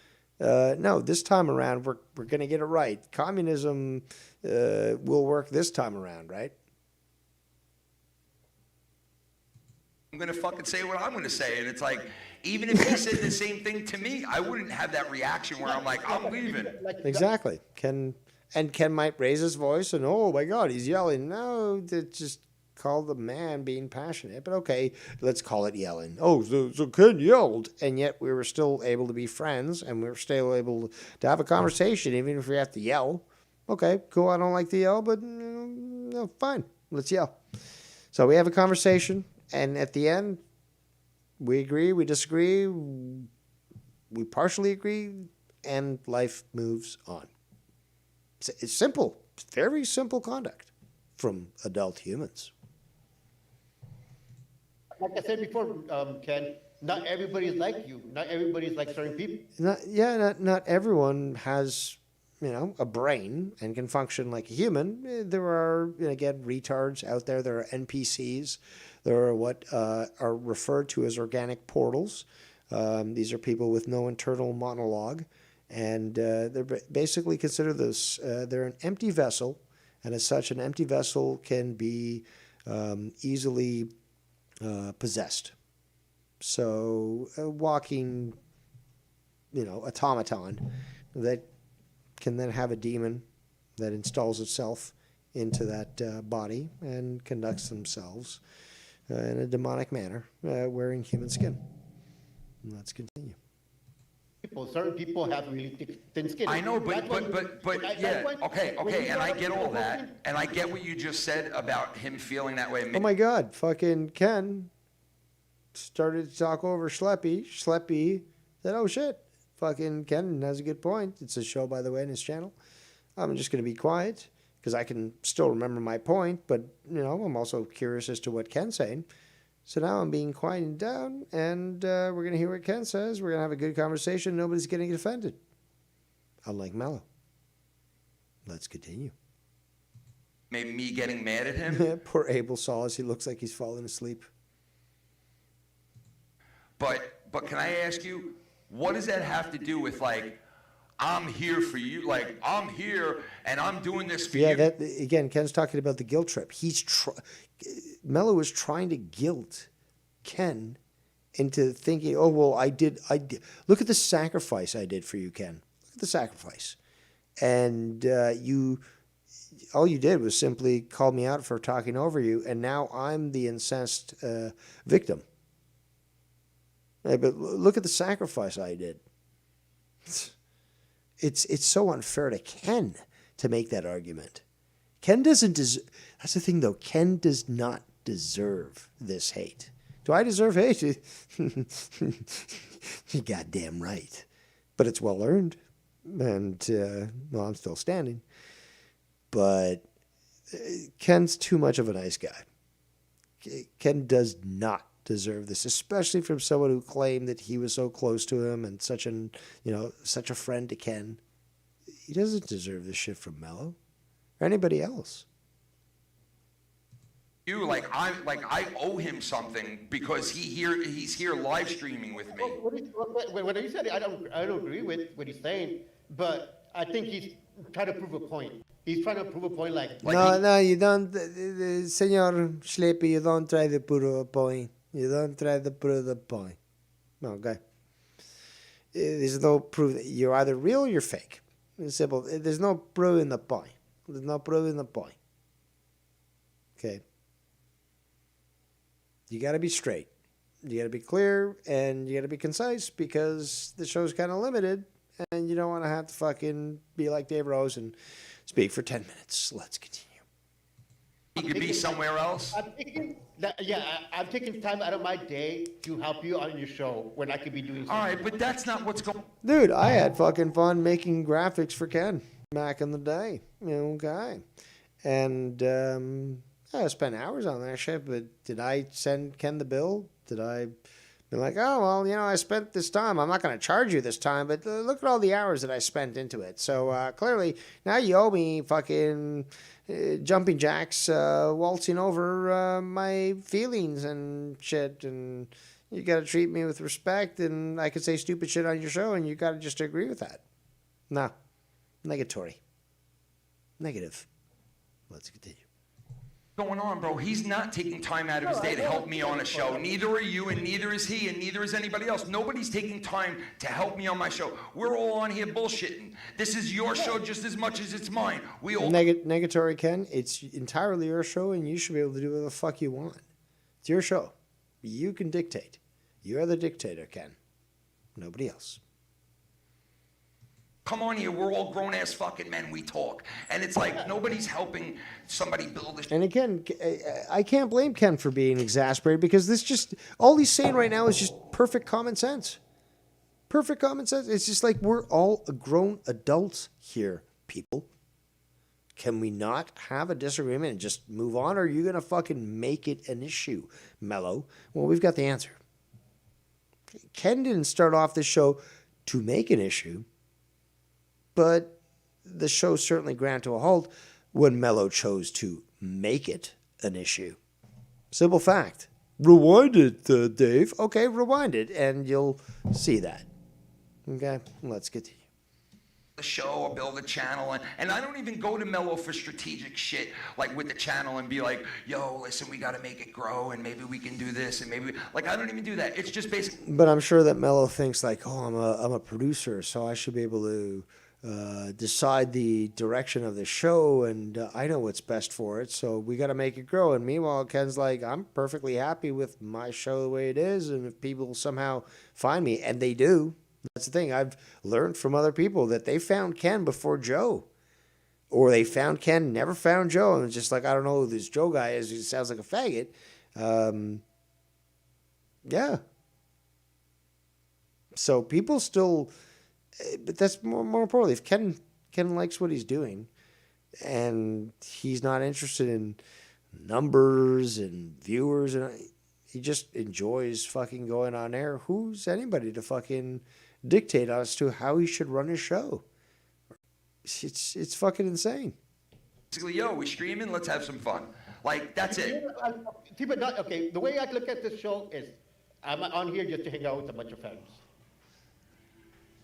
no, this time around we're going to get it right. Communism will work this time around, right? I'm going to fucking say what I'm going to say. And it's like, even if he said the same thing to me, I wouldn't have that reaction where I'm like, I'm leaving. Exactly. Ken might raise his voice and, oh my God, he's yelling. No, it's just call the man being passionate. But okay, let's call it yelling. Oh, so Ken yelled. And yet we were still able to be friends, and we were still able to have a conversation, even if we have to yell. Okay, cool. I don't like to yell, but no, fine. Let's yell. So we have a conversation, and at the end, we agree, we disagree, we partially agree, and life moves on. It's simple. It's very simple conduct from adult humans. Like I said before, Ken, not everybody's like you. Not everybody's like certain people. Not everyone has, a brain and can function like a human. There are, again, retards out there. There are NPCs. There are what are referred to as organic portals. These are people with no internal monologue. And they're basically considered this, they're an empty vessel. And as such, an empty vessel can be easily possessed. So a walking, automaton that can then have a demon that installs itself into that body and conducts themselves in a demonic manner, wearing human skin. Let's continue. Certain people have really thin skin. I know, but yeah, okay, and I get all that, and I get what you just said about him feeling that way. Oh my God, fucking Ken started to talk over Schleppy. Schleppy said, oh shit, fucking Ken has a good point. It's a show, by the way, in his channel. I'm just going to be quiet because I can still remember my point, but, I'm also curious as to what Ken's saying. So now I'm being quieted down, and we're going to hear what Ken says. We're going to have a good conversation. Nobody's getting offended. Unlike Mellow. Let's continue. Maybe me getting mad at him. Poor Abel Saws. He looks like he's falling asleep. But can I ask you, what does that have to do with, like, I'm here for you, like, I'm here and I'm doing this for you? Yeah, that again, Ken's talking about the guilt trip. Mello is trying to guilt Ken into thinking, oh, well, I did. Look at the sacrifice I did for you, Ken. Look at the sacrifice. And all you did was simply call me out for talking over you, and now I'm the incensed victim. Hey, but look at the sacrifice I did. It's so unfair to Ken to make that argument. Ken doesn't deserve. That's the thing, though. Ken does not deserve this hate. Do I deserve hate? You're goddamn right. But it's well earned. And, well, I'm still standing. But Ken's too much of a nice guy. Ken does not deserve this, especially from someone who claimed that he was so close to him and such a friend to Ken. He doesn't deserve this shit from Mello or anybody else. I owe him something because he's here live streaming with me. What he said, I don't agree with what he's saying, but I think he's trying to prove a point. He's trying to prove a point No, you don't, Senor Schleppy, you don't try to prove a point. You don't try to prove the point. Okay. There's no proof. You're either real or you're fake. It's simple. There's no proving the point. There's no proving the point. Okay. You got to be straight. You got to be clear, and you got to be concise, because the show's kind of limited, and you don't want to have to fucking be like Dave Rose and speak for 10 minutes. Let's continue. He could be somewhere else. I'm taking time out of my day to help you on your show when I could be doing something. All right, but that's not what's going on. Dude, I had fucking fun making graphics for Ken back in the day. Okay. And I spent hours on that shit, but did I send Ken the bill? Did I Be like, oh, well, I spent this time. I'm not going to charge you this time, but look at all the hours that I spent into it. So clearly, now you owe me fucking jumping jacks, waltzing over my feelings and shit. And you got to treat me with respect. And I could say stupid shit on your show, and you got to just agree with that. No. Negatory. Negative. Let's continue. Going on, bro? He's not taking time out of his day to help me on a show. Neither are you, and neither is he, and neither is anybody else. Nobody's taking time to help me on my show. We're all on here bullshitting. This is your show just as much as it's mine. We all Negatory, Ken. It's entirely your show, and you should be able to do what the fuck you want. It's your show. You can dictate. You're the dictator, Ken. Nobody else. come on here. We're all grown-ass fucking men. We talk. And it's like nobody's helping somebody build a... And again, I can't blame Ken for being exasperated because this just... All he's saying right now is just perfect common sense. Perfect common sense. It's just like we're all grown adults here, people. Can we not have a disagreement and just move on? Or are you going to fucking make it an issue, Mellow? Well, we've got the answer. Ken didn't start off this show to make an issue, but the show certainly ground to a halt when Mellow chose to make it an issue. Simple fact. Rewind it, Dave. Okay, rewind it, and you'll see that. Okay, let's continue. The show or build a channel, and I don't even go to Mellow for strategic shit like with the channel and be like, yo, listen, we got to make it grow and maybe we can do this and maybe like I don't even do that. It's just basic. But I'm sure that Mellow thinks like, oh, I'm a producer, so I should be able to decide the direction of the show, and I know what's best for it, so we got to make it grow. And meanwhile, Ken's like, I'm perfectly happy with my show the way it is, and if people somehow find me, and they do. That's the thing. I've learned from other people that they found Ken before Joe. Or they found Ken, never found Joe. And it's just like, I don't know who this Joe guy is. He sounds like a faggot. Yeah. So people still... But that's more importantly. If Ken likes what he's doing and he's not interested in numbers and viewers, and he just enjoys fucking going on air, who's anybody to fucking... dictate as to how he should run his show. It's fucking insane. Basically, yo, we streaming, let's have some fun. Like, that's it. See, but not, okay, the way I look at this show is I'm on here just to hang out with a bunch of friends.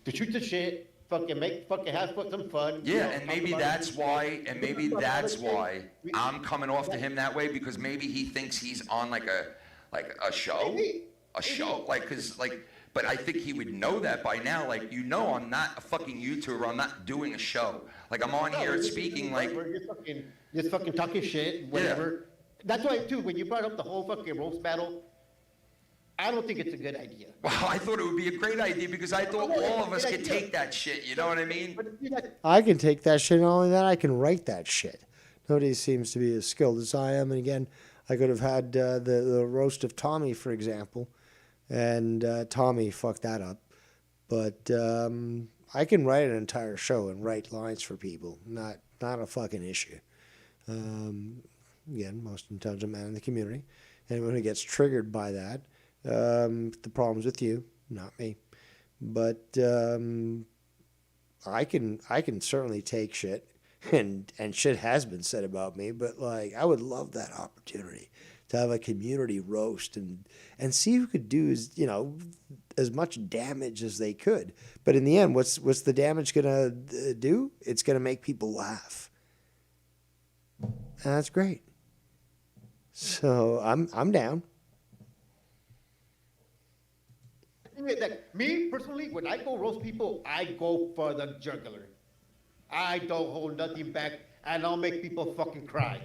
To shoot the shit, have some fun. Yeah, and maybe that's why, I'm coming off to him that way, because maybe he thinks he's on like a show. A show, like, cause like, but I think he would know that by now. Like, I'm not a fucking YouTuber. I'm not doing a show. Like, I'm on here speaking like... We're just fucking talking shit, whatever. Yeah. That's why, too, when you brought up the whole fucking roast battle, I don't think it's a good idea. Well, I thought it would be a great idea because I thought all of us could take that shit. You know what I mean? I can take that shit. Not only that, I can write that shit. Nobody seems to be as skilled as I am. And again, I could have had the roast of Tommy, for example. And Tommy fucked that up. But I can write an entire show and write lines for people. Not a fucking issue. Again, most intelligent man in the community. Anyone who gets triggered by that, the problem's with you, not me. But I can certainly take shit. And shit has been said about me. But like, I would love that opportunity to have a community roast and see who could do as much damage as they could. But in the end, what's the damage gonna do? It's gonna make people laugh, and that's great. So I'm down. Like, me personally, when I go roast people, I go for the jugular. I don't hold nothing back, and I'll make people fucking cry.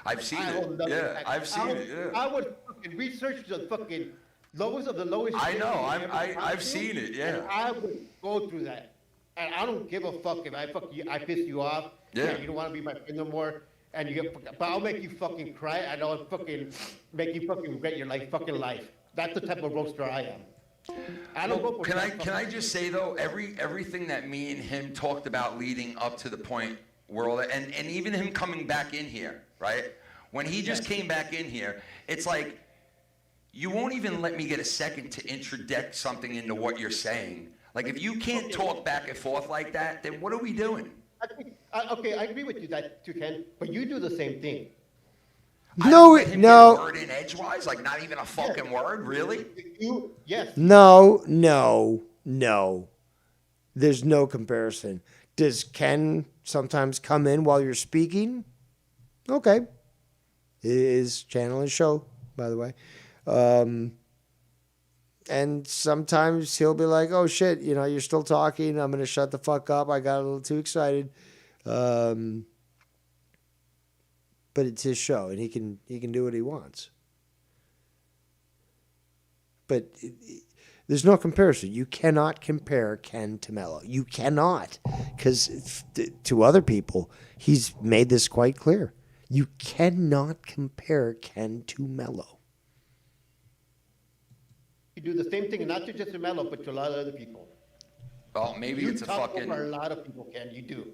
I've seen it. Yeah, I've seen it. Yeah. I would fucking research the fucking lowest of the lowest. I know. I've seen it. Yeah. And I would go through that, and I don't give a fuck if I piss you off. Yeah. And you don't want to be my friend no more, but I'll make you fucking cry, and I'll fucking make you fucking regret your fucking life. That's the type of roaster I am. I don't go for can I just say though, everything that me and him talked about leading up to the point where all that, and even him coming back in here, right? When he just came back in here, it's like you won't even let me get a second to interject something into what you're saying. Like, if you can't talk back and forth like that, then what are we doing? Okay, I agree with you that too, Ken, but you do the same thing. I No, don't let him get a no, word in edgewise, like not even a fucking word, really? Yes. no. There's no comparison. Does Ken sometimes come in while you're speaking? Okay. His channel and show, by the way. And sometimes he'll be like, oh shit, you're still talking. I'm going to shut the fuck up. I got a little too excited. But it's his show and he can do what he wants. But there's no comparison. You cannot compare Ken to Mellow. You cannot. Because to other people, he's made this quite clear. You cannot compare Ken to Mellow. You do the same thing, not just to Mellow, but to a lot of other people. Well, maybe You it's a talk fucking... over a lot of people, Ken. You do.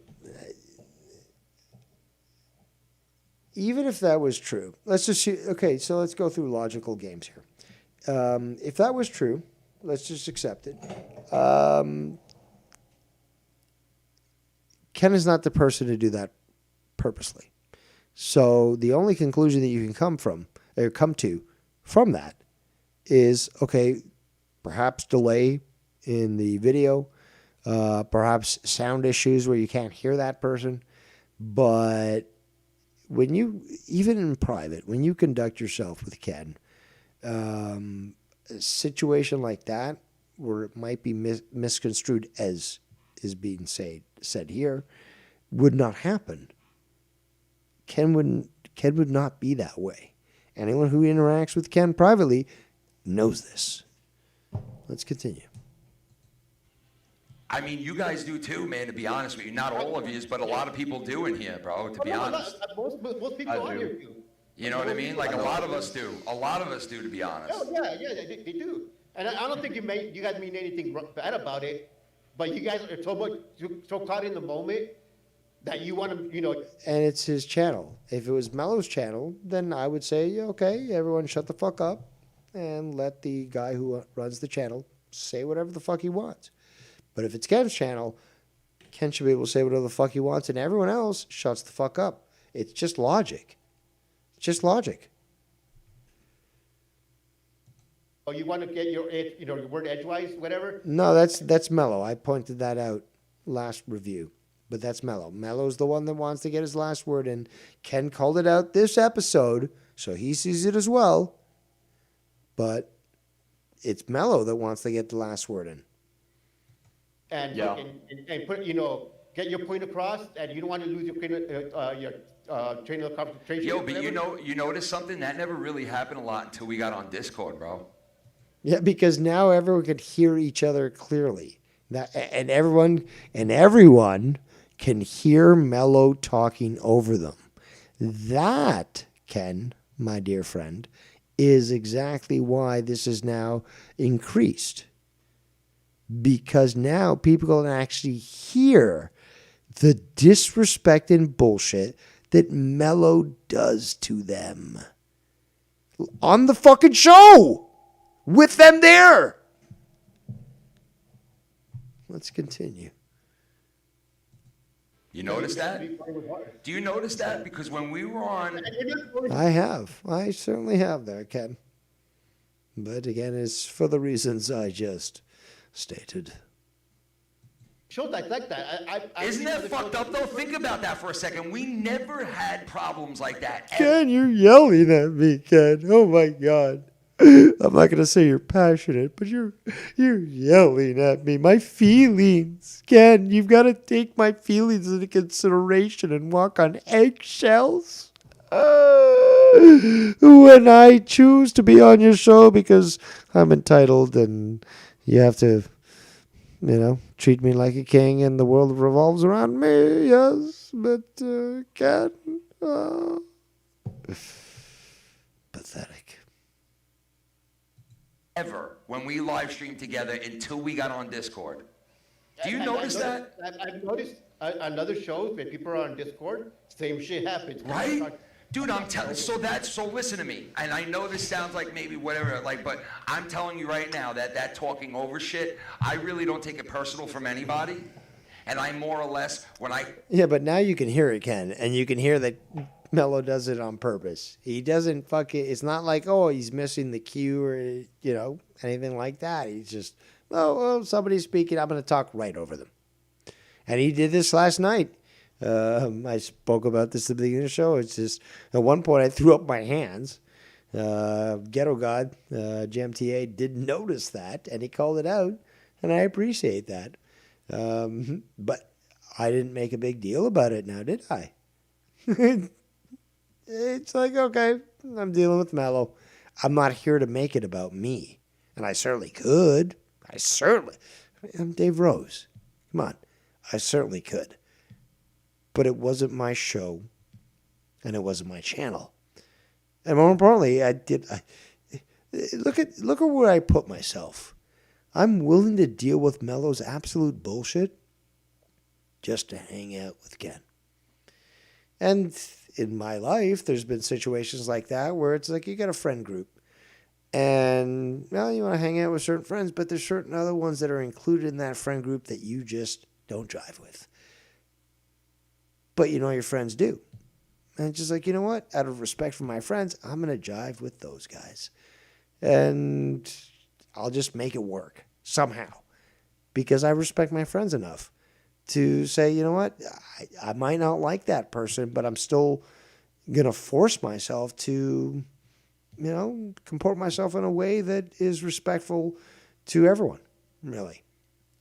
Even if that was true, let's just see. Okay, so let's go through logical games here. If that was true, let's just accept it. Ken is not the person to do that purposely. So the only conclusion that you can come to from that is, okay, perhaps delay in the video, perhaps sound issues where you can't hear that person. But when you, even in private, when you conduct yourself with Ken, a situation like that where it might be misconstrued as is being said here would not happen. Ken would not be that way. Anyone who interacts with Ken privately knows this. Let's continue. I mean, you guys do too, man, to be honest with you. Not all of you, but a lot of people do in here, bro, to be honest. Most people on here do. You know what I mean? Like, a lot of us do. A lot of us do, to be honest. Oh, yeah, they do. And I don't think you guys mean anything bad about it, but you guys are so caught in the moment that you want to, And it's his channel. If it was Mellow's channel, then I would say, yeah, okay, everyone shut the fuck up and let the guy who runs the channel say whatever the fuck he wants. But if it's Ken's channel, Ken should be able to say whatever the fuck he wants and everyone else shuts the fuck up. It's just logic. It's just logic. Oh, you want to get your word edgewise, whatever? No, that's Mellow. I pointed that out last review. But that's Mellow. Mellow's the one that wants to get his last word in. Ken called it out this episode, so he sees it as well. But it's Mellow that wants to get the last word in. And put get your point across, and you don't want to lose your train of concentration. Yo, but you notice something? That never really happened a lot until we got on Discord, bro. Yeah, because now everyone could hear each other clearly. And everyone can hear Mellow talking over them. That, Ken, my dear friend, is exactly why this is now increased. Because now people can actually hear the disrespect and bullshit that Mellow does to them. On the fucking show! With them there! Let's continue. You notice that? Do you notice that? Because when we were on... I have. I certainly have there, Ken. But again, it's for the reasons I just stated. Shows like that. Isn't that fucked up, though? Think about that for a second. We never had problems like that. Ken, you're yelling at me, Ken. Oh, my God. I'm not going to say you're passionate, but you're yelling at me. My feelings. Ken, you've got to take my feelings into consideration and walk on eggshells. When I choose to be on your show because I'm entitled and you have to, treat me like a king and the world revolves around me, yes. But, Ken, pathetic. Ever when we live streamed together until we got on Discord. Do you notice that? I've noticed on other shows when people are on Discord, same shit happens. Right? Dude, I'm telling. So listen to me. And I know this sounds like maybe whatever, like, but I'm telling you right now that talking over shit, I really don't take it personal from anybody. And I more or less Yeah, but now you can hear it, Ken, and you can hear that Mello does it on purpose. He doesn't fucking. It's not like, oh, he's missing the cue or anything like that. He's just, oh, somebody's speaking. I'm going to talk right over them. And he did this last night. I spoke about this at the beginning of the show. It's just, at one point, I threw up my hands. Ghetto God, GMTA, didn't notice that, and he called it out, and I appreciate that. But I didn't make a big deal about it now, did I? It's like, okay, I'm dealing with Mello. I'm not here to make it about me. And I certainly could. I'm Dave Rose. Come on. I certainly could. But it wasn't my show, and it wasn't my channel. And more importantly, look at where I put myself. I'm willing to deal with Mello's absolute bullshit just to hang out with Ken. And in my life, there's been situations like that where it's like you got a friend group. And, well, you want to hang out with certain friends, but there's certain other ones that are included in that friend group that you just don't jive with. But your friends do. And it's just like, you know what? Out of respect for my friends, I'm going to jive with those guys. And I'll just make it work somehow. Because I respect my friends enough to say, you know what? I might not like that person, but I'm still going to force myself to, comport myself in a way that is respectful to everyone, really.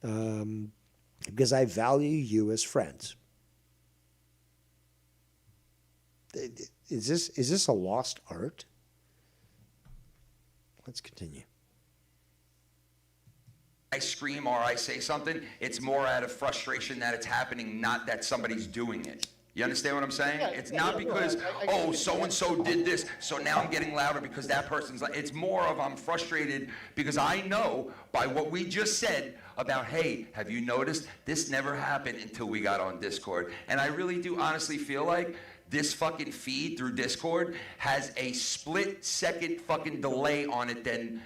Because I value you as friends. Is this a lost art? Let's continue. I scream or I say something, it's more out of frustration that it's happening, not that somebody's doing it. You understand what I'm saying? It's not because, so-and-so did this, so now I'm getting louder because that person's like, it's more of I'm frustrated because I know by what we just said about, hey, have you noticed this never happened until we got on Discord. And I really do honestly feel like this fucking feed through Discord has a split-second fucking delay on it than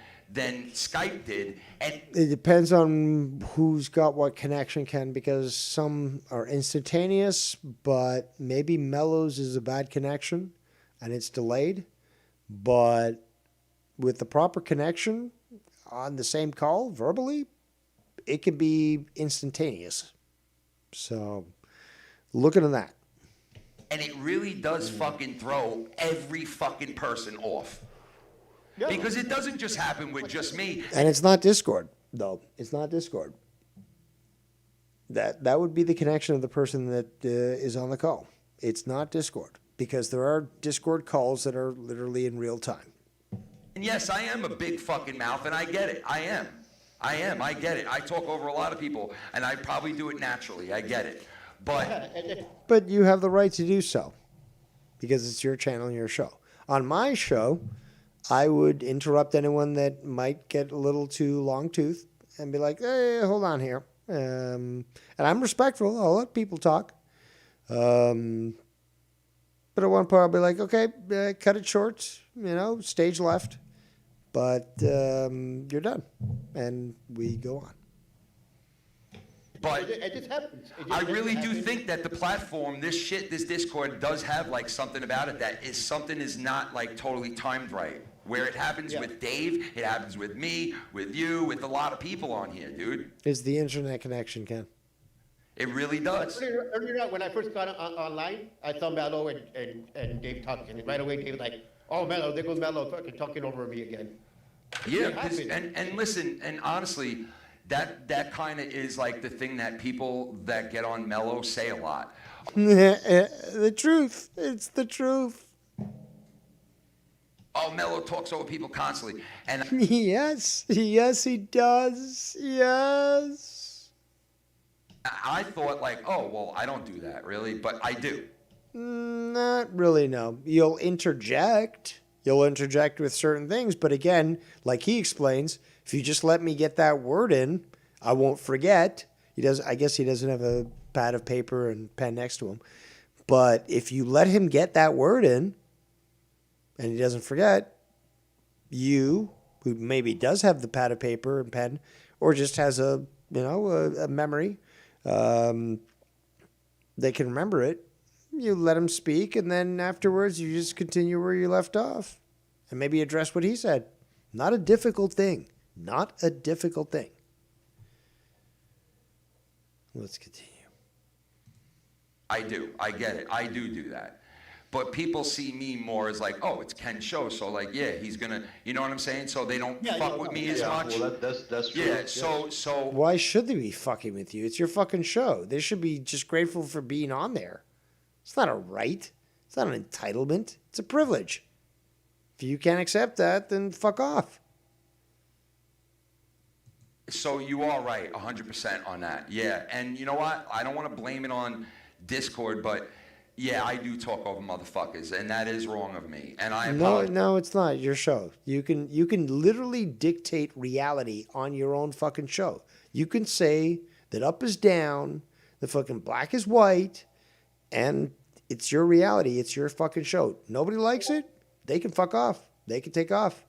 Skype did. And it depends on who's got what connection, Ken, because some are instantaneous, but maybe Mello's is a bad connection and it's delayed. But with the proper connection on the same call, verbally, it can be instantaneous. So looking at that. And it really does fucking throw every fucking person off. Yeah. Because it doesn't just happen with just me. And it's not Discord, though. It's not Discord. That would be the connection of the person that is on the call. It's not Discord. Because there are Discord calls that are literally in real time. And yes, I am a big fucking mouth, and I get it. I am. I get it. I talk over a lot of people, and I probably do it naturally. I get it. But you have the right to do so. Because it's your channel and your show. On my show, I would interrupt anyone that might get a little too long-toothed and be like, hey, hold on here. And I'm respectful. I'll let people talk. But at one point, I'll be like, okay, cut it short, stage left. But you're done. And we go on. But it just happens. I really do think that the platform, this Discord does have like something about it that is not like totally timed right. Where it happens with Dave, it happens with me, with you, with a lot of people on here, dude. It's the internet connection, Ken. It really does. Earlier on, when I first got online, I saw Mello and Dave talking. And right away, Dave was like, oh, Mello, there goes Mello fucking talking over me again. Yeah, and listen, and honestly, that kind of is like the thing that people that get on Mello say a lot. The truth. It's the truth. Oh, Mello talks over people constantly. And yes, he does. Yes. I thought like, oh, well, I don't do that really, but I do. Not really, no. You'll interject with certain things, but again, like he explains, if you just let me get that word in, I won't forget. I guess he doesn't have a pad of paper and pen next to him. But if you let him get that word in, And he doesn't forget you, who maybe does have the pad of paper and pen, or just has a memory. They can remember it. You let him speak, and then afterwards you just continue where you left off, and maybe address what he said. Not a difficult thing. Not a difficult thing. Let's continue. I do. I get it. I do that. But people see me more as like, oh, it's Ken's show, so like, yeah, he's gonna, you know what I'm saying? So they don't fuck with me as much. Well, that's true. Yeah. So Why should they be fucking with you? It's your fucking show. They should be just grateful for being on there. It's not a right. It's not an entitlement. It's a privilege. If you can't accept that, then fuck off. So you are right, 100% on that. Yeah, and you know what? I don't want to blame it on Discord, but yeah, I do talk over motherfuckers, and that is wrong of me. And I apologize. No, it's not your show. You can literally dictate reality on your own fucking show. You can say that up is down, the fucking black is white, and it's your reality. It's your fucking show. Nobody likes it. They can fuck off. They can take off.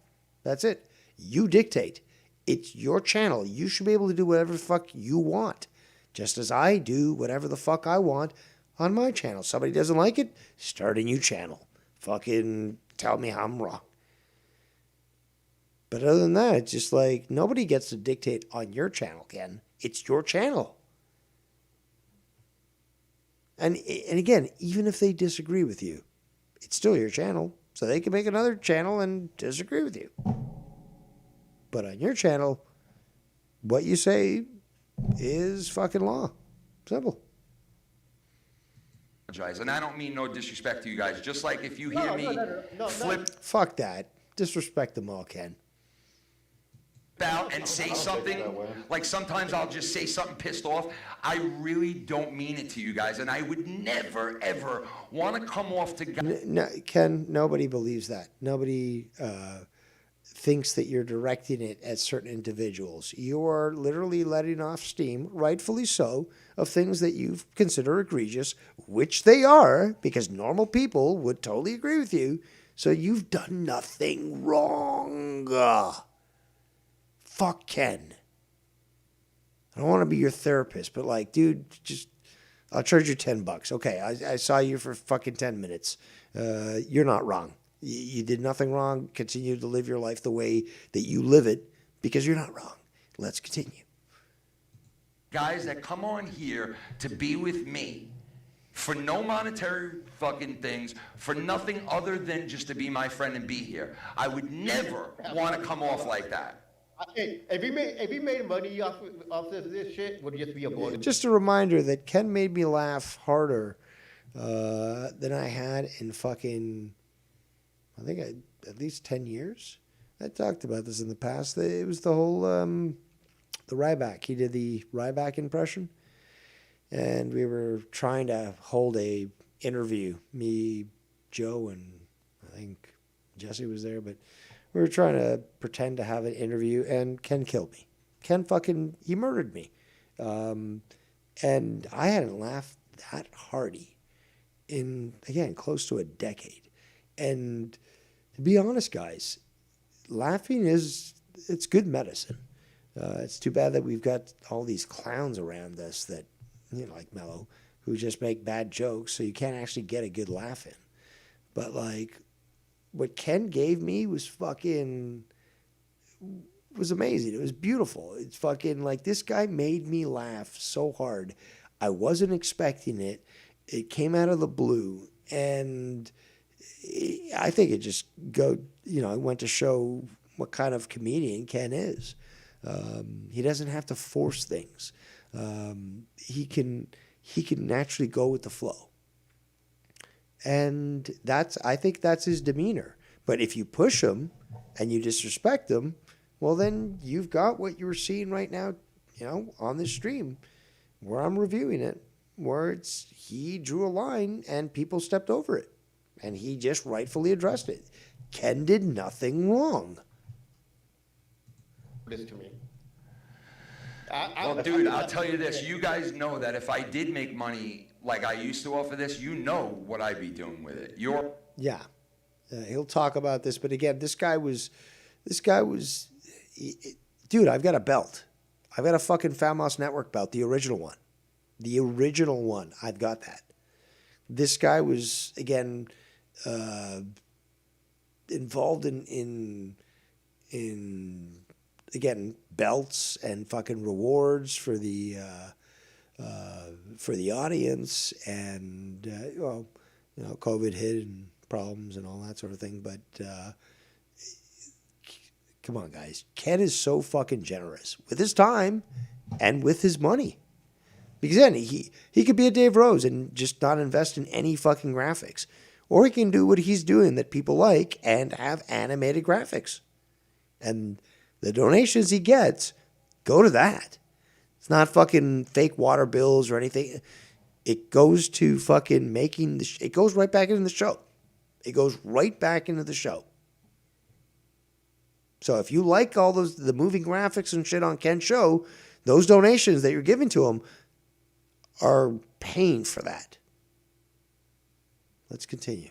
That's it. You dictate. It's your channel. You should be able to do whatever the fuck you want. Just as I do whatever the fuck I want on my channel. Somebody doesn't like it, start a new channel. Fucking tell me I'm wrong. But other than that, it's just like nobody gets to dictate on your channel, Ken. It's your channel. And again, even if they disagree with you, it's still your channel. So they can make another channel and disagree with you. But on your channel, what you say is fucking law. Simple. And I don't mean no disrespect to you guys. Just like if you hear me flip Fuck that. Disrespect them all, Ken. out and say something, like sometimes I'll just say something pissed off. I really don't mean it to you guys, and I would never, ever want to come off to guys. No, Ken, nobody believes that. Nobody thinks that you're directing it at certain individuals. You are literally letting off steam, rightfully so, of things that you consider egregious, which they are, because normal people would totally agree with you. So you've done nothing wrong. Fuck Ken. I don't want to be your therapist, but like, dude, just, I'll charge you $10. Okay, I saw you for fucking 10 minutes. You're not wrong. You did nothing wrong. Continue to live your life the way that you live it, because you're not wrong. Let's continue. Guys that come on here to be with me for no monetary fucking things, for nothing other than just to be my friend and be here. I would never want to come off like that. Hey, if he made money off of this shit, would it just be a bonus? Just a reminder that Ken made me laugh harder than I had in fucking, I think at least 10 years. I talked about this in the past. It was the whole, the Ryback. He did the Ryback impression. And we were trying to hold a interview. Me, Joe, and I think Jesse was there, but we were trying to pretend to have an interview, and Ken killed me. He murdered me. And I hadn't laughed that hearty in, again, close to a decade. And to be honest, guys, laughing it's good medicine. It's too bad that we've got all these clowns around us that, like Mellow, who just make bad jokes, so you can't actually get a good laugh in. But like, what Ken gave me was amazing. It was beautiful. It's fucking like, this guy made me laugh so hard. I wasn't expecting it. It came out of the blue, and I think it just it went to show what kind of comedian Ken is. He doesn't have to force things. He can naturally go with the flow. And I think that's his demeanor. But if you push him and you disrespect him, well, then you've got what you're seeing right now, on this stream where I'm reviewing it, where he drew a line and people stepped over it. And he just rightfully addressed it. Ken did nothing wrong. This to me. Well, dude, I'll tell you this. You guys know that if I did make money like I used to off of this, you know what I'd be doing with it. Yeah. He'll talk about this, but again, this guy was, dude. I've got a belt. I've got a fucking Famous Network belt, the original one. The original one. I've got that. This guy was again involved in again belts and fucking rewards for the audience, and well, you know, COVID hit and problems and all that sort of thing. But come on, guys, Ken is so fucking generous with his time and with his money. Because then he could be a Dave Rose and just not invest in any fucking graphics. Or he can do what he's doing that people like and have animated graphics. And the donations he gets go to that. It's not fucking fake water bills or anything. It goes to fucking making it goes right back into the show. It goes right back into the show. So if you like all the moving graphics and shit on Ken's show, those donations that you're giving to him are paying for that. Let's continue.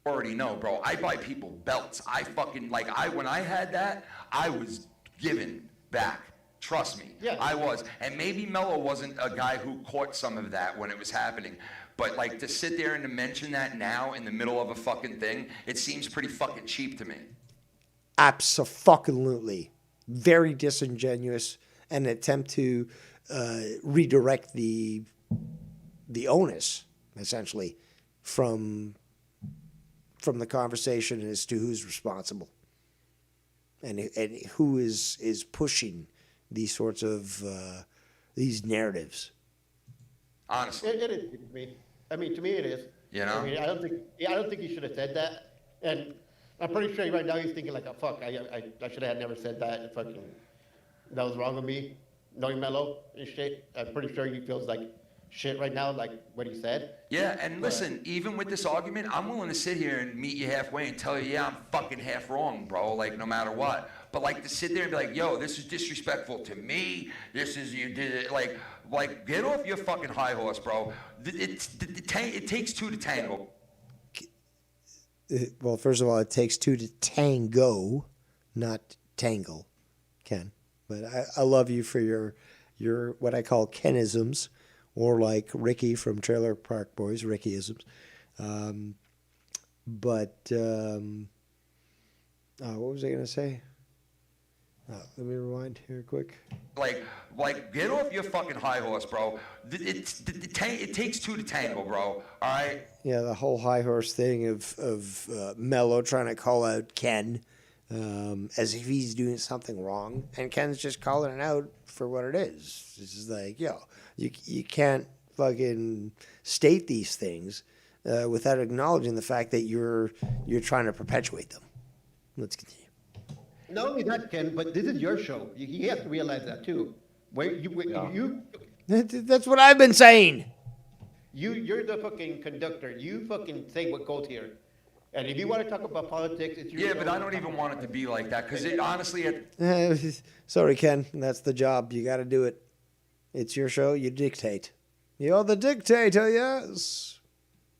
Already know, bro. I buy people belts. I fucking when I had that, I was giving back. Trust me. Yeah. I was. And maybe Mello wasn't a guy who caught some of that when it was happening. But like to sit there and to mention that now in the middle of a fucking thing, it seems pretty fucking cheap to me. Abso-fucking-lutely. Very disingenuous. An attempt to redirect the onus, essentially, from the conversation as to who's responsible and who is pushing these sorts of these narratives. Honestly, It is to me. I mean, to me, it is. You know? I mean, I don't think he should have said that. And I'm pretty sure right now he's thinking like, oh, fuck, I should have never said that. Fucking, that was wrong with me. Knowing Mello and shit, I'm pretty sure he feels like shit right now, like what he said. Yeah, and listen, even with this argument, I'm willing to sit here and meet you halfway and tell you, yeah, I'm fucking half wrong, bro, like no matter what. But like to sit there and be like, yo, this is disrespectful to me. This is, you did it, like get off your fucking high horse, bro. It takes two to tango. Well, first of all, it takes two to tango, not tangle, Ken. But I love you for your what I call Kenisms, or like Ricky from Trailer Park Boys, Rickyisms. What was I gonna say? Let me rewind here quick. Like get off your fucking high horse, bro. It takes two to tango, bro. All right. Yeah, the whole high horse thing of Mello trying to call out Ken. As if he's doing something wrong, and Ken's just calling it out for what it is. It's just like, yo, you can't fucking state these things without acknowledging the fact that you're trying to perpetuate them. Let's continue. Not only that, Ken, but this is your show. You have to realize that too. That's what I've been saying. You're the fucking conductor. You fucking say what goes here. And if you want to talk about politics, it's your Yeah, show. but I don't even want it to be like that because it honestly. Sorry, Ken. That's the job. You got to do it. It's your show. You dictate. You're the dictator, yes.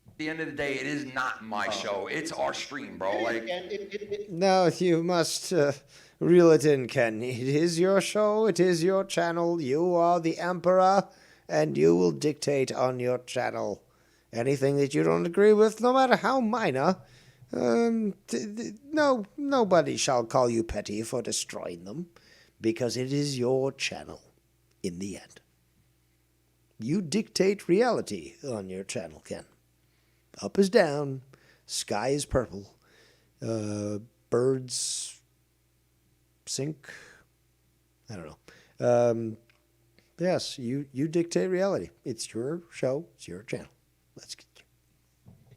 At the end of the day, it is not my show. It's our stream, bro. Like, No, you must reel it in, Ken. It is your show. It is your channel. You are the emperor, and you will dictate on your channel. Anything that you don't agree with, no matter how minor, nobody shall call you petty for destroying them, because it is your channel in the end. You dictate reality on your channel, Ken. Up is down, sky is purple, birds sink. I don't know. Yes, you dictate reality. It's your show. It's your channel. Let's get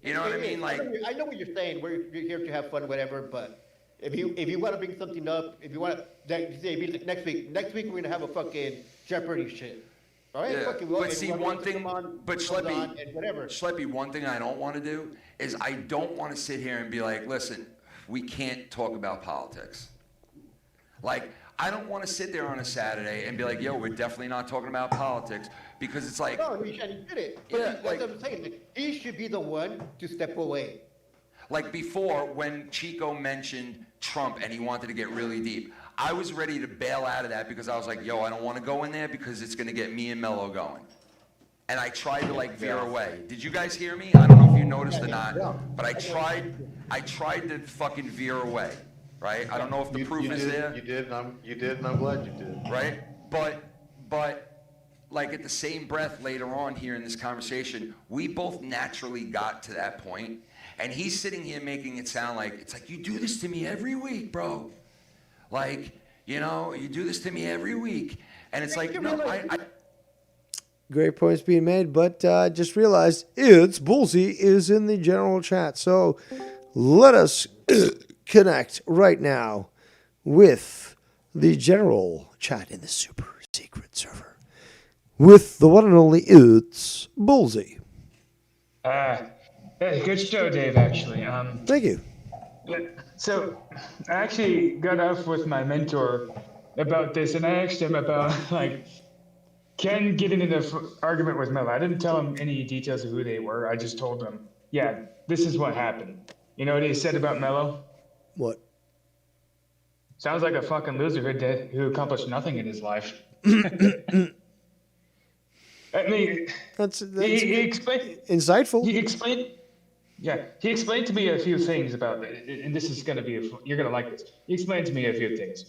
you know what I mean? Like, I know what you're saying. We're here to have fun, whatever. But if you want to bring something up, if you want to say next week we're gonna have a fucking Jeopardy shit. All right, yeah. But see, one thing, but Schleppy, one thing I don't want to do is I don't want to sit here and be like, listen, we can't talk about politics. Like, I don't want to sit there on a Saturday and be like, yo, we're definitely not talking about politics, because it's like... No, he did it. But yeah, that's what I'm saying. He should be the one to step away. Like before, when Chico mentioned Trump and he wanted to get really deep, I was ready to bail out of that because I was like, yo, I don't want to go in there because it's going to get me and Mello going. And I tried to like veer away. Did you guys hear me? I don't know if you noticed or not, but I tried to fucking veer away, right? I don't know if the proof is there. You did, and I'm glad you did. Right? But like at the same breath later on here in this conversation, we both naturally got to that point, and he's sitting here making it sound like, it's like, you do this to me every week, bro. Like, you know, you do this to me every week. And it's like, no, I Great points being made, but just realized it's Bullseye is in the general chat. So let us connect right now with the general chat in the super secret server with the one and only It's Bullseye. Good show, Dave, actually. Thank you. So I actually got off with my mentor about this, and I asked him about, like, Ken getting in an argument with Mello. I didn't tell him any details of who they were. I just told him, yeah, this is what happened. You know what he said about Mello? What? Sounds like a fucking loser who accomplished nothing in his life. I mean, That's he explained. insightful. He explained to me a few things about it, and this is going to be, you're going to like this. He explained to me a few things.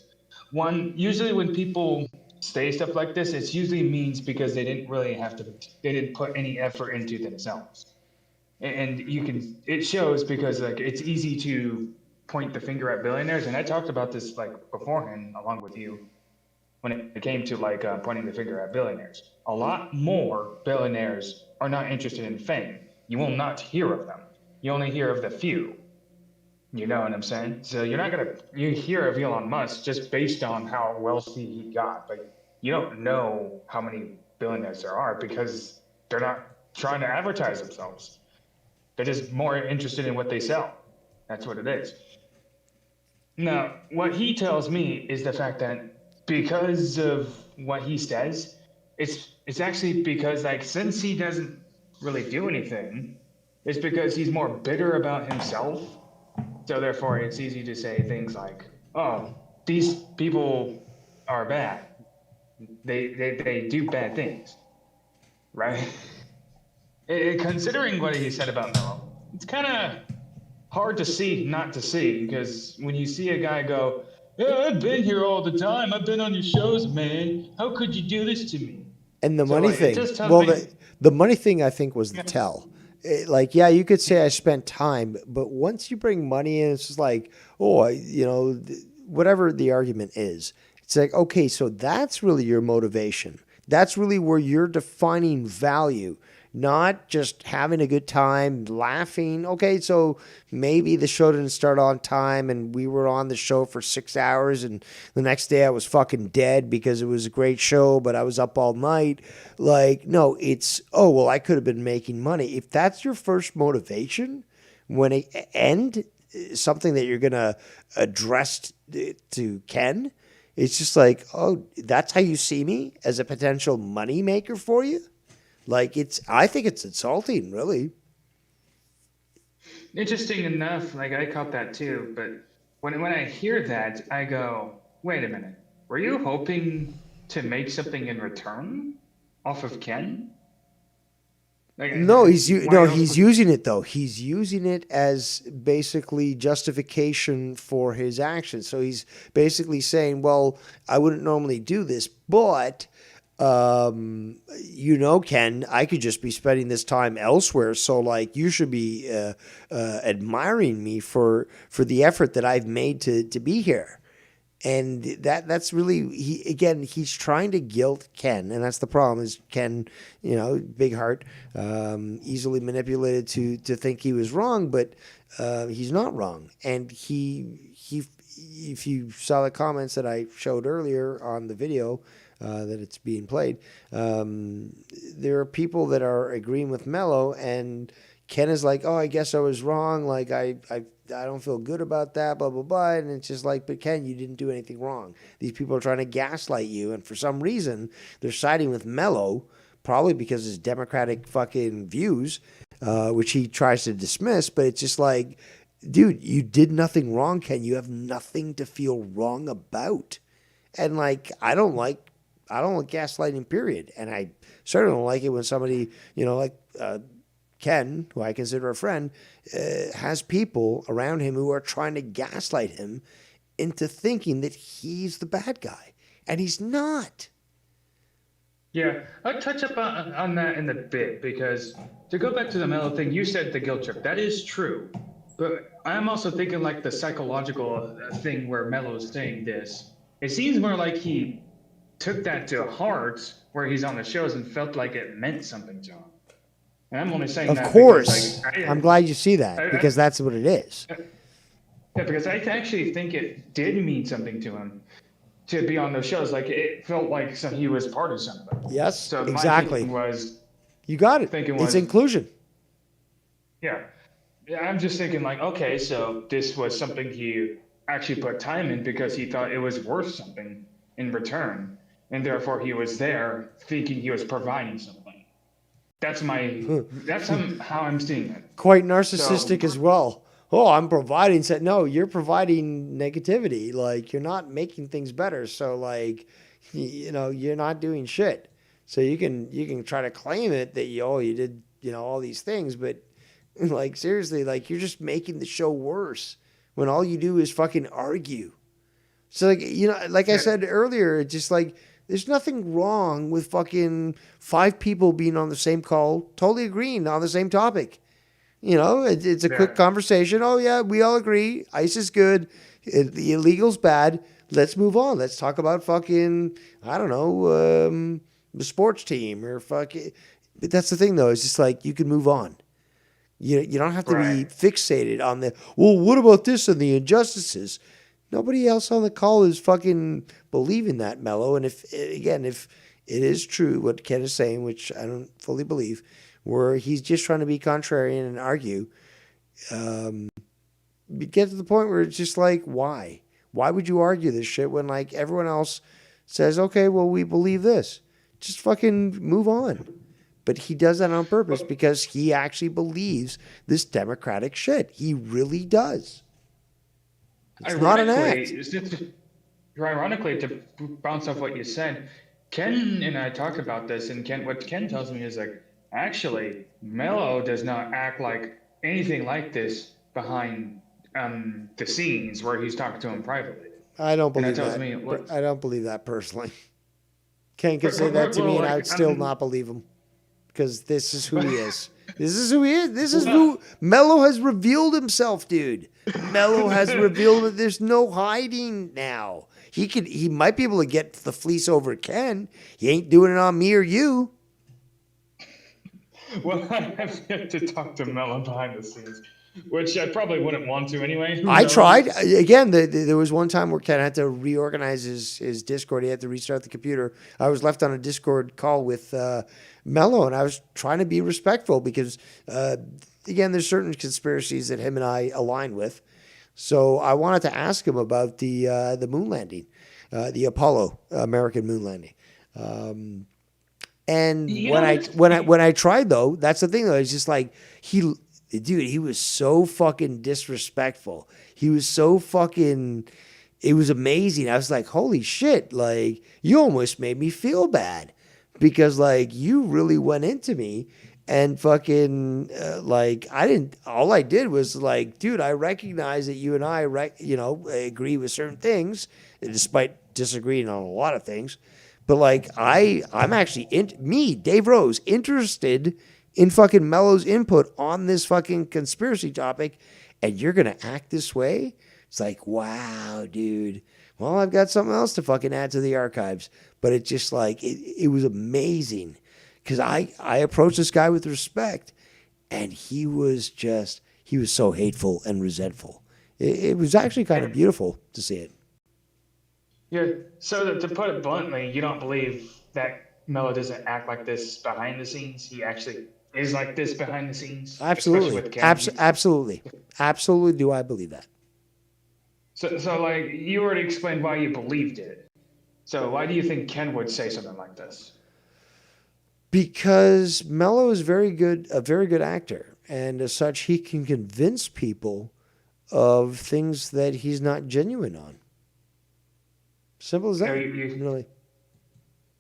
One, usually when people say stuff like this, it usually means because they didn't put any effort into themselves. And it shows because, like, it's easy to point the finger at billionaires, and I talked about this, like, beforehand along with you when it came to, like, pointing the finger at billionaires. A lot more billionaires are not interested in fame. You will not hear of them. You only hear of the few. You know what I'm saying? So you hear of Elon Musk just based on how wealthy he got, but you don't know how many billionaires there are because they're not trying to advertise themselves. They're just more interested in what they sell. That's what it is. Now, what he tells me is the fact that because of what he says, it's actually because, like, since he doesn't really do anything, it's because he's more bitter about himself. So therefore, it's easy to say things like, "Oh, these people are bad. They do bad things," right? Considering what he said about Mello, it's kind of hard to see not to see, because when you see a guy go, "Yeah, I've been here all the time. I've been on your shows, man. How could you do this to me?" And the So, money like, thing. it just tells Well, me- the money thing, I think, was the tell. Like, yeah, you could say I spent time, but once you bring money in, it's just like, oh, whatever the argument is, it's like, okay, so that's really your motivation. That's really where you're defining value, not just having a good time, laughing. Okay, so maybe the show didn't start on time and we were on the show for 6 hours and the next day I was fucking dead because it was a great show, but I was up all night. Like, no, it's, oh, well, I could have been making money. If that's your first motivation when it end, something that you're going to address to Ken, it's just like, oh, that's how you see me as a potential money maker for you? Like, I think it's insulting, really. Interesting enough, like, I caught that too, but when I hear that, I go, wait a minute, were you hoping to make something in return off of Ken? Like, No, he's why else- using it though. He's using it as basically justification for his actions. So he's basically saying, well, I wouldn't normally do this, but Ken, I could just be spending this time elsewhere. So, like, you should be admiring me for the effort that I've made to be here. And that's really, he's trying to guilt Ken. And that's the problem is Ken, big heart, easily manipulated to think he was wrong, but he's not wrong. And he if you saw the comments that I showed earlier on the video, that it's being played, there are people that are agreeing with Mello, and Ken is like, oh, I guess I was wrong. Like, I don't feel good about that, blah, blah, blah. And it's just like, but Ken, you didn't do anything wrong. These people are trying to gaslight you. And for some reason, they're siding with Mello, probably because of his Democratic fucking views, which he tries to dismiss. But it's just like, dude, you did nothing wrong, Ken. You have nothing to feel wrong about. And like, I don't like gaslighting, period. And I certainly don't like it when somebody, like Ken, who I consider a friend, has people around him who are trying to gaslight him into thinking that he's the bad guy. And he's not. Yeah, I'll touch up on that in a bit because to go back to the Mellow thing, you said the guilt trip. That is true. But I'm also thinking like the psychological thing where Mellow's saying this. It seems more like he took that to heart where he's on the shows and felt like it meant something to him. And I'm only saying Of that course. because, like, I'm glad you see that because that's what it is. Yeah, because I actually think it did mean something to him to be on those shows. Like it felt like he was part of something. Yes, So my exactly. thinking was, You got it. It's inclusion. Yeah. I'm just thinking like, okay, so this was something he actually put time in because he thought it was worth something in return. And therefore he was there thinking he was providing something. That's how I'm seeing it. Quite narcissistic as well. Oh, I'm providing. No, you're providing negativity. Like, you're not making things better. So, like, you're not doing shit. So you can try to claim it that you did, all these things, but like, seriously, like, you're just making the show worse when all you do is fucking argue. So, like, like I said earlier, it's just like, there's nothing wrong with fucking 5 people being on the same call, totally agreeing on the same topic. It's a quick conversation. Oh, yeah, we all agree. ICE is good. The illegal's bad. Let's move on. Let's talk about fucking, I don't know, the sports team or fucking. But that's the thing, though. It's just like, you can move on. You don't have to be fixated on what about this and the injustices? Nobody else on the call is fucking believing that, Mellow. And if it is true what Ken is saying, which I don't fully believe, where he's just trying to be contrarian and argue, you get to the point where it's just like, why? Why would you argue this shit when like everyone else says, okay, well, we believe this. Just fucking move on. But he does that on purpose because he actually believes this democratic shit. He really does. It's not an act. Ironically, to bounce off what you said, Ken and I talked about this, and what Ken tells me is like, actually, Mellow does not act like anything like this behind the scenes where he's talking to him privately. I don't believe that. I don't believe that personally. Ken could say that to me, and I would still not believe him because this is who he is. This is who he is. This is who Mellow has revealed himself, dude. Mellow has revealed that there's no hiding now. He might be able to get the fleece over Ken. He ain't doing it on me or you. Well, I have yet to talk to Mellow behind the scenes, which I probably wouldn't want to anyway. I tried. Again, there was one time where Ken had to reorganize his Discord. He had to restart the computer. I was left on a Discord call with Mellow, and I was trying to be respectful because, again, there's certain conspiracies that him and I align with. So I wanted to ask him about the moon landing, the Apollo American moon landing. And when I tried though, that's the thing though. It's just like he was so fucking disrespectful. He was so fucking. It was amazing. I was like, holy shit! Like, you almost made me feel bad because like you really went into me and fucking like I didn't. All I did was like, dude, I recognize that you and I agree with certain things, despite disagreeing on a lot of things. But like I'm actually Dave Rose, interested in fucking Mellow's input on this fucking conspiracy topic, and you're gonna act this way? It's like, wow, dude. Well, I've got something else to fucking add to the archives. But it's just like it was amazing because I approached this guy with respect, and he was so hateful and resentful. It was actually kind of beautiful to see it. Yeah. So to put it bluntly, you don't believe that Mellow doesn't act like this behind the scenes. He actually is like this behind the scenes. Absolutely. Absolutely. Absolutely. Do I believe that? So like you already explained why you believed it. So why do you think Ken would say something like this? Because Mellow is a very good actor, and as such, he can convince people of things that he's not genuine on. Simple as that. Really.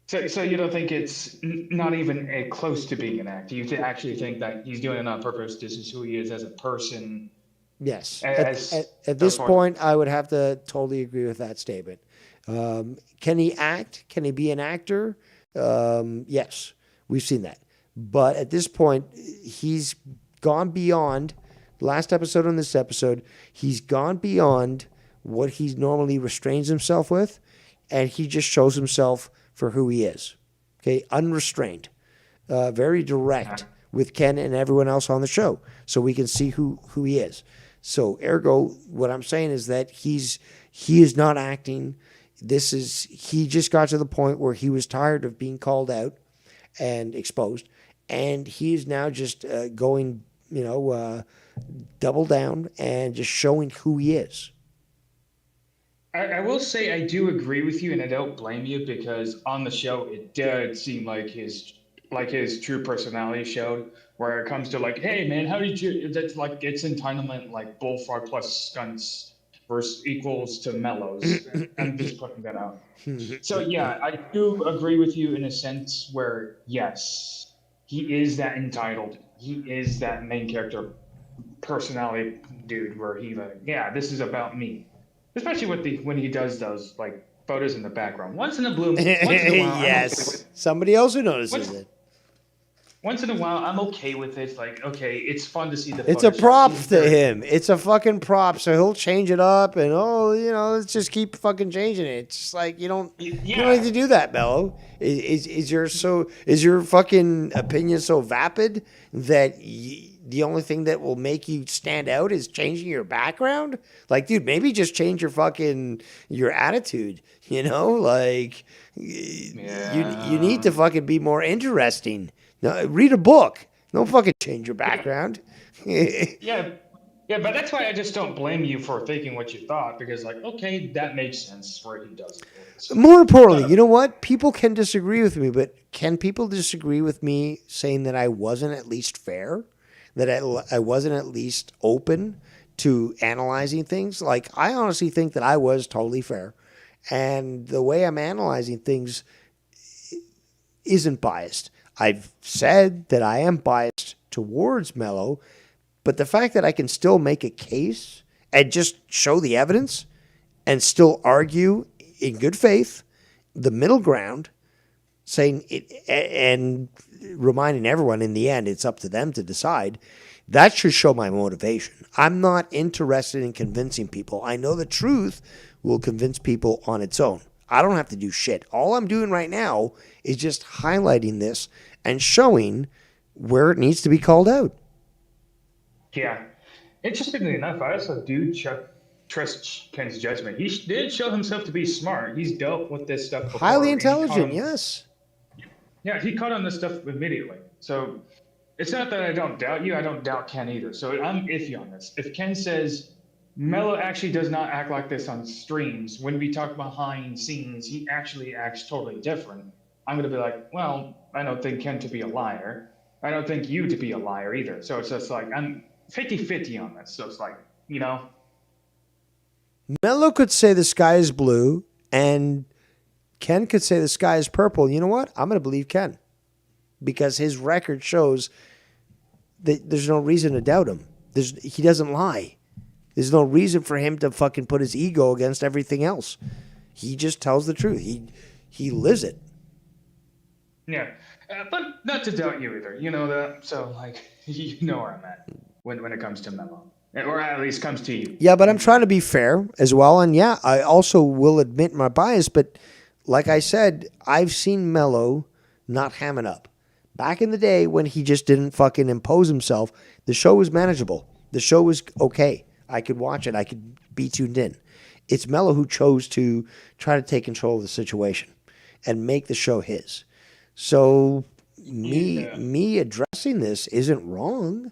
So you don't think it's not even close to being an act? You actually think that he's doing it on purpose? This is who he is as a person. Yes. As At this point, I would have to totally agree with that statement. Can he act? Can he be an actor? Yes, we've seen that. But at this point, he's gone beyond last episode and this episode. He's gone beyond what he normally restrains himself with, and he just shows himself for who he is. Okay, unrestrained, very direct with Ken and everyone else on the show, so we can see who he is. So, ergo, what I'm saying is that he is not acting. He just got to the point where he was tired of being called out and exposed, and he is now just going, double down and just showing who he is. I will say I do agree with you, and I don't blame you, because on the show it did seem like his true personality showed, where it comes to like, hey man, how did you? That's like it's entitlement, like bullfrog plus stunts versus equals to mellows. I'm just putting that out. So yeah, I do agree with you in a sense where yes, he is that entitled. He is that main character personality dude, where he like, yeah, this is about me. Especially when he does those like photos in the background. Once in a while, yes, somebody else who notices it. Once in a while, I'm okay with it. Like, okay, it's fun to see the. It's a prop to him. It's a fucking prop, so he'll change it up, and let's just keep fucking changing it. It's just like you don't need to do that, Mellow. Is your fucking opinion so vapid that the only thing that will make you stand out is changing your background? Like, dude, maybe just change your attitude. Like you need to fucking be more interesting. No, read a book. Don't fucking change your background. Yeah, but that's why I just don't blame you for thinking what you thought, because like, okay, that makes sense where he does it. More importantly, you know what? People can disagree with me, but can people disagree with me saying that I wasn't at least fair? That I wasn't at least open to analyzing things? Like, I honestly think that I was totally fair. And the way I'm analyzing things isn't biased. I've said that I am biased towards Mellow, but the fact that I can still make a case and just show the evidence and still argue in good faith, the middle ground, saying it and reminding everyone in the end it's up to them to decide, that should show my motivation. I'm not interested in convincing people. I know the truth will convince people on its own. I don't have to do shit. All I'm doing right now is just highlighting this and showing where it needs to be called out. Yeah. Interestingly enough, I also do trust Ken's judgment. He did show himself to be smart. He's dealt with this stuff before. Highly intelligent, yes. Yeah, he caught on this stuff immediately. So it's not that I don't doubt you. I don't doubt Ken either. So I'm iffy on this. If Ken says Mellow actually does not act like this on streams, when we talk behind scenes, he actually acts totally different, I'm going to be like, well, I don't think Ken to be a liar. I don't think you to be a liar either. So it's just like, I'm 50-50 on this. So it's like, Mellow could say the sky is blue, and Ken could say the sky is purple. You know what? I'm going to believe Ken, because his record shows that there's no reason to doubt him. He doesn't lie. There's no reason for him to fucking put his ego against everything else. He just tells the truth. He lives it. Yeah, but not to doubt you either. You know that. So like, you know where I'm at when it comes to Mellow, or at least comes to you. Yeah, but I'm trying to be fair as well, and yeah, I also will admit my bias. But like I said, I've seen Mellow not ham it up. Back in the day when he just didn't fucking impose himself, the show was manageable. The show was okay. I could watch it. I could be tuned in. It's Mellow who chose to try to take control of the situation and make the show his. So me addressing this isn't wrong.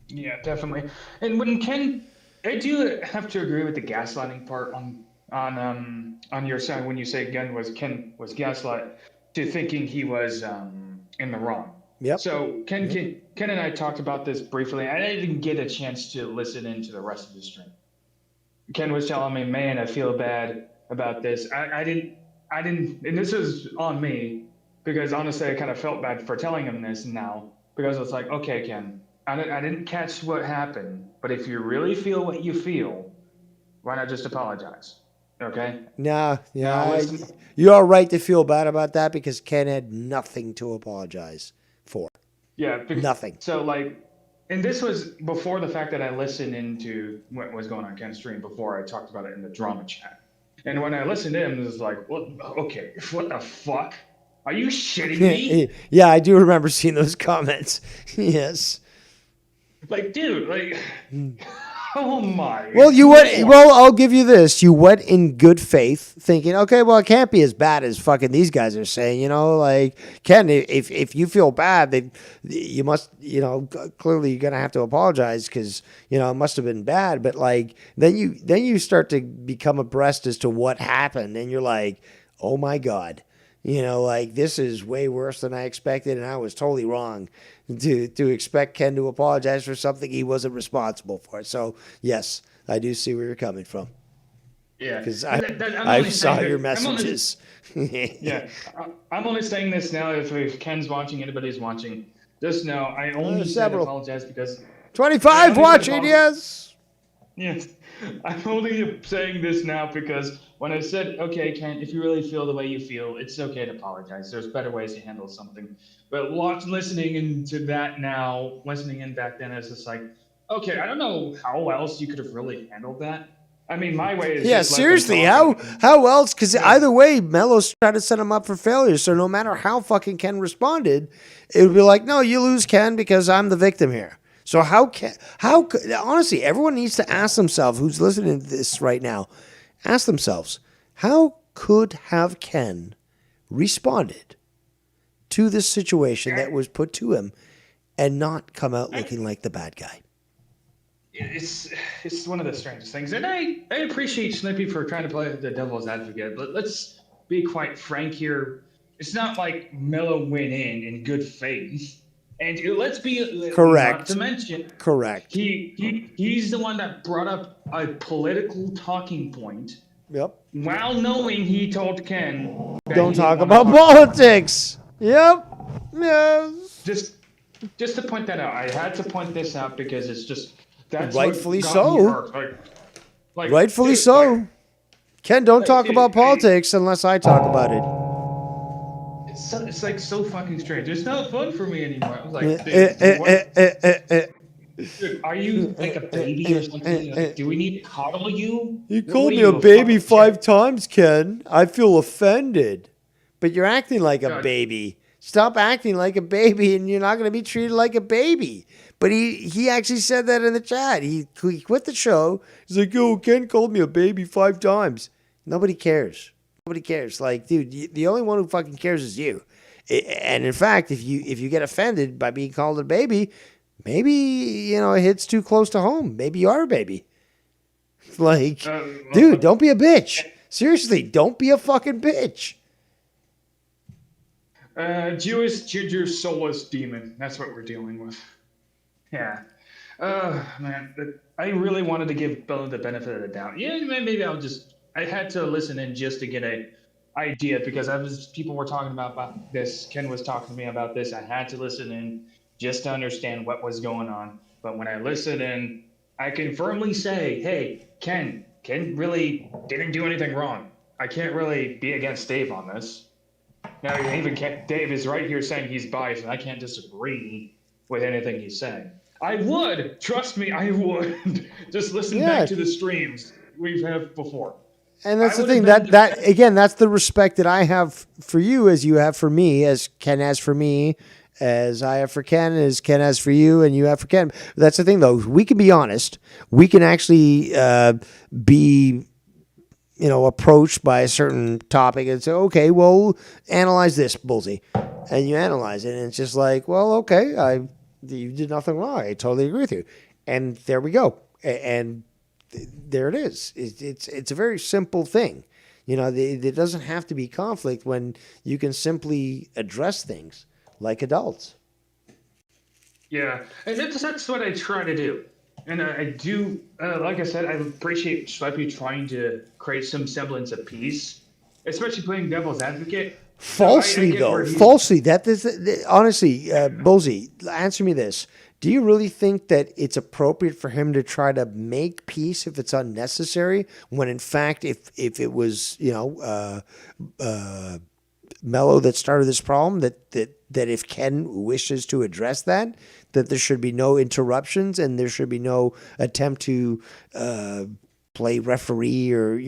Yeah, definitely. And when Ken, I do have to agree with the gaslighting part on your side when you say Ken was gaslit to thinking he was in the wrong. Yep. So Ken and I talked about this briefly. I didn't get a chance to listen into the rest of the stream. Ken was telling me, man, I feel bad about this. I didn't, and this is on me because honestly, I kind of felt bad for telling him this now because it's like, okay, Ken, I didn't catch what happened, but if you really feel what you feel, why not just apologize? Okay? Nah, yeah, Now, listen, you're all right to feel bad about that because Ken had nothing to apologize for. yeah, Nothing. So like, and this was before the fact that I listened into what was going on Ken's stream before I talked about it in the drama chat. And when I listened in, it was like, what? Okay, what the fuck? Are you shitting me? Yeah, I do remember seeing those comments. Yes. Like, dude, like, oh my. Well, you went. Well, I'll give you this. You went in good faith, thinking, okay, well, it can't be as bad as fucking these guys are saying. You know, like Ken, if you feel bad, then you must, clearly you're gonna have to apologize because it must have been bad. But like then you start to become abreast as to what happened, and you're like, oh my god. Like this is way worse than I expected, and I was totally wrong to expect Ken to apologize for something he wasn't responsible for. So yes, I do see where you're coming from. Yeah, because I'm I only saw saying your that- messages. Yeah, I'm only saying this now. If Ken's watching, anybody's watching, just know I only said several. apologize because 25 watching, yes. Yes, I'm only saying this now because when I said, okay, Ken, if you really feel the way you feel, it's okay to apologize. There's better ways to handle something. But listening into that now, listening in back then, it's just like, okay, I don't know how else you could have really handled that. I mean, my way is just seriously, let them talk. how else? Because either way, Mello's trying to set him up for failure. So no matter how fucking Ken responded, it would be like, no, you lose, Ken, because I'm the victim here. So honestly, everyone needs to ask themselves, who's listening to this right now, ask themselves, how could have Ken responded to this situation that was put to him and not come out looking like the bad guy? It's one of the strangest things. And I appreciate Snippy for trying to play the devil's advocate, but let's be quite frank here. It's not like Mello went in good faith. And let's be correct. Not to mention, correct. He's the one that brought up a political talking point. Yep. While knowing he told Ken, don't talk about politics. Yep. Yes. Just to point that out, I had to point this out because it's just that's rightfully what so. Me hurt. Rightfully dude, so. Ken, don't talk about politics unless I talk about it. It's like so fucking strange. It's not fun for me anymore. I was like, dude, are you like a baby or something? Like, do we need to coddle you? You called me a baby 5 times, Ken. I feel offended. But you're acting like a baby. Stop acting like a baby and you're not going to be treated like a baby. But he actually said that in the chat. He quit the show. He's like, yo, Ken called me a baby 5 times. Nobody cares. Nobody cares. Like, dude, the only one who fucking cares is you. And in fact, if you get offended by being called a baby, maybe, it hits too close to home. Maybe you are a baby. Like, dude, don't be a bitch. Seriously, don't be a fucking bitch. Jewish ginger soulless demon. That's what we're dealing with. Yeah. Man, I really wanted to give Bella the benefit of the doubt. Yeah, maybe I had to listen in just to get a idea because people were talking about this. Ken was talking to me about this. I had to listen in just to understand what was going on. But when I listened in, I can firmly say, hey, Ken really didn't do anything wrong. I can't really be against Dave on this. Now, even Dave is right here saying he's biased, and I can't disagree with anything he's saying. I would, trust me, I would. Just listen back to the streams we've had before. And that's the thing, that again, that's the respect that I have for you as you have for me, as Ken has for me, as I have for Ken, as Ken has for you, and you have for Ken. That's the thing, though. We can be honest. We can actually be, approached by a certain topic and say, okay, well, analyze this, Bullseye. And you analyze it, and it's just like, well, okay, you did nothing wrong. I totally agree with you. And there we go. And there it is. It's a very simple thing. There doesn't have to be conflict when you can simply address things like adults. Yeah, and that's what I try to do. And I do, like I said, I appreciate Schleppy trying to create some semblance of peace, especially playing devil's advocate. So I Falsely, get though. where he's. Falsely. That is honestly, Bullseye. Answer me this: do you really think that it's appropriate for him to try to make peace if it's unnecessary? When in fact, if it was Mellow that started this problem, that if Ken wishes to address that, that there should be no interruptions and there should be no attempt to play referee or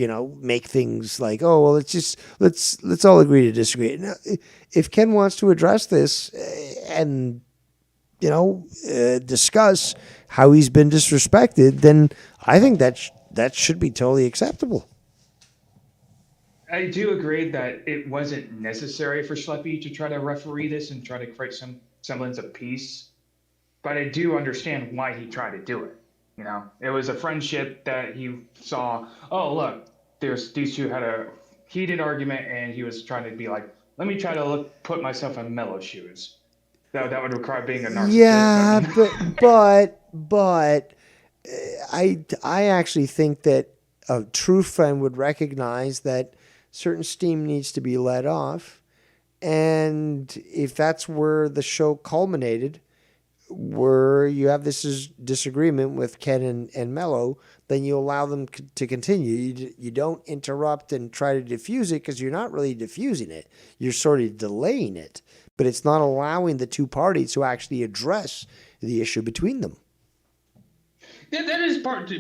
make things like, oh well, let's all agree to disagree. Now, if Ken wants to address this and discuss how he's been disrespected, then I think that should be totally acceptable. I do agree that it wasn't necessary for Schleppy to try to referee this and try to create some semblance of peace, but I do understand why he tried to do it. It was a friendship that he saw. Oh, look, these two had a heated argument, and he was trying to be like, let me try to put myself in Mellow's shoes. That would require being a narcissist. Yeah, but I actually think that a true friend would recognize that certain steam needs to be let off, and if that's where the show culminated, where you have this disagreement with Ken and Mello, then you allow them to continue. You don't interrupt and try to diffuse it, because you're not really diffusing it. You're sort of delaying it, but it's not allowing the two parties to actually address the issue between them. That is part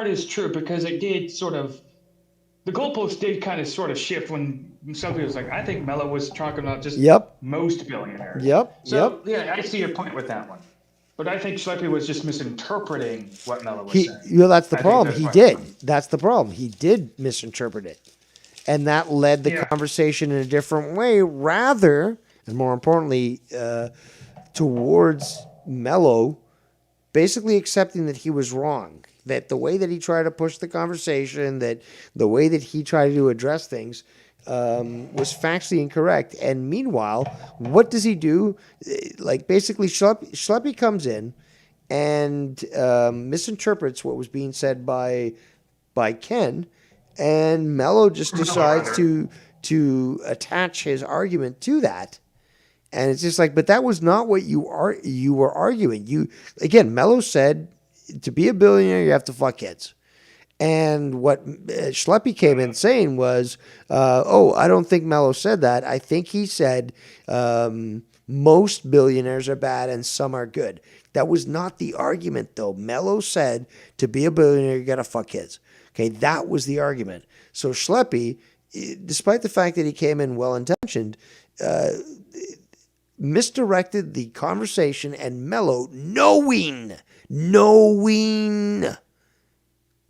is true, because it did sort of, the goalpost did kind of sort of shift when somebody was like, I think Mello was talking about just most billionaires. Yep. Yeah, I see your point with that one. But I think Schleppy was just misinterpreting what Mello was saying. That's the problem. He did. That's the problem. He did misinterpret it. And that led the conversation in a different way, rather, and more importantly, towards Mello basically accepting that he was wrong. That the way that he tried to push the conversation, that the way that he tried to address things was factually incorrect. And meanwhile, what does he do? Like, basically, Schleppy comes in and misinterprets what was being said by Ken, and Mello just decides to attach his argument to that. And it's just like, but that was not what you were arguing. Mello said, to be a billionaire, you have to fuck kids. And what Schleppy came in saying was, I don't think Mello said that. I think he said most billionaires are bad and some are good. That was not the argument, though. Mello said, to be a billionaire, you got to fuck kids. Okay, that was the argument. So Schleppy, despite the fact that he came in well-intentioned, misdirected the conversation, and Mello, knowing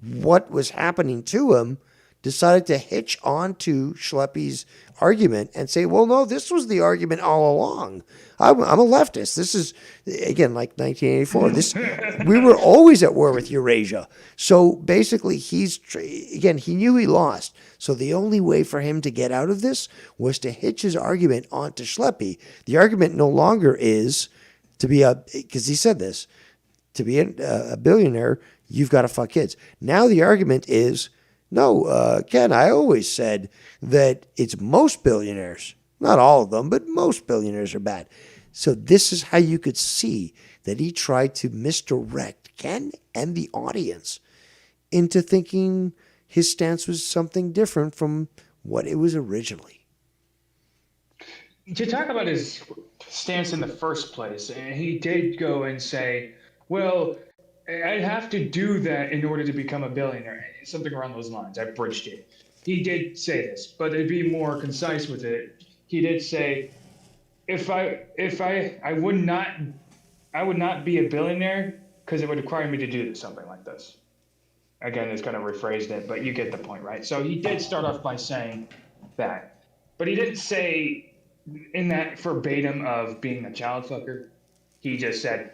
what was happening to him, decided to hitch on to Schleppy's argument and say, well, no, this was the argument all along. I'm a leftist. This is, again, like 1984. We were always at war with Eurasia. So basically, he knew he lost. So the only way for him to get out of this was to hitch his argument onto Schleppy. The argument no longer is because he said this, to be a billionaire, you've got to fuck kids. Now the argument is, no, Ken, I always said that it's most billionaires, not all of them, but most billionaires are bad. So this is how you could see that he tried to misdirect Ken and the audience into thinking his stance was something different from what it was originally. To talk about his stance in the first place, he did go and say, well, I have to do that in order to become a billionaire. Something around those lines. I bridged it. He did say this, but to be more concise with it, he did say, I would not be a billionaire because it would require me to do something like this. Again, it's kind of rephrased it, but you get the point, right? So he did start off by saying that, but he didn't say in that verbatim of being a child fucker. He just said,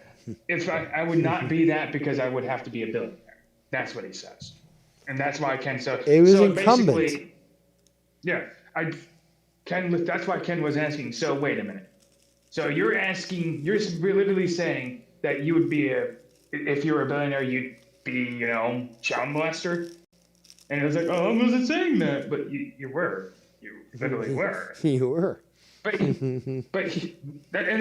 I would not be that because I would have to be a billionaire. That's what he says. And that's why Ken, it was incumbent. Yeah, that's why Ken was asking, so wait a minute. So you're literally saying that you would be if you were a billionaire, you'd be, child molester. And it was like, oh, I wasn't saying that, but you were. You literally were. You were. But and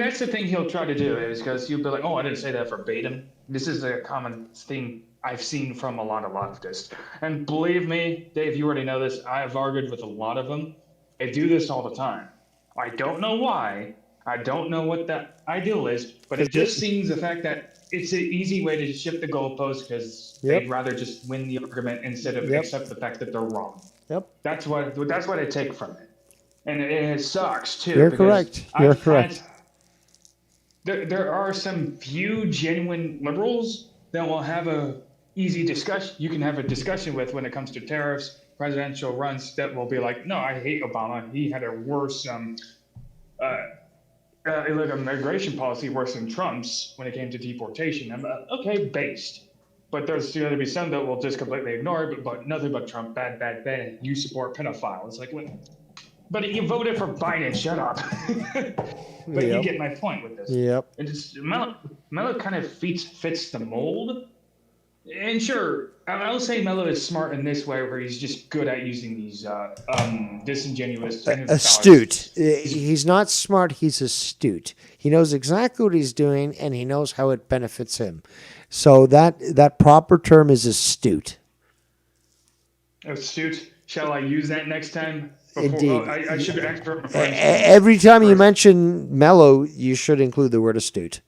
that's the thing he'll try to do is because you'll be like, oh, I didn't say that verbatim. This is a common thing I've seen from a lot of leftists. And believe me, Dave, you already know this. I've argued with a lot of them. They do this all the time. I don't know why. I don't know what that ideal is, but it just seems the fact that it's an easy way to shift the goalpost because they'd rather just win the argument instead of accept the fact that they're wrong. Yep. That's what I take from it. And it sucks too. You're correct. You're correct. There are some few genuine liberals that will have a easy discussion. You can have a discussion with when it comes to tariffs, presidential runs. That will be like, no, I hate Obama. He had a worse immigration policy worse than Trump's when it came to deportation. I'm okay, based. But there's going to be some that will just completely ignore it, but nothing but Trump, bad, bad, bad. You support pedophile. It's like, but you voted for Biden, shut up. But you get my point with this. Yep. It's Mellow kind of fits the mold. And sure, say Mellow is smart in this way where he's just good at using these disingenuous... Astute. He's not smart, he's astute. He knows exactly what he's doing, and he knows how it benefits him. So that proper term is astute. Astute. Shall I use that next time? Indeed. I should ask for every time you mention Mellow, you should include the word astute.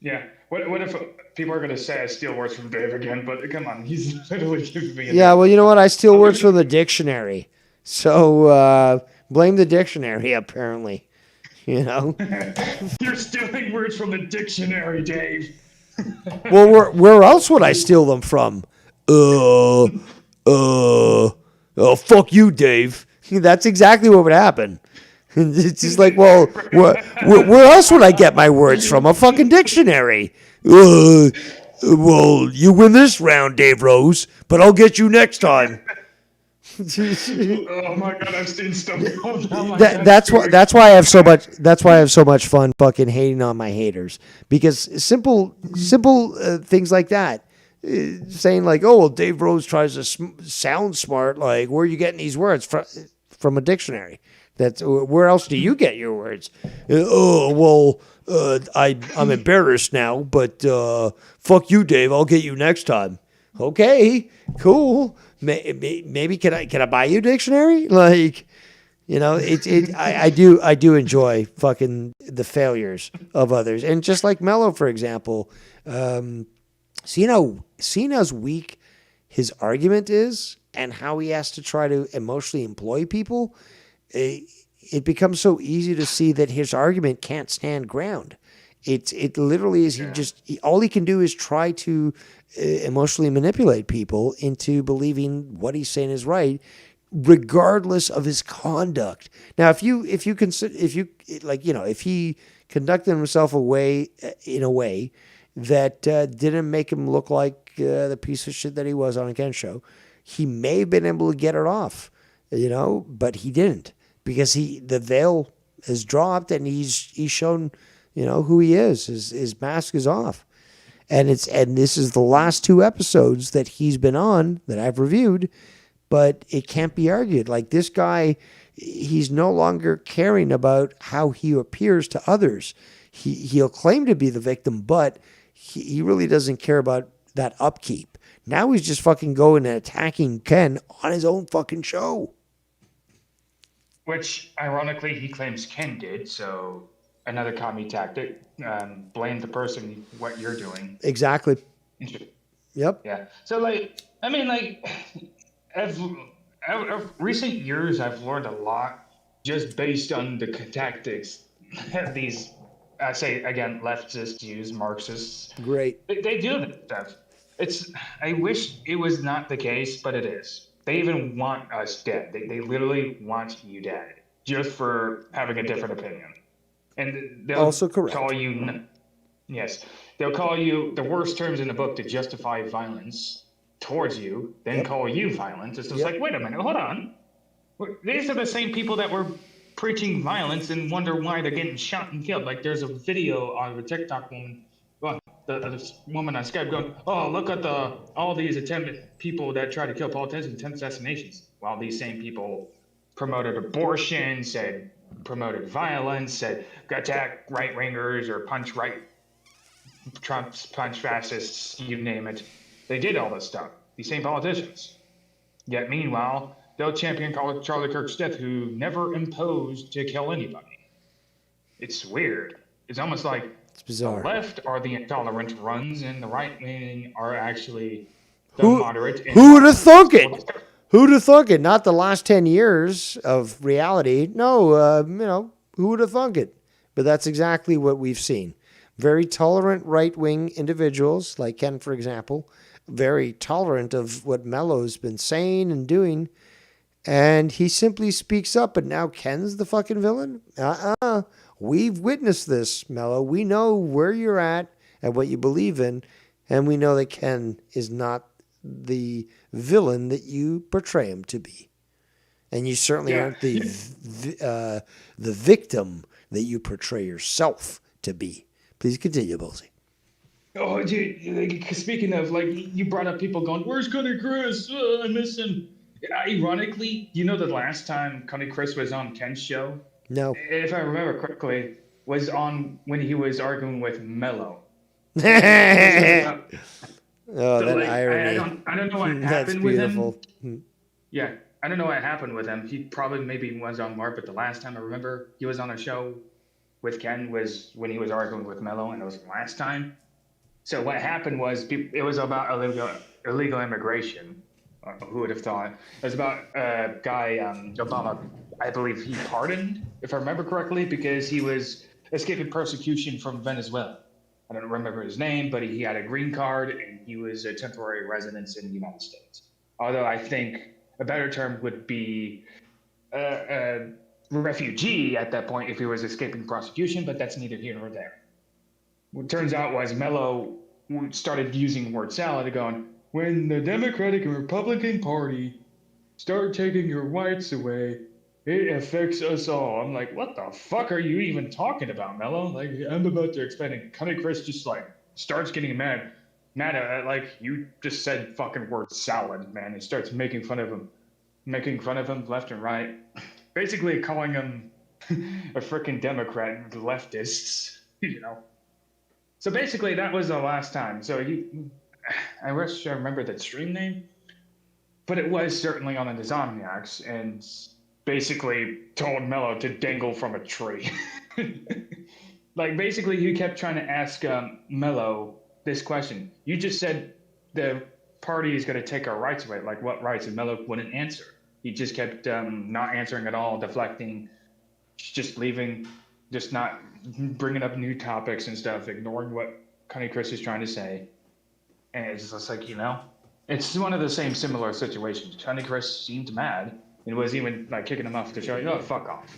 Yeah. What if people are going to say I steal words from Dave again? But come on, he's literally giving me. Well, you know what? I steal words from the dictionary, so blame the dictionary. Apparently, You're stealing words from the dictionary, Dave. Well, where else would I steal them from? Oh, fuck you, Dave. That's exactly what would happen. It's just like, well, where else would I get my words from? A fucking dictionary. Well, you win this round, Dave Rose, but I'll get you next time. Oh my god, I've seen stuff. That's why I have so much. That's why I have so much fun fucking hating on my haters, because simple things like that. Saying like, oh, well, Dave Rose tries to sound smart. Like, where are you getting these words from a dictionary? Where else do you get your words? I'm embarrassed now, but fuck you, Dave. I'll get you next time. Okay, cool. Maybe can I buy you a dictionary? Like, I do enjoy fucking the failures of others, and just like Mellow, for example. Seeing how weak his argument is and how he has to try to emotionally employ people, it becomes so easy to see that his argument can't stand ground. It literally is all he can do is try to emotionally manipulate people into believing what he's saying is right, regardless of his conduct. Now, if he conducted himself in a way that didn't make him look like the piece of shit that he was on a Ken show, he may have been able to get it off, but he didn't, because the veil has dropped and he's shown, who he is. His mask is off, and this is the last 2 episodes that he's been on that I've reviewed, but it can't be argued. Like, this guy, he's no longer caring about how he appears to others. He'll claim to be the victim, but he really doesn't care about that upkeep. Now he's just fucking going and attacking Ken on his own fucking show. Which, ironically, he claims Ken did, so another commie tactic. Blame the person what you're doing. Exactly. Yep. Yeah. So, recent years, I've learned a lot just based on the tactics these, I say again, leftists use, Marxists. Great. They do this stuff. I wish it was not the case, but it is. They even want us dead. They literally want you dead just for having a different opinion. And they'll also correct. Call you, yes, they'll call you the worst terms in the book to justify violence towards you, then call you violent. It's just like, wait a minute, hold on. These are the same people that were preaching violence and wonder why they're getting shot and killed. Like, there's a video on a TikTok woman the woman on Skype going, "Oh, look at all these attempted people that try to kill politicians, attempt assassinations." While these same people promoted abortion, promoted violence, said attack right wingers or Trump's punch fascists, you name it. They did all this stuff. These same politicians. Yet meanwhile, they'll champion Charlie Kirk's death, who never imposed to kill anybody. It's weird. It's almost like It's bizarre. the left are the intolerant runs, and the right wing are actually the moderate. Who would have thunk it? Who'd have thunk it? Not the last 10 years of reality. No, who would have thunk it? But that's exactly what we've seen. Very tolerant right-wing individuals, like Ken, for example, very tolerant of what Mellow's been saying and doing, and he simply speaks up, but now Ken's the fucking villain? We've witnessed this, Mellow. We know where you're at and what you believe in, and we know that Ken is not the villain that you portray him to be. And you certainly aren't the victim that you portray yourself to be. Please continue, Ballsy. Oh, dude, speaking of, you brought up people going, "Where's Connie Chris? I miss him." Ironically, the last time Connie Chris was on Ken's show? No. If I remember correctly, was on when he was arguing with Mellow. That irony. I don't know what That's happened with beautiful. him. Yeah, I don't know what happened with him. He probably maybe was on Mark, but the last time I remember he was on a show with Ken was when he was arguing with Mellow, and it was the last time. So what happened was it was about illegal immigration. Who would have thought? It was about a guy, Obama, I believe he pardoned, if I remember correctly, because he was escaping persecution from Venezuela. I don't remember his name, but he had a green card and he was a temporary resident in the United States. Although I think a better term would be a refugee at that point if he was escaping prosecution, but that's neither here nor there. What turns out was Mello started using word salad, going, "When the Democratic and Republican Party start taking your rights away, it affects us all." I'm like, what the fuck are you even talking about, Mello? I'm about to explain it. Connie Chris just starts getting mad at you just said fucking word salad, man. He starts making fun of him left and right. Basically calling him a freaking Democrat, leftists, So basically that was the last time. So I wish I remember that stream name, but it was certainly on the Insomniacs, and basically told Mello to dangle from a tree. Basically he kept trying to ask Mello this question. You just said the party is going to take our rights away. What rights? And Mello wouldn't answer. He just kept not answering at all, deflecting, just leaving, just not bringing up new topics and stuff, ignoring what Connie Chris is trying to say. And it's just it's one of the same similar situations. Connie Chris seemed mad and was even kicking him off the show. Fuck off.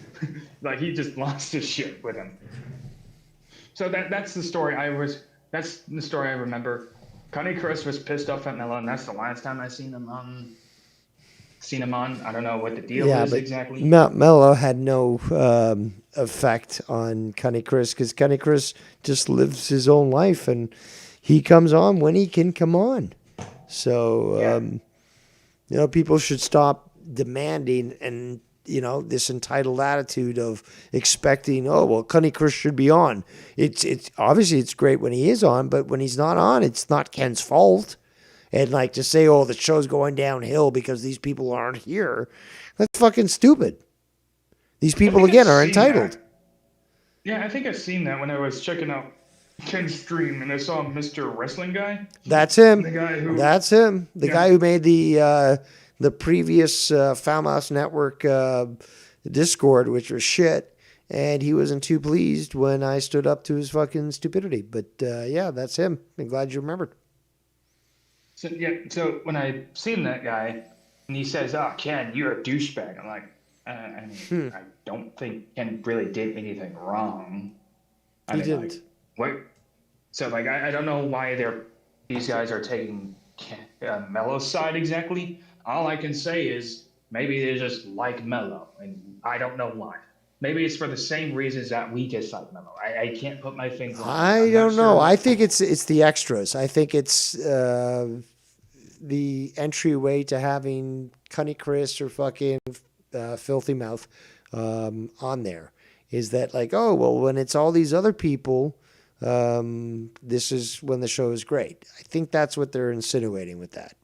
He just lost his shit with him. So that's the story that's the story I remember. Connie Chris was pissed off at Mello, and that's the last time I seen him on. I don't know what the deal is exactly. Mello had no effect on Connie Chris because Connie Chris just lives his own life, and he comes on when he can come on. So, people should stop demanding and, this entitled attitude of expecting, Connie Chris should be on. It's obviously it's great when he is on, but when he's not on, it's not Ken's fault. And to say, the show's going downhill because these people aren't here, that's fucking stupid. These people, again, are entitled. That. Yeah, I think I've seen that when I was checking out Ken's stream and I saw Mr. Wrestling Guy. That's him. That's him. The guy who made the previous Foulmouse Network Discord, which was shit. And he wasn't too pleased when I stood up to his fucking stupidity. But, that's him. I'm glad you remembered. So when I seen that guy, and he says, "Oh, Ken, you're a douchebag," I'm like, I don't think Ken really did anything wrong. He didn't. What? So I don't know why these guys are taking Mello's side exactly. All I can say is maybe they just like Mello, and I don't know why. Maybe it's for the same reasons that we dislike Mellow. I can't put my finger on it. I I'm not don't know. sure. I think it's the extras. I think it's the entryway to having Cunny Chris or fucking Filthy Mouth on there. Is that like, oh, well, when it's all these other people, this is when the show is great. I think that's what they're insinuating with that.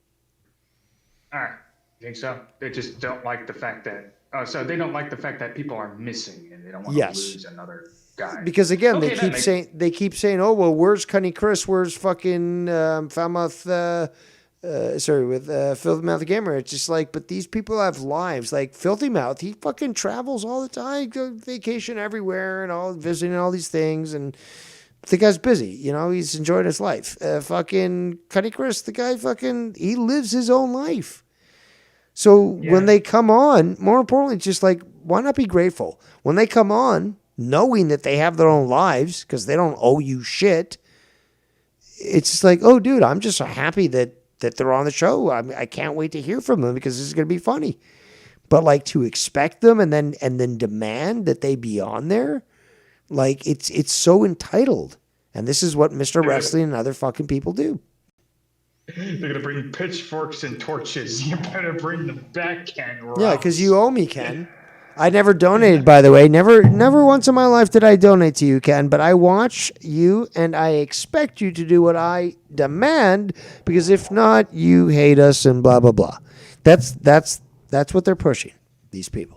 All right. Think so? They just don't like the fact that. Oh, so they don't like the fact that people are missing, and they don't want to lose another guy. Because again, Okay, they keep saying, oh, well, where's Cunny Chris? Where's fucking Foulmouth? With Filthy Mouth Gamer. It's just like, but these people have lives. Like Filthy Mouth, he fucking travels all the time, go vacation everywhere, and all visiting all these things, and the guy's busy. You know, he's enjoying his life. Fucking Cunny Chris, the guy he lives his own life. So when they come on, more importantly, it's just like, why not be grateful? When they come on, knowing that they have their own lives, because they don't owe you shit, it's just like, oh, dude, I'm just so happy that they're on the show. I can't wait to hear from them because this is going to be funny. But like to expect them and then demand that they be on there, like it's so entitled. And this is what Mr. Wrestling and other fucking people do. They're going to bring pitchforks and torches. You better bring them back, Ken. Yeah, because you owe me, Ken. I never donated, by the way. Never once in my life did I donate to you, Ken. But I watch you, and I expect you to do what I demand, because if not, you hate us and blah blah blah. That's what they're pushing. These people.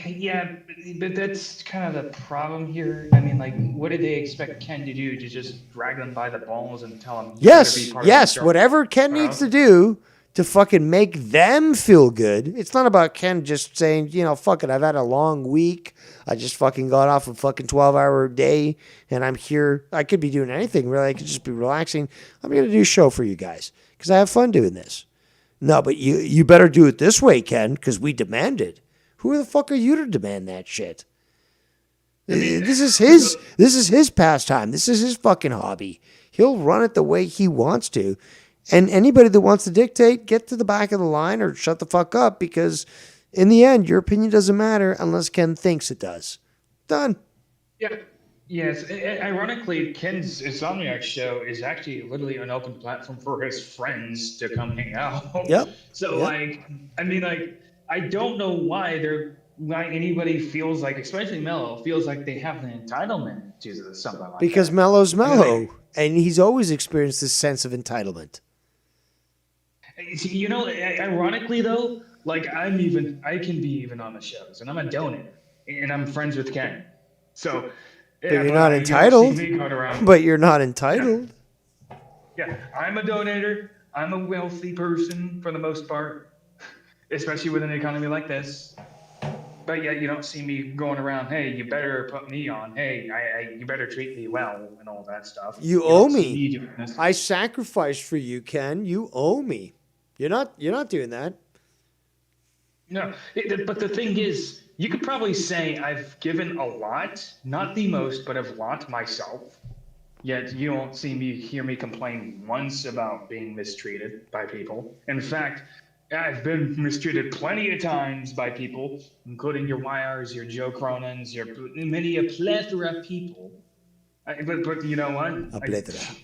Yeah, but that's kind of the problem here. I mean, like, what did they expect Ken to do? To just drag them by the balls and tell them? Yes. Whatever Ken needs to do to fucking make them feel good. It's not about Ken just saying, you know, fuck it, I've had a long week. I just fucking got off a fucking 12-hour day, and I'm here. I could be doing anything, really. I could just be relaxing. I'm going to do a show for you guys because I have fun doing this. No, but you better do it this way, Ken, because we demand it. Who the fuck are you to demand that shit? This is his pastime. This is his fucking hobby. He'll run it the way he wants to. And anybody that wants to dictate, get to the back of the line or shut the fuck up, because in the end, your opinion doesn't matter unless Ken thinks it does. Done. Yeah. Yes. Ironically, Ken's Insomniac show is actually literally an open platform for his friends to come hang out. Yep. So, I don't know why anybody feels like, especially Mellow, feels like they have the entitlement to something like that. Because Mellow's Mellow, and he's always experienced this sense of entitlement. You know, ironically though, like I can be even on the shows, and I'm a donator, and I'm friends with Ken. So, but you're not entitled. But you're not entitled. Yeah, I'm a donator. I'm a wealthy person for the most part, especially with an economy like this. But yet you don't see me going around, hey, you better put me on. Hey, you better treat me well and all that stuff. You owe me. I sacrificed for you, Ken. You owe me. You're not doing that. No, but the thing is, you could probably say I've given a lot, not the most, but a lot myself. Yet you don't hear me complain once about being mistreated by people. In fact, I've been mistreated plenty of times by people, including your Wyers, your Joe Cronins, a plethora of people. But you know what? A plethora.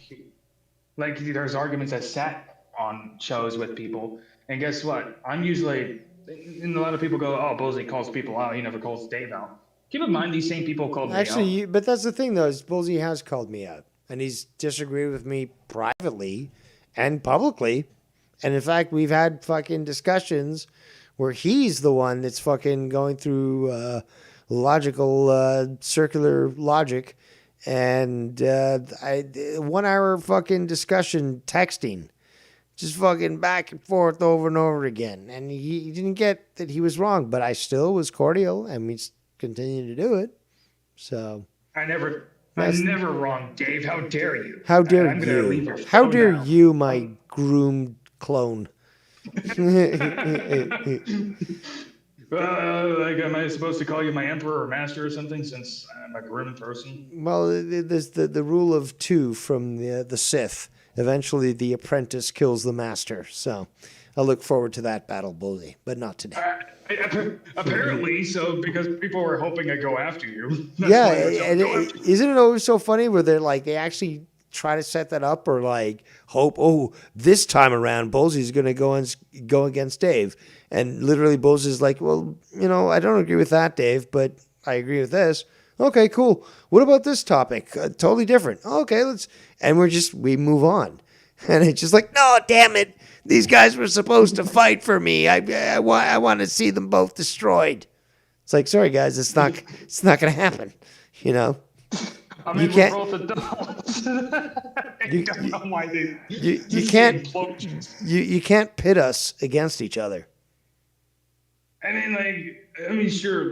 Like there's arguments I sat on shows with people, and guess what? I'm usually, and a lot of people go, "Oh, Bullseye calls people out. He never calls Dave out." Keep in mind, these same people called me out. But that's the thing, though, is Bullseye has called me out, and he's disagreed with me privately and publicly. And in fact, we've had fucking discussions where he's the one that's fucking going through logical, circular logic. And 1 hour fucking discussion texting, just fucking back and forth over and over again. And he didn't get that he was wrong, but I still was cordial and we continue to do it. So I'm never wrong, Dave. How dare you? How dare you? How dare you, my groomed clone? Am I supposed to call you my emperor or master or something since I'm a groomed person? Well, there's the rule of two from the Sith. Eventually, the apprentice kills the master. So, I look forward to that battle, Ballsy, but not today. Apparently, so because people were hoping I'd go after you. That's Yeah, why they were telling and me, go after you. isn't it always so funny where they're like, they actually try to set that up or like hope, oh, this time around, Ballsy's going to go against Dave. And literally Ballsy's like, well, I don't agree with that, Dave, but I agree with this. Okay, cool. What about this topic? Totally different. Okay, and we move on. And it's just like, no, damn it. These guys were supposed to fight for me. I want to see them both destroyed. It's like, sorry guys, it's not going to happen. I mean, can't- we're both adults. I don't know why they. You can't you can't pit us against each other. Sure,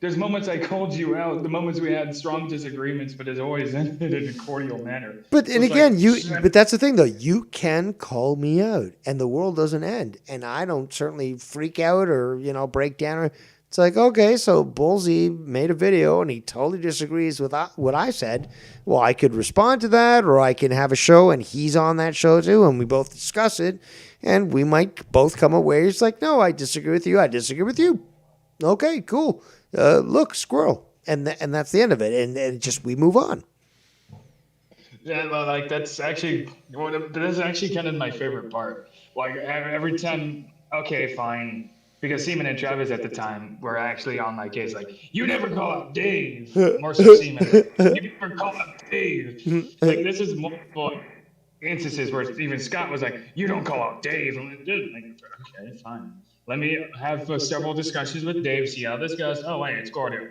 there's moments I called you out, the moments we had strong disagreements, but it's always ended in a cordial manner. But So it's again, but that's the thing though. You can call me out, and the world doesn't end, and I don't certainly freak out or break down. It's like, okay, so Ballsy made a video and he totally disagrees with what I said. Well, I could respond to that, or I can have a show and he's on that show too, and we both discuss it, and we might both come away. It's like, no, I disagree with you. I disagree with you. Okay, cool. Look, squirrel, and that's the end of it, and we move on. Yeah, well, that's actually kind of my favorite part. Every time, okay, fine. Because Seaman and Travis at the time were actually on my case, you never call out Dave. More so Seaman. You never call out Dave. This is multiple instances where even Scott was like, you don't call out Dave. I'm okay, fine. Let me have several discussions with Dave, see how this goes. Oh, wait, it's cordial.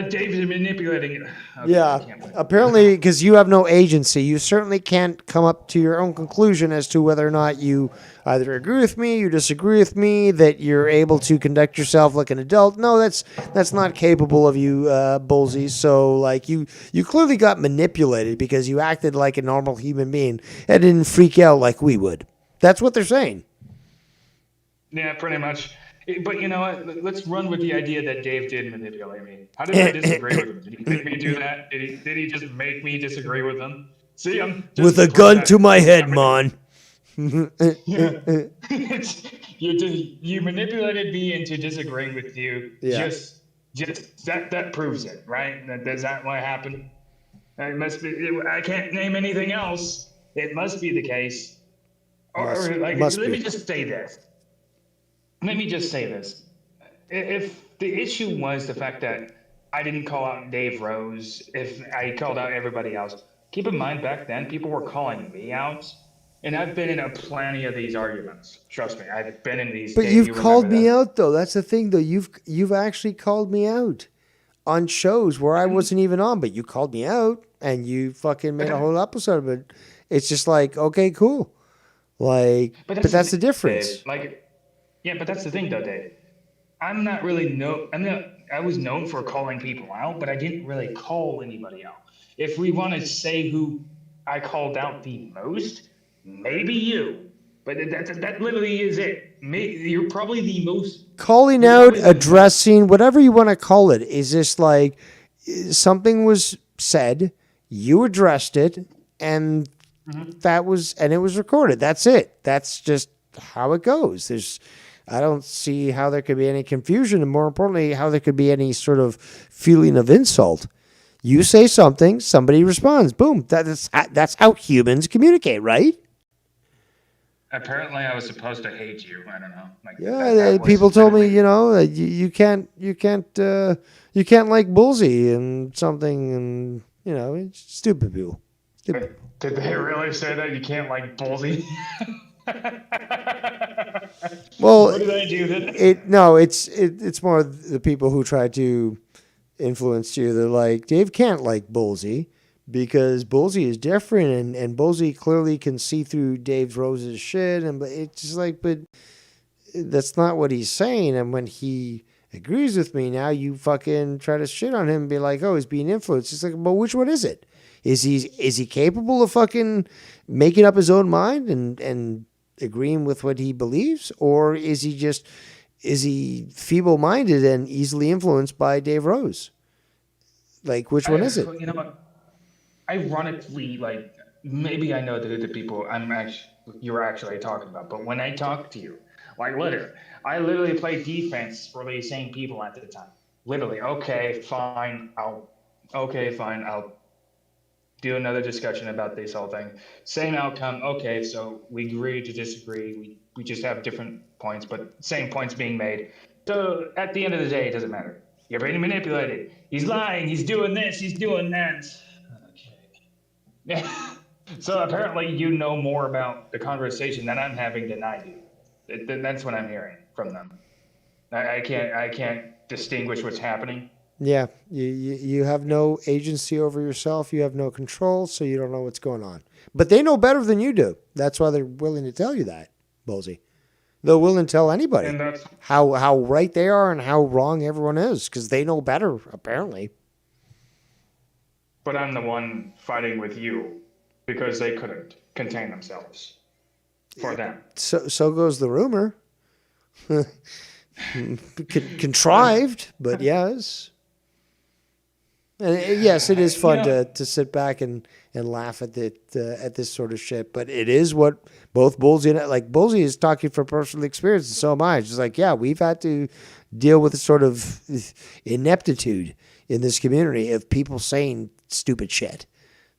Dave's manipulating it. Okay, Yeah, apparently, because you have no agency, you certainly can't come up to your own conclusion as to whether or not you either agree with me, you disagree with me, that you're able to conduct yourself like an adult. No, that's not capable of you, Ballsy. So, you clearly got manipulated because you acted like a normal human being and didn't freak out like we would. That's what they're saying. Yeah, pretty much. But you know what? Let's run with the idea that Dave did manipulate me. How did I disagree with him? Did he make me do that? Did he just make me disagree with him? See, I'm just With a gun to my head, Mon. Yeah. You manipulated me into disagreeing with you. Yeah. Just that proves it, right? Is that what happened? It must be. I can't name anything else. It must be the case. Let me just say this. Let me just say this. If the issue was the fact that I didn't call out Dave Rose, if I called out everybody else, keep in mind back then people were calling me out, and I've been in plenty of these arguments. Trust me, I've been in these. But Dave, you've called me that. out though. That's the thing though. You've actually called me out on shows where I wasn't even on, but you called me out and you fucking made a whole episode of it. It's just like, okay, cool. But that's the difference. Dave. Yeah, but that's the thing, though, Dave. I was known for calling people out, but I didn't really call anybody out. If we want to say who I called out the most, maybe you. But that literally is it. You're probably the most calling out, addressing, whatever you want to call it, is just like something was said, you addressed it, and it was recorded. That's it. That's just how it goes. I don't see how there could be any confusion, and more importantly, how there could be any sort of feeling of insult. You say something, somebody responds. Boom. That's how humans communicate, right? Apparently, I was supposed to hate you. I don't know. People told me, you can't like Ballsy and something, and it's stupid people. Stupid. Did they really say that you can't like Ballsy? Well, what did I do then? It's more the people who try to influence you. They're like, Dave can't like Ballsy because Ballsy is different, and Ballsy clearly can see through Dave Rose's shit, but it's just like, but that's not what he's saying. And when he agrees with me, now you fucking try to shit on him and be like, oh, he's being influenced. It's like, but which one is it? Is he capable of fucking making up his own mind and agreeing with what he believes, or is he feeble-minded and easily influenced by Dave Rose? Which one is it? You know what? Ironically, maybe I know the people. you were actually talking about. But when I talk to you, like literally, I literally played defense for these same people at the time. Literally, okay, fine, I'll do another discussion about this whole thing. Same outcome. Okay, so we agree to disagree. We just have different points, but same points being made. So at the end of the day, it doesn't matter. You're being manipulated. He's lying. He's doing this. He's doing that. Okay. Yeah. So apparently you know more about the conversation that I'm having than I do. That's what I'm hearing from them. I can't distinguish what's happening. Yeah, you have no agency over yourself. You have no control, so you don't know what's going on. But they know better than you do. That's why they're willing to tell you that, Bolsey. They're willing to tell anybody And that's how right they are and how wrong everyone is because they know better, apparently. But I'm the one fighting with you because they couldn't contain themselves for them. So goes the rumor. Contrived, but yes. And yes, it is fun to sit back and laugh at at this sort of shit. But it is what both Bolsey and like Bolsey is talking from personal experience, and so am I. It's just like, yeah, we've had to deal with a sort of ineptitude in this community of people saying stupid shit.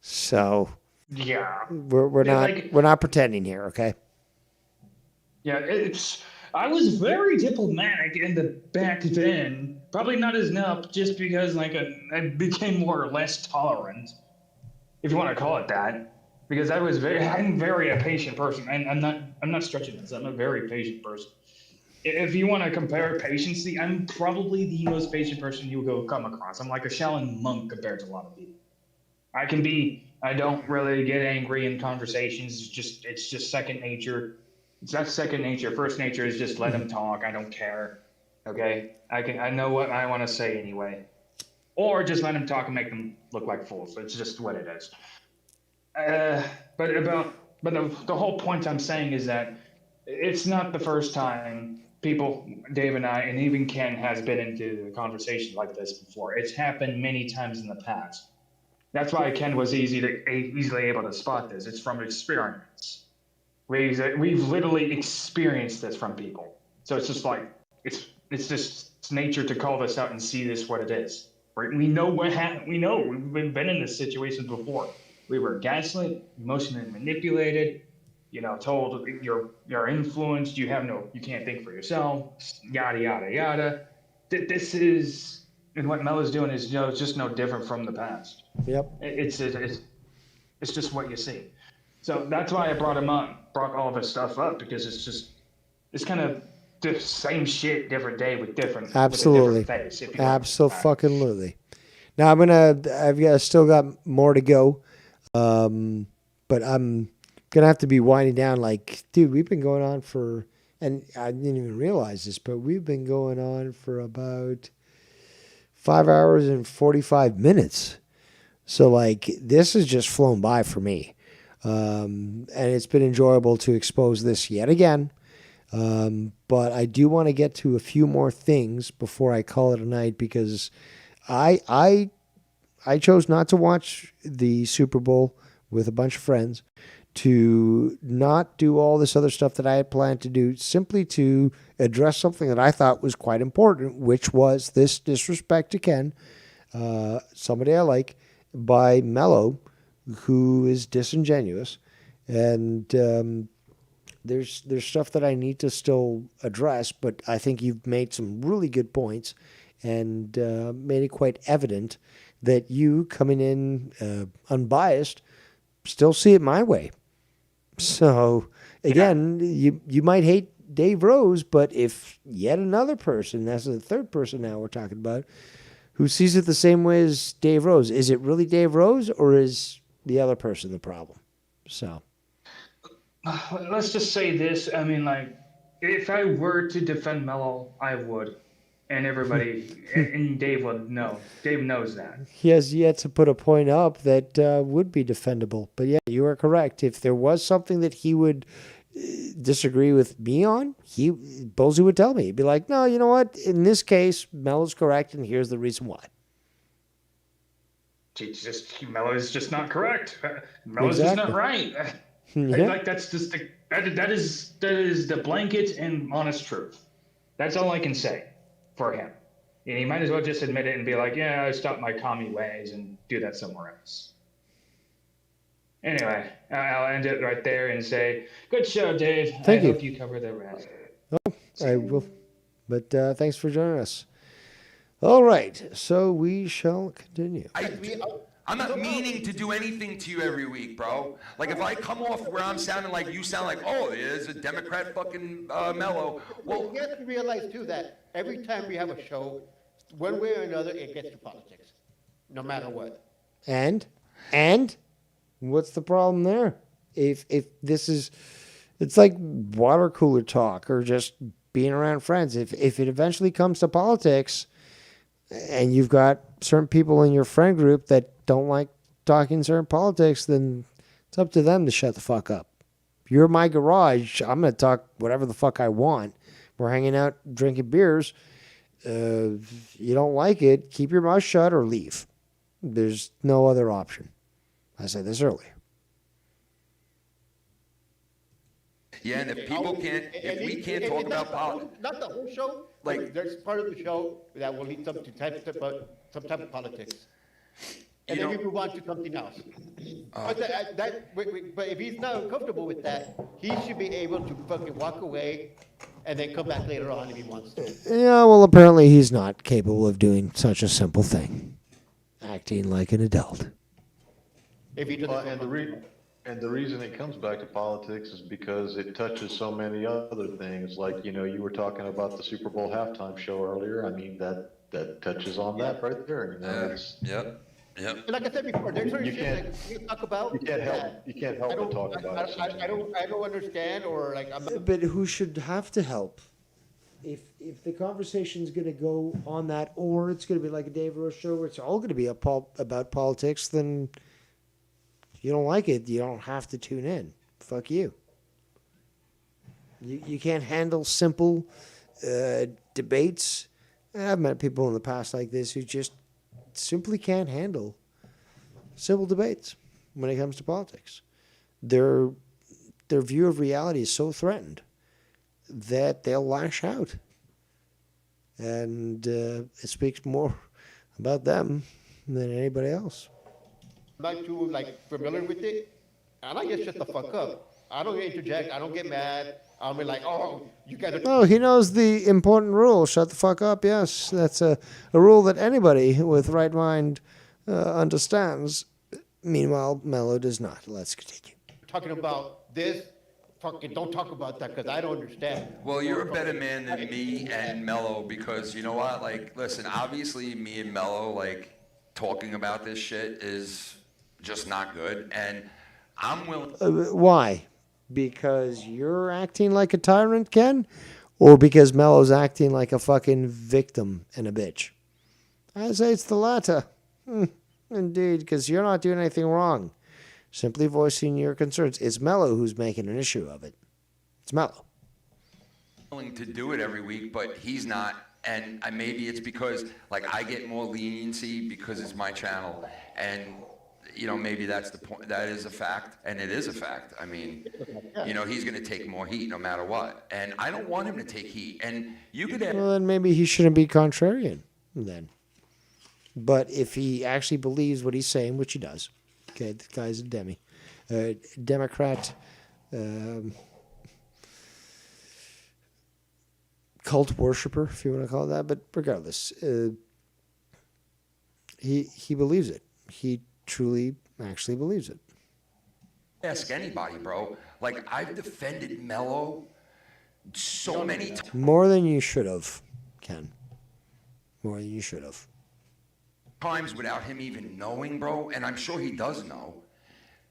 So Yeah. we're not pretending here, okay? Yeah, I was very diplomatic in the back then. Probably not as now, just because I became more or less tolerant, if you want to call it that. Because I'm very a patient person, and I'm not stretching this. I'm a very patient person. If you want to compare patience, I'm probably the most patient person you will come across. I'm like a Shaolin monk compared to a lot of people. I don't really get angry in conversations. It's just second nature. It's not second nature. First nature is just let them talk. I don't care. Okay? I know what I want to say anyway. Or just let them talk and make them look like fools. It's just what it is. But the whole point I'm saying is that it's not the first time people, Dave and I, and even Ken has been into a conversation like this before. It's happened many times in the past. That's why Ken was easily able to spot this. It's from experience. We've literally experienced this from people. So it's just like it's just nature to call this out and see this what it is. Right? We know what happened. We know we've been in this situation before. We were gaslit, emotionally manipulated. Told you're influenced. You can't think for yourself. Yada yada yada. This is. And what Melo's doing is, it's just no different from the past. Yep. It's just what you see. So that's why I brought all of his stuff up, because it's kind of the same shit, different day with different, Absolutely. with a different face. Absolutely. Now I've still got more to go, but I'm gonna have to be winding down. Like, dude, we've been going on for, and I didn't even realize this, but we've been going on for about 5 hours and 45 minutes. So like this has just flown by for me. And it's been enjoyable to expose this yet again. But I do want to get to a few more things before I call it a night, because I chose not to watch the Super Bowl with a bunch of friends, to not do all this other stuff that I had planned to do, simply to address something that I thought was quite important, which was this disrespect to Ken, somebody I like, by Mellow, who is disingenuous. And there's stuff that I need to still address, but I think you've made some really good points and made it quite evident that you, coming in unbiased, still see it my way. So again, you might hate Dave Rose, but if yet another person, that's the third person now we're talking about, who sees it the same way as Dave Rose, is it really Dave Rose, or is the other person the problem? So let's just say this. I mean, like, if I were to defend Mello, I would. And everybody, and Dave would know. Dave knows that. He has yet to put a point up that would be defendable. But yeah, you are correct. If there was something that he would disagree with me on, Bolsey would tell me. He'd be like, no, you know what? In this case, Mello's correct, and here's the reason why. Mello is just not correct. Mello's just not right. Yeah. Like that's just that is the blanket and honest truth. That's all I can say for him. And he might as well just admit it and be like, yeah, I stopped my commie ways and do that somewhere else. Anyway, I'll end it right there and say, good show, Dave. Thank I you. hope you cover the rest. I will. But thanks for joining us. All right, so we shall continue. I'm not meaning to do anything to you every week, bro. Like, if I come off where I'm sounding like you sound like, oh, there's a Democrat fucking Mellow. Well, you have to realize too that every time we have a show, one way or another, it gets to politics, no matter what. And what's the problem there? If this is, it's like water cooler talk or just being around friends. If it eventually comes to politics, and you've got certain people in your friend group that don't like talking certain politics, then it's up to them to shut the fuck up. You're my garage. I'm going to talk whatever the fuck I want. We're hanging out, drinking beers. You don't like it, keep your mouth shut or leave. There's no other option. I said this earlier. yeah, and if people can't, if we can't talk about politics. Not the whole show, Like- there's part of the show that will lead some type of politics. And You then know- we move on to something else. But if he's not comfortable with that, he should be able to fucking walk away and then come back later on if he wants to. Yeah, well, apparently he's not capable of doing such a simple thing. Acting like an adult. If he doesn't. And the reason it comes back to politics is because it touches so many other things. Like, you were talking about the Super Bowl halftime show earlier. I mean, that touches on that right there. It's, Yep. And like I said before, there's certain You shit can't- that you talk about. you can't help that you can't help I but don't- talk about it. I don't understand, or like I'm not. But who should have to help? If the conversation's going to go on that, or it's going to be like a Dave Rose show where it's all going to be about politics, then if you don't like it, you don't have to tune in. Fuck you. You can't handle simple debates. I've met people in the past like this who just simply can't handle simple debates when it comes to politics. Their view of reality is so threatened that they'll lash out. And it speaks more about them than anybody else. I'm not too familiar with it, and I just shut the fuck up. I don't interject. I don't get mad. I'll be like, oh, you guys are. Oh, he knows the important rule. Shut the fuck up. Yes, that's a rule that anybody with right mind understands. Meanwhile, Mellow does not. Let's continue. Talking about this. Fucking don't talk about that because I don't understand. Well, you're a better man than me and Mellow because you know what? Like, listen, obviously me and Mellow, talking about this shit is just not good. And I'm willing. Why? Because you're acting like a tyrant, Ken? Or because Mellow's acting like a fucking victim and a bitch? I say it's the latter. Indeed, because you're not doing anything wrong. Simply voicing your concerns. It's Mellow who's making an issue of it. It's Mellow. Willing to do it every week, but he's not. And maybe it's because I get more leniency because it's my channel. And maybe that's the point. That is a fact, and it is a fact. I mean, he's going to take more heat no matter what. And I don't want him to take heat. And you could have. Well, then maybe he shouldn't be contrarian then. But if he actually believes what he's saying, which he does, okay, the guy's a Democrat, cult worshiper, if you want to call it that. But regardless, he believes it. He truly, actually believes it. Ask anybody, bro. I've defended Mellow so many times. More than you should have, Ken. More than you should have. Without him even knowing, bro, and I'm sure he does know,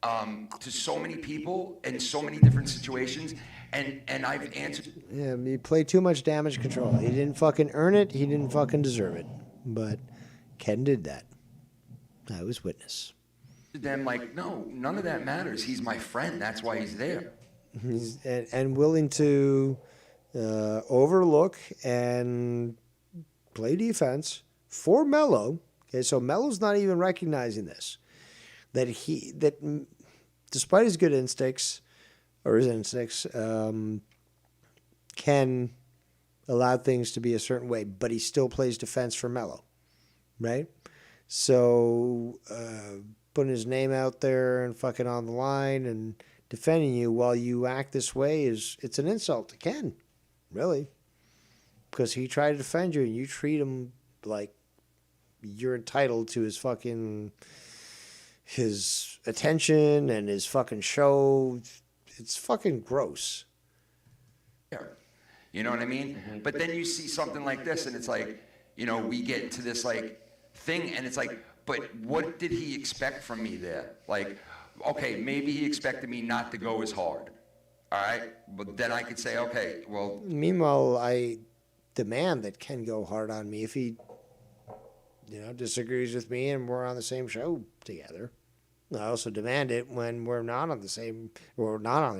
to so many people in so many different situations, and I've answered. Yeah, he played too much damage control. He didn't fucking earn it. He didn't fucking deserve it. But Ken did that. I was witness. Them no, none of that matters. He's my friend. That's why he's there. He's and willing to overlook and play defense for Mellow. Okay, so Mellow's not even recognizing this. That despite his good instincts, or his instincts, Ken allowed things to be a certain way, but he still plays defense for Mellow, right? So putting his name out there and fucking on the line and defending you while you act this way it's an insult to Ken, really, because he tried to defend you and you treat him like you're entitled to his attention and his fucking show. It's fucking gross. Yeah. You know what I mean? But then you see something like this and it's like, you know, we get into this like thing and it's like, but what did he expect from me there? Like, okay, maybe he expected me not to go as hard. All right? But then I could say, okay, well. Meanwhile, I demand that Ken go hard on me if he, disagrees with me and we're on the same show together. I also demand it when we're not on the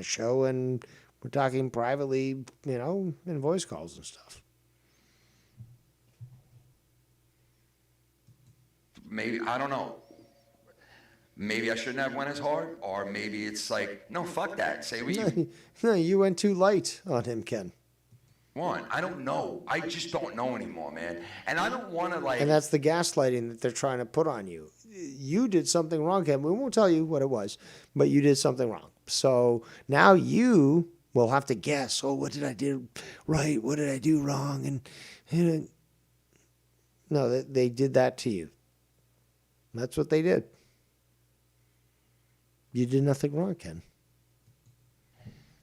show and we're talking privately, in voice calls and stuff. Maybe, I don't know. Maybe I shouldn't have went as hard, or maybe it's like, no, fuck that. Say what you No, you went too light on him, Ken. want. I don't know. I just don't know anymore, man. And I don't want to like. And that's the gaslighting that they're trying to put on you. You did something wrong, Ken. We won't tell you what it was, but you did something wrong. So now you will have to guess. Oh, what did I do right? What did I do wrong? And no, they did that to you. That's what they did. You did nothing wrong, Ken.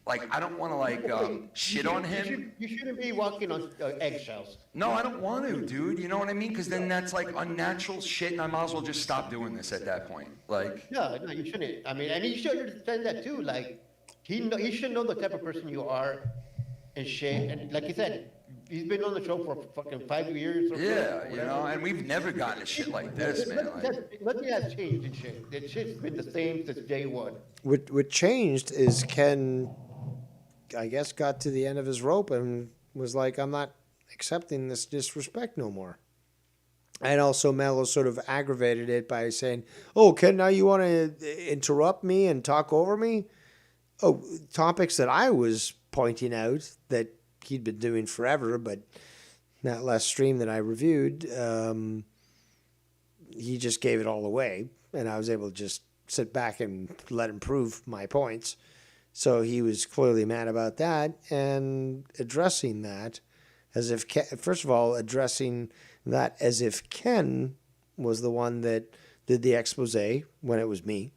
Like, I don't want to like shit on him. You shouldn't be walking on eggshells. No, I don't want to, dude. You know what I mean? Because then that's like unnatural shit, and I might as well just stop doing this at that point. Like, No, you shouldn't. I mean, and you should understand that too. Like, he should know the type of person you are and shit. And like you said, he's been on the show for fucking 5 years. Or yeah, whatever. and we've never gotten to shit like this, man. Like, Nothing has changed in shit. The shit's been the same since day one. What changed is Ken, I guess, got to the end of his rope and was like, I'm not accepting this disrespect no more. And also Mello sort of aggravated it by saying, oh, Ken, now you want to interrupt me and talk over me? Oh, topics that I was pointing out that he'd been doing forever, but that last stream that I reviewed, he just gave it all away. And I was able to just sit back and let him prove my points. So he was clearly mad about that and addressing that as if, first of all, addressing that as if Ken was the one that did the expose when it was me.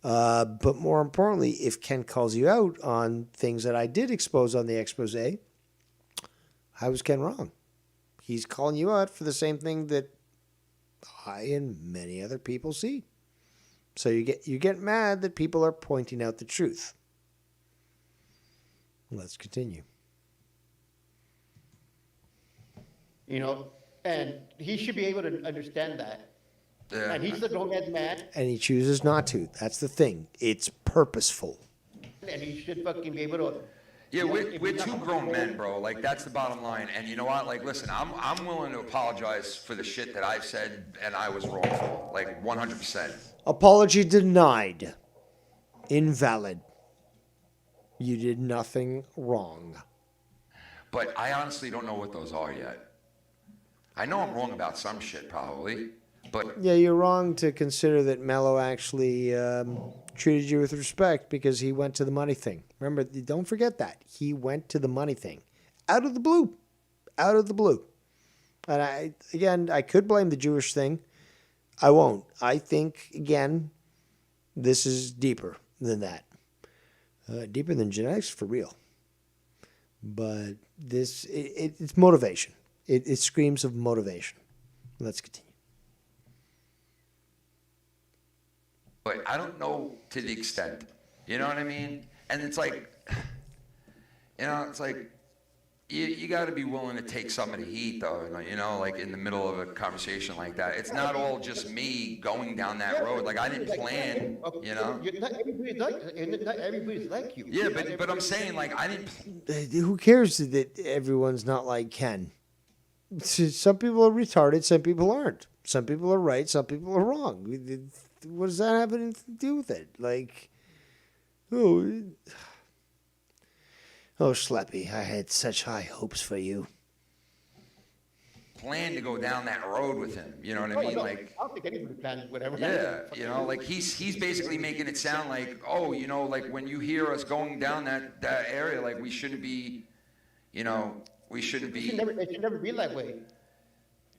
But more importantly, if Ken calls you out on things that I did expose on the expose, how was Ken wrong? He's calling you out for the same thing that I and many other people see. So you get mad that people are pointing out the truth. Let's continue. And he should be able to understand that. yeah. And he's still going to get mad, And he chooses not to. That's the thing. It's purposeful. and he should fucking be able to. Yeah, we're two grown men, bro. Like, that's the bottom line. And you know what? Like, listen, I'm willing to apologize for the shit that I've said and I was wrong for. Like, 100%. Apology denied. Invalid. You did nothing wrong. But I honestly don't know what those are yet. I know I'm wrong about some shit, probably. But Yeah, you're wrong to consider that Mello actually treated you with respect because he went to the money thing. Remember, don't forget that. He went to the money thing. Out of the blue. Out of the blue. And I could blame the Jewish thing. I won't. I think, again, this is deeper than that. Deeper than genetics, for real. But it's motivation. It screams of motivation. Let's continue. But I don't know to the extent. You know what I mean? And it's like, you got to be willing to take some of the heat, though. Like in the middle of a conversation like that. It's not all just me going down that road. Like, I didn't plan. Not everybody's like you. Yeah, but I'm saying, like, I didn't. Who cares that everyone's not like Ken? Some people are retarded, some people aren't. Some people are right, some people are wrong. What does that have anything to do with it? Like, Oh, Schleppy, I had such high hopes for you. Plan to go down that road with him. You know what I mean? No, Like, I don't think anybody planned whatever. yeah, you know, like he's basically making it sound like, oh, you know, like when you hear us going down that area, like we shouldn't be, you know, we shouldn't be. It should never be that way.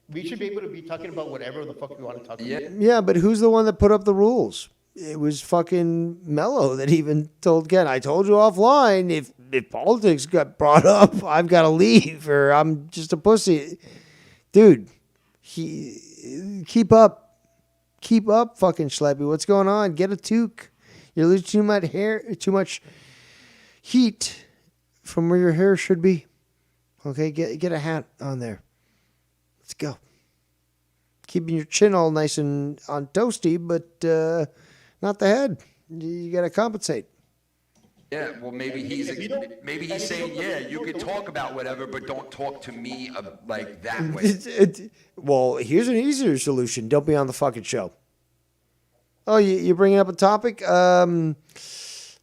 We should be able to be talking about whatever the fuck we want to talk about. Yeah, but who's the one that put up the rules? It was fucking Mellow that even told Ken, I told you offline, if politics got brought up, I've got to leave or I'm just a pussy. Dude, keep up, fucking Schleppy. What's going on? Get a toque. You're losing too much heat from where your hair should be. Okay, get a hat on there. Let's go. Keeping your chin all nice and on toasty, but not the head. You got to compensate. Yeah, well, maybe he's saying, yeah, you can talk about whatever, but don't talk to me like that way. Well, here's an easier solution. Don't be on the fucking show. Oh, you're bringing up a topic? I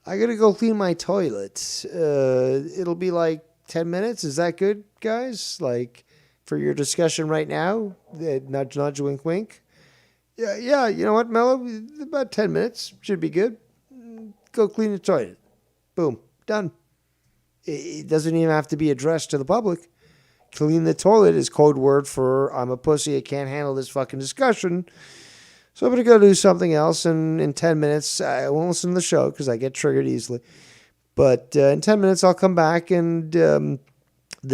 got to go clean my toilet. It'll be like 10 minutes. Is that good, guys? Like, for your discussion right now? Nudge, nudge, wink, wink. Yeah, you know what, Mellow? About 10 minutes. Should be good. Go clean the toilet. Boom. Done. It doesn't even have to be addressed to the public. Clean the toilet is code word for I'm a pussy. I can't handle this fucking discussion. So I'm going to go do something else. And in 10 minutes, I won't listen to the show because I get triggered easily. But in 10 minutes, I'll come back and the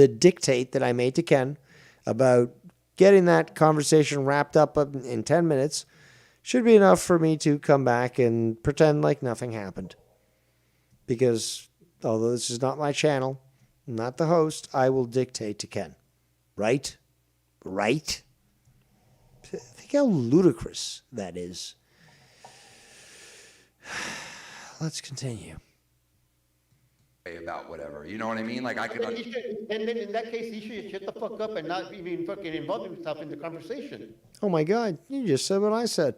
dictate that I made to Ken about getting that conversation wrapped up in 10 minutes should be enough for me to come back and pretend like nothing happened. Because although this is not my channel, I'm not the host, I will dictate to Ken. Right? Right? Think how ludicrous that is. Let's continue. About whatever, you know what I mean? Like I could. And then in that case, he should shut the fuck up and not even fucking involve himself in the conversation. Oh my God! You just said what I said.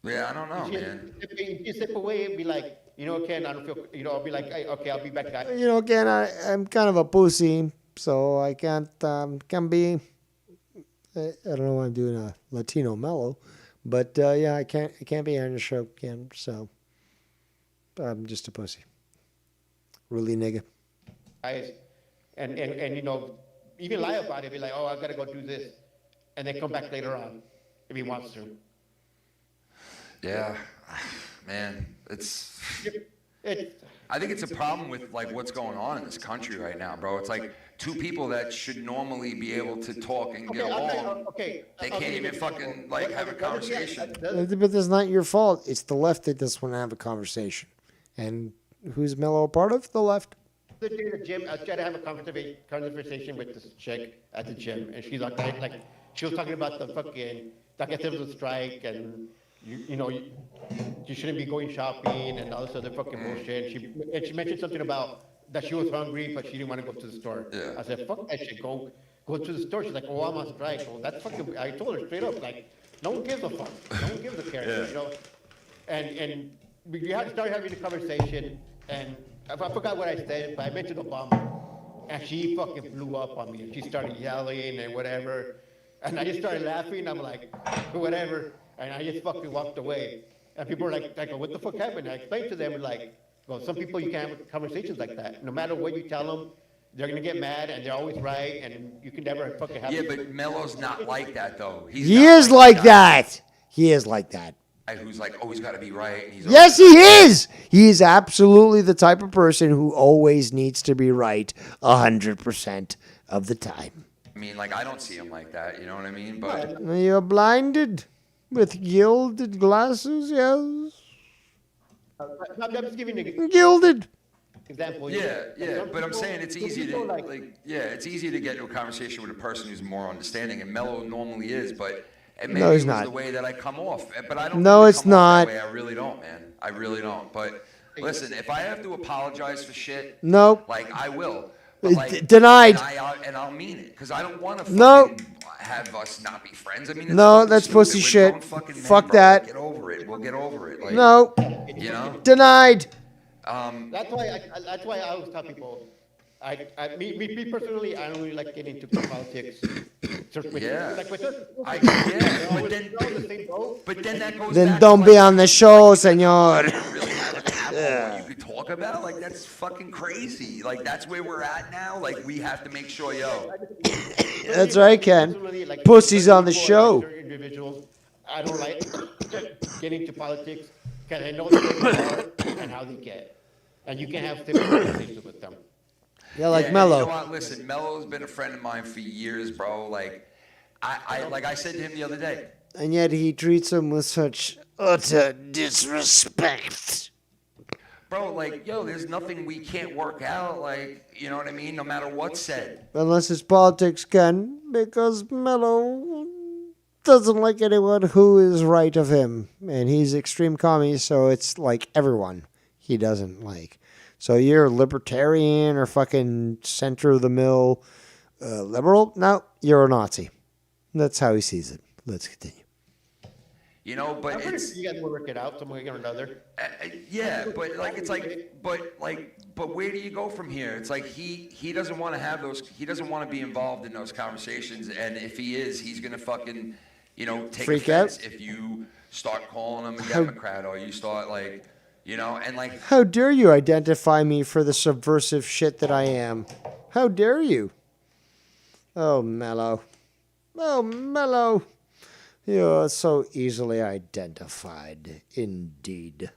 Yeah, I don't know, man. You step away and be like, you know, Ken, I don't feel. You know, I'll be like, hey, okay, I'll be back. You know, Ken, I'm kind of a pussy, so I can't be. I don't know why I'm doing a Latino Mellow, but yeah, I can't be on your show, Ken. So. I'm just a pussy. Really, nigga. And you know, even lie about it. Be like, oh, I gotta go do this, and then come back later on if he wants to. Yeah, man, I think it's a problem with like what's going on in this country right now, bro. It's like two people that should normally be able to talk and get along. They can't even fucking like have a conversation. But that's not your fault. It's the left that doesn't want to have a conversation. And who's Mellow a part of? The left. The day at the gym, I tried to have a conversation with this chick at the gym, and she's like she was talking about the fucking, like I said, it was a strike, and you know, you shouldn't be going shopping and all this other fucking bullshit. She mentioned something about that she was hungry, but she didn't want to go to the store. Yeah. I said, fuck that shit, go to the store. She's like, oh, I'm on strike. Well, that's fucking, I told her straight up, like, no one gives a fuck. No one gives a care, yeah. You know? And we started having a conversation, and I forgot what I said, but I mentioned Obama. And she fucking blew up on me, and she started yelling and whatever. And I just started laughing. I'm like, whatever. And I just fucking walked away. And people were like, what the fuck happened? I explained to them, like, well, some people you can't have conversations like that. No matter what you tell them, they're going to get mad, and they're always right, and you can never fucking have. Yeah, but Mellow's not like that, though. He is like that. He is like that. Who's like always got to be right. And yes, he is. He is absolutely the type of person who always needs to be right 100% of the time. I mean, like, I don't see him like that. You know what I mean? But you're blinded with gilded glasses, yes. I'm just giving you gilded example. Yeah. But I'm saying it's easy to it's easy to get into a conversation with a person who's more understanding, and Mellow normally is, but. And maybe no, he's it was not. The way that I come off, but I don't. No, it's not. That way. I really don't, man. I really don't. But listen, if I have to apologize for shit, nope. Like I will. But like, denied. And I'll mean it because I don't want to fucking have us not be friends. I mean, no, that's pussy shit. Fuck that. Get over it. We'll get over it. Like, no. You know. Denied. That's why I always tell people, me personally, I don't really like getting into politics. Yeah. Like with certain people, Yeah, they're all in the same boat. but then that goes Then back don't to, be like, on the show, senor. really have an app on what you could talk about. Like, that's fucking crazy. Like, that's where we're at now. Like, we have to make sure, yo. That's right, Ken. Personally, like, Pussy's certain on the people, show. Like certain individuals, I don't like getting into politics because I know the way they are and how they get, and you can have civil conversations with them. Yeah, like Yeah, and Mellow. You know what? Listen, Mello's been a friend of mine for years, bro. Like, like I said to him the other day. And yet he treats him with such utter disrespect. Bro, like, yo, there's nothing we can't work out. Like, you know what I mean? No matter what's said. Unless it's politics, Ken, because Mellow doesn't like anyone who is right of him. And he's extreme commie, so it's like everyone he doesn't like. So you're libertarian or fucking center of the mill liberal? No, you're a Nazi. That's how he sees it. Let's continue. You know, but I'm pretty it's sure you guys will work it out some way or another. yeah, but like it's like, but where do you go from here? It's like he doesn't want to have those. He doesn't want to be involved in those conversations. And if he is, he's gonna fucking, you know, take Freak offense out? if you start calling him a Democrat or you start like, you know, and like. How dare you identify me for the subversive shit that I am? How dare you? Oh, Mellow. Oh, Mellow. You're so easily identified, indeed.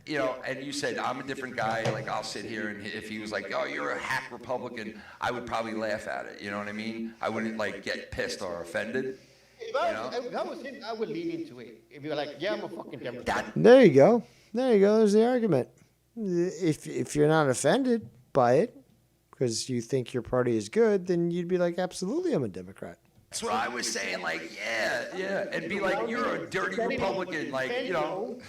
You know, and you said I'm a different guy. Like I'll sit here and if he was like, "Oh, you're a hack Republican," I would probably laugh at it. You know what I mean? I wouldn't like get pissed or offended. If I was him, I would lean into it. If you're like, yeah, I'm a fucking Democrat. There you go. There you go. There's the argument. If you're not offended by it because you think your party is good, then you'd be like, absolutely, I'm a Democrat. That's what I was saying. Like, yeah, and be like, "You're a dirty Republican." Like, you know.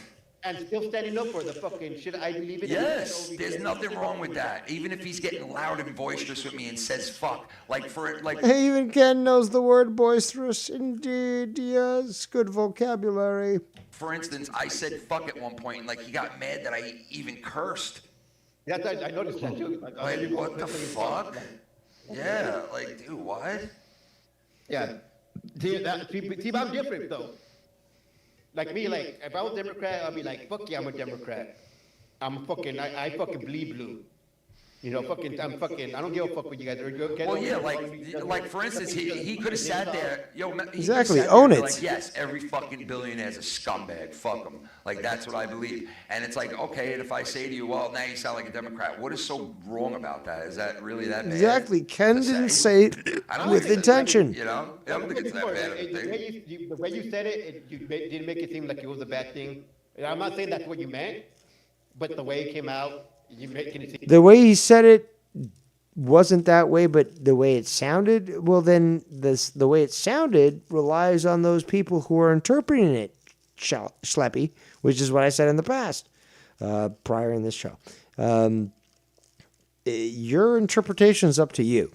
And still standing up for the fucking shit I believe in. Yes, there's nothing wrong with that. Even if he's getting loud and boisterous with me and says "fuck," like Even Ken knows the word boisterous. Indeed, yes, good vocabulary. For instance, I said "fuck" at one point, and like he got mad that I even cursed. Yeah, I noticed that too. Like, what the fuck? Yeah, like, dude, what? Yeah. See, I'm different though. Like me, like if I was Democrat, I'd be like, fuck yeah, I'm a Democrat. I fucking bleed blue. You know, I don't give a fuck what you guys are. Well, yeah, like for instance, he could have sat there, Exactly, own it. Like, yes, every fucking billionaire is a scumbag. Fuck them. Like that's what I believe. And it's like, okay, and if I say to you, well, now you sound like a Democrat. What is so wrong about that? Is that really that bad? Exactly. Ken didn't say it with intention. You know, I don't think it's that bad of a thing. The way you said it, you didn't make it seem like it was a bad thing. And I'm not saying that's what you meant, but the way it came out. The way he said it wasn't that way, but the way it sounded, well, then the way it sounded relies on those people who are interpreting it, Schleppy, which is what I said in the past, prior in this show. Your interpretation is up to you.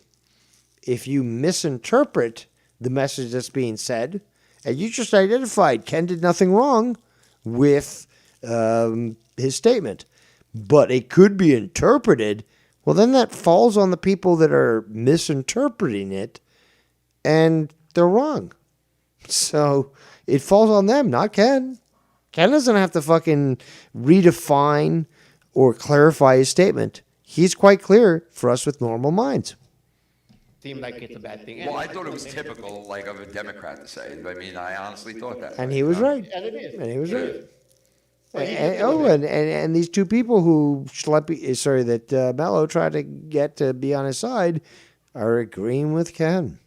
If you misinterpret the message that's being said, and you just identified Ken did nothing wrong with his statement, but it could be interpreted, well, then that falls on the people that are misinterpreting it, and they're wrong. So it falls on them, not Ken. Ken doesn't have to fucking redefine or clarify his statement. He's quite clear for us with normal minds. Seemed like it's a bad thing. Well, I thought it was typical, like, of a Democrat to say. I mean, I honestly thought that. And he was right. And it is. And he was right. And these two people who Mellow tried to get to be on his side are agreeing with Ken.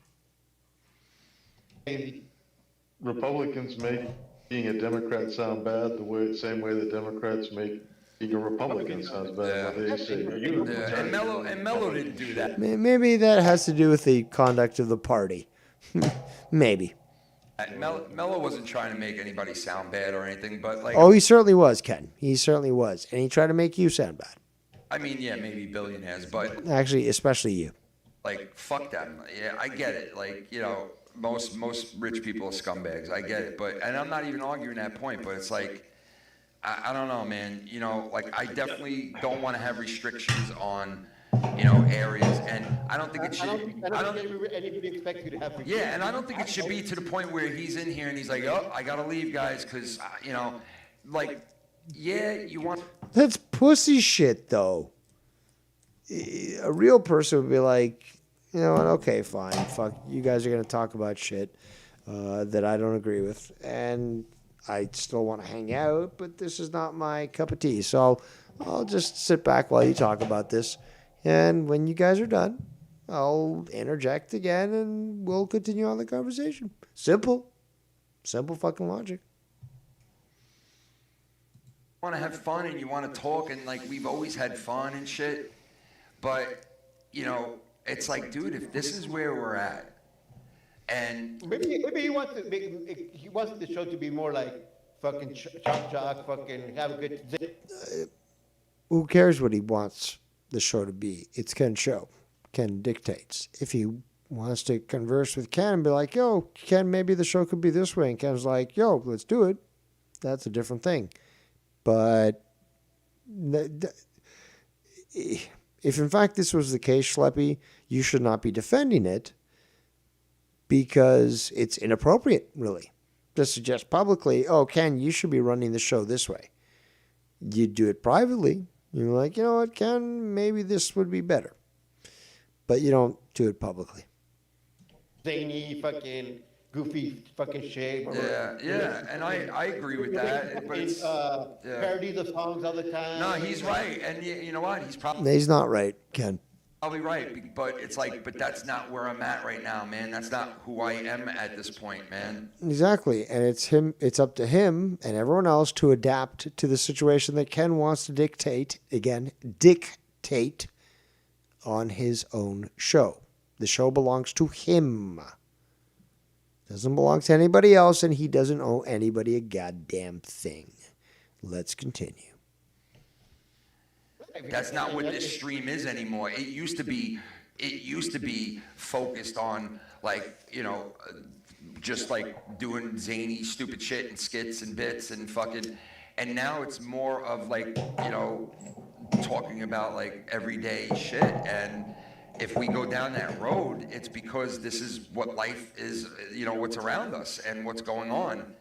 Republicans make being a Democrat sound bad same way the Democrats make being a Republican sounds bad. They say And Mellow didn't do that. Maybe that has to do with the conduct of the party. Maybe. Mellow wasn't trying to make anybody sound bad or anything, but like. Oh, he certainly was, Ken. He certainly was. And he tried to make you sound bad. I mean, yeah, maybe billionaires, but. Actually, especially you. Like, fuck them. Yeah, I get it. Like, you know, most rich people are scumbags. I get it. And I'm not even arguing that point, but it's like, I don't know, man. You know, like I definitely don't want to have restrictions on, areas, and I don't think it should. I don't think anybody expects you to have. Yeah, and I don't think it should be to the point where he's in here and he's like, "Oh, I gotta leave, guys," because like, yeah, you want. That's pussy shit, though. A real person would be like, you know what? Okay, fine. Fuck, you guys are gonna talk about shit that I don't agree with, and I still want to hang out, but this is not my cup of tea. So I'll just sit back while you talk about this, and when you guys are done, I'll interject again, and we'll continue on the conversation. Simple fucking logic. Want to have fun and you want to talk, and like we've always had fun and shit, but it's like, dude, if this is where we're at, and maybe he wants the show to be more like fucking shock, fucking have a good. Who cares what he wants the show to be? It's Ken's show. Ken dictates. If he wants to converse with Ken and be like, yo, Ken, maybe the show could be this way, and Ken's like, yo, let's do it, that's a different thing. But if in fact this was the case, Schleppy, you should not be defending it because it's inappropriate, really, to suggest publicly, oh, Ken, you should be running the show this way. You do it privately. You're like, you know what, Ken, maybe this would be better. But you don't do it publicly. Zany, fucking goofy fucking shit. Yeah, and I agree with that. But it's, parody the songs all the time. No, he's right, and you know what? He's not right, Ken. Probably right, but it's like, but that's not where I'm at right now, man. That's not who I am at this point, man. Exactly, and it's up to him and everyone else to adapt to the situation that Ken wants to dictate on his own show. The show belongs to him. Doesn't belong to anybody else, and he doesn't owe anybody a goddamn thing. Let's continue. That's not what this stream is anymore. It used to be focused on just like doing zany, stupid shit and skits and bits and fucking, and now it's more of like, talking about like everyday shit. And if we go down that road, it's because this is what life is, what's around us and what's going on.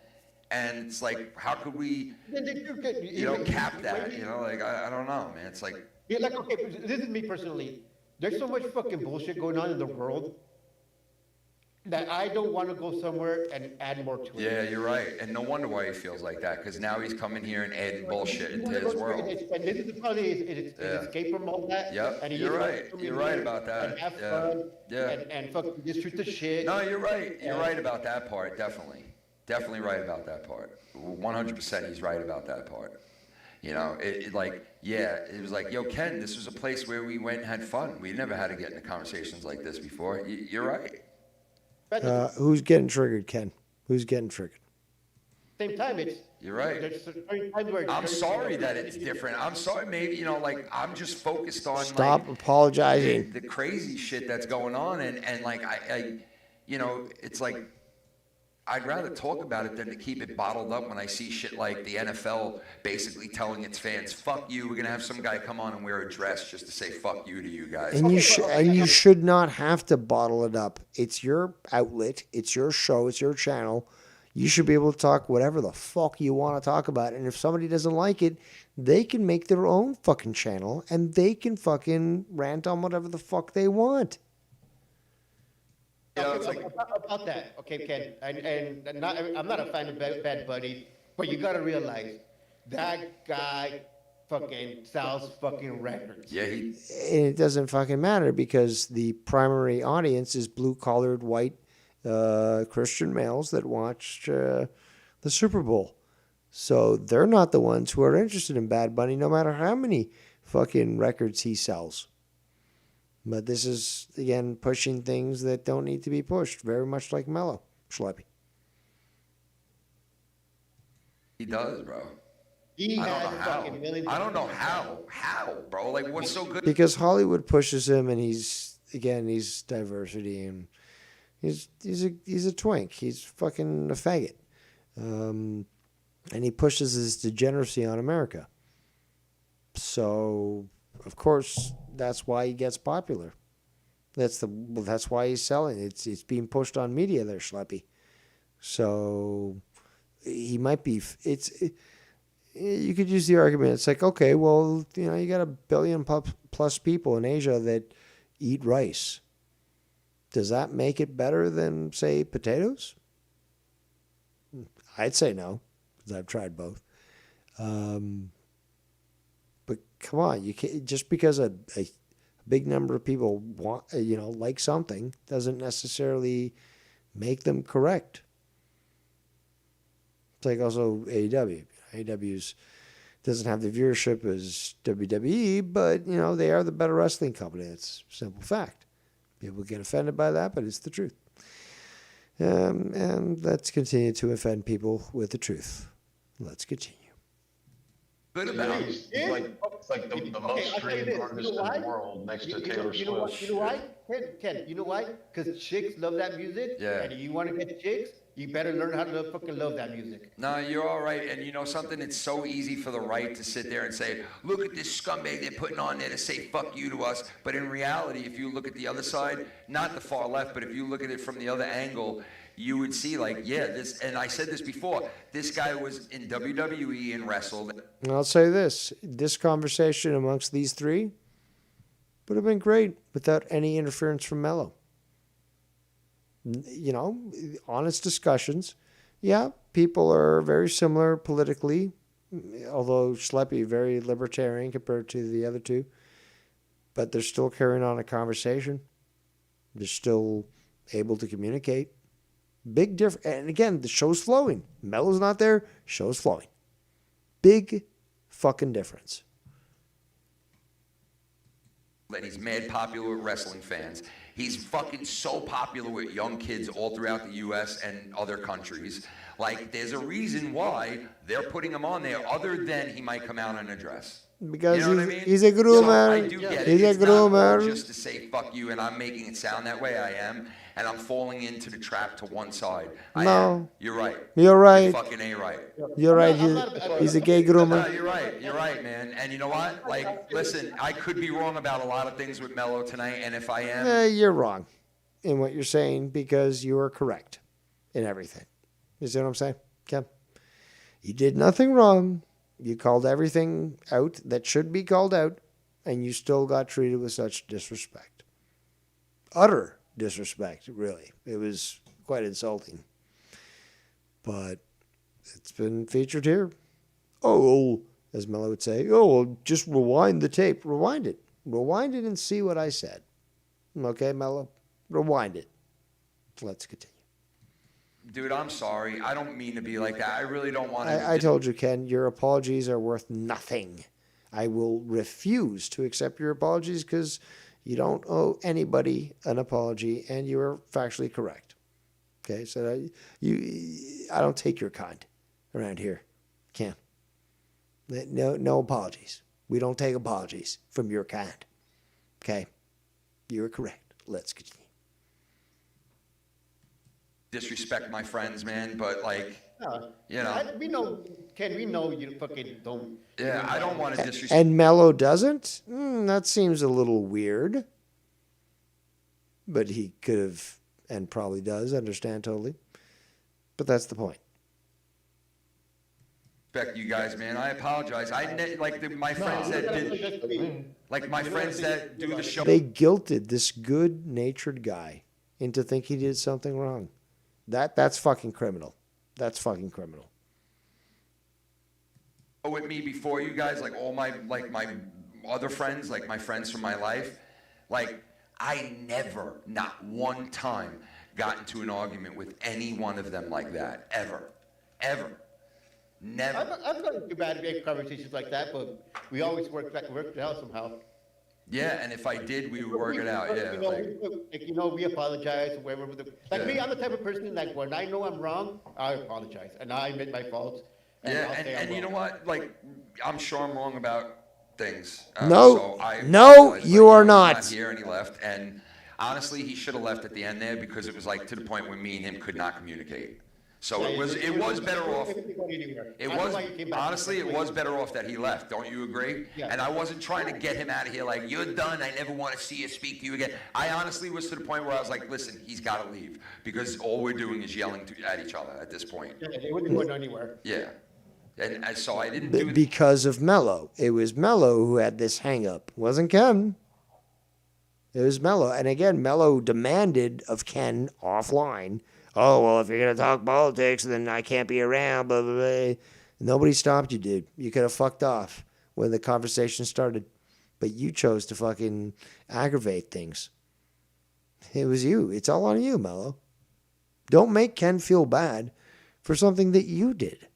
And it's like, how could we, cap that? I don't know, man. It's like, okay, this is me personally. There's so much fucking bullshit going on in the world that I don't want to go somewhere and add more to it. Yeah, you're right. And no wonder why he feels like that, because now he's coming here and adding bullshit into his world. And this is the problem, it's escape from all that. Yep, and you're right. You're right about that. And have fun. And fucking just shoot the shit. No, you're right. You're right about that part, definitely. Definitely right about that part. 100% he's right about that part. It was like, yo, Ken, this was a place where we went and had fun. We never had to get into conversations like this before. You're right. Who's getting triggered, Ken? Who's getting triggered? Same time, you're right. I'm sorry that it's different. I'm sorry, maybe, I'm just focused on Stop apologizing. The crazy shit that's going on, and like I it's like, I'd rather talk about it than to keep it bottled up when I see shit like the NFL basically telling its fans, fuck you, we're going to have some guy come on and wear a dress just to say fuck you to you guys. And you should not have to bottle it up. It's your outlet. It's your show. It's your channel. You should be able to talk whatever the fuck you want to talk about. And if somebody doesn't like it, they can make their own fucking channel and they can fucking rant on whatever the fuck they want. About that, okay, Ken, and I'm not a fan of Bad Bunny, but you gotta realize that guy fucking sells fucking records. Yeah, and it doesn't fucking matter because the primary audience is blue-collared white Christian males that watch the Super Bowl. So they're not the ones who are interested in Bad Bunny, no matter how many fucking records he sells. But this is, again, pushing things that don't need to be pushed, very much like Mellow, Schleppy. He does, bro. I don't know how. How, bro? Like, what's so good? Because Hollywood pushes him, and he's diversity, and he's a twink. He's fucking a faggot. and he pushes his degeneracy on America. So, of course, that's why he gets popular. That's why he's selling. It's being pushed on media there, Schleppy. So he might be. You could use the argument. It's like, okay, well, you got 1 billion plus people in Asia that eat rice. Does that make it better than, say, potatoes? I'd say no, because I've tried both. But come on, you can't, just because a big number of people want, like something, doesn't necessarily make them correct. It's like also AEW. AEW's doesn't have the viewership as WWE, but they are the better wrestling company. It's a simple fact. People get offended by that, but it's the truth. And let's continue to offend people with the truth. Let's continue. Good about it. It's like the most streamed artist in the world next to Taylor Swift. You know why? Ken, you know why? Because chicks love that music. Yeah. And you want to get chicks, you better learn how to fucking love that music. No, you're all right. And you know something? It's so easy for the right to sit there and say, look at this scumbag they're putting on there to say fuck you to us. But in reality, if you look at the other side, not the far left, but if you look at it from the other angle, you would see this, and I said this before, this guy was in WWE and wrestled. And I'll say this conversation amongst these three would have been great without any interference from Mellow. Honest discussions. Yeah, people are very similar politically, although Schleppy very libertarian compared to the other two. But they're still carrying on a conversation. They're still able to communicate. Big difference. And again, the show's flowing. Mellow's not there. Show's flowing. Big fucking difference. And he's mad popular with wrestling fans. He's fucking so popular with young kids all throughout the U.S. and other countries. There's a reason why they're putting him on there, other than he might come out and address. Because you know what I mean? He's a groomer. I do get he's it. a groomer. Not just to say fuck you, and I'm making it sound that way. I am, and I'm falling into the trap to one side. No, you're right. You're right. You fucking ain't right. You're right. He's a gay groomer. No, you're right. You're right, man. And you know what? Listen, I could be wrong about a lot of things with Mello tonight, and if I am, you're wrong in what you're saying because you are correct in everything. You see what I'm saying, Ken? You did nothing wrong. You called everything out that should be called out, and you still got treated with such disrespect. Utter disrespect, really. It was quite insulting. But it's been featured here. Oh, as Mello would say, just rewind the tape. Rewind it. Rewind it and see what I said. Okay, Mello? Rewind it. Let's continue. dude, I'm sorry. I don't mean to be like that. I really don't want to. I told you, Ken, your apologies are worth nothing. I will refuse to accept your apologies because you don't owe anybody an apology, and you are factually correct. Okay, so I don't take your kind around here, Ken. No apologies. We don't take apologies from your kind. Okay, you're correct. Let's continue. Disrespect my friends, man, but we know, Ken. We know you fucking don't. Yeah, I don't want to disrespect. And Mello doesn't. That seems a little weird. But he could have, and probably does, understand totally. But that's the point. Respect you guys, man. I apologize. My friends that do the show. They guilted this good-natured guy into thinking he did something wrong. That's fucking criminal. That's fucking criminal. With me before you guys, all my other friends, my friends from my life, I never, not one time, got into an argument with any one of them like that. Ever. Never. I've gotten into bad conversations like that, but we always worked it out somehow. Yeah, and if I did, we would work it out. Yeah. We apologize. Whatever. Me, I'm the type of person when I know I'm wrong, I apologize and I admit my faults. And you know what? I'm sure I'm wrong about things. You are not. Here, and he left. And honestly, he should have left at the end there because it was to the point where me and him could not communicate. So it was better off. It was honestly, it was better off that he left. Don't you agree? Yeah. And I wasn't trying to get him out of here like, you're done. I never want to see you, speak to you again. I honestly was to the point where I was like, listen, he's got to leave because all we're doing is yelling at each other at this point. Yeah, they wouldn't go anywhere. Yeah. And so I didn't do because of Mellow. It was Mellow who had this hang up. It wasn't Ken. It was Mellow. And again, Mellow demanded of Ken offline, oh, well, if you're going to talk politics, then I can't be around, blah, blah, blah. Nobody stopped you, dude. You could have fucked off when the conversation started. But you chose to fucking aggravate things. It was you. It's all on you, Mellow. Don't make Ken feel bad for something that you did.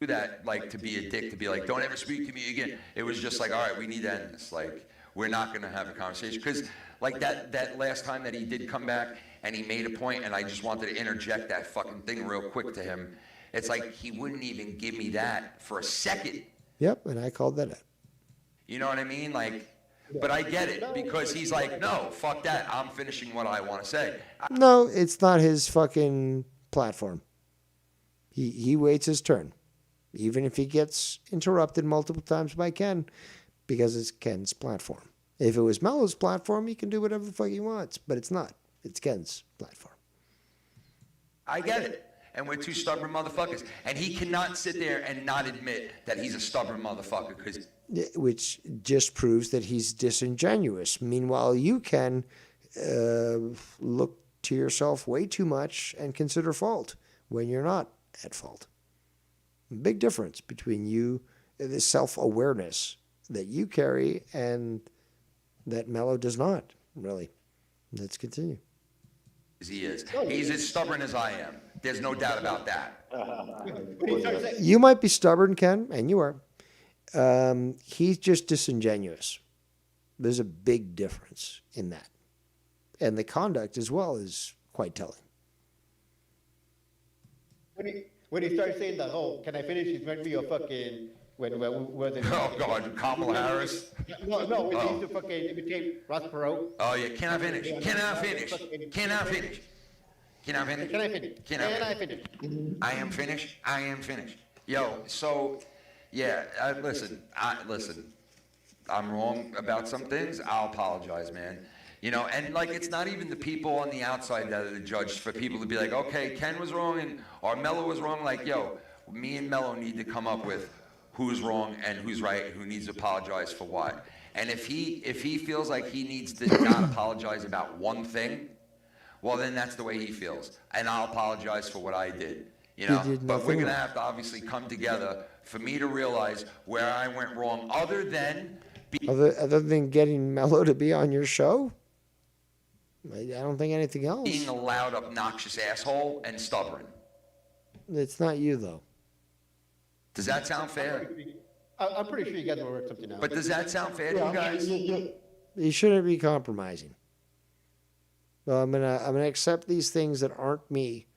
That, like, to be a dick, to be like, don't ever speak to me again. It was just like, all right, we need to end this. Like, we're not going to have a conversation. Because, like, that last time that he did come back and he made a point, and I just wanted to interject that fucking thing real quick to him. It's like he wouldn't even give me that for a second. Yep, and I called that out. You know what I mean? Like, but I get it because he's like, no, fuck that. I'm finishing what I want to say. No, it's not his fucking platform. He waits his turn. Even if he gets interrupted multiple times by Ken, because it's Ken's platform. If it was Mellow's platform, he can do whatever the fuck he wants, but it's not. It's Ken's platform. I get it. And we're two stubborn motherfuckers. And he cannot sit there and not admit that he's a stubborn motherfucker. Which just proves that he's disingenuous. Meanwhile, you can look to yourself way too much and consider fault when you're not at fault. Big difference between you, the self-awareness that you carry and that Mellow does not, really. Let's continue. He is. He's as stubborn as I am. There's no doubt about that. You might be stubborn, Ken, and you are. He's just disingenuous. There's a big difference in that. And the conduct as well is quite telling. When he starts saying that, oh, can I finish? He's going to be a fucking... Oh, God, Kamala Harris? No, when he used to fucking imitate Ross Perot. Oh, yeah, can I finish? Can I finish? Can I finish? Can I finish? Can I finish? Can I finish? I am finished. I am finished. Yo, so, yeah, listen, I'm wrong about some things. I'll apologize, man. You know, and like it's not even the people on the outside that are the judge for people to be like, okay, Ken was wrong or Mellow was wrong. Like, yo, me and Mellow need to come up with who's wrong and who's right and who needs to apologize for what. And if he feels like he needs to not apologize about one thing, well, then that's the way he feels. And I'll apologize for what I did. You know, but we're going to have to obviously come together for me to realize where I went wrong other than getting Mellow to be on your show? I don't think anything else. Being a loud, obnoxious asshole and stubborn. It's not you, though. Does that sound fair? I'm pretty sure you guys will work something out. But does that sound fair to you guys? You shouldn't be compromising. Well, I'm gonna accept these things that aren't me,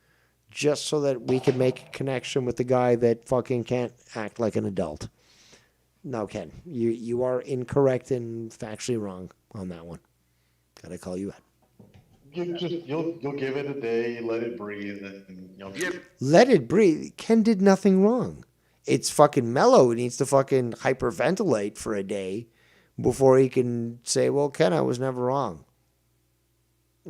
just so that we can make a connection with the guy that fucking can't act like an adult. No, Ken, you are incorrect and factually wrong on that one. Gotta call you out. You'll give it a day, let it breathe, and Let it breathe. Ken did nothing wrong. It's fucking Mellow. He needs to fucking hyperventilate for a day before he can say, well, Ken, I was never wrong.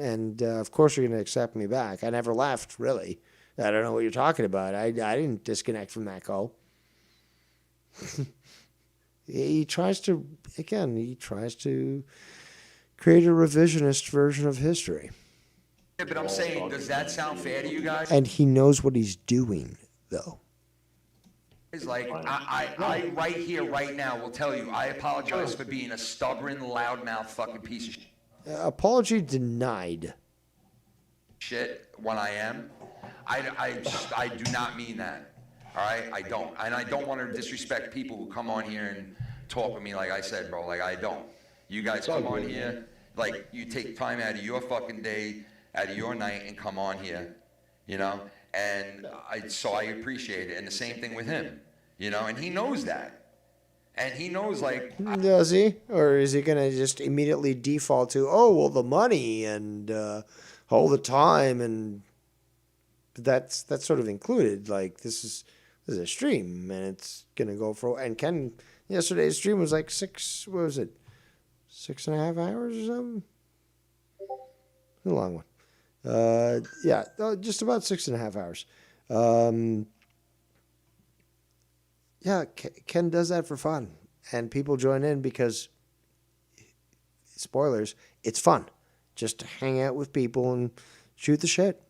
And of course you're going to accept me back. I never left, really. I don't know what you're talking about. I didn't disconnect from that call. He tries to create a revisionist version of history. Yeah, but I'm saying, does that sound fair to you guys? And he knows what he's doing, though. It's like, I right here, right now, will tell you, I apologize for being a stubborn, loudmouth fucking piece of shit. Apology denied. Shit, when I am. I do not mean that. All right? I don't. And I don't want to disrespect people who come on here and talk with me like I said, bro. Like, I don't. You guys come on here, like, you take time out of your fucking day, out of your night, and come on here, you know? And so I appreciate it. And the same thing with him, you know? And he knows that. And he knows, like... Does he? Or is he going to just immediately default to, oh, well, the money and all the time and... That's sort of included. Like this is a stream, and it's gonna go for. And Ken yesterday's stream was like 6.5 hours or something. A long one. Just about 6.5 hours. Ken does that for fun, and people join in because, spoilers, it's fun just to hang out with people and shoot the shit.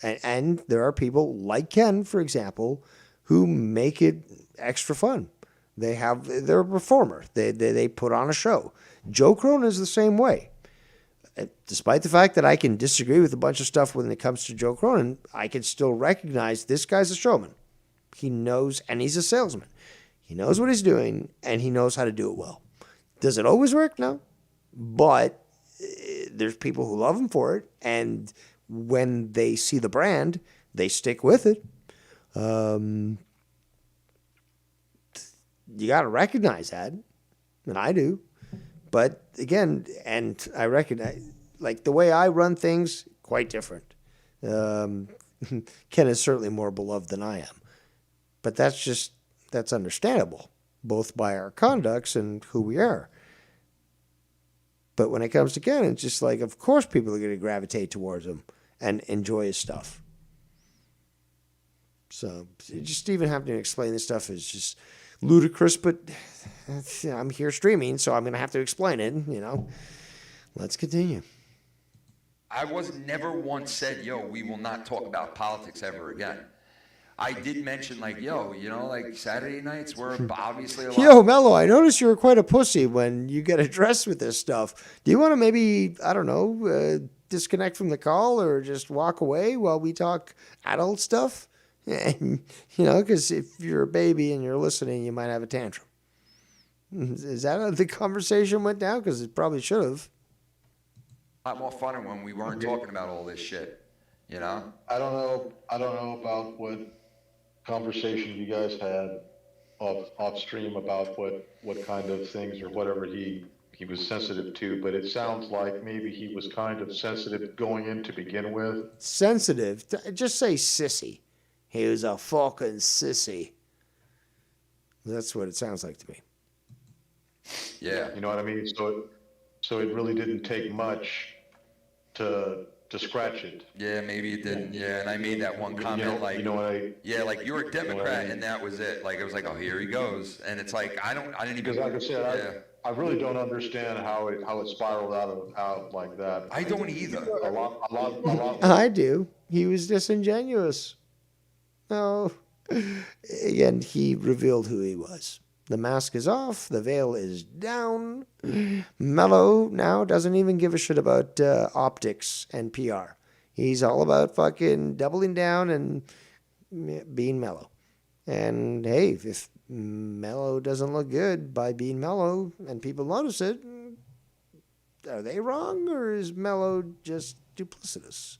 And there are people like Ken, for example, who make it extra fun. They're a performer. They put on a show. Joe Cronin is the same way. Despite the fact that I can disagree with a bunch of stuff when it comes to Joe Cronin, I can still recognize this guy's a showman. He knows, and he's a salesman. He knows what he's doing, and he knows how to do it well. Does it always work? No. But there's people who love him for it, and when they see the brand, they stick with it. You got to recognize that, and I do. But again, and I recognize, like the way I run things, quite different. Ken is certainly more beloved than I am. But that's understandable, both by our conducts and who we are. But when it comes to Ken, it's just like, of course people are going to gravitate towards him and enjoy his stuff. So just even having to explain this stuff is just ludicrous, but I'm here streaming, so I'm going to have to explain it, Let's continue. I was never once said, yo, we will not talk about politics ever again. I did mention, like, yo, like Saturday nights were obviously a lot. Yo, Mellow, I noticed you were quite a pussy when you get addressed with this stuff. Do you want to maybe, I don't know, disconnect from the call or just walk away while we talk adult stuff? And, because if you're a baby and you're listening, you might have a tantrum. Is that how the conversation went down? Because it probably should have. A lot more fun when we weren't talking about all this shit, I don't know about what conversation you guys had off stream about what kind of things or whatever he was sensitive to, but it sounds like maybe he was kind of sensitive going in to begin with. Sensitive? Just say sissy. He was a fucking sissy. That's what it sounds like to me. Yeah. You know what I mean? So it really didn't take much to scratch it. Yeah, maybe it didn't. Yeah, and I made that one comment like you're a Democrat, and that was it. Like it was like, oh, here he goes, and it's like I didn't even. Because like I said, I really don't understand how it spiraled out like that. I don't either. A lot. I do. He was disingenuous. No. Again, he revealed who he was. The mask is off. The veil is down. Mellow now doesn't even give a shit about optics and PR. He's all about fucking doubling down and being mellow. And hey, if Mellow doesn't look good by being mellow and people notice it, are they wrong or is Mellow just duplicitous?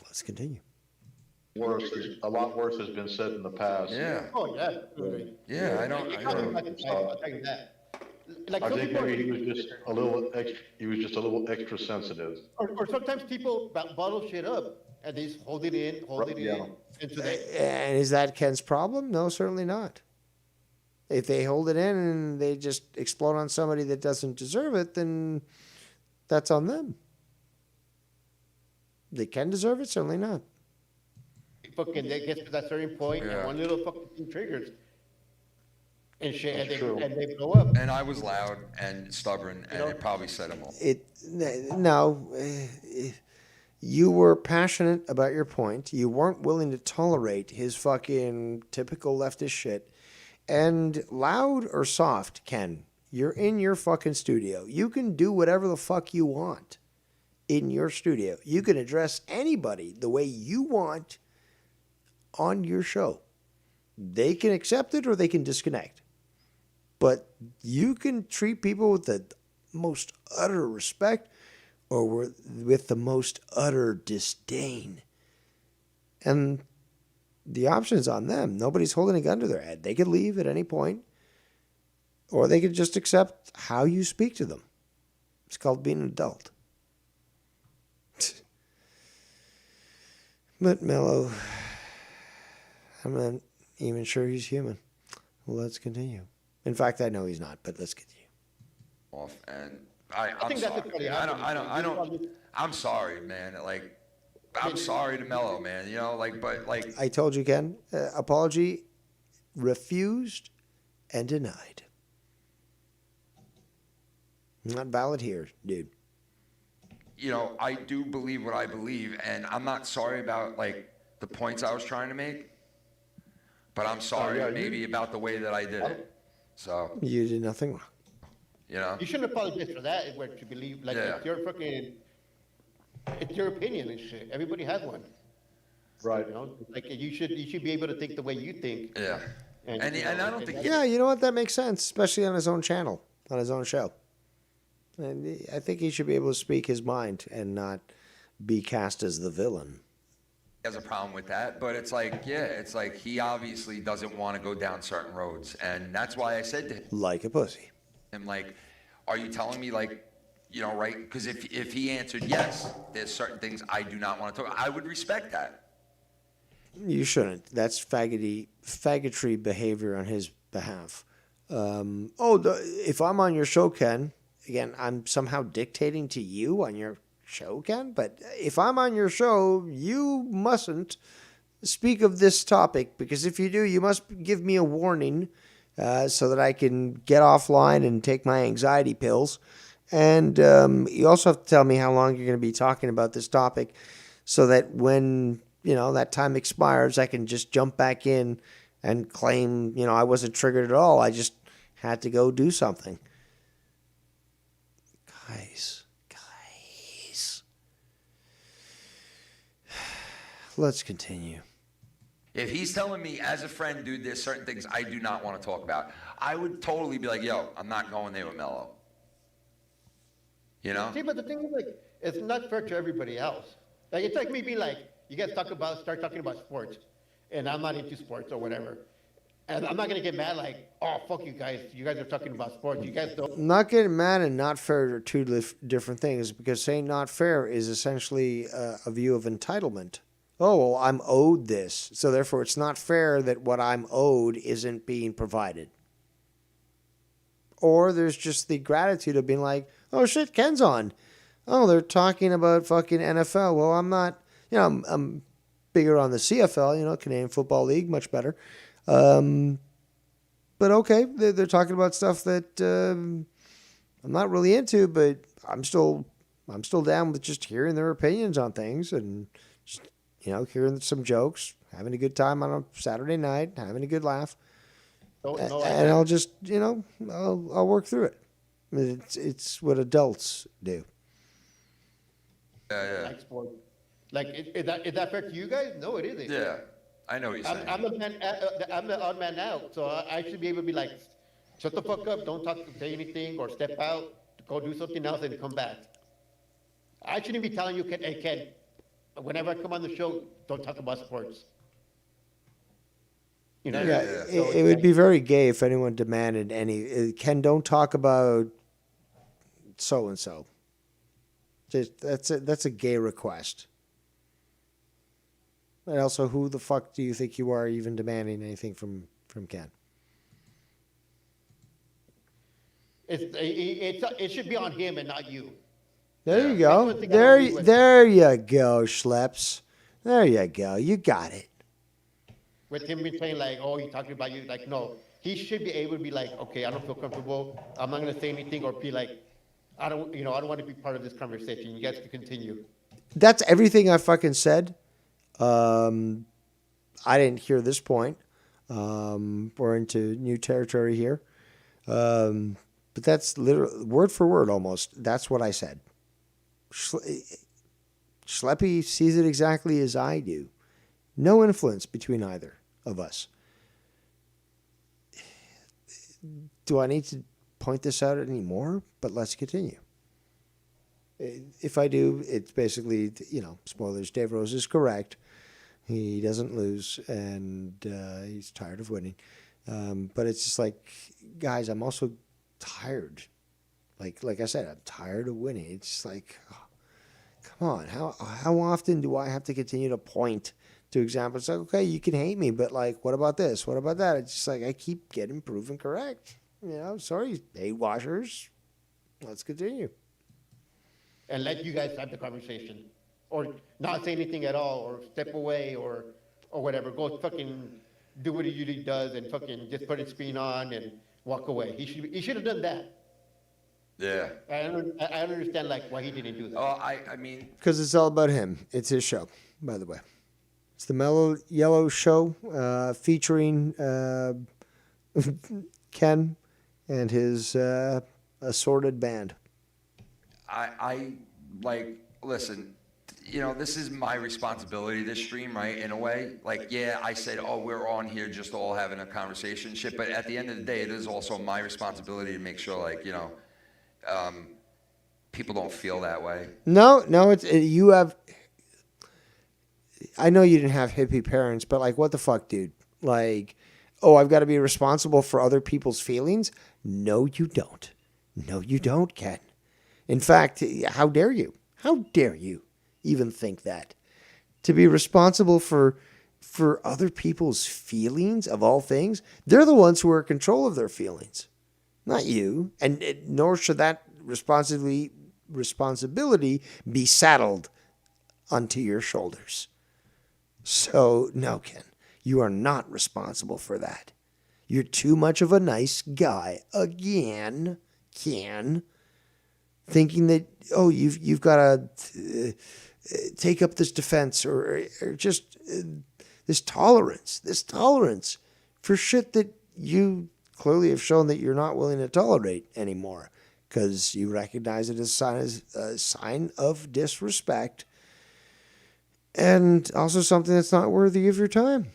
Let's continue. A lot worse has been said in the past. Yeah. Oh, yeah. Yeah, I don't. I'll tell you that. Like I think maybe he was just a little extra sensitive. Or sometimes people bottle shit up and they just hold it in. And is that Ken's problem? No, certainly not. If they hold it in and they just explode on somebody that doesn't deserve it, then that's on them. They can deserve it, certainly not. Fucking, they get to that certain point, and one little fucking thing triggers and shit, and they blow up. And I was loud and stubborn, and it probably set him off. You were passionate about your point. You weren't willing to tolerate his fucking typical leftist shit. And loud or soft, Ken, you're in your fucking studio. You can do whatever the fuck you want in your studio. You can address anybody the way you want on your show. They can accept it or they can disconnect. But you can treat people with the most utter respect or with the most utter disdain. And the option is on them. Nobody's holding a gun to their head. They could leave at any point or they could just accept how you speak to them. It's called being an adult. But Mellow, I'm not even sure he's human. Well, let's continue. In fact, I know he's not, but let's continue. Off, and I I'm think that's sorry. what's probably Man. happening. I don't. I'm sorry, man. Like, I'm sorry to Mello, man. You know, like, but like, I told you, Ken, apology refused and denied. Not valid here, dude. you know, I do believe what I believe, and I'm not sorry about like the points I was trying to make, but I'm sorry yeah, maybe about the way that I did it. So, You did nothing wrong. you know, You shouldn't apologize for that. Where to believe, like, Yeah. it's your opinion and shit. Everybody has one. Right. You know, like you should be able to think the way you think. yeah. And you know, and I don't think Yeah, you know what? That makes sense, especially on his own channel, on his own show. And I think he should be able to speak his mind and not be cast as the villain. has a problem with that, but it's like, yeah, it's like he obviously doesn't want to go down certain roads, and that's why I said to Like a pussy. him, like, are you telling me, like, you know, right? Because if he answered yes, there's certain things I do not want to talk. I would respect that. You shouldn't. That's faggotry behavior on his behalf. If I'm on your show, Ken, again, I'm somehow dictating to you on your show, Ken. But if I'm on your show, you mustn't speak of this topic, because if you do, you must give me a warning so that I can get offline and take my anxiety pills. And you also have to tell me how long you're going to be talking about this topic, so that when that time expires, I can just jump back in and claim I wasn't triggered at all. I just had to go do something. Guys. Let's continue. If he's telling me as a friend, dude, there's certain things I do not want to talk about, I would totally be like, yo, I'm not going there with Mello. You know? See, but the thing is, like, it's not fair to everybody else. Like, it's like me being like, you guys start talking about sports, and I'm not into sports or whatever. And I'm not going to get mad like, oh, fuck you guys. You guys are talking about sports. You guys don't. Not getting mad and not fair are two different things, because saying not fair is essentially a view of entitlement. Oh, well, I'm owed this, so therefore it's not fair that what I'm owed isn't being provided. Or there's just the gratitude of being like, oh shit, Ken's on. Oh, they're talking about fucking NFL. Well, I'm not, I'm bigger on the CFL, Canadian Football League, much better. But okay, they're talking about stuff that I'm not really into, but I'm still down with just hearing their opinions on things and just, hearing some jokes, having a good time on a Saturday night, having a good laugh. And I'll just, I'll work through it. It's what adults do. Yeah. Like sports. Like, is that fair to you guys? No, it isn't. Yeah. I know what you're saying. I'm the odd man out, so I should be able to be like, shut the fuck up, don't say anything, or step out, go do something else, and come back. I shouldn't be telling you, hey, Ken, whenever I come on the show, don't talk about sports. Yeah, it would be very gay if anyone demanded Ken, don't talk about so and so. That's a gay request. And also, who the fuck do you think you are even demanding anything from Ken? It should be on him and not you. There you go. There you go, Schleps. There you go. You got it. With him being saying like, oh, he's talking about you. Like, no, he should be able to be like, okay, I don't feel comfortable. I'm not gonna say anything, or be like, I don't want to be part of this conversation. You guys can continue. That's everything I fucking said. I didn't hear this point. We're into new territory here. But that's literally word for word almost. That's what I said. Schleppy sees it exactly as I do. No influence between either of us. Do I need to point this out anymore? But let's continue. If I do, it's basically, spoilers. Dave Rose is correct. He doesn't lose, and he's tired of winning. But it's just like, guys, I'm also tired. Like I said, I'm tired of winning. It's just like, come on, how often do I have to continue to point to examples? It's like, okay, you can hate me, but like, what about this? What about that? It's just like I keep getting proven correct. Sorry, hate washers. Let's continue. And let you guys have the conversation, or not say anything at all, or step away, or whatever. Go fucking do what he usually does, and fucking just put his screen on and walk away. He should have done that. Yeah. I don't understand like why he didn't do that. Oh, I mean, Because it's all about him. It's his show, by the way. It's the Mellow Yellow Show featuring Ken and his assorted band. I like, listen, this is my responsibility, this stream, right? In a way, like, yeah, I said, oh, we're on here just all having a conversation and shit. But at the end of the day, it is also my responsibility to make sure, like, people don't feel that way. No, you have. I know you didn't have hippie parents, but like, what the fuck, dude? Like, oh, I've got to be responsible for other people's feelings? No, you don't. No, you don't, Ken. In fact, how dare you? How dare you even think that? To be responsible for other people's feelings, of all things? They're the ones who are in control of their feelings, not you. And nor should that responsibility be saddled onto your shoulders. So, no, Ken, you are not responsible for that. You're too much of a nice guy again, Ken. Thinking that, oh, you've got to take up this defense or just this tolerance for shit that you clearly have shown that you're not willing to tolerate anymore because you recognize it as a sign of disrespect and also something that's not worthy of your time.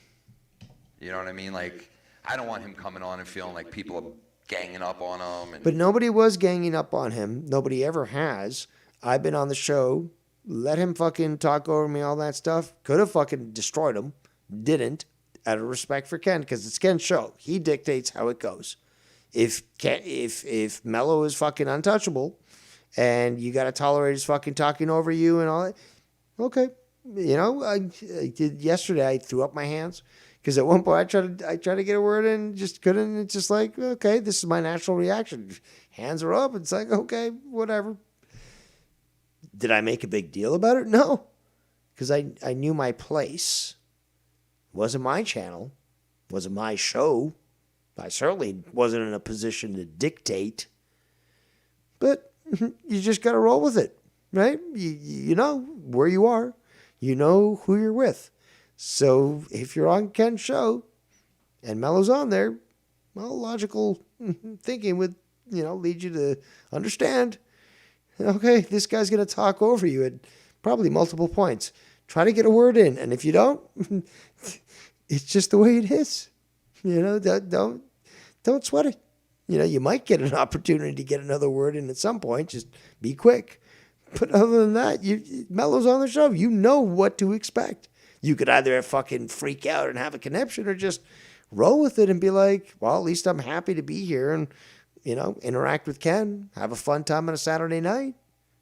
You know what I mean? Like, I don't want him coming on and feeling like people are ganging up on him. But nobody was ganging up on him. Nobody ever has. I've been on the show, let him fucking talk over me, all that stuff. Could have fucking destroyed him. Didn't, out of respect for Ken, because it's Ken's show. He dictates how it goes. If Mello is fucking untouchable and you got to tolerate his fucking talking over you and all that, okay. I did yesterday. I threw up my hands. Because at one point I tried to get a word in, just couldn't. It's just like, okay, this is my natural reaction. Hands are up. It's like, okay, whatever. Did I make a big deal about it? No. Because I knew my place. It wasn't my channel. It wasn't my show. I certainly wasn't in a position to dictate. But you just got to roll with it, right? You know where you are. You know who you're with. So if you're on Ken's show and Mello's on there, well, logical thinking would, lead you to understand, okay, this guy's going to talk over you at probably multiple points. Try to get a word in. And if you don't, it's just the way it is. Don't sweat it. You might get an opportunity to get another word in at some point. Just be quick. But other than that, Mello's on the show. You know what to expect. You could either fucking freak out and have a conniption or just roll with it and be like, well, at least I'm happy to be here and, interact with Ken, have a fun time on a Saturday night,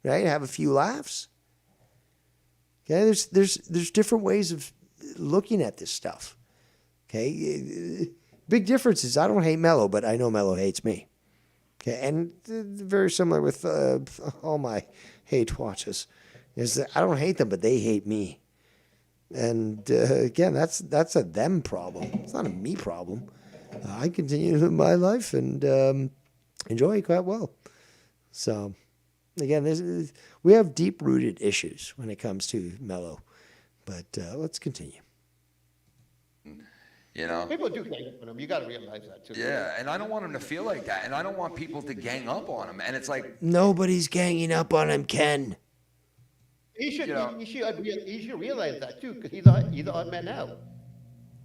right? Have a few laughs. Okay, there's different ways of looking at this stuff. Okay, big difference is I don't hate Mello, but I know Mello hates me. Okay, and very similar with all my hate watches is that I don't hate them, but they hate me. And again, that's a them problem. It's not a me problem. I continue my life and enjoy it quite well. So, again, we have deep-rooted issues when it comes to Mello. But let's continue. People do gang up on him. You got to realize that, too. Yeah, and I don't want him to feel like that. And I don't want people to gang up on him. And it's like... Nobody's ganging up on him, Ken. He should realize that too, because he's the odd man out.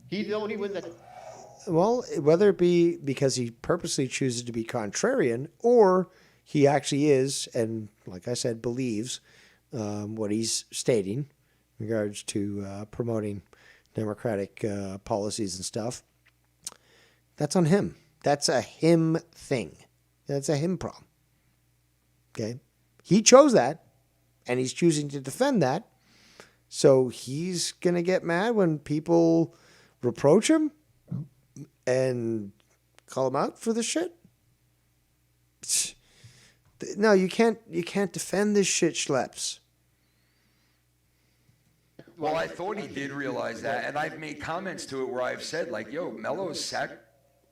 He's the only one that. Well, whether it be because he purposely chooses to be contrarian, or he actually is, and like I said, believes what he's stating in regards to promoting democratic policies and stuff. That's on him. That's a him thing. That's a him problem. Okay, he chose that. and he's choosing to defend that. So he's going to get mad when people reproach him and call him out for this shit. No, you can't defend this shit, Schleps. Well, I thought he did realize that, and I've made comments to it where I've said, like, yo, Mello's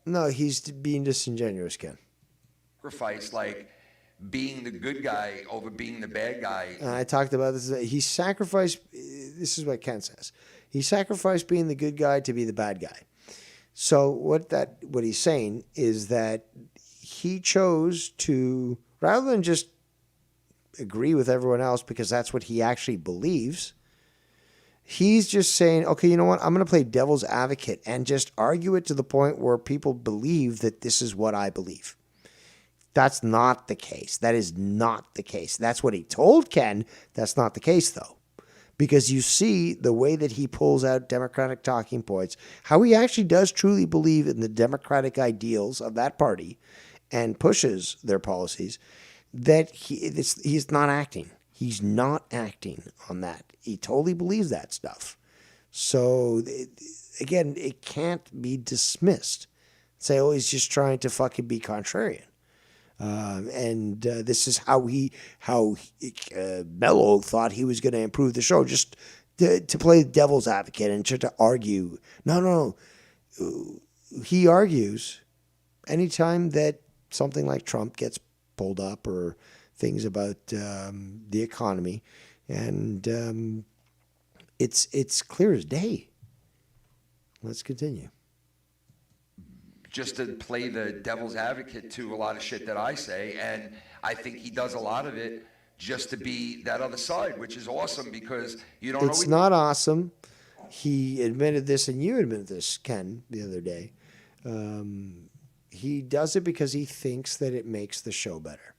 No, he's being disingenuous, Ken. sacrificed, like, being the good guy over being the bad guy. And I talked about this. He sacrificed, this is what Ken says. He sacrificed being the good guy to be the bad guy. So what he's saying is that he chose to, rather than just agree with everyone else because that's what he actually believes, he's just saying, okay, you know what? I'm going to play devil's advocate and just argue it to the point where people believe that this is what I believe. That's not the case. That is not the case. That's what he told Ken. That's not the case, though. Because you see the way that he pulls out Democratic talking points, how he actually does truly believe in the democratic ideals of that party and pushes their policies, that he's not acting. He's not acting on that. He totally believes that stuff. So, again, it can't be dismissed. Say, oh, he's just trying to fucking be contrarian. This is how Mello thought he was going to improve the show, just to play the devil's advocate and to argue. No. He argues anytime that something like Trump gets pulled up or things about the economy, and it's clear as day. Let's continue. Just to play the devil's advocate to a lot of shit that I say, and I think he does a lot of it just to be that other side, which is awesome because you don't know. It's not awesome. He admitted this, and you admitted this, Ken, the other day. He does it because he thinks that it makes the show better.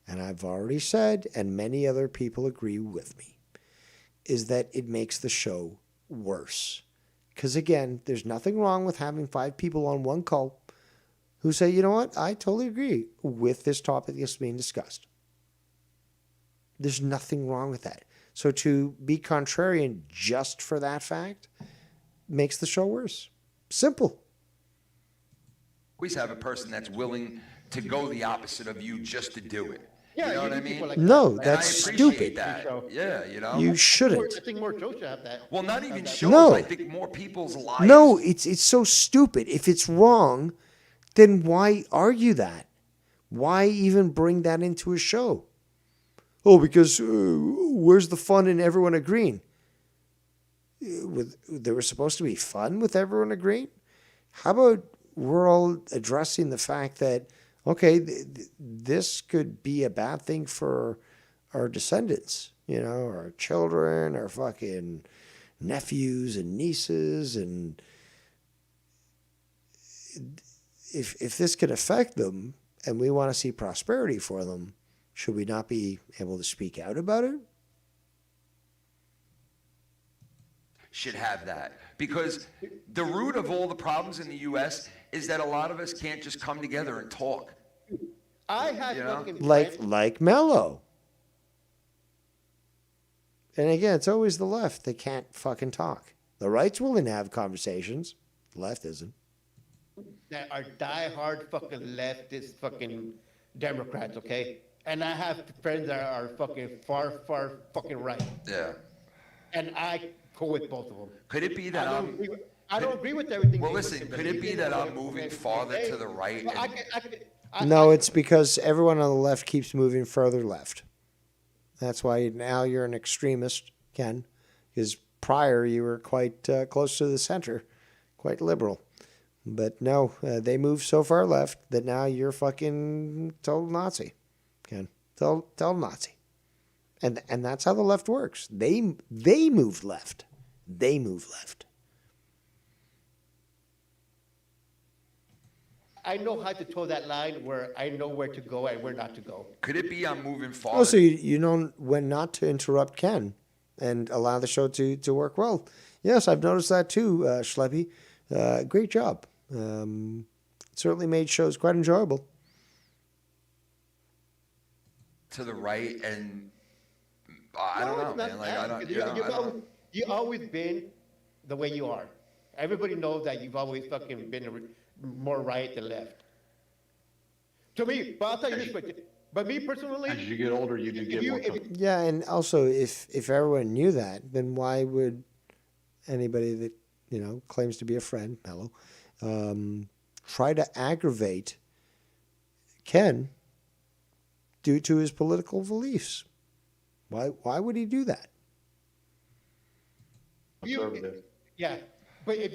And I've already said, and many other people agree with me, is that it makes the show worse. Because, again, there's nothing wrong with having 5 people on one call who say, you know what, I totally agree with this topic that's being discussed. There's nothing wrong with that. So to be contrarian just for that fact makes the show worse. Simple. Always have a person that's willing to go the opposite of you just to do it. Yeah, you know what I mean? Like no, that. that's I appreciate stupid. That. Yeah, you know. You shouldn't. I think more shows should have that. Well, not even shows. No. I think more people's lives. No, it's so stupid. If it's wrong, then why argue that? Why even bring that into a show? Oh, because where's the fun in everyone agreeing? There was supposed to be fun with everyone agreeing? How about we're all addressing the fact that, okay, this could be a bad thing for our descendants, you know, our children, our fucking nephews and nieces, and if this could affect them and we want to see prosperity for them, should we not be able to speak out about it? Should have that. Because the root of all the problems in the U.S. is that a lot of us can't just come together and talk. I had You know? fucking Like Mello. And again, it's always the left. They can't fucking talk. The right's willing to have conversations. The left isn't. that are diehard fucking leftist fucking Democrats, okay? And I have friends that are fucking far fucking right. Yeah. And I go with both of them. Could it be that I don't agree with everything. Well, they listen, fucking could it be believe in that or I'm moving whatever. farther to the right? Well, and- No, it's because everyone on the left keeps moving further left. That's why now you're an extremist, Ken, because prior you were quite close to the center, quite liberal. But no, they moved so far left that now you're fucking total Nazi, Ken. Total Nazi. And that's how the left works. They moved left. They move left. I know how to toe that line where I know where to go and where not to go. Could it be I'm moving farther? Oh, so you know when not to interrupt Ken and allow the show to work well. Yes, I've noticed that too, Schleppy. Great job. Certainly made shows quite enjoyable. To the right and I don't No, know, it's not man. Like, that. I don't, Because you know, I don't. you've always been the way you are. Everybody knows that you've always fucking been more right than left. To me, but I'll tell you this, but me personally, As you get older, you do if get you, more. if, Yeah, and also if everyone knew that, then why would anybody that claims to be a friend, Mellow, try to aggravate Ken due to his political beliefs? Why would he do that? Conservative. yeah, but if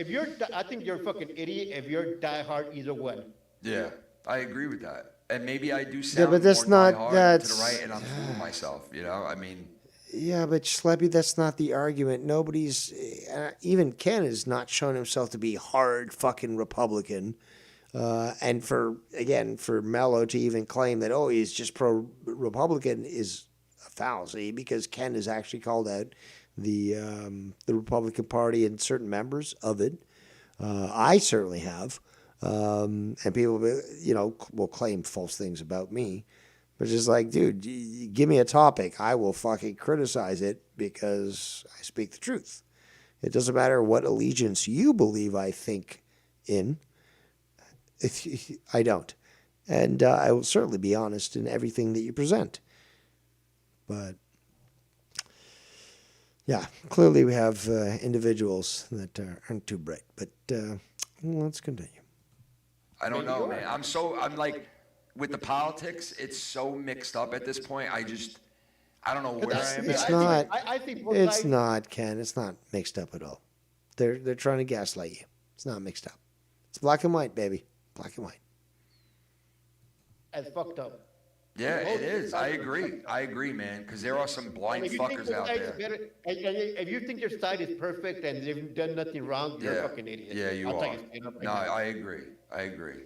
you're, I think you're a fucking idiot if you're diehard either one. Yeah, I agree with that. And maybe I do Yeah, sound but that's more not diehard to that's the right, and I'm fooling myself. You know, I mean, yeah, but Schleppy, that's not the argument. Nobody's even Ken has not shown himself to be hard fucking Republican. And for Mello to even claim that he's just pro Republican is a fallacy because Ken has actually called out the Republican Party and certain members of it. I certainly have, and people will claim false things about me, but it's just like, dude, give me a topic, I will fucking criticize it because I speak the truth. It doesn't matter what allegiance you believe I think in. I don't. And I will certainly be honest in everything that you present. But, yeah, clearly we have individuals that aren't too bright. But let's continue. I don't know, man. I'm like, with the politics, it's so mixed up at this point. I don't know where I am. It's at. not. I think both It's sides- not, Ken. It's not mixed up at all. They're trying to gaslight you. It's not mixed up. It's black and white, baby. Black and white. as fucked up. Yeah, it is. I agree, man. Because there are some blind If you think fuckers both out sides there. are better, and if you think your side is perfect and they've done nothing wrong, you're a fucking idiot. Yeah, you I'll tell are. straight up right No, now. I agree.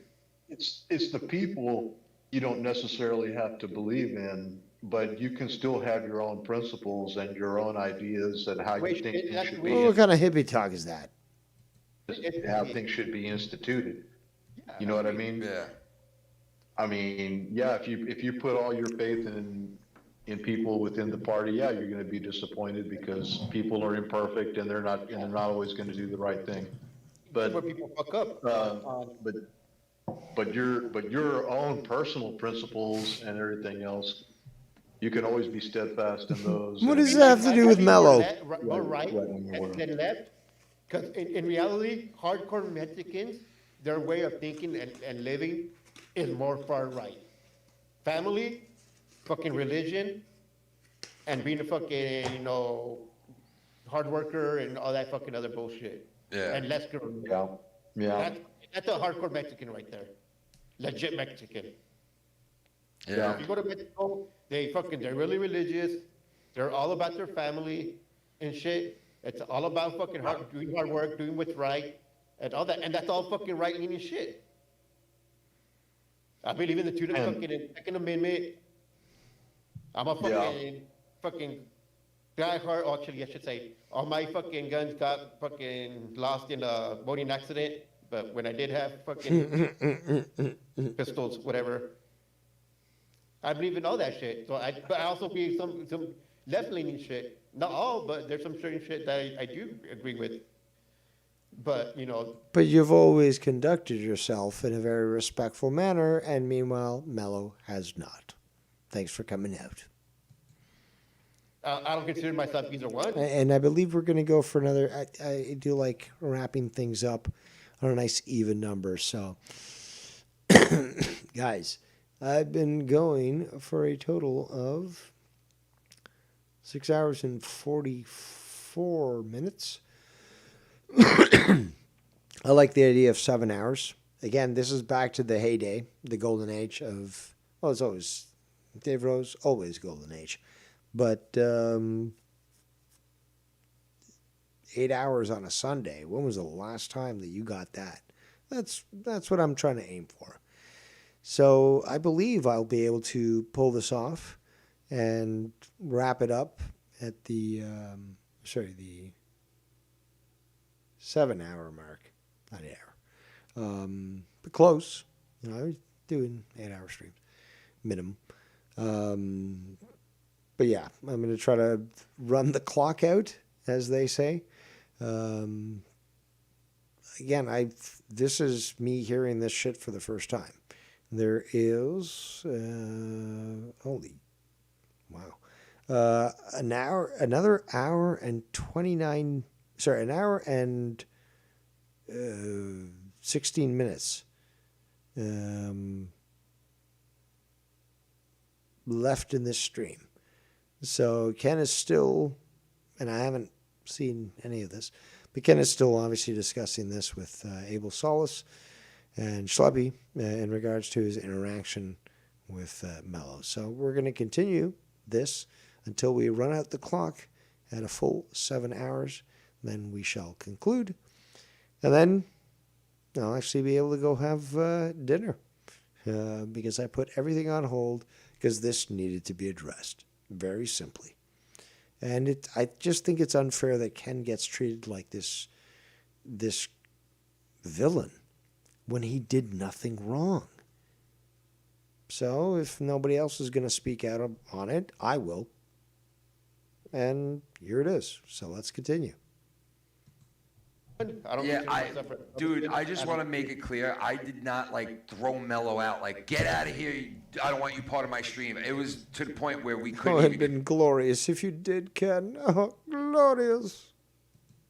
It's the people you don't necessarily have to believe in, but you can still have your own principles and your own ideas and how you Wait, think things that's should Well, what be, kind of hippie talk is that? how things should be instituted. You know what I mean? Yeah. I mean, yeah, if you put all your faith in people within the party, yeah, you're going to be disappointed because people are imperfect and they're not always going to do the right thing. But Where people fuck up. but your own personal principles and everything else, you can always be steadfast in those. What and- does that have to do with Mellow? More right Right. than left. Because in reality, hardcore Mexicans, their way of thinking and living is more far right. Family, fucking religion, and being a fucking, hard worker and all that fucking other bullshit. Yeah. And less government. Yeah. That's a hardcore Mexican right there. Legit Mexican. Yeah. If you go to Mexico, they're really religious. They're all about their family and shit. It's all about fucking doing hard work, doing what's right, and all that. And that's all fucking right-leaning shit. I believe in the fucking Second Amendment. I'm a fucking diehard. Oh, actually, I should say, all my fucking guns got fucking lost in a boating accident. But when I did have fucking pistols, whatever, I believe in all that shit. But I also believe some left-leaning shit. Not all, but there's some certain shit that I do agree with. But, But you've always conducted yourself in a very respectful manner, and meanwhile, Mellow has not. Thanks for coming out. I don't consider myself either one. And I believe we're going to go for another. I do like wrapping things up on a nice even number. So, guys, I've been going for a total of 6 hours and 44 minutes. I like the idea of 7 hours. Again, this is back to the heyday, the golden age of, well, it's always, Dave Rose, always golden age. But 8 hours on a Sunday, when was the last time that you got that? That's what I'm trying to aim for. So I believe I'll be able to pull this off and wrap it up at the 7-hour mark. Not 8 hour. But close. I was doing 8-hour streams. Minimum. But yeah, I'm going to try to run the clock out, as they say. Again, this is me hearing this shit for the first time. There is holy wow, another hour and 29. Sorry, an hour and 16 minutes left in this stream. So Ken is still, and I haven't seen any of this, but Ken is still obviously discussing this with Abel Solis and Schlubby in regards to his interaction with Mellow. So we're going to continue this until we run out the clock at a full 7 hours. Then we shall conclude. And then I'll actually be able to go have dinner because I put everything on hold because this needed to be addressed very simply. And I just think it's unfair that Ken gets treated like this villain when he did nothing wrong. So if nobody else is going to speak out on it, I will. And here it is. So let's continue. Dude, I just want to make it clear. I did not throw Mellow out. Get out of here. I don't want you part of my stream. It was to the point where we couldn't. Oh, it'd been glorious if you did, Ken. Oh, glorious.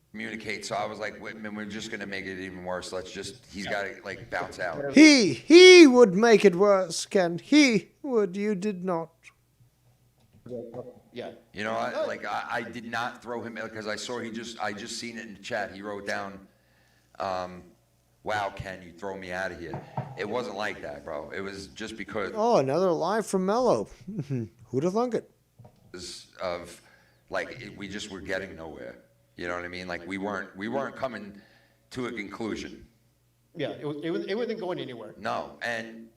Communicate. So I was like, Whitman, we're just gonna make it even worse. He's got to bounce out. He would make it worse, Ken. He would. You did not. Yeah. You know, I did not throw him because I just seen it in the chat. He wrote down, wow, Ken, you throw me out of here. It wasn't like that, bro. It was just because. Oh, another live from Mellow. Who'd have thunk it? Of we just were getting nowhere. You know what I mean? We weren't coming to a conclusion. Yeah, it wasn't going anywhere. No, and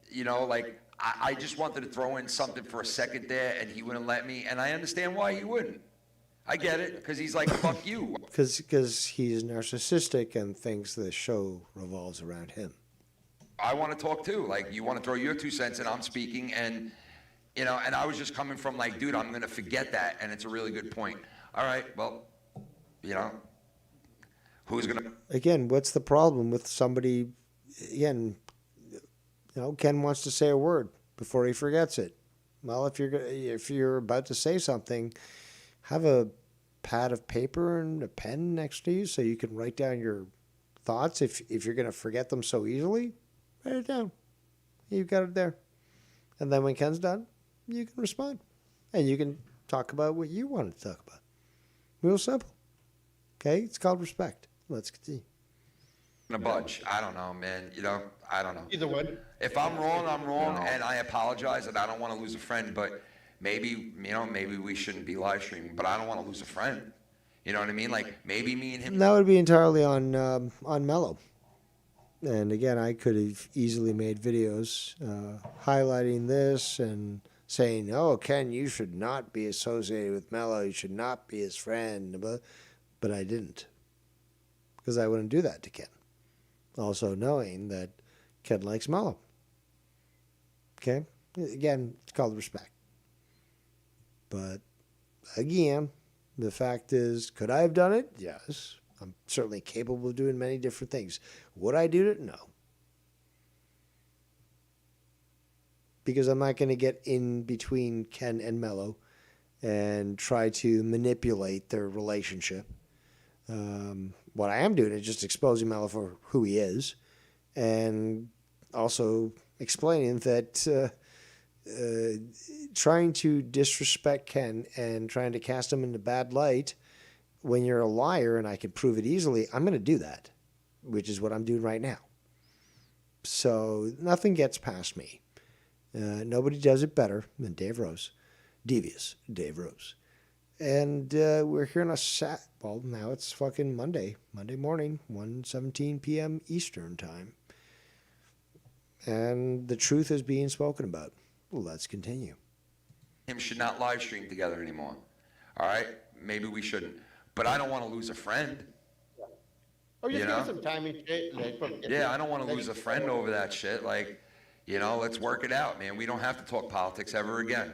I just wanted to throw in something for a second there, and he wouldn't let me, and I understand why he wouldn't. I get it, because he's like, fuck you. Because he's narcissistic and thinks the show revolves around him. I want to talk too. You want to throw your 2 cents, and I'm speaking, and and I was just coming from dude, I'm going to forget that, and it's a really good point. All right, well, who's going to... Again, what's the problem with somebody, again... Ken wants to say a word before he forgets it. Well, if you're about to say something, have a pad of paper and a pen next to you so you can write down your thoughts. If you're going to forget them so easily, write it down. You've got it there. And then when Ken's done, you can respond. And you can talk about what you want to talk about. Real simple. Okay? It's called respect. Let's continue. A budge. I don't know, man. I don't know. Either one. If I'm wrong, I'm wrong, and I apologize, and I don't want to lose a friend. But maybe we shouldn't be live streaming. But I don't want to lose a friend. You know what I mean? Maybe me and him. That would be entirely on Mellow. And again, I could have easily made videos highlighting this and saying, "Oh, Ken, you should not be associated with Mellow. You should not be his friend." But I didn't, because I wouldn't do that to Ken. Also knowing that Ken likes Mellow. Okay? Again, it's called respect. But again, the fact is, could I have done it? Yes. I'm certainly capable of doing many different things. Would I do it? No. Because I'm not going to get in between Ken and Mellow and try to manipulate their relationship. What I am doing is just exposing Mellow for who he is, and also explaining that trying to disrespect Ken and trying to cast him into bad light when you're a liar, and I can prove it easily, I'm going to do that, which is what I'm doing right now. So nothing gets past me. Nobody does it better than Dave Rose, devious Dave Rose. And we're here on well, now it's fucking Monday morning, 1:17 p.m. Eastern time. And the truth is being spoken about. Well, let's continue. Him should not live stream together anymore. All right? Maybe we shouldn't. But I don't want to lose a friend. Or just give some time and shit. I don't want to lose a friend over that shit. Let's work it out, man. We don't have to talk politics ever again.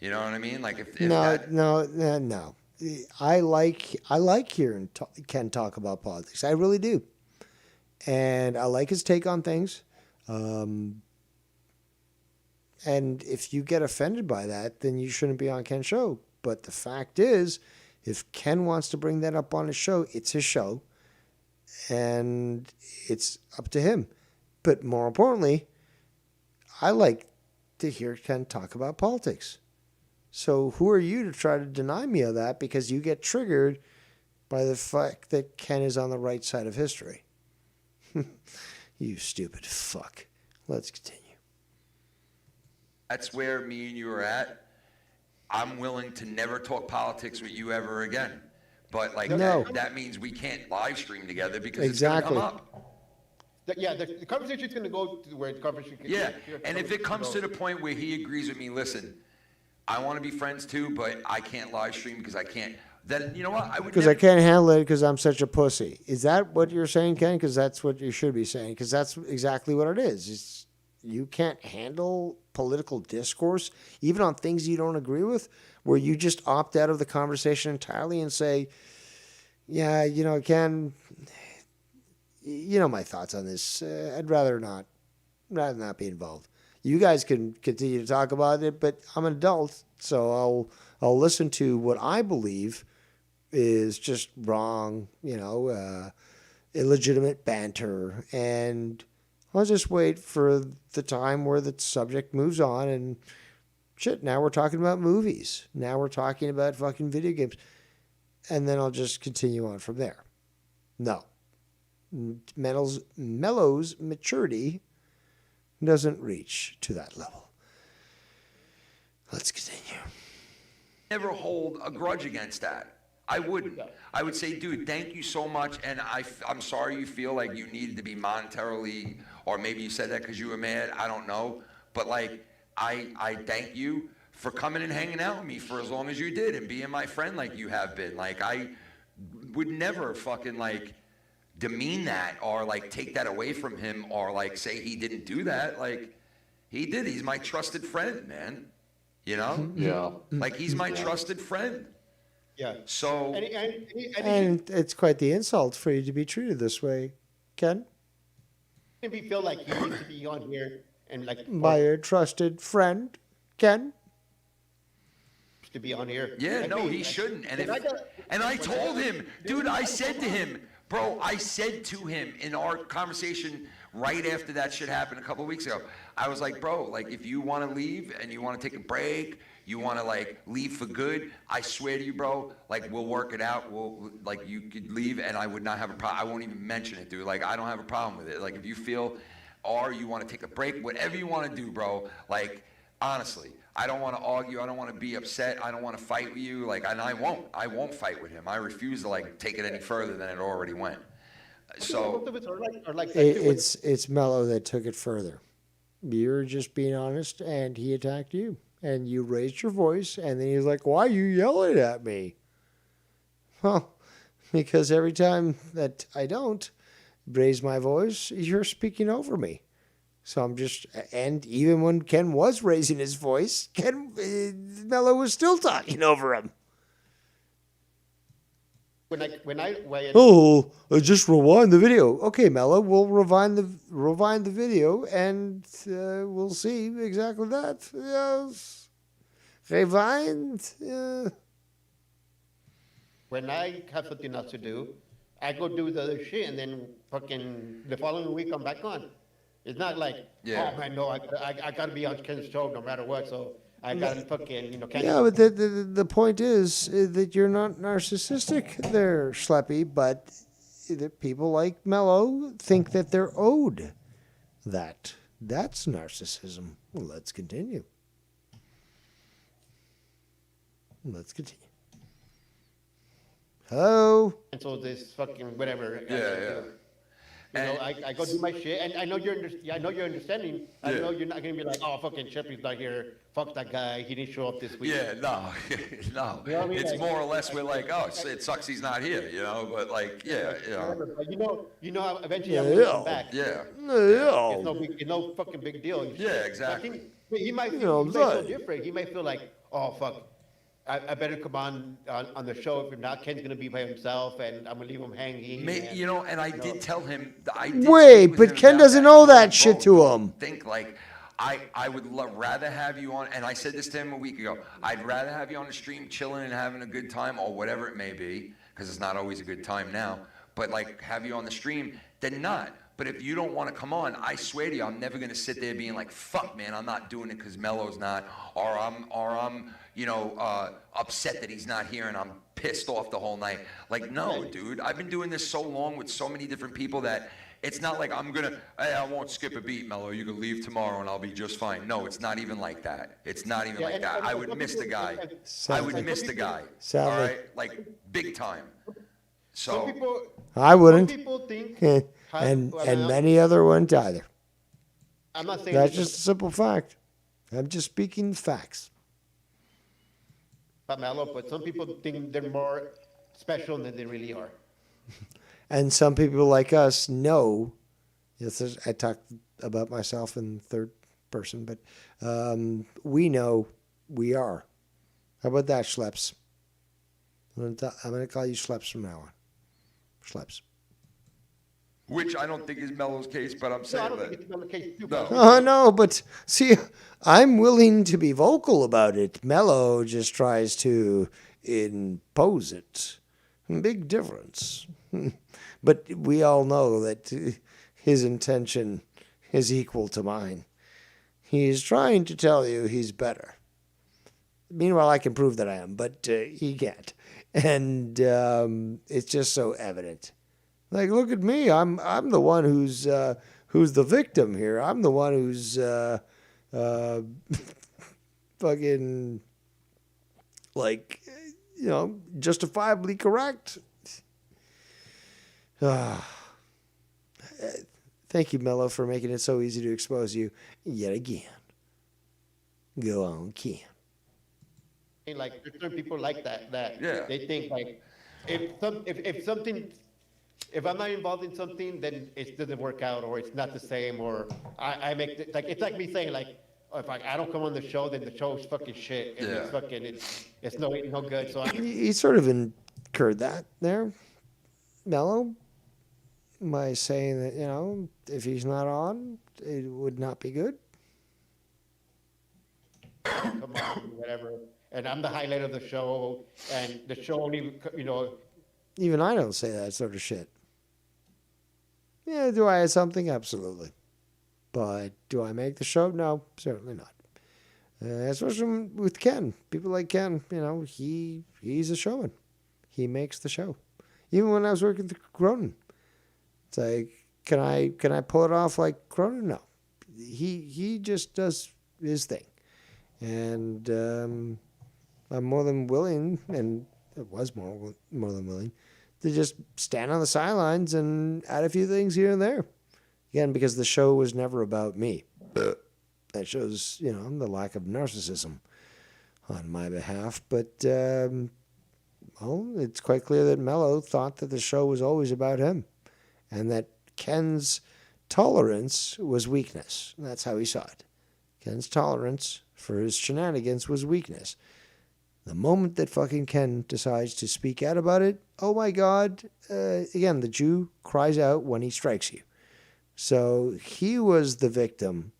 You know what I mean? Like if No, that, no. I like hearing Ken talk about politics. I really do, and I like his take on things. And if you get offended by that, then you shouldn't be on Ken's show. But the fact is, if Ken wants to bring that up on his show, it's his show, and it's up to him. But more importantly, I like to hear Ken talk about politics. So who are you to try to deny me of that because you get triggered by the fact that Ken is on the right side of history? You stupid fuck. Let's continue. that's where me and you are at. I'm willing to never talk politics with you ever again. But like No. that means we can't live stream together because Exactly. it's going to come up. The conversation is going to go to where the conversation. Yeah, and if it comes to the point where he agrees with me, listen, I want to be friends too, but I can't live stream because I can't. Then you know what? I would Because I can't handle it because I'm such a pussy. Is that what you're saying, Ken? Because that's what you should be saying. Because that's exactly what it is. It's, you can't handle political discourse, even on things you don't agree with, where you just opt out of the conversation entirely and say, yeah, Ken, you know my thoughts on this. I'd rather not be involved. You guys can continue to talk about it, but I'm an adult, so I'll listen to what I believe is just wrong, illegitimate banter, and I'll just wait for the time where the subject moves on and shit. Now we're talking about movies. Now we're talking about fucking video games, and then I'll just continue on from there. No. Mellow's maturity doesn't reach to that level. Let's continue. never hold a grudge against that. I wouldn't. I would say, dude, thank you so much, and I'm sorry you feel like you needed to be monetarily, or maybe you said that because you were mad. I don't know, but like, I thank you for coming and hanging out with me for as long as you did and being my friend like you have been. Like, I would never fucking like demean that or like take that away from him or like say he didn't do that. Like, he did. He's my trusted friend, man. You know? Yeah. Like, he's my trusted friend. Yeah. So, And it's quite the insult for you to be treated this way, Ken. if you feel like he needs to be on here and like By your trusted friend, Ken. to be on here. yeah, Like no, me, he like, shouldn't. And when if, I got- and I told him, dude, I said to him, bro, I said to him in our conversation right after that shit happened a couple of weeks ago, I was like, bro, like, if you want to leave and you want to take a break, you want to like leave for good, I swear to you, bro, like, we'll work it out. We'll, like, you could leave and I would not have a problem. I won't even mention it, dude. Like, I don't have a problem with it. Like, if you feel, or you want to take a break, whatever you want to do, bro, like, honestly, I don't want to argue. I don't want to be upset. I don't want to fight with you. Like, and I won't fight with him. I refuse to like take it any further than it already went. Most So, of it are like It's Mello that took it further. You're just being honest, and he attacked you. And you raised your voice, and then he's like, why are you yelling at me? Well, because every time that I don't raise my voice, you're speaking over me. So I'm just, and even when Ken was raising his voice, Mello was still talking over him. when I Oh, just rewind the video. Okay, Mello, we'll rewind the video, and we'll see exactly that. Yes, rewind. when I have something else to do, I go do the other shit, and then fucking the following week I'm back on. It's not like, Yeah. oh man, no, I gotta be on Ken's show no matter what, so I gotta fucking, Ken. Yeah, but the point is that you're not narcissistic there, Schleppy, but that people like Mello think that they're owed that. That's narcissism. Well, let's continue. Hello? And so this fucking whatever. yeah. I go do my shit, and I know you're understanding. I Yeah. know you're not gonna be like, oh, fucking Sheppy's not here. Fuck that guy. He didn't show up this week. Yeah, no, no. You know what I mean? It's Like- more or less we're like, oh, it sucks he's not here, But like, yeah, But how eventually I'm Yeah. gonna come back. yeah. It's no fucking big deal. Yeah, exactly. He might You feel, know he what I'm might feel saying? different. He might feel like, oh fuck, I better come on the show. If not, Ken's gonna be by himself, and I'm gonna leave him hanging. And, You know, and I did tell him. I did Wait, speak with but him Ken about doesn't that. know I told that him, shit "Bro, to don't him." Think like I would rather have you on, and I said this to him a week ago. I'd rather have you on the stream, chilling and having a good time, or whatever it may be, because it's not always a good time now. But like, have you on the stream than not. But if you don't want to come on, I swear to you, I'm never gonna sit there being like, "Fuck, man, I'm not doing it because Mello's not," or I'm upset that he's not here and I'm pissed off the whole night. Like, no, dude, I've been doing this so long with so many different people that it's not like hey, I won't skip a beat, Mello. You can leave tomorrow and I'll be just fine. No, it's not even like that. It's not even like that. I would miss the guy. I would miss the guy. All right, like big time. So I wouldn't. Some people think, and many other wouldn't either. I'm not saying That's just a simple fact. I'm just speaking facts. about Mello, but some people think they're more special than they really are. And some people like us know. Yes, I talked about myself in third person, but we know we are. How about that, Schleps? I'm going to call you Schleps from now on. Schleps. which I don't think is Mello's case, but I'm No, I saying don't think that. it's Mello's case too. No. Oh, no, but see, I'm willing to be vocal about it. Mello just tries to impose it. Big difference. But we all know that his intention is equal to mine. He's trying to tell you he's better. Meanwhile, I can prove that I am, but he can't. And it's just so evident. Like, look at me. I'm the one who's the victim here. I'm the one who's fucking like, justifiably correct. Thank you, Mello, for making it so easy to expose you yet again. Go on, Ken. Like there's certain people like that Yeah. they think like if I'm not involved in something, then it doesn't work out, or it's not the same, or I make like it's like me saying like, oh, if I don't come on the show, then the show's fucking shit, and Yeah. it's no good. So He sort of incurred that there, Mello, by saying that, if he's not on, it would not be good. come on, whatever. And I'm the highlight of the show, and the show only, Even I don't say that sort of shit. Yeah, do I have something? Absolutely. But do I make the show? No, certainly not. Especially with Ken. People like Ken, he's a showman. He makes the show. Even when I was working with Cronin, it's like, can I pull it off like Cronin? No. He just does his thing. And I'm more than willing, and it was more than willing, to just stand on the sidelines and add a few things here and there. Again, because the show was never about me. That shows, the lack of narcissism on my behalf. But, it's quite clear that Mello thought that the show was always about him, and that Ken's tolerance was weakness. And that's how he saw it. Ken's tolerance for his shenanigans was weakness. The moment that fucking Ken decides to speak out about it, oh my God, again, the Jew cries out when he strikes you. So he was the victim,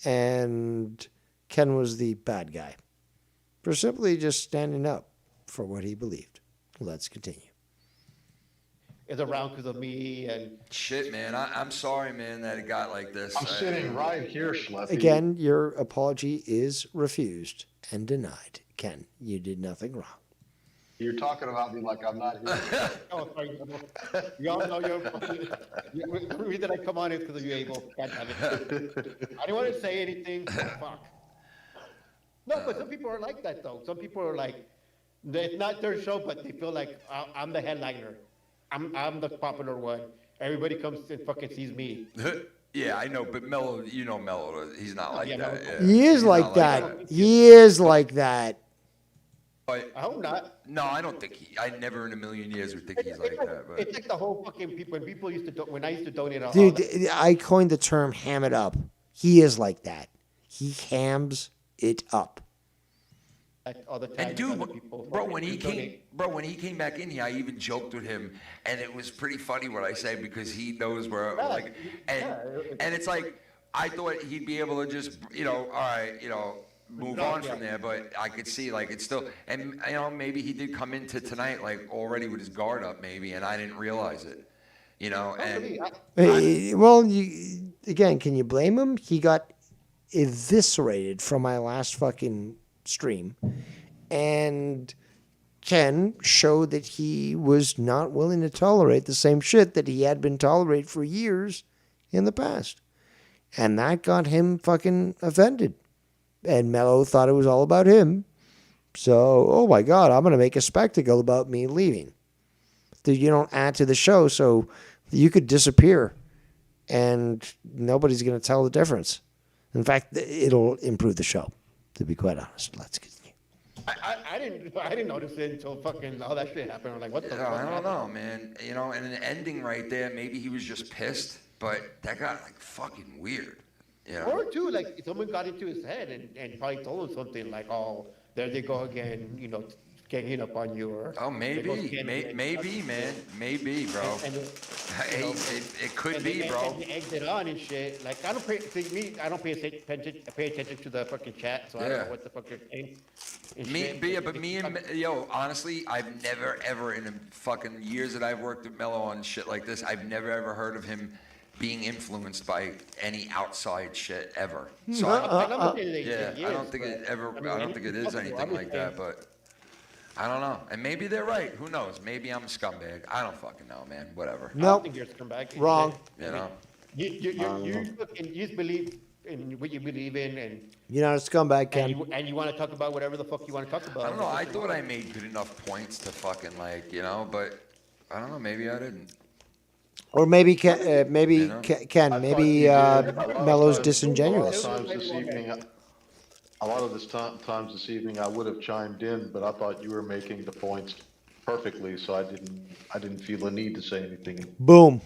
and Ken was the bad guy for simply just standing up for what he believed. Let's continue. is around because of me, and Shit, man. I'm sorry, man, that it got like this. I'm sitting right here, Schleppy. Again, your apology is refused and denied. Ken, you did nothing wrong. You're talking about me like I'm not here. oh, sorry, you all know the reason I come on is because of you, Abel. God damn it. I didn't want to say anything. Fuck. No, but some people are like that though. Some people are like, it's not their show, but they feel like I'm the headliner. I'm the popular one. Everybody comes and fucking sees me. Yeah, I know, but Mello, Mello, he's not like Yeah, that. Mello- Yeah. He is He's like not that. He is like that. But, I hope not. no, I don't think I never in a million years would think he's like that. But It's like the whole fucking people. When people used to, when I used to donate, all Dude, that- I coined the term ham it up. He is like that. He hams it up. like all the time. And dude, with other people. bro, when he Donate. came back in here, I even joked with him, and it was pretty funny what I said because he knows where, Yeah, like, and yeah, and it's like I thought he'd be able to just, all right, move on from there, but I could see like it's still, and maybe he did come into tonight like already with his guard up, maybe, and I didn't realize it, and. Well, again, can you blame him? He got eviscerated from my last fucking stream, and Ken showed that he was not willing to tolerate the same shit that he had been tolerating for years in the past, and that got him fucking offended. And Mello thought it was all about him. So, oh my God, I'm gonna make a spectacle about me leaving. That you don't add to the show, so you could disappear, and nobody's gonna tell the difference. In fact, it'll improve the show. To be quite honest, let's continue. I didn't notice it until fucking all that shit happened. I'm like, what the fuck? I don't know, man. And an ending right there, maybe he was just pissed, but that got like fucking weird. Or two, like someone got into his head and probably told him something like, "Oh, there they go again," ganging up on you, or maybe, man, maybe, bro. It could be, bro. And they egged it on and shit. Like I don't pay attention to the fucking chat, so I don't know what the fuck you're saying. Honestly, I've never ever in the fucking years that I've worked with Mello on shit like this, I've never ever heard of him being influenced by any outside shit ever. So I don't think it is anything like that, but I don't know. And maybe they're right. Who knows? Maybe I'm a scumbag. I don't fucking know, man. Whatever. I don't think you're a scumbag. Wrong. You just believe in what you believe in, and you're not a scumbag, Ken. and you want to talk about whatever the fuck you want to talk about. I don't know. I thought I made good enough points to fucking but I don't know.Maybe I didn't. Or maybe Ken, maybe Mello's disingenuous. A lot of times this evening, I would have chimed in, but I thought you were making the points perfectly, so I didn't feel the need to say anything. Boom,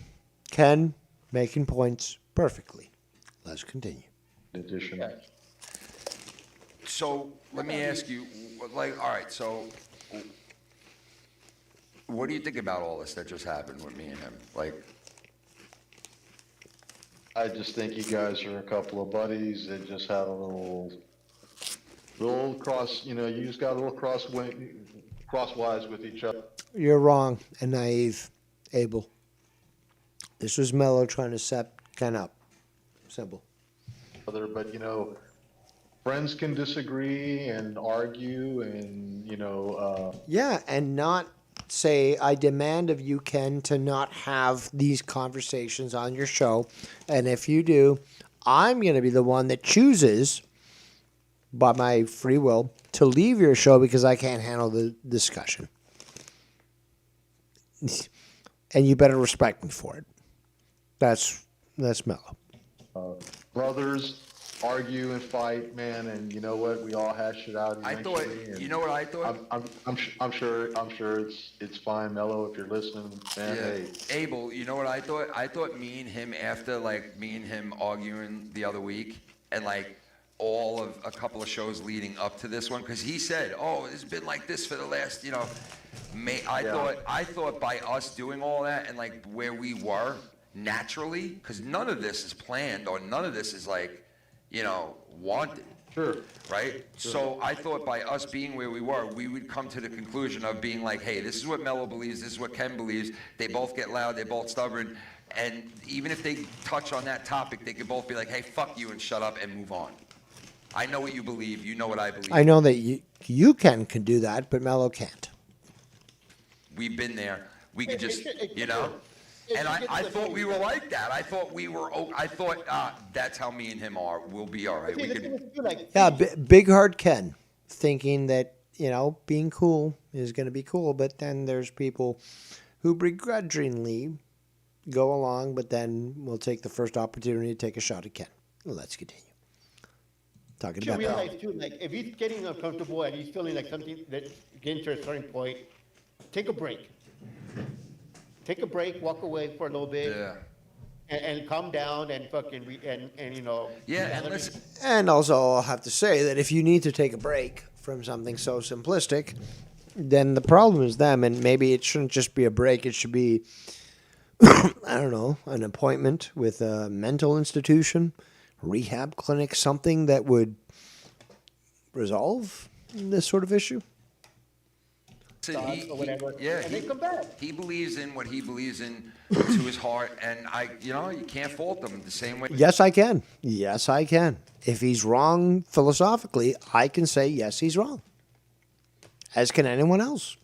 Ken making points perfectly. Let's continue. In addition. So let me ask you, all right, so what do you think about all this that just happened with me and him? I just think you guys are a couple of buddies that just had a little cross, you just got a little crosswise with each other. You're wrong and naive, Abel. This was Mello trying to set Ken up. Simple. But, friends can disagree and argue and, Yeah, and not say, I demand of you, Ken, to not have these conversations on your show. And if you do, I'm going to be the one that chooses, by my free will, to leave your show because I can't handle the discussion. And you better respect me for it. That's Mello. Brothers argue and fight, man, and you know what? We all hash it out. I thought, you know what I thought? I'm sure it's fine, Mello, if you're listening, man. Yeah. Hey, Abel, you know what I thought? I thought me and him after me and him arguing the other week and all of a couple of shows leading up to this one, because he said, "Oh, it's been like this for the last, I thought by us doing all that and where we were naturally, because none of this is planned or none of this is wanted. Sure. Right? Sure. So I thought by us being where we were, we would come to the conclusion of being hey, this is what Mello believes, this is what Ken believes. They both get loud, they're both stubborn. And even if they touch on that topic, they could both be hey, fuck you and shut up and move on. I know what you believe, you know what I believe. I know that you can do that, but Mello can't. We've been there. We could just, And I thought we were like that. I thought that's how me and him are. We'll be all right. We could. Yeah, big hard Ken, thinking that being cool is going to be cool, but then there's people who begrudgingly go along, but then will take the first opportunity to take a shot at Ken. Let's continue. Talking about realize too, if he's getting uncomfortable and he's feeling something that's getting to a certain point, take a break. Take a break, walk away for a little bit, and calm down and Yeah, and listen. And also, I'll have to say that if you need to take a break from something so simplistic, then the problem is them, and maybe it shouldn't just be a break. It should be, I don't know, an appointment with a mental institution, rehab clinic, something that would resolve this sort of issue. Or whatever, Yeah, and they come back. he believes in what he believes in to his heart, and you can't fault him the same way. Yes, I can. Yes, I can. If he's wrong philosophically, I can say, yes, he's wrong. As can anyone else.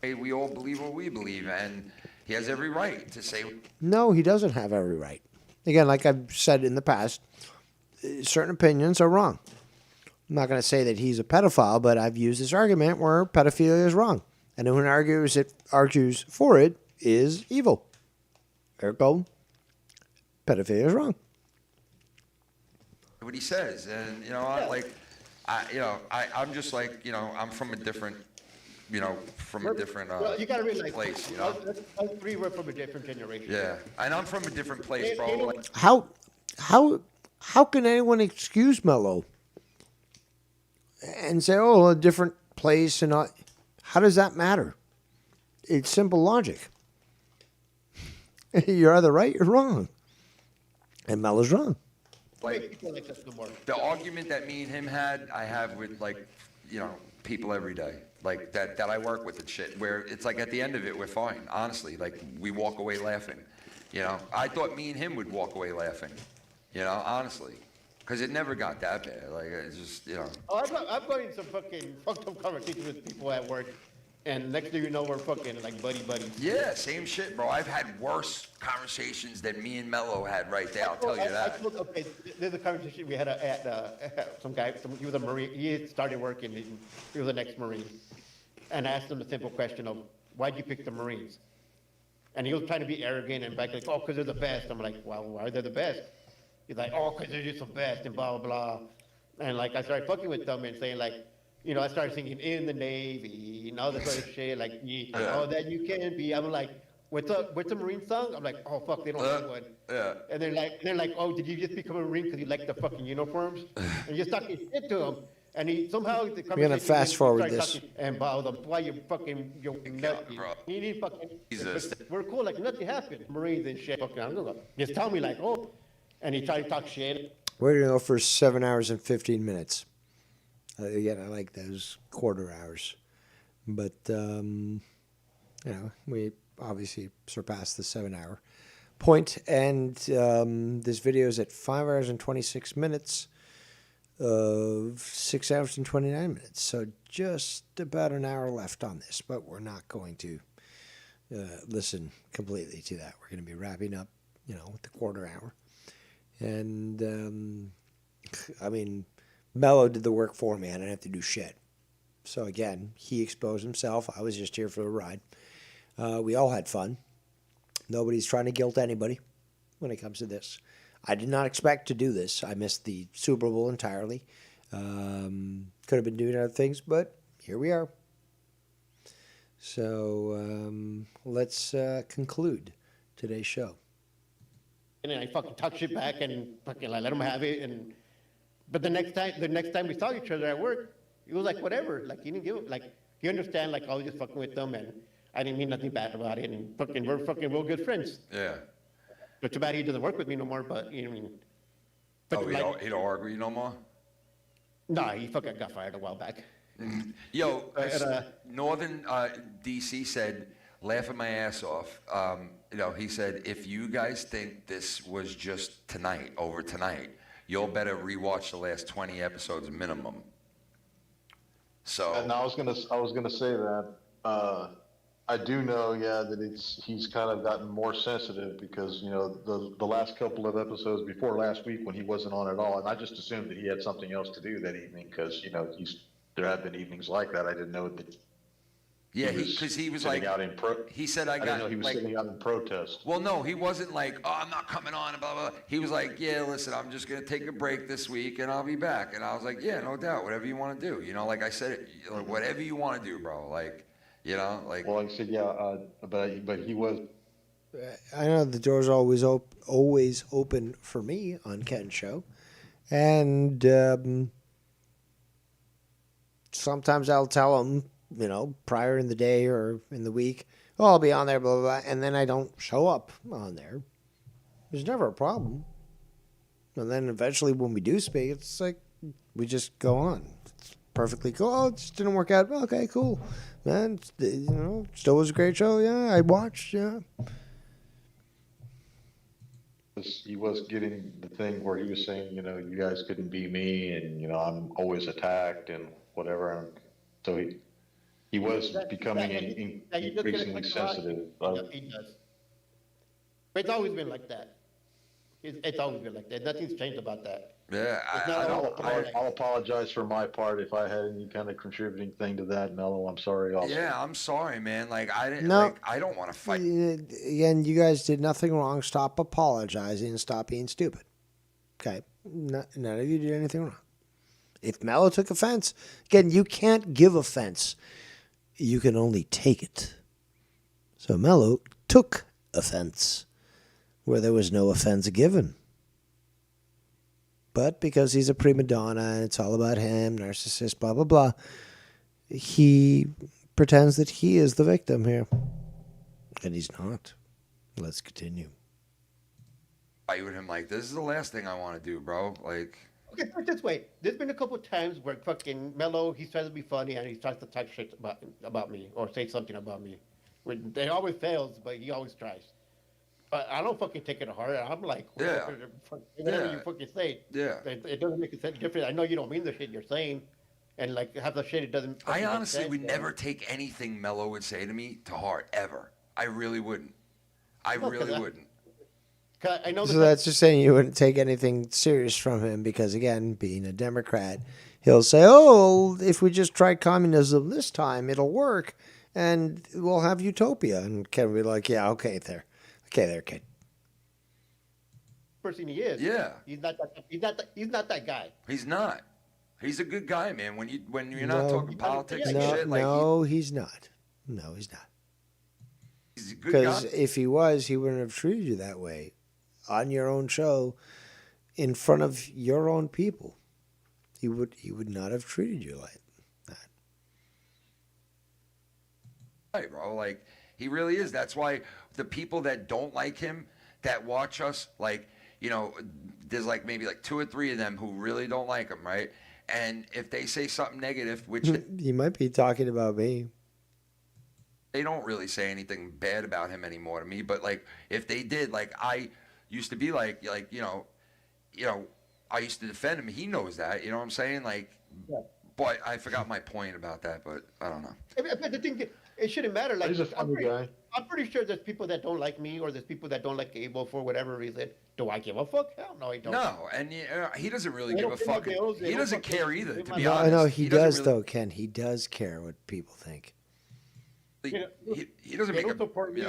We all believe what we believe, and he has every right to say. No, he doesn't have every right. Again, like I've said in the past, certain opinions are wrong. I'm not going to say that he's a pedophile, but I've used this argument where pedophilia is wrong. And anyone argues for it is evil. Ergo, pedophilia is wrong. What he says, and I'm just like, I'm from a different, Well, you gotta realize, place, us three were from a different generation. Yeah, and I'm from a different place, bro. Like, How can anyone excuse Mellow and say, oh, a different place and all? How does that matter? It's simple logic. You're either right or wrong. And Mellow's wrong. People like us no more. the argument that me and him had, I have with people every day, like that I work with and shit, where it's like at the end of it, we're fine. Honestly, like we walk away laughing. I thought me and him would walk away laughing. Honestly, because it never got that bad. Like it's just Oh, I've gone in some fucking fucked up conversations with people at work, and next thing you know, we're fucking like buddies. Yeah, same shit, bro. I've had worse conversations than me and Mello had right there. I'll tell you that. Okay, there's a conversation we had at some guy. He was a Marine. He had started working. He was an ex-Marine, and I asked him the simple question of, "Why'd you pick the Marines?" And he was trying to be arrogant and back like, "Oh, because they're the best." I'm like, "Well, why are they the best?" He's like, "Oh, because they're just the best," and blah blah blah. And like I started fucking with them and saying like, I started thinking in the Navy and all this other shit, like, oh, that you can be. I'm like, what's a Marine song? I'm like, oh fuck, they don't have one. Yeah. And they're like, oh, did you just become a Marine because you like the fucking uniforms? And you're talking shit to him. And he somehow the We're gonna fast forward this. And about them, why you fucking you're nutty. bro. He didn't fucking. Jesus. We're cool, like nothing happened. Marines and shit. Fucking, I'm gonna just tell me like, oh, and he tried to talk shit. We're going to go for 7 hours and 15 minutes. Again, I like those quarter hours. But, we obviously surpassed the 7-hour point. And this video is at 5 hours and 26 minutes of 6 hours and 29 minutes. So just about an hour left on this. But we're not going to listen completely to that. We're going to be wrapping up, with the quarter hour. And, Mello did the work for me. I didn't have to do shit. So, again, he exposed himself. I was just here for the ride. We all had fun. Nobody's trying to guilt anybody when it comes to this. I did not expect to do this. I missed the Super Bowl entirely. Could have been doing other things, but here we are. So, let's conclude today's show. And then I fucking talk shit back and fucking like let him have it. But the next time we saw each other at work, he was like whatever. Like he didn't give like he understand like I was just fucking with them and I didn't mean nothing bad about it. And we're real good friends. Yeah. But too bad he doesn't work with me no more. But you know what I mean. But He don't argue with you no more. Nah, he fucking got fired a while back. Yo, Northern DC said, laughing my ass off. He said, if you guys think this was just over tonight, you'll better rewatch the last 20 episodes minimum. So. And I was gonna say that. I do know, that he's kind of gotten more sensitive because the last couple of episodes before last week when he wasn't on at all, and I just assumed that he had something else to do that evening because there have been evenings like that. I didn't know that. Yeah, because he was like, he said, I didn't know he was sitting out in protest. Well, no, he wasn't like, oh, I'm not coming on, blah, blah. He was like, yeah, listen, I'm just going to take a break this week and I'll be back. And I was like, yeah, no doubt, whatever you want to do. Like I said, whatever you want to do, bro. Like, Well, I said, yeah, but he was. I know the door's always open for me on Ken's show. And sometimes I'll tell him, prior in the day or in the week, oh, I'll be on there, blah, blah, blah, and then I don't show up on there. There's never a problem. And then eventually when we do speak, it's like we just go on. It's perfectly cool. Oh, it just didn't work out. Okay, cool. Man, still was a great show. Yeah, I watched. Yeah. He was getting the thing where he was saying, you guys couldn't be me, and I'm always attacked and whatever. And so he was becoming increasingly sensitive. He does. But it's always been like that. It's always been like that. Nothing's changed about that. Yeah, I'll apologize for my part if I had any kind of contributing thing to that, Mellow. I'm sorry. Also. Yeah, I'm sorry, man. Like I didn't. No. Like I don't want to fight. Again, you guys did nothing wrong. Stop apologizing and stop being stupid. Okay, none of you did anything wrong. If Mellow took offense, again, you can't give offense. You can only take it. So Mellow took offense where there was no offense given. But because he's a prima donna and it's all about him, narcissist, blah, blah, blah, he pretends that he is the victim here. And he's not. Let's continue. Fight with him like this is the last thing I want to do, bro. Like. Okay, put it this way. There's been a couple of times where fucking Mellow, he tries to be funny and he tries to talk shit about me or say something about me. It always fails, but he always tries. But I don't fucking take it to heart. I'm like, whatever you fucking say. Yeah. It doesn't make a sense different. I know you don't mean the shit you're saying. And like half the shit, it doesn't. I honestly would never take anything Mellow would say to me to heart, ever. I really wouldn't. I really wouldn't. I know So that's just saying you wouldn't take anything serious from him because, again, being a Democrat, he'll say, oh, if we just try communism this time, it'll work and we'll have utopia. And Ken will be like, yeah, okay there, kid. Person he is. Yeah. He's not that guy. He's not. He's a good guy, man. When you're not talking politics and No, shit, like he's not. No, he's not. he's a good guy. Because if he was, he wouldn't have treated you that way on your own show in front of your own people. He would not have treated you like that. Right, bro. Like he really is. That's why the people that don't like him, that watch us, like, there's like maybe like 2 or 3 of them who really don't like him, right? And if they say something negative, which You might be talking about me. they don't really say anything bad about him anymore to me, but like if they did, like I used to be like I used to defend him. He knows that, you know what I'm saying? Like, but I forgot my point about that, but I don't know. But the thing, it shouldn't matter. Like, He's a funny guy. I'm pretty sure there's people that don't like me or there's people that don't like Abel for whatever reason. Do I give a fuck? Hell no, I don't. No, and he doesn't really They give don't a pay my fuck. bills, they He don't doesn't fucking care either, pay to my be bills. I honest. know he doesn't does, really- though, Ken. He does care what people think. He doesn't They make don't support me.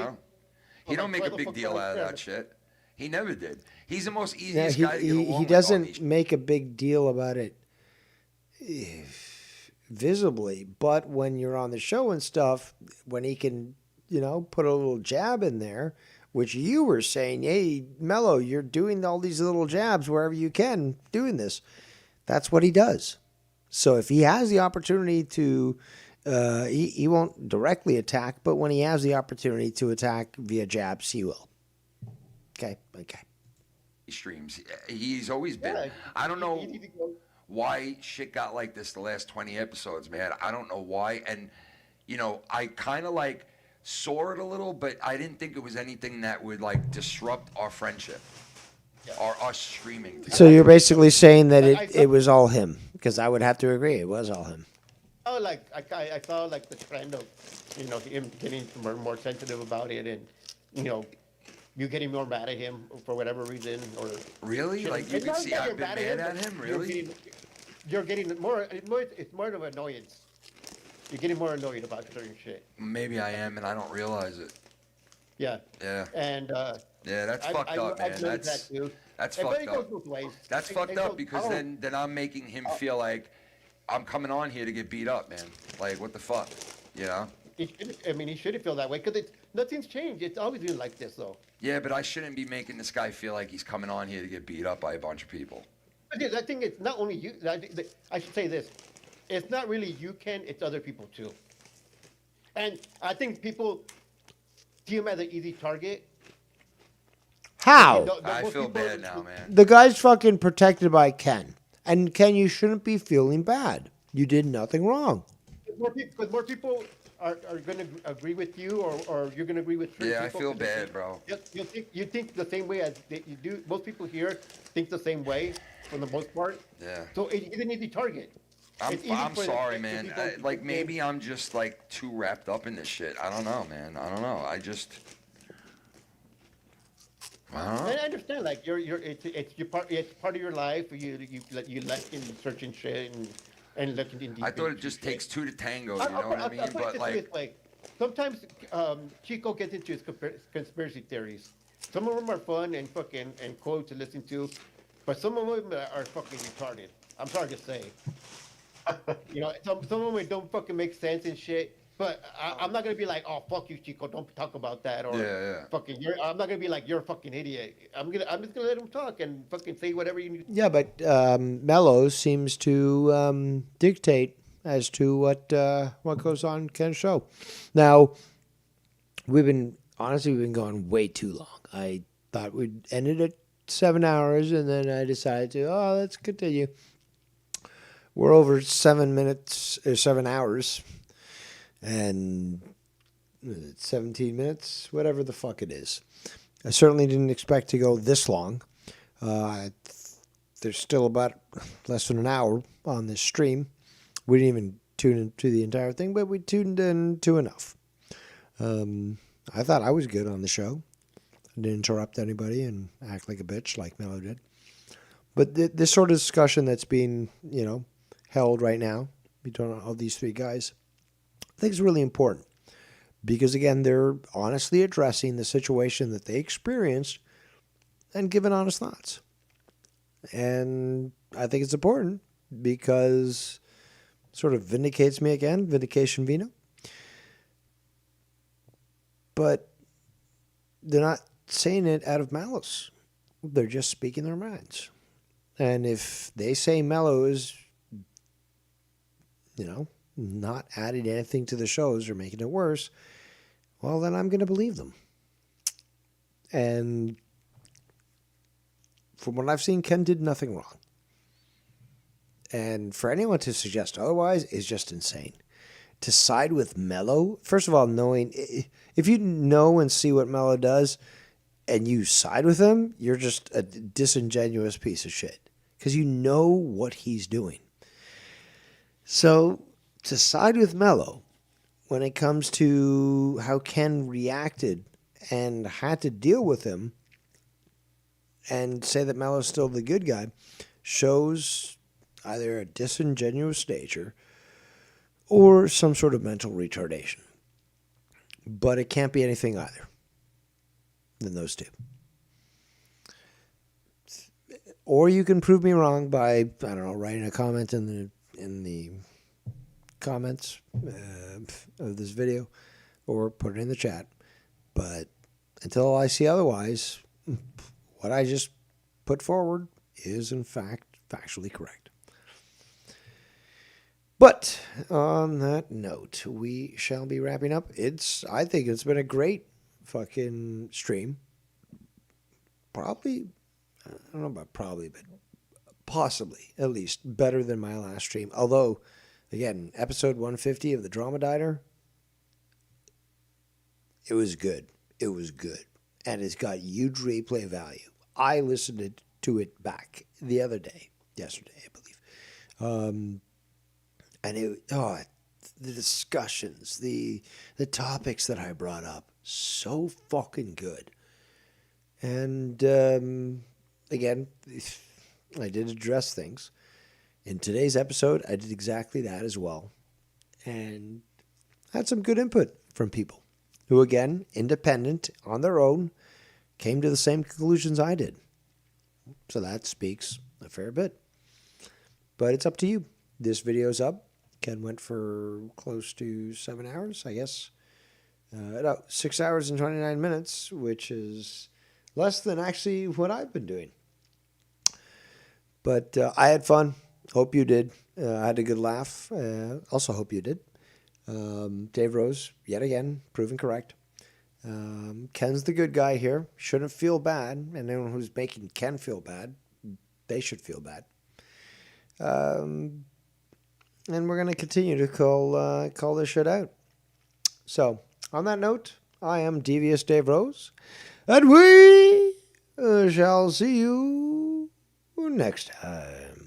He don't like, make why a the big fuck deal would I out of care? that shit. He never did. He's the most Yeah, easiest guy to get along he with on doesn't these- make a big deal about it visibly, but when you're on the show and stuff, when he can, put a little jab in there, which you were saying, hey, Mellow, you're doing all these little jabs wherever you can, doing this. That's what he does. So if he has the opportunity to, he won't directly attack, but when he has the opportunity to attack via jabs, he will. Okay. streams. He's always been. Yeah, I don't know easy to go. why shit got like this the last 20 episodes, man. I don't know why. And, I kind of like saw it a little, but I didn't think it was anything that would like disrupt our friendship or us streaming together. So you're basically saying that it was all him, because I would have to agree it was all him. Oh, like I saw like the trend of, him getting more sensitive about it, and you getting more mad at him for whatever reason, or Really? Like you It's can not see that I've you're been mad at him. but Really? You're getting more. It's more of an annoyance. You're getting more annoyed about certain shit. Maybe I am, and I don't realize it. Yeah. Yeah. And Yeah, that's fucked up, man. I've noticed that too. That's But fucked it goes up. both ways. That's It fucked goes- up because oh, then I'm making him feel like I'm coming on here to get beat up, man. Like what the fuck, you know? he shouldn't feel that way because nothing's changed. It's always been like this, though. Yeah, but I shouldn't be making this guy feel like he's coming on here to get beat up by a bunch of people. Because I think it's not only you. I should say this. it's not really you, Ken. It's other people too. And I think people see him as an easy target. How? I feel bad now, man. The guy's fucking protected by Ken. And Ken, you shouldn't be feeling bad. You did nothing wrong. Because more people are going to agree with you, or you're going to agree with certain Yeah, I people. feel bad, bro. You think the same way as you do. Most people here think the same way for the most part. Yeah. So he's an easy target. I'm sorry, man. Maybe I'm just like too wrapped up in this shit. I don't know, man. I don't know. I don't know. I understand, like it's part of your life. You like in searching shit and looking in. I thought it just takes two to tango. You know what I mean? I'll put it But this like, way. Sometimes Chico gets into his conspiracy theories. Some of them are fun and fucking and cool to listen to, but some of them are fucking retarded. I'm sorry to say. Some of them don't fucking make sense and shit. But I'm not gonna be like, oh fuck you, Chico, don't talk about that, or fucking I'm not gonna be like you're a fucking idiot. I'm just gonna let him talk and fucking say whatever you need. Yeah, but Mellow seems to dictate as to what goes on Ken's show. Now, we've been going way too long. I thought we'd ended at 7 hours, and then I decided to let's continue. We're over 7 minutes or 7 hours. And 17 minutes, whatever the fuck it is. I certainly didn't expect to go this long. There's still about less than an hour on this stream. We didn't even tune into the entire thing, but we tuned in to enough. I thought I was good on the show. I didn't interrupt anybody and act like a bitch like Mello did. But this sort of discussion that's being, held right now between all these three guys, I think it's really important because, again, they're honestly addressing the situation that they experienced and giving honest thoughts. And I think it's important because it sort of vindicates me again, Vindication Vino. But they're not saying it out of malice. They're just speaking their minds. And if they say Mello is, not adding anything to the shows or making it worse, well, then I'm going to believe them. And from what I've seen, Ken did nothing wrong. And for anyone to suggest otherwise is just insane. To side with Mello, first of all, knowing, if you know and see what Mello does and you side with him, you're just a disingenuous piece of shit. Because you know what he's doing. So, to side with Mello when it comes to how Ken reacted and had to deal with him and say that Mello's still the good guy shows either a disingenuous nature or some sort of mental retardation. But it can't be anything either than those two. Or you can prove me wrong by, writing a comment in the comments of this video or put it in the chat. But until I see otherwise, what I just put forward is in fact factually correct. But on that note, we shall be wrapping up. I think it's been a great fucking stream. Probably, I don't know about probably, but possibly at least better than my last stream. Although, again, episode 150 of the Drama Diner, it was good. It was good. And it's got huge replay value. I listened to it back yesterday, I believe. And the discussions, the topics that I brought up, so fucking good. And again, I did address things. In today's episode, I did exactly that as well. And had some good input from people who, again, independent on their own, came to the same conclusions I did. So that speaks a fair bit. But it's up to you. This video's up. Ken went for close to 7 hours, I guess. 6 hours and 29 minutes, which is less than actually what I've been doing. But I had fun. Hope you did. I had a good laugh. Also hope you did. Dave Rose, yet again, proven correct. Ken's the good guy here. Shouldn't feel bad. And anyone who's making Ken feel bad, they should feel bad. And we're going to continue to call this shit out. So, on that note, I am Devious Dave Rose. And we shall see you next time.